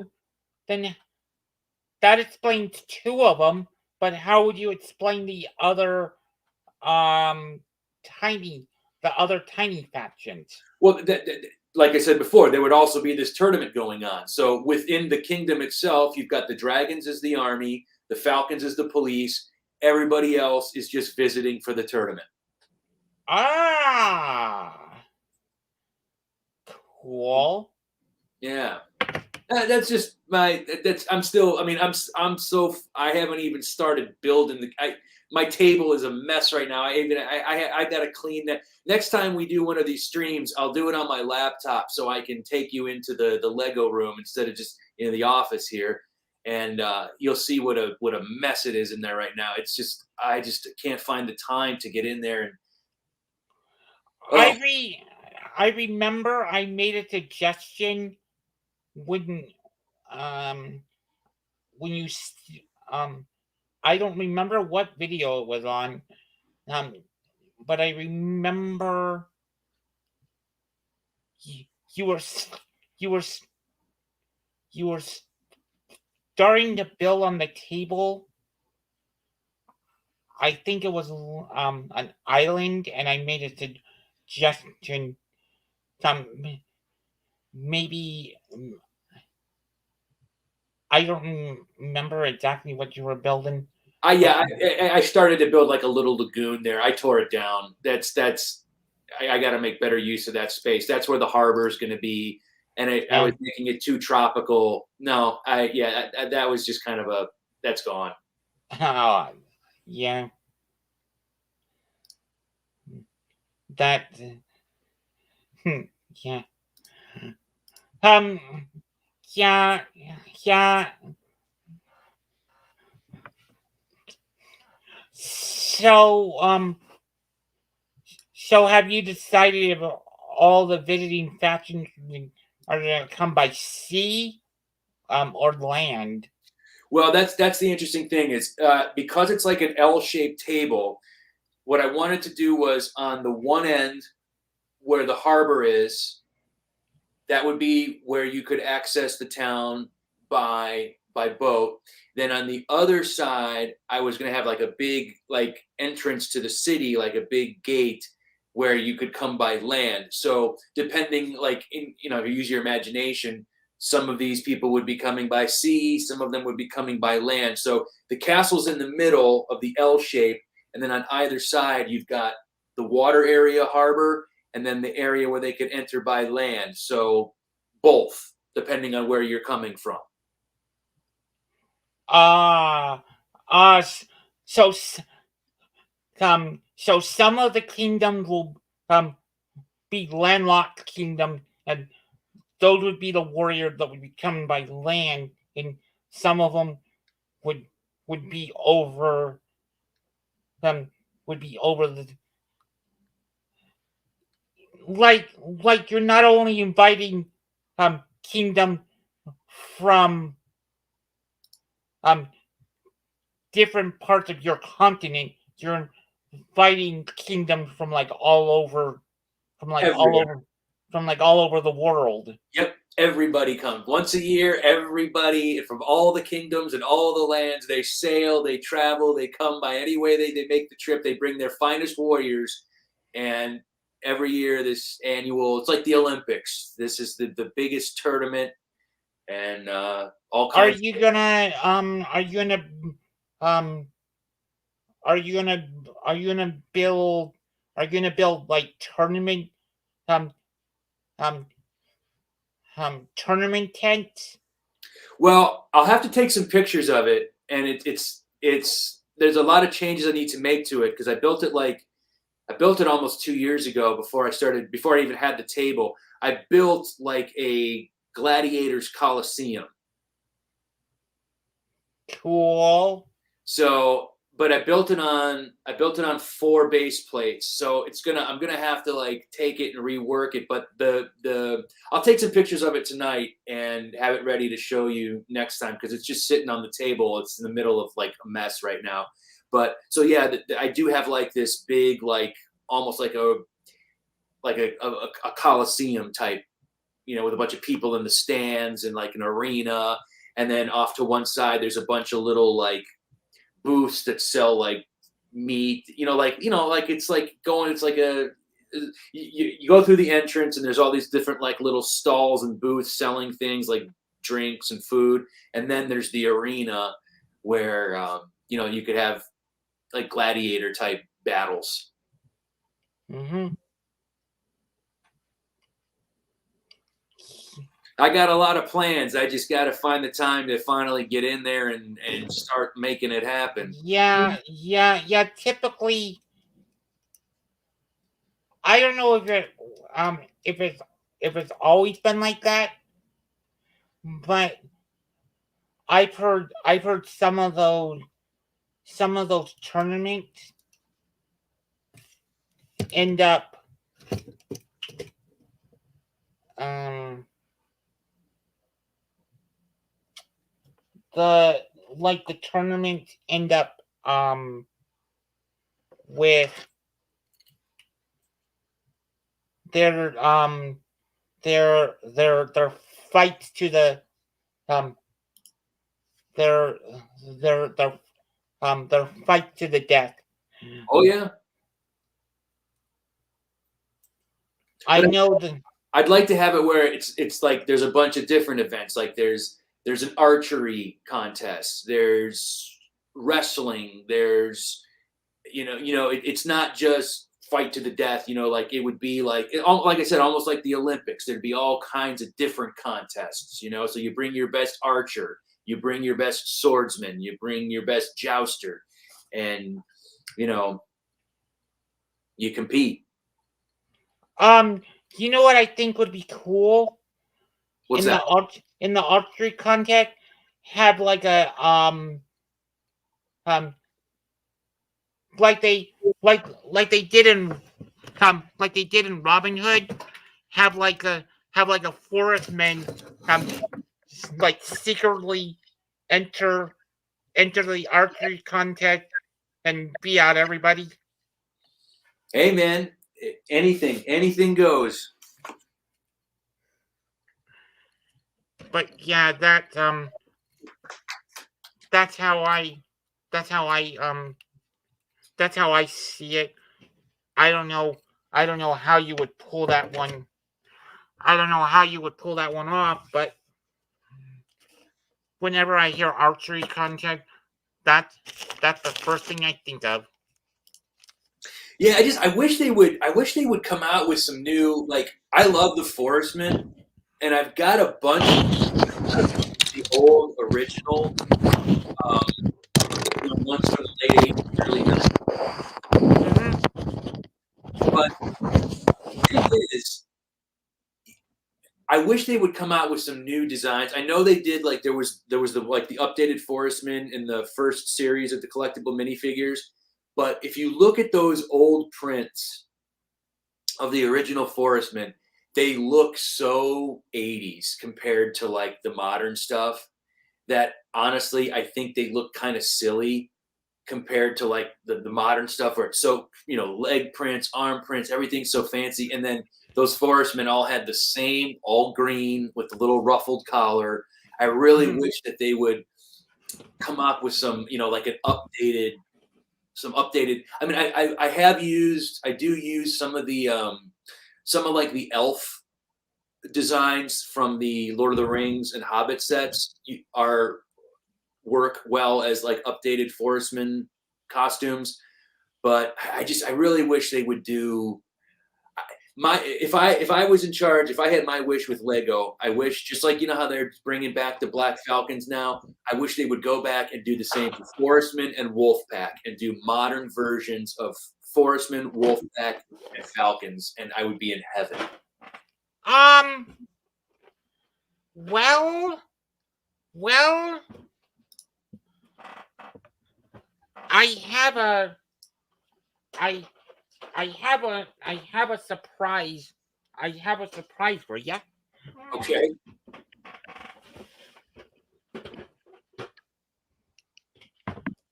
then that explains two of them, but how would you explain the other tiny factions? Well, like I said before, there would also be this tournament going on. So within the kingdom itself, you've got the dragons as the army, the Falcons as the police. Everybody else is just visiting for the tournament. Ah, cool. Yeah. That's just my. That's. I'm still. I mean, I'm so. I haven't even started building my table is a mess right now. I got to clean that. Next time we do one of these streams, I'll do it on my laptop so I can take you into the Lego room instead of just in the office here, and you'll see what a mess it is in there right now. It's just I just can't find the time to get in there and. Oh. I remember I made a suggestion when you I don't remember what video it was on, but I remember you were starting to build on the table. I think it was an island, and I made a suggestion. Maybe I don't remember exactly what you were building. I started to build like a little lagoon there. I tore it down. I got to make better use of that space. That's where the harbor is going to be, and I was making it too tropical. No, that was just kind of that's gone. Yeah. That. Yeah. Yeah. So have you decided if all the visiting factions are going to come by sea, or land? Well, that's the interesting thing is because it's like an L-shaped table. What I wanted to do was on the one end where the harbor is, that would be where you could access the town by boat. Then on the other side, I was going to have like a big like entrance to the city, like a big gate where you could come by land. So depending, like if you use your imagination, some of these people would be coming by sea, some of them would be coming by land. So the castle's in the middle of the L shape, and then on either side you've got the water area harbor, and then the area where they could enter by land. So both, depending on where you're coming from. So some of the kingdoms will be landlocked kingdom, and those would be the warriors that would be coming by land, and some of them would be over the like you're not only inviting kingdom from different parts of your continent, you're inviting kingdoms from like all over the world. Yep, everybody comes once a year. Everybody from all the kingdoms and all the lands, they sail, they travel, they come by any way they make the trip. They bring their finest warriors, and every year this annual, it's like the Olympics. This is the biggest tournament, and all kinds. Are you gonna build like tournament tournament tents? Well, I'll have to take some pictures of it, and it's there's a lot of changes I need to make to it because I built it almost 2 years ago before I even had the table. I built like a gladiators coliseum. Cool. So, but I built it on 4 base plates. So I'm gonna have to like take it and rework it. But I'll take some pictures of it tonight and have it ready to show you next time because it's just sitting on the table. It's in the middle of like a mess right now. But so yeah, I do have like this big, like almost like a coliseum type, with a bunch of people in the stands and like an arena, and then off to one side there's a bunch of little like booths that sell like meat, like it's like going, it's like you go through the entrance and there's all these different like little stalls and booths selling things like drinks and food, and then there's the arena where you could have like gladiator type battles. Mm-hmm. I got a lot of plans. I just got to find the time to finally get in there and start making it happen. Yeah. Typically, I don't know if it's always been like that, but I've heard some of those tournaments end up the tournaments end up with their fights to the their fight to the death. Oh yeah. I know that. I'd like to have it where it's like there's a bunch of different events. Like there's an archery contest, there's wrestling, there's it's not just fight to the death. Like it would be like I said, almost like the Olympics. There'd be all kinds of different contests. So you bring your best archer, you bring your best swordsman, you bring your best jouster, and you compete. You know what I think would be cool? What's that? In the archery contest, have like a like they did in Robin Hood, have like a forestman like secretly enter the archery contest and beat out everybody. Hey man, anything goes. But yeah, that's how I see it. I don't know how you would pull that one. I don't know how you would pull that one off, but whenever I hear archery contest, that's the first thing I think of. Yeah, I wish they would come out with some new, like, I love the Forestman, and I've got a bunch of the old original ones from the late 80s, early 90s. But the thing is, I wish they would come out with some new designs. I know they did, like there was the updated Forestman in the first series of the collectible minifigures. But if you look at those old prints of the original Forestman, they look so 80s compared to like the modern stuff that honestly, I think they look kind of silly compared to like the modern stuff where it's so, leg prints, arm prints, everything's so fancy. And then those Forestmen all had the same, all green with the little ruffled collar. I really wish that they would come up with some, like an updated. I mean, I do use some of the like the elf designs from the Lord of the Rings and Hobbit sets work well as like updated Forestman costumes, but I really wish they would do if I was in charge, if I had my wish with Lego, I wish, just like how they're bringing back the Black Falcons now, I wish they would go back and do the same for Forestman and Wolfpack and do modern versions of Forestman, Wolfpack, and Falcons, and I would be in heaven. Well, I have a surprise. I have a surprise for you. Okay.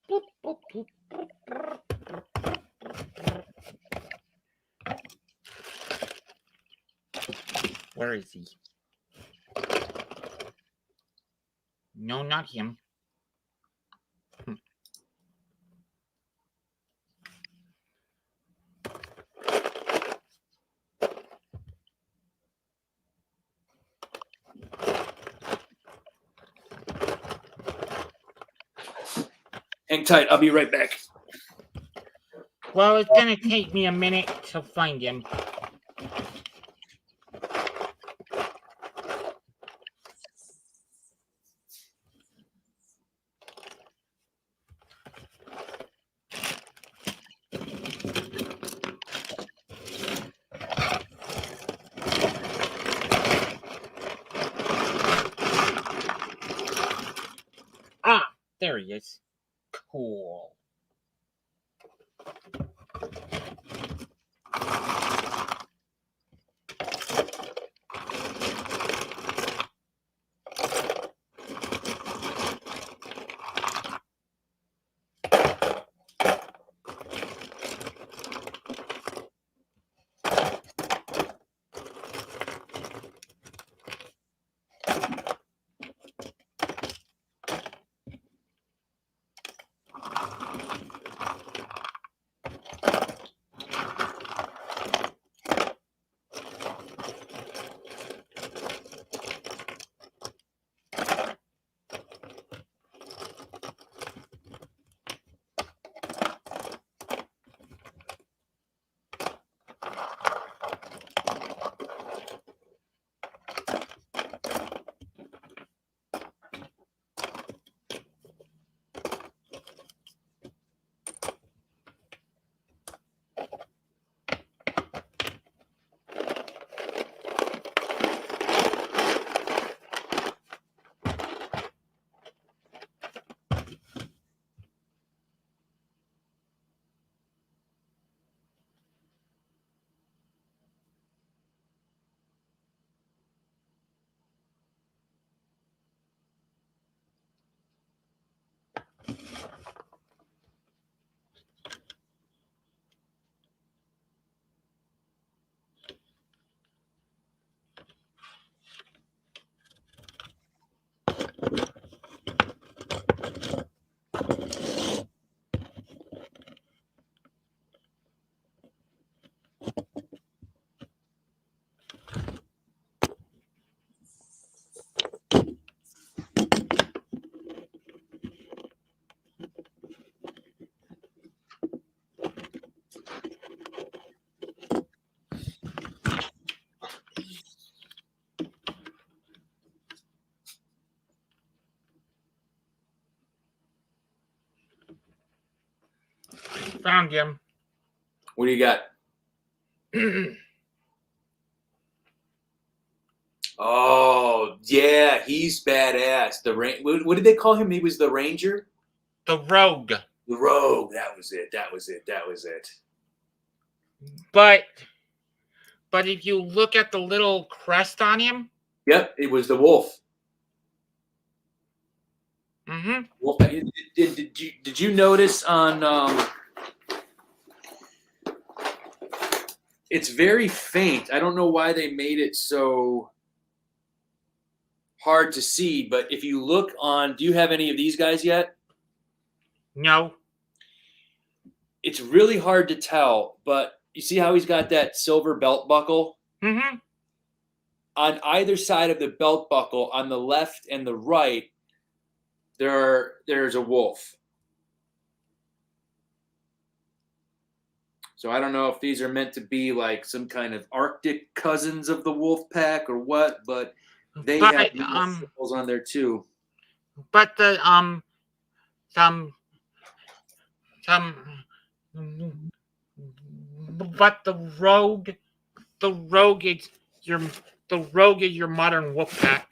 Boop, boop, boop, boop. Where is he? No, not him. Hang tight. I'll be right back. Well, it's gonna take me a minute to find him. Ah, there he is. Cool. Found him. What do you got? Oh, yeah, he's badass. What did they call him? He was the Ranger? The Rogue. The Rogue. That was it. That was it. That was it. But if you look at the little crest on him, Yep, it was the wolf. mm-hmm. Wolf. Did you notice on it's very faint. I don't know why they made it so hard to see, but if you look on, do you have any of these guys yet? No. It's really hard to tell, but you see how he's got that silver belt buckle? Mm-hmm. On either side of the belt buckle, on the left and the right, there's a wolf. So I don't know if these are meant to be like some kind of Arctic cousins of the wolf pack or what, but they have symbols on there too. But the but the rogue is your modern wolf pack.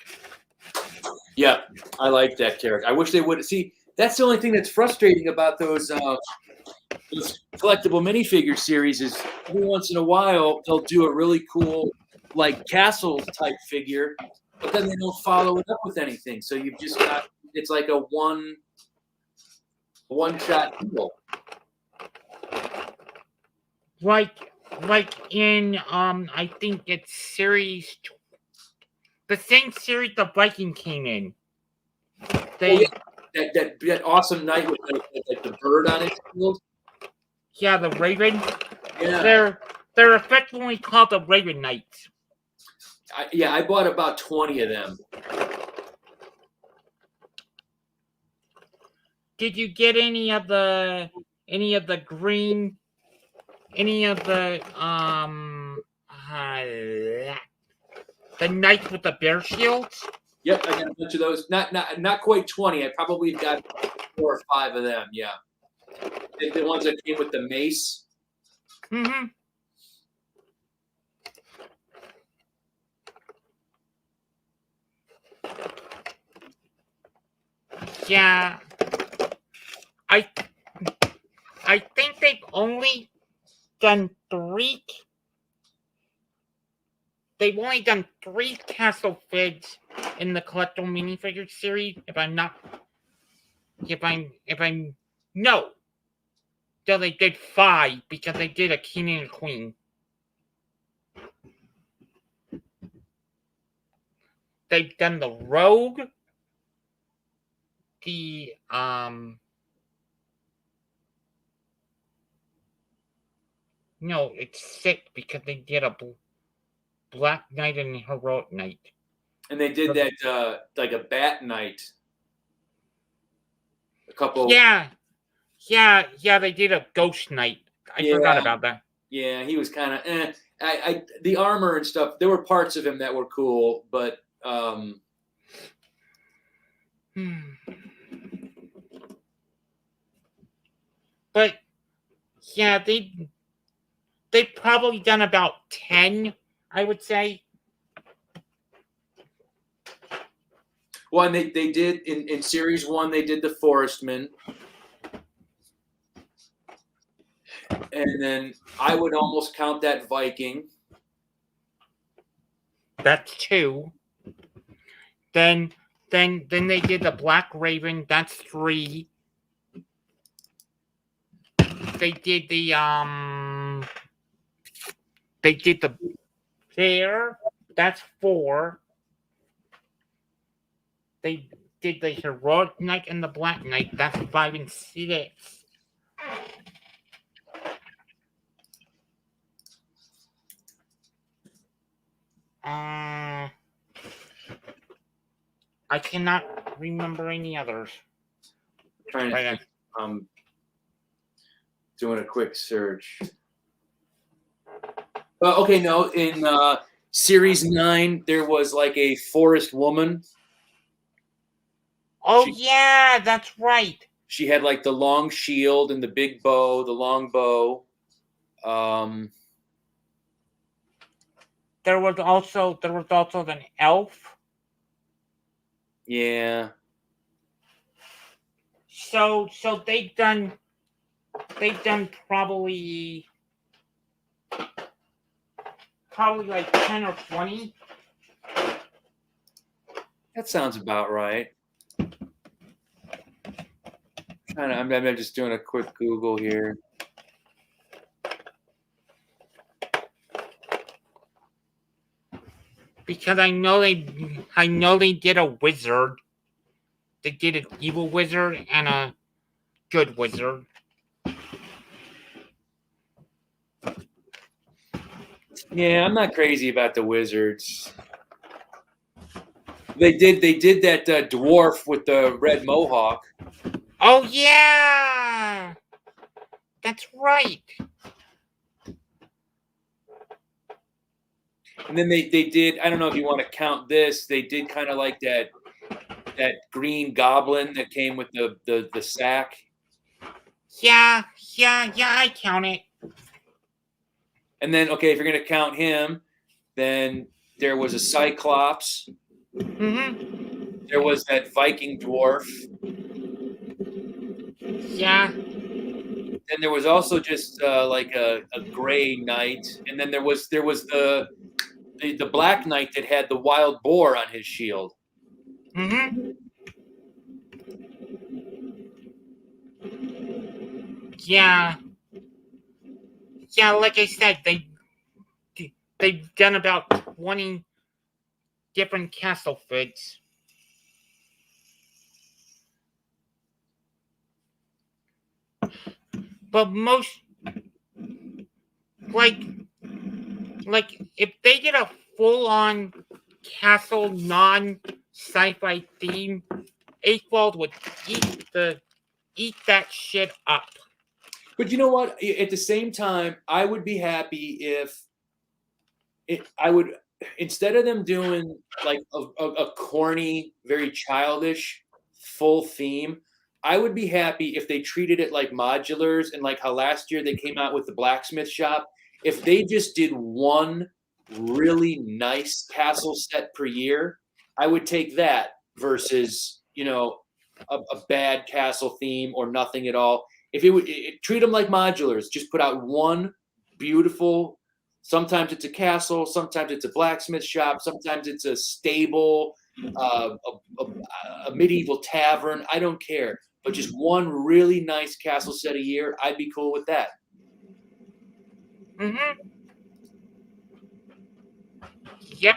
Yeah, I like that character. I wish they would see. That's the only thing that's frustrating about those collectible minifigure series is every once in a while they'll do a really cool like castle type figure, but then they don't follow it up with anything. So you've just got it's like a one shot deal. Like in I think it's series the same series the Viking came in. Oh, They, yeah. That awesome knight with the bird on his shield. yeah, the Raven. Yeah. They're effectively called the Raven Knights. I bought about 20 of them. Did you get any of the green, any of the the knights with the bear shields? Yep, I got a bunch of those. Not quite 20. I probably got 4 or 5 of them. Yeah, the ones that came with the mace. Mm-hmm. Yeah, I think they've only done 3. They've only done 3 Castle Fids in the collectible minifigure series. No, they did 5 because they did a King and a Queen. They've done the Rogue, the no, it's 6 because they did a Black Knight and a Heroic Knight. And they did that like a Bat Knight. A couple. Yeah, they did a Ghost Knight. I forgot about that. Yeah, he was kind of the armor and stuff. There were parts of him that were cool, but But yeah, they've probably done about 10, I would say. Well, and they did in series 1, they did the Forestman. And then I would almost count that Viking. That's 2. Then they did the Black Raven. That's 3. They did the Bear. That's 4. They did the Heroic Knight and the Black Knight. That's 5 and 6. I cannot remember any others. Trying to think, doing a quick search. Okay, no, in series 9 there was like a forest woman. Oh yeah, that's right. She had like the long shield and the big bow, the long bow. There was also an elf. Yeah. So they've done probably like 10 or 20. That sounds about right. I'm just doing a quick Google here. Because I know they did a wizard. They did an evil wizard and a good wizard. Yeah, I'm not crazy about the wizards. They did that dwarf with the red mohawk. Oh yeah, that's right. And then they did. I don't know if you want to count this. They did kind of like that green goblin that came with the sack. Yeah, I count it. And then, okay, if you're going to count him, then there was a Cyclops. Mm-hmm. There was that Viking dwarf. Yeah. Then there was also just like a gray knight. And then there was the Black Knight that had the wild boar on his shield. Mm-hmm. Yeah. Yeah, like I said, they've done about 20 different castle fits. But most like if they did a full-on castle non-sci-fi theme, Eighth would eat that shit up. But you know what? At the same time, I would be happy if I would, instead of them doing like a corny, very childish full theme, I would be happy if they treated it like modulars, and like how last year they came out with the blacksmith shop. If they just did one really nice castle set per year, I would take that versus, you know, a bad castle theme or nothing at all. If it would treat them like modulars, just put out one beautiful. Sometimes it's a castle, sometimes it's a blacksmith shop, sometimes it's a stable, a medieval tavern. I don't care, but just one really nice castle set a year, I'd be cool with that. Mm-hmm. Yep.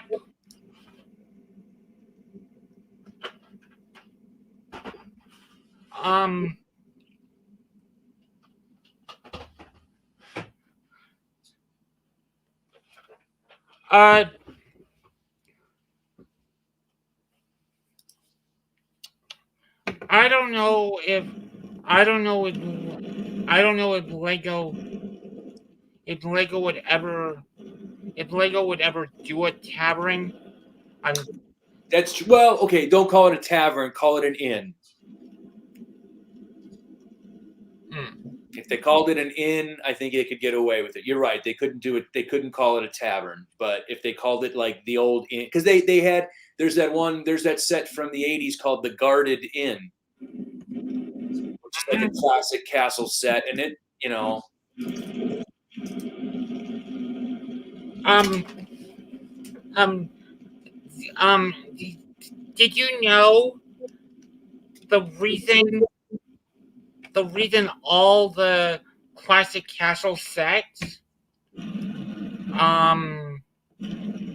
I don't know if Lego would ever do a tavern. That's true. Well, okay, don't call it a tavern, call it an inn. If they called it an inn, I think they could get away with it. You're right. They couldn't do it. They couldn't call it a tavern. But if they called it like the old inn, because they had, there's that set from the 80s called the Guarded Inn, which is like a classic castle set. And it, you know. Did you know the reason all the classic castle sets all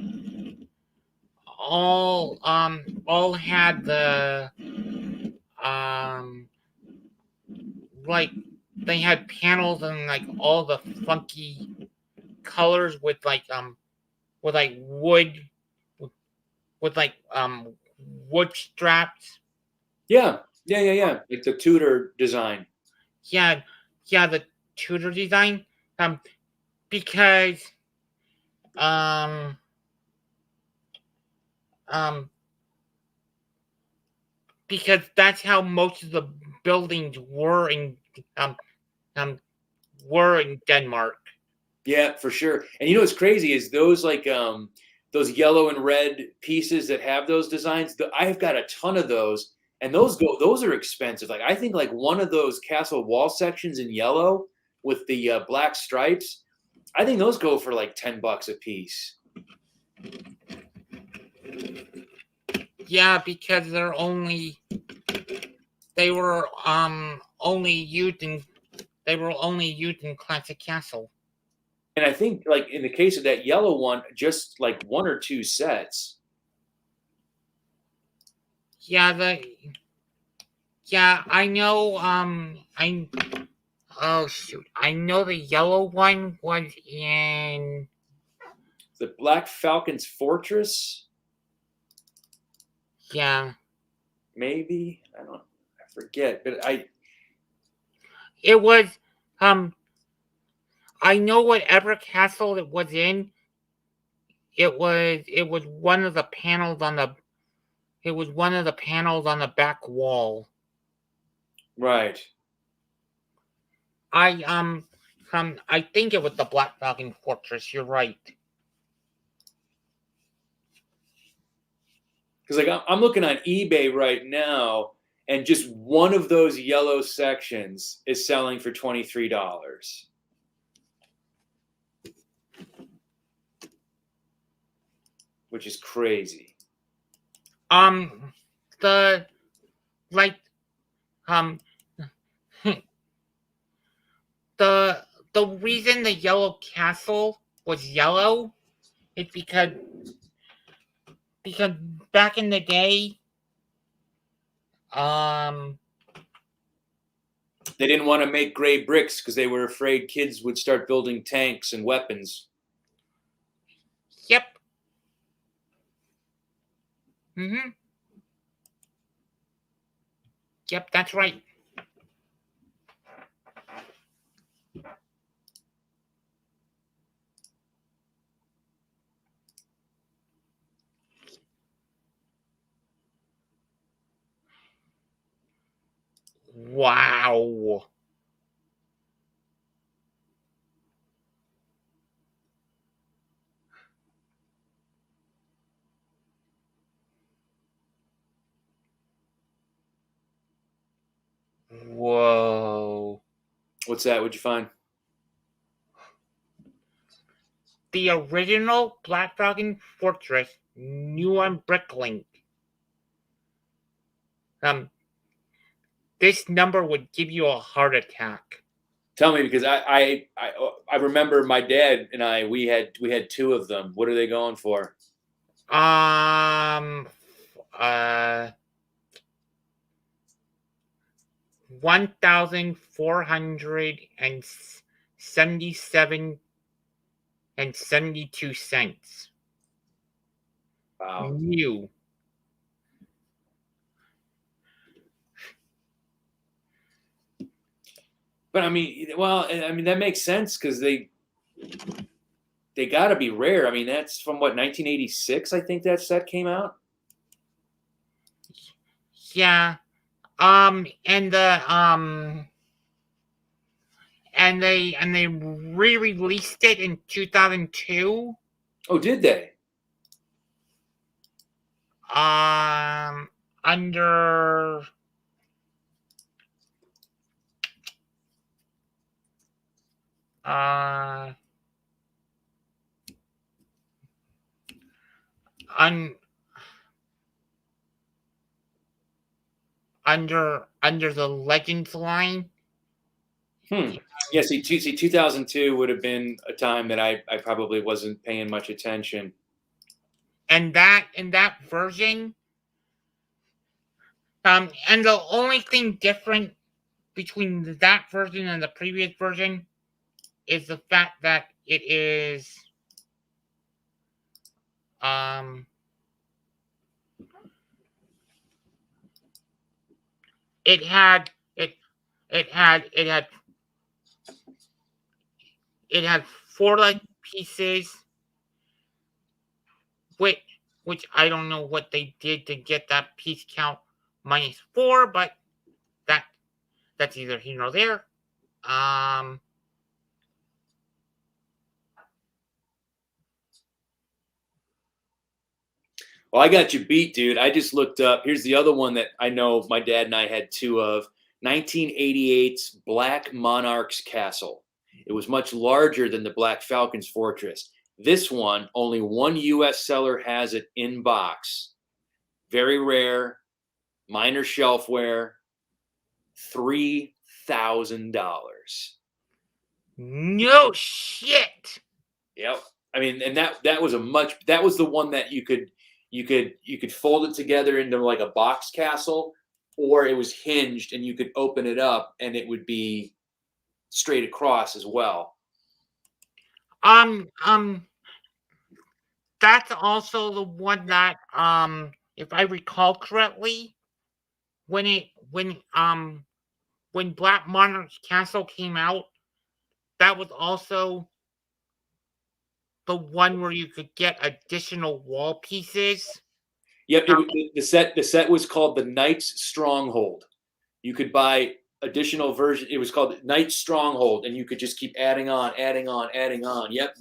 had the like they had panels and like all the funky colors with like wood wood straps. Yeah. Like the Tudor design. Yeah, the Tudor design. Because because that's how most of the buildings were in Denmark. Yeah, for sure. And you know what's crazy is those like those yellow and red pieces that have those designs. I've got a ton of those, and those are expensive. Like I think like one of those castle wall sections in yellow with the black stripes, I think those go for like $10 a piece. Yeah, because they were only used in Classic Castle. And I think like in the case of that yellow one, just like one or two sets. Yeah, I know. Oh shoot! I know the yellow one was in the Black Falcon's Fortress. Yeah. Maybe I forget, but It was I know whatever castle it was in. It was one of the panels on the. It was one of the panels on the back wall. Right. I think it was the Black Falcon Fortress. You're right. Because like I'm looking on eBay right now, and just one of those yellow sections is selling for $23. Which is crazy. The reason the yellow castle was yellow is because because back in the day, They didn't want to make gray bricks because they were afraid kids would start building tanks and weapons. yep. Mm-hmm. Yep, that's right. Wow. Whoa. What's that? What'd you find? The original Black Dragon Fortress, new on Bricklink. This number would give you a heart attack. Tell me, because I remember my dad and we had two of them. What are they going for? 1,477.72 Wow. new. But I mean, that makes sense because they got to be rare. I mean, that's from what, 1986? I think that set came out. Yeah. And they re-released it in 2002. Oh, did they? Under under the Legends line. Yeah, see, 2002 would have been a time that I probably wasn't paying much attention. And that version, and the only thing different between that version and the previous version is the fact that it is it had 4 leg pieces, which I don't know what they did to get that piece count -4, but that's either here or there. Well, I got you beat, dude. I just looked up. Here's the other one that I know my dad and I had 2 of. 1988's Black Monarch's Castle. It was much larger than the Black Falcon's Fortress. This one, only one U.S. seller has it in box. Very rare, minor shelfware, $3,000. No shit. Yep. I mean, and that was the one that you could fold it together into like a box castle, or it was hinged and you could open it up and it would be straight across as well. That's also the one that, if I recall correctly, when Black Monarch's Castle came out, that was also the one where you could get additional wall pieces. Yep, the set was called the Knight's Stronghold. You could buy additional version. It was called Knight's Stronghold, and you could just keep adding on. Yep,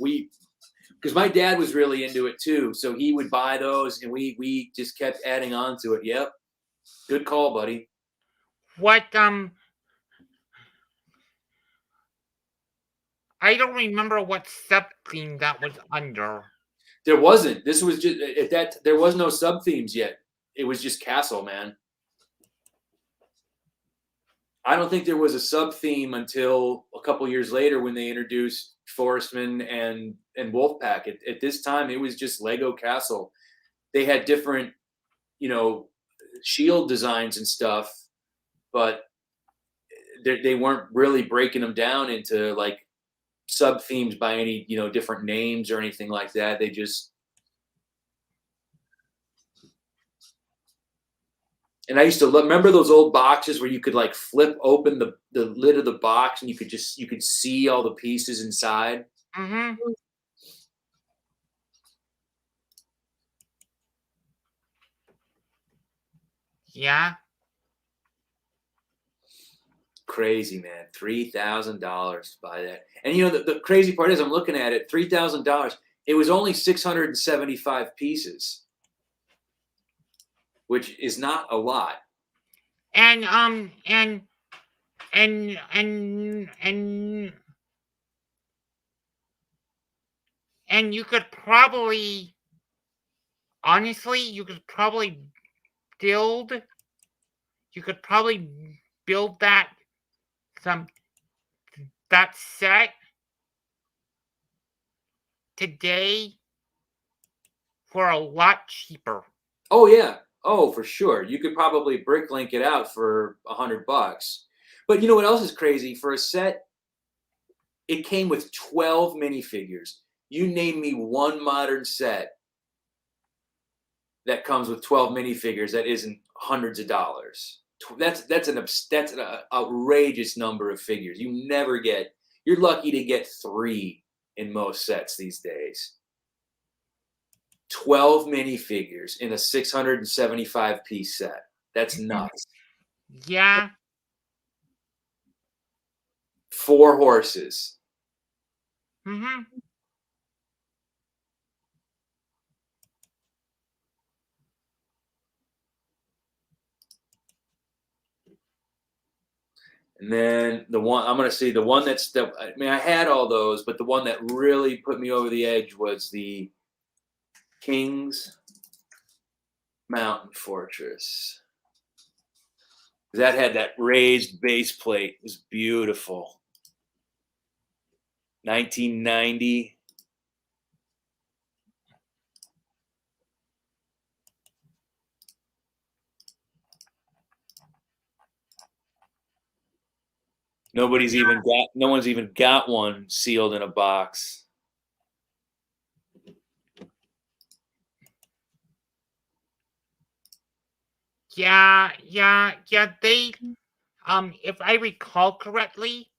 because my dad was really into it too, so he would buy those, and we just kept adding on to it. Yep, good call, buddy. What I don't remember what sub-theme that was under. There wasn't. This was just there was no sub themes yet. It was just Castle, man. I don't think there was a sub theme until a couple years later when they introduced Forestman and Wolfpack. At this time, it was just Lego Castle. they had different, shield designs and stuff, but they weren't really breaking them down into like sub themes by any different names or anything like that. They just, and I used to remember those old boxes where you could like flip open the lid of the box and you could see all the pieces inside. Mm-hmm. Yeah. Crazy, man. $3,000 to buy that. And the crazy part is I'm looking at it, $3,000. It was only 675 pieces, which is not a lot. And you could probably, honestly, you could probably build that set today for a lot cheaper. Oh yeah. Oh, for sure. You could probably bricklink it out for $100. But you know what else is crazy? For a set, it came with 12 minifigures. You name me one modern set that comes with 12 minifigures that isn't hundreds of dollars. That's an outrageous number of figures. You're lucky to get 3 in most sets these days. 12 minifigures in a 675 piece set. That's nuts. Yeah. 4 horses. Mm-hmm. And then the one I had all those, but the one that really put me over the edge was the King's Mountain Fortress. That had that raised base plate. It was beautiful. 1990. No one's even got one sealed in a box. Yeah. They, if I recall correctly,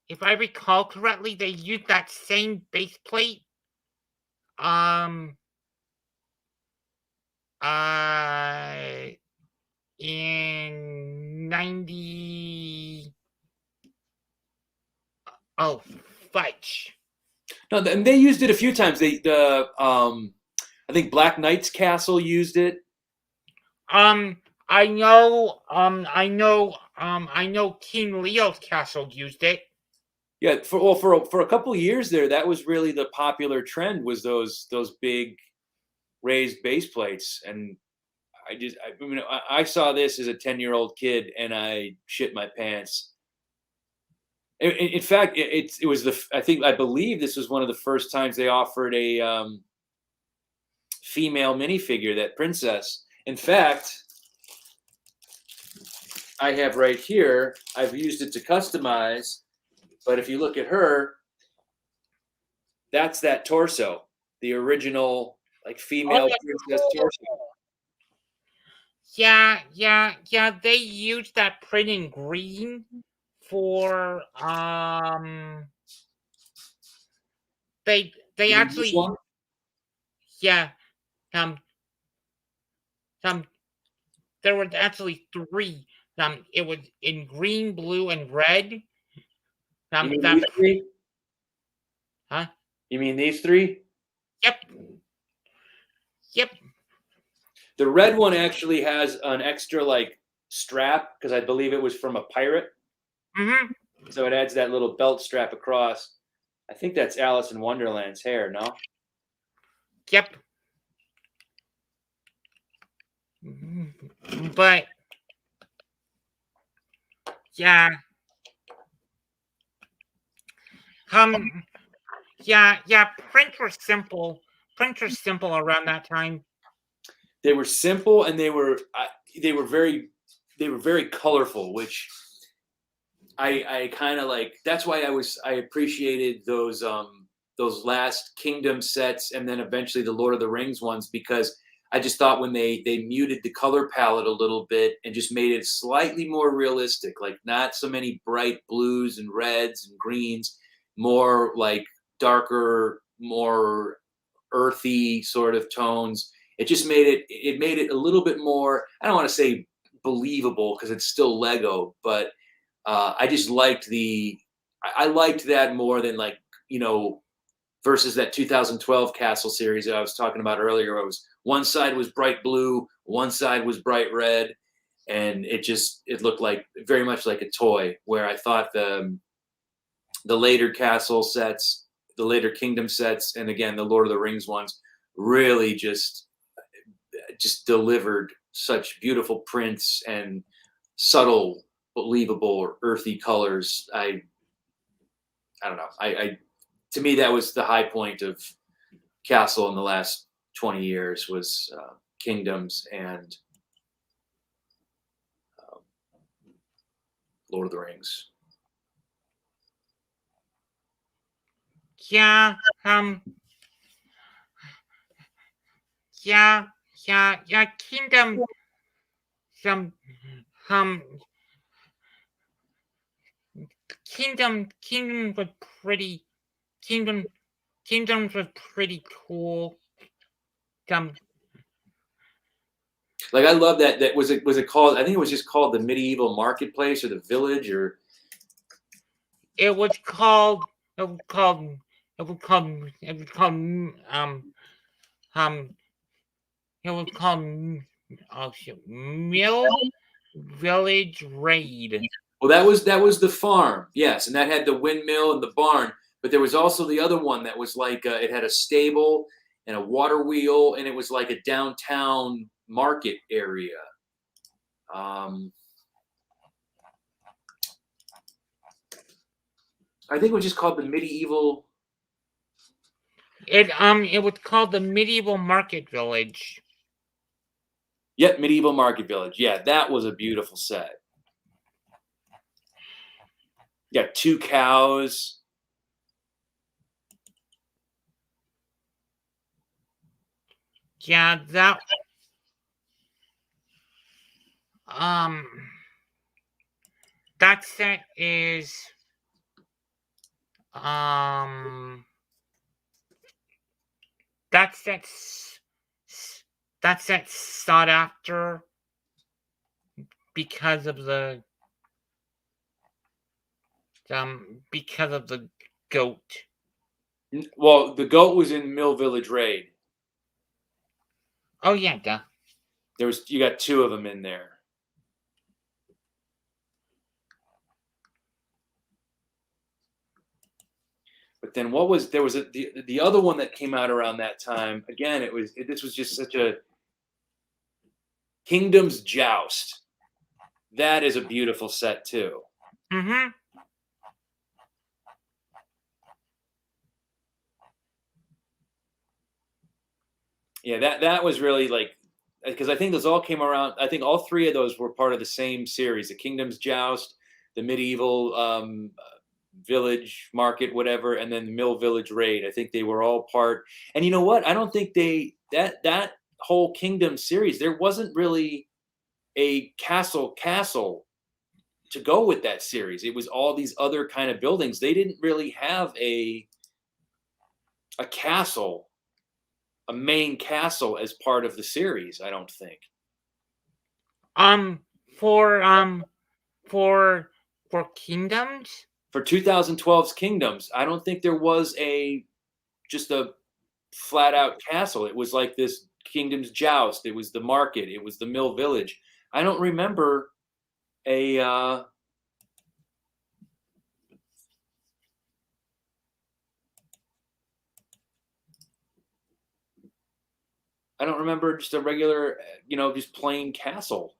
they used that same base plate. In 90. Oh, fudge. No, and they used it a few times. I think Black Knight's Castle used it. I know King Leo's castle used it. Yeah, for a couple of years there, that was really the popular trend, was those big raised base plates. And I saw this as a 10-year-old kid and I shit my pants. In fact, it was I believe this was one of the first times they offered a female minifigure, that princess. In fact, I have right here, I've used it to customize, but if you look at her, that's that torso, the original like female princess torso. Yeah. They used that print in green for They actually, yeah. There were actually 3. It was in green, blue, and red. You mean these 3? Huh? You mean these 3? Yep. The red one actually has an extra like strap, because I believe it was from a pirate. Mm-hmm. So it adds that little belt strap across. I think that's Alice in Wonderland's hair, no? Yep. But yeah. Yeah, prints were simple. Around that time. They were simple and they were very colorful, which I kind of like. That's why I appreciated those last Kingdom sets and then eventually the Lord of the Rings ones, because I just thought when they muted the color palette a little bit and just made it slightly more realistic, like not so many bright blues and reds and greens, more like darker, more earthy sort of tones. It just made it a little bit more, I don't want to say believable because it's still Lego, but I just liked I liked that more than, like, versus that 2012 Castle series that I was talking about earlier. It was one side was bright blue, one side was bright red, and it looked like very much like a toy. Where I thought the later Castle sets, the later Kingdom sets, and again the Lord of the Rings ones really just delivered such beautiful prints and subtle, believable, earthy colors. I don't know. To me, that was the high point of Castle in the last 20 years was Kingdoms and Lord of the Rings. Yeah, Kingdom, um, Kingdom was pretty, Kingdoms was pretty cool. Like, I love that was it called, I think it was just called the Medieval Marketplace or the Village, or it was called Mill Village Raid. well, that was the farm, yes, and that had the windmill and the barn. But there was also the other one that was like it had a stable and a water wheel, and it was like a downtown market area. I think it was just called the Medieval. It was called the Medieval Market Village. Yep, Medieval Market Village. Yeah, that was a beautiful set. You got 2 cows. Yeah, that set is that set's sought after because of the goat. Well, the goat was in Mill Village Raid. Oh yeah, duh. You got 2 of them in there. But then there was the other one that came out around that time. Again, this was just such a Kingdom's Joust. That is a beautiful set too. Mm-hmm. Yeah, that was really like, because I think those all came around. I think all 3 of those were part of the same series: the Kingdom's Joust, the Medieval Village Market, whatever, and then the Mill Village Raid. I think they were all part. And you know what? I don't think that whole Kingdom series, there wasn't really a castle to go with that series. It was all these other kind of buildings. They didn't really have a castle, a main castle as part of the series, I don't think. For Kingdoms? For 2012's Kingdoms, I don't think there was just a flat out castle. It was like this Kingdom's Joust. It was the market. It was the Mill Village. I don't remember I don't remember just a regular, just plain castle.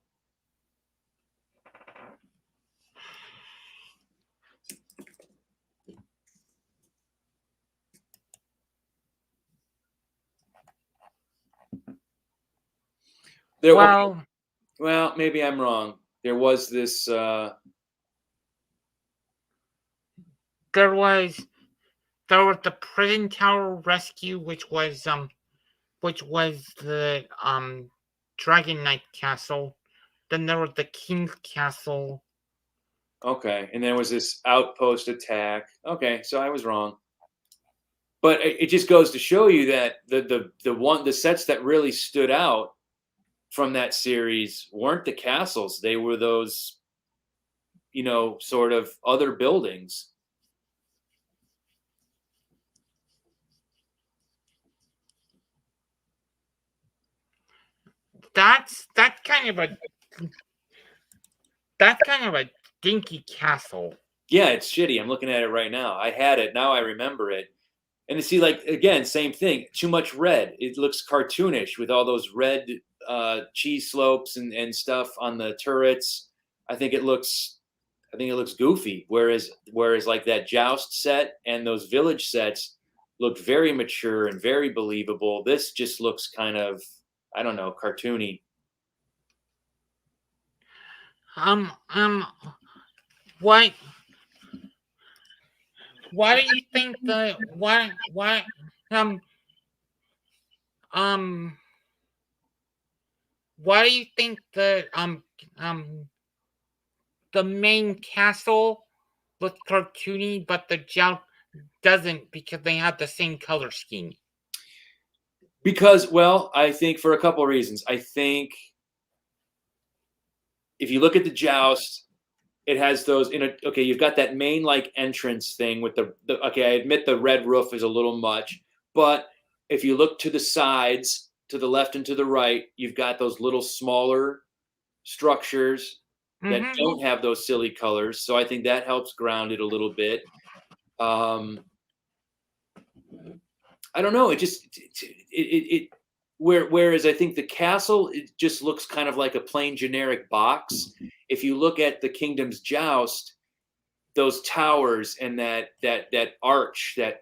There, well, maybe I'm wrong. There was this. there was the Prison Tower Rescue, which was the Dragon Knight Castle. Then there was the King's Castle. Okay, and there was this outpost attack. Okay, so I was wrong. But it just goes to show you that the sets that really stood out from that series weren't the castles. They were those, sort of other buildings. That's kind of a dinky castle. Yeah, it's shitty. I'm looking at it right now. I had it. Now I remember it. And to see, like, again, same thing. Too much red. It looks cartoonish with all those red cheese slopes and stuff on the turrets. I think it looks goofy. Whereas like that Joust set and those Village sets look very mature and very believable. This just looks kind of, I don't know, cartoony. Why do you think why do you think the main castle looks cartoony, but the Joust doesn't, because they have the same color scheme? Because, well, I think for a couple of reasons. I think if you look at the Joust, it has those okay, you've got that main like entrance thing with the okay, I admit the red roof is a little much, but if you look to the sides, to the left and to the right, you've got those little smaller structures that don't have those silly colors. So I think that helps ground it a little bit. I don't know. It just whereas I think the castle, it just looks kind of like a plain generic box. If you look at the Kingdom's Joust, those towers and that arch, that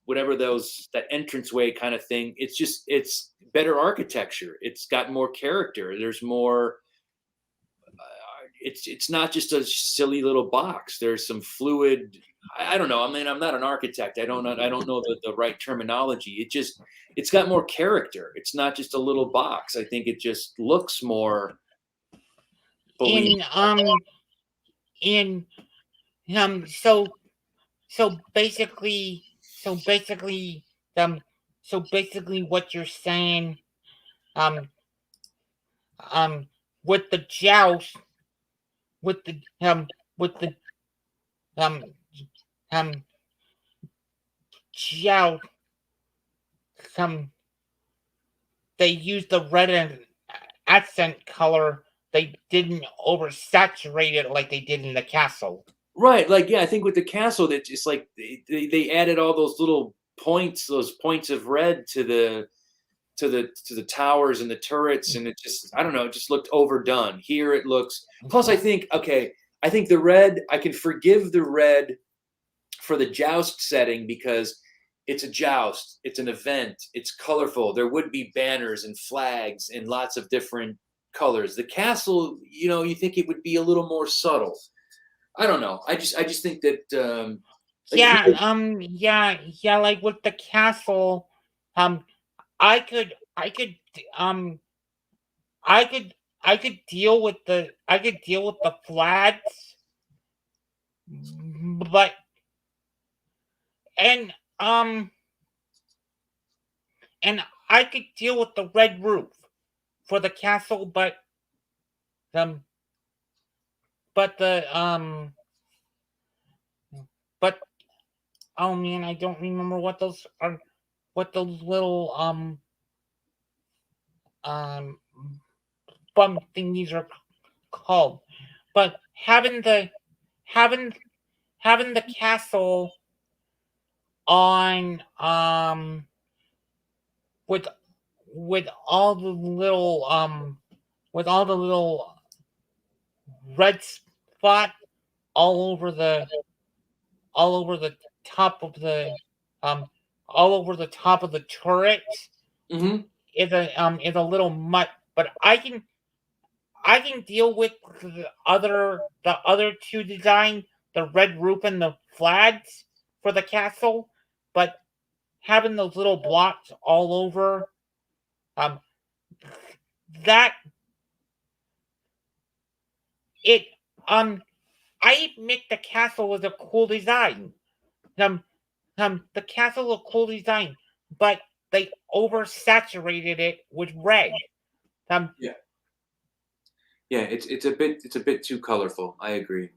whatever that entranceway kind of thing, it's better architecture. It's got more character. There's more. It's not just a silly little box. There's some fluid. I don't know. I mean, I'm not an architect. I don't know the right terminology. It's got more character. It's not just a little box. I think it just looks more. So basically what you're saying, with the Joust, with the Joust, they used the red and accent color. They didn't oversaturate it like they did in the castle. Right, like, yeah, I think with the castle, that just like they added all those little points, those points of red to the towers and the turrets, and it just, I don't know, it just looked overdone. Here it looks. Plus, I think the red, I can forgive the red for the Joust setting because it's a Joust, it's an event, it's colorful. There would be banners and flags and lots of different colors. The castle, you think it would be a little more subtle. I don't know. I just think that like with the castle, I could deal with the flags, but and I could deal with the red roof for the castle, but oh man, I don't remember what those little bump thingies are called. But having the castle on with all the little red spot all over the top of the turret mm-hmm. is a little much but I can deal with the other two design, the red roof and the flags for the castle, but having those little blocks all over, that it I admit the castle was a cool design. The castle was a cool design, but they oversaturated it with red. Yeah, it's a bit too colorful. I agree.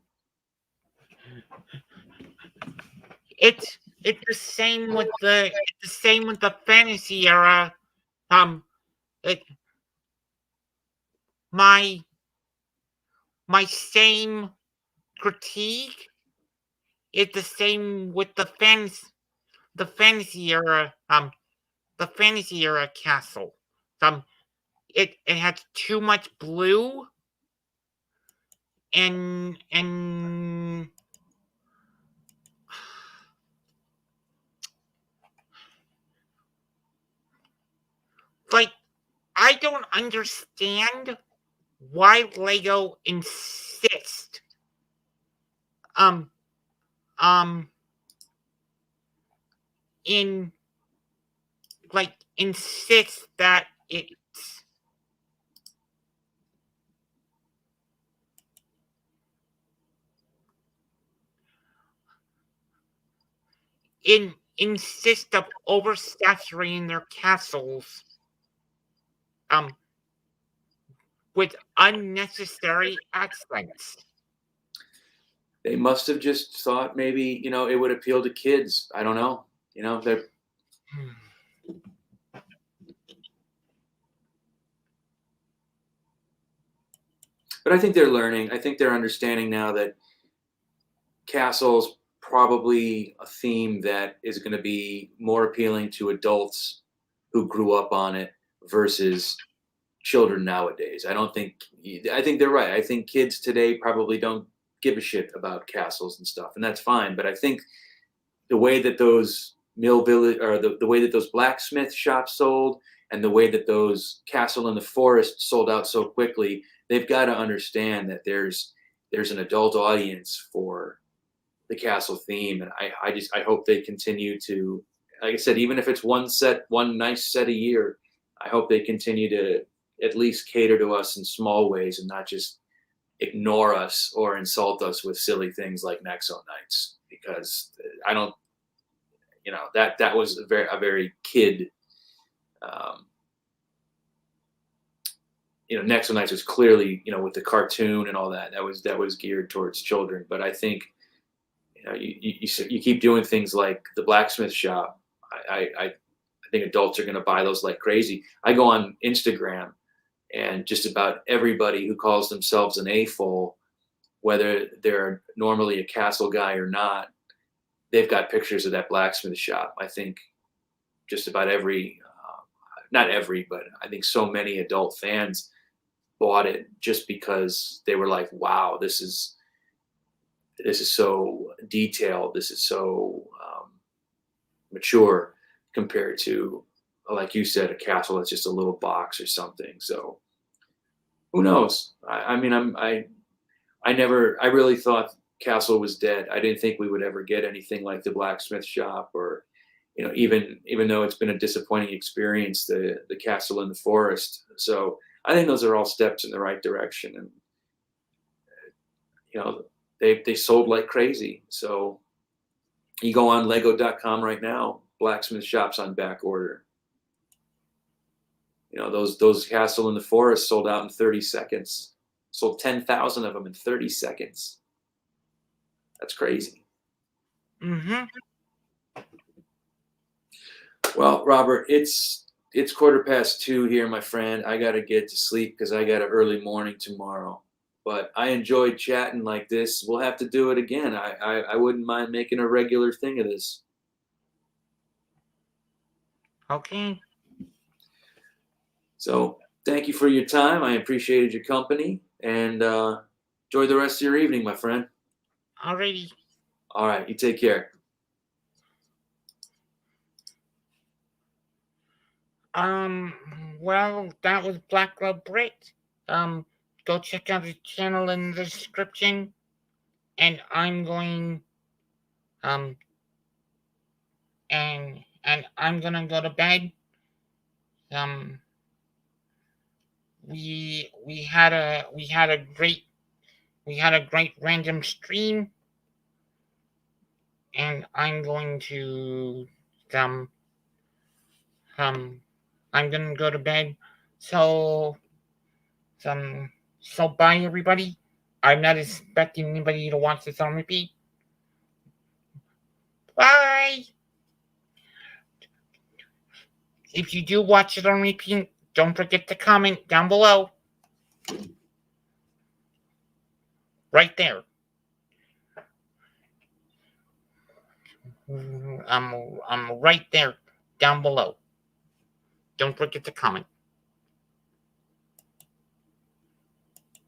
It's the same with the fantasy era. Um, it my my same critique is the same with the fantasy era. The fantasy era castle. It has too much blue and like I don't understand why Lego insists um um in insists that it's insist of oversaturating their castles with unnecessary accents. They must have just thought maybe it would appeal to kids. I don't know. They're But I think they're learning. I think they're understanding now that castle's probably a theme that is going to be more appealing to adults who grew up on it versus children nowadays. I think they're right. I think kids today probably don't give a shit about castles and stuff, and that's fine. But I think the way that those mill village or the way that those blacksmith shops sold and the way that those Castle in the Forest sold out so quickly, they've got to understand that there's an adult audience for the castle theme, and I hope they continue to, like I said, even if it's one nice set a year, I hope they continue to at least cater to us in small ways and not just ignore us or insult us with silly things like Nexo Nights, because I don't, that was a very kid. Nexo Nights was clearly, with the cartoon and all that was geared towards children. But I think, you keep doing things like the blacksmith shop. I think adults are going to buy those like crazy. I go on Instagram, and just about everybody who calls themselves an AFOL, whether they're normally a castle guy or not, they've got pictures of that blacksmith shop. I think just about not every, but I think so many adult fans bought it just because they were like, wow, this is so detailed. This is so mature compared to, like you said, a castle that's just a little box or something. So who knows? I mean, I really thought Castle was dead. I didn't think we would ever get anything like the blacksmith shop, or even though it's been a disappointing experience, the Castle in the Forest. So I think those are all steps in the right direction, and they sold like crazy. So you go on Lego.com right now, blacksmith shops on back order. Those Castle in the Forest sold out in 30 seconds. Sold 10,000 of them in 30 seconds. That's crazy. Mm-hmm. Well, Robert, it's 2:15 here, my friend. I got to get to sleep because I got an early morning tomorrow. But I enjoyed chatting like this. We'll have to do it again. I wouldn't mind making a regular thing of this. Okay. So thank you for your time. I appreciated your company, and enjoy the rest of your evening, my friend. Alrighty. All right, you take care. What Well, that was Black Glove Brit. Go check out his channel in the description. And I'm going, and I'm gonna go to bed. We had a great random stream, and I'm going to I'm gonna go to bed. So bye everybody. I'm not expecting anybody to watch this on repeat. Bye. If you do watch it on repeat, don't forget to comment down below. Right there. I'm right there down below. Don't forget to comment.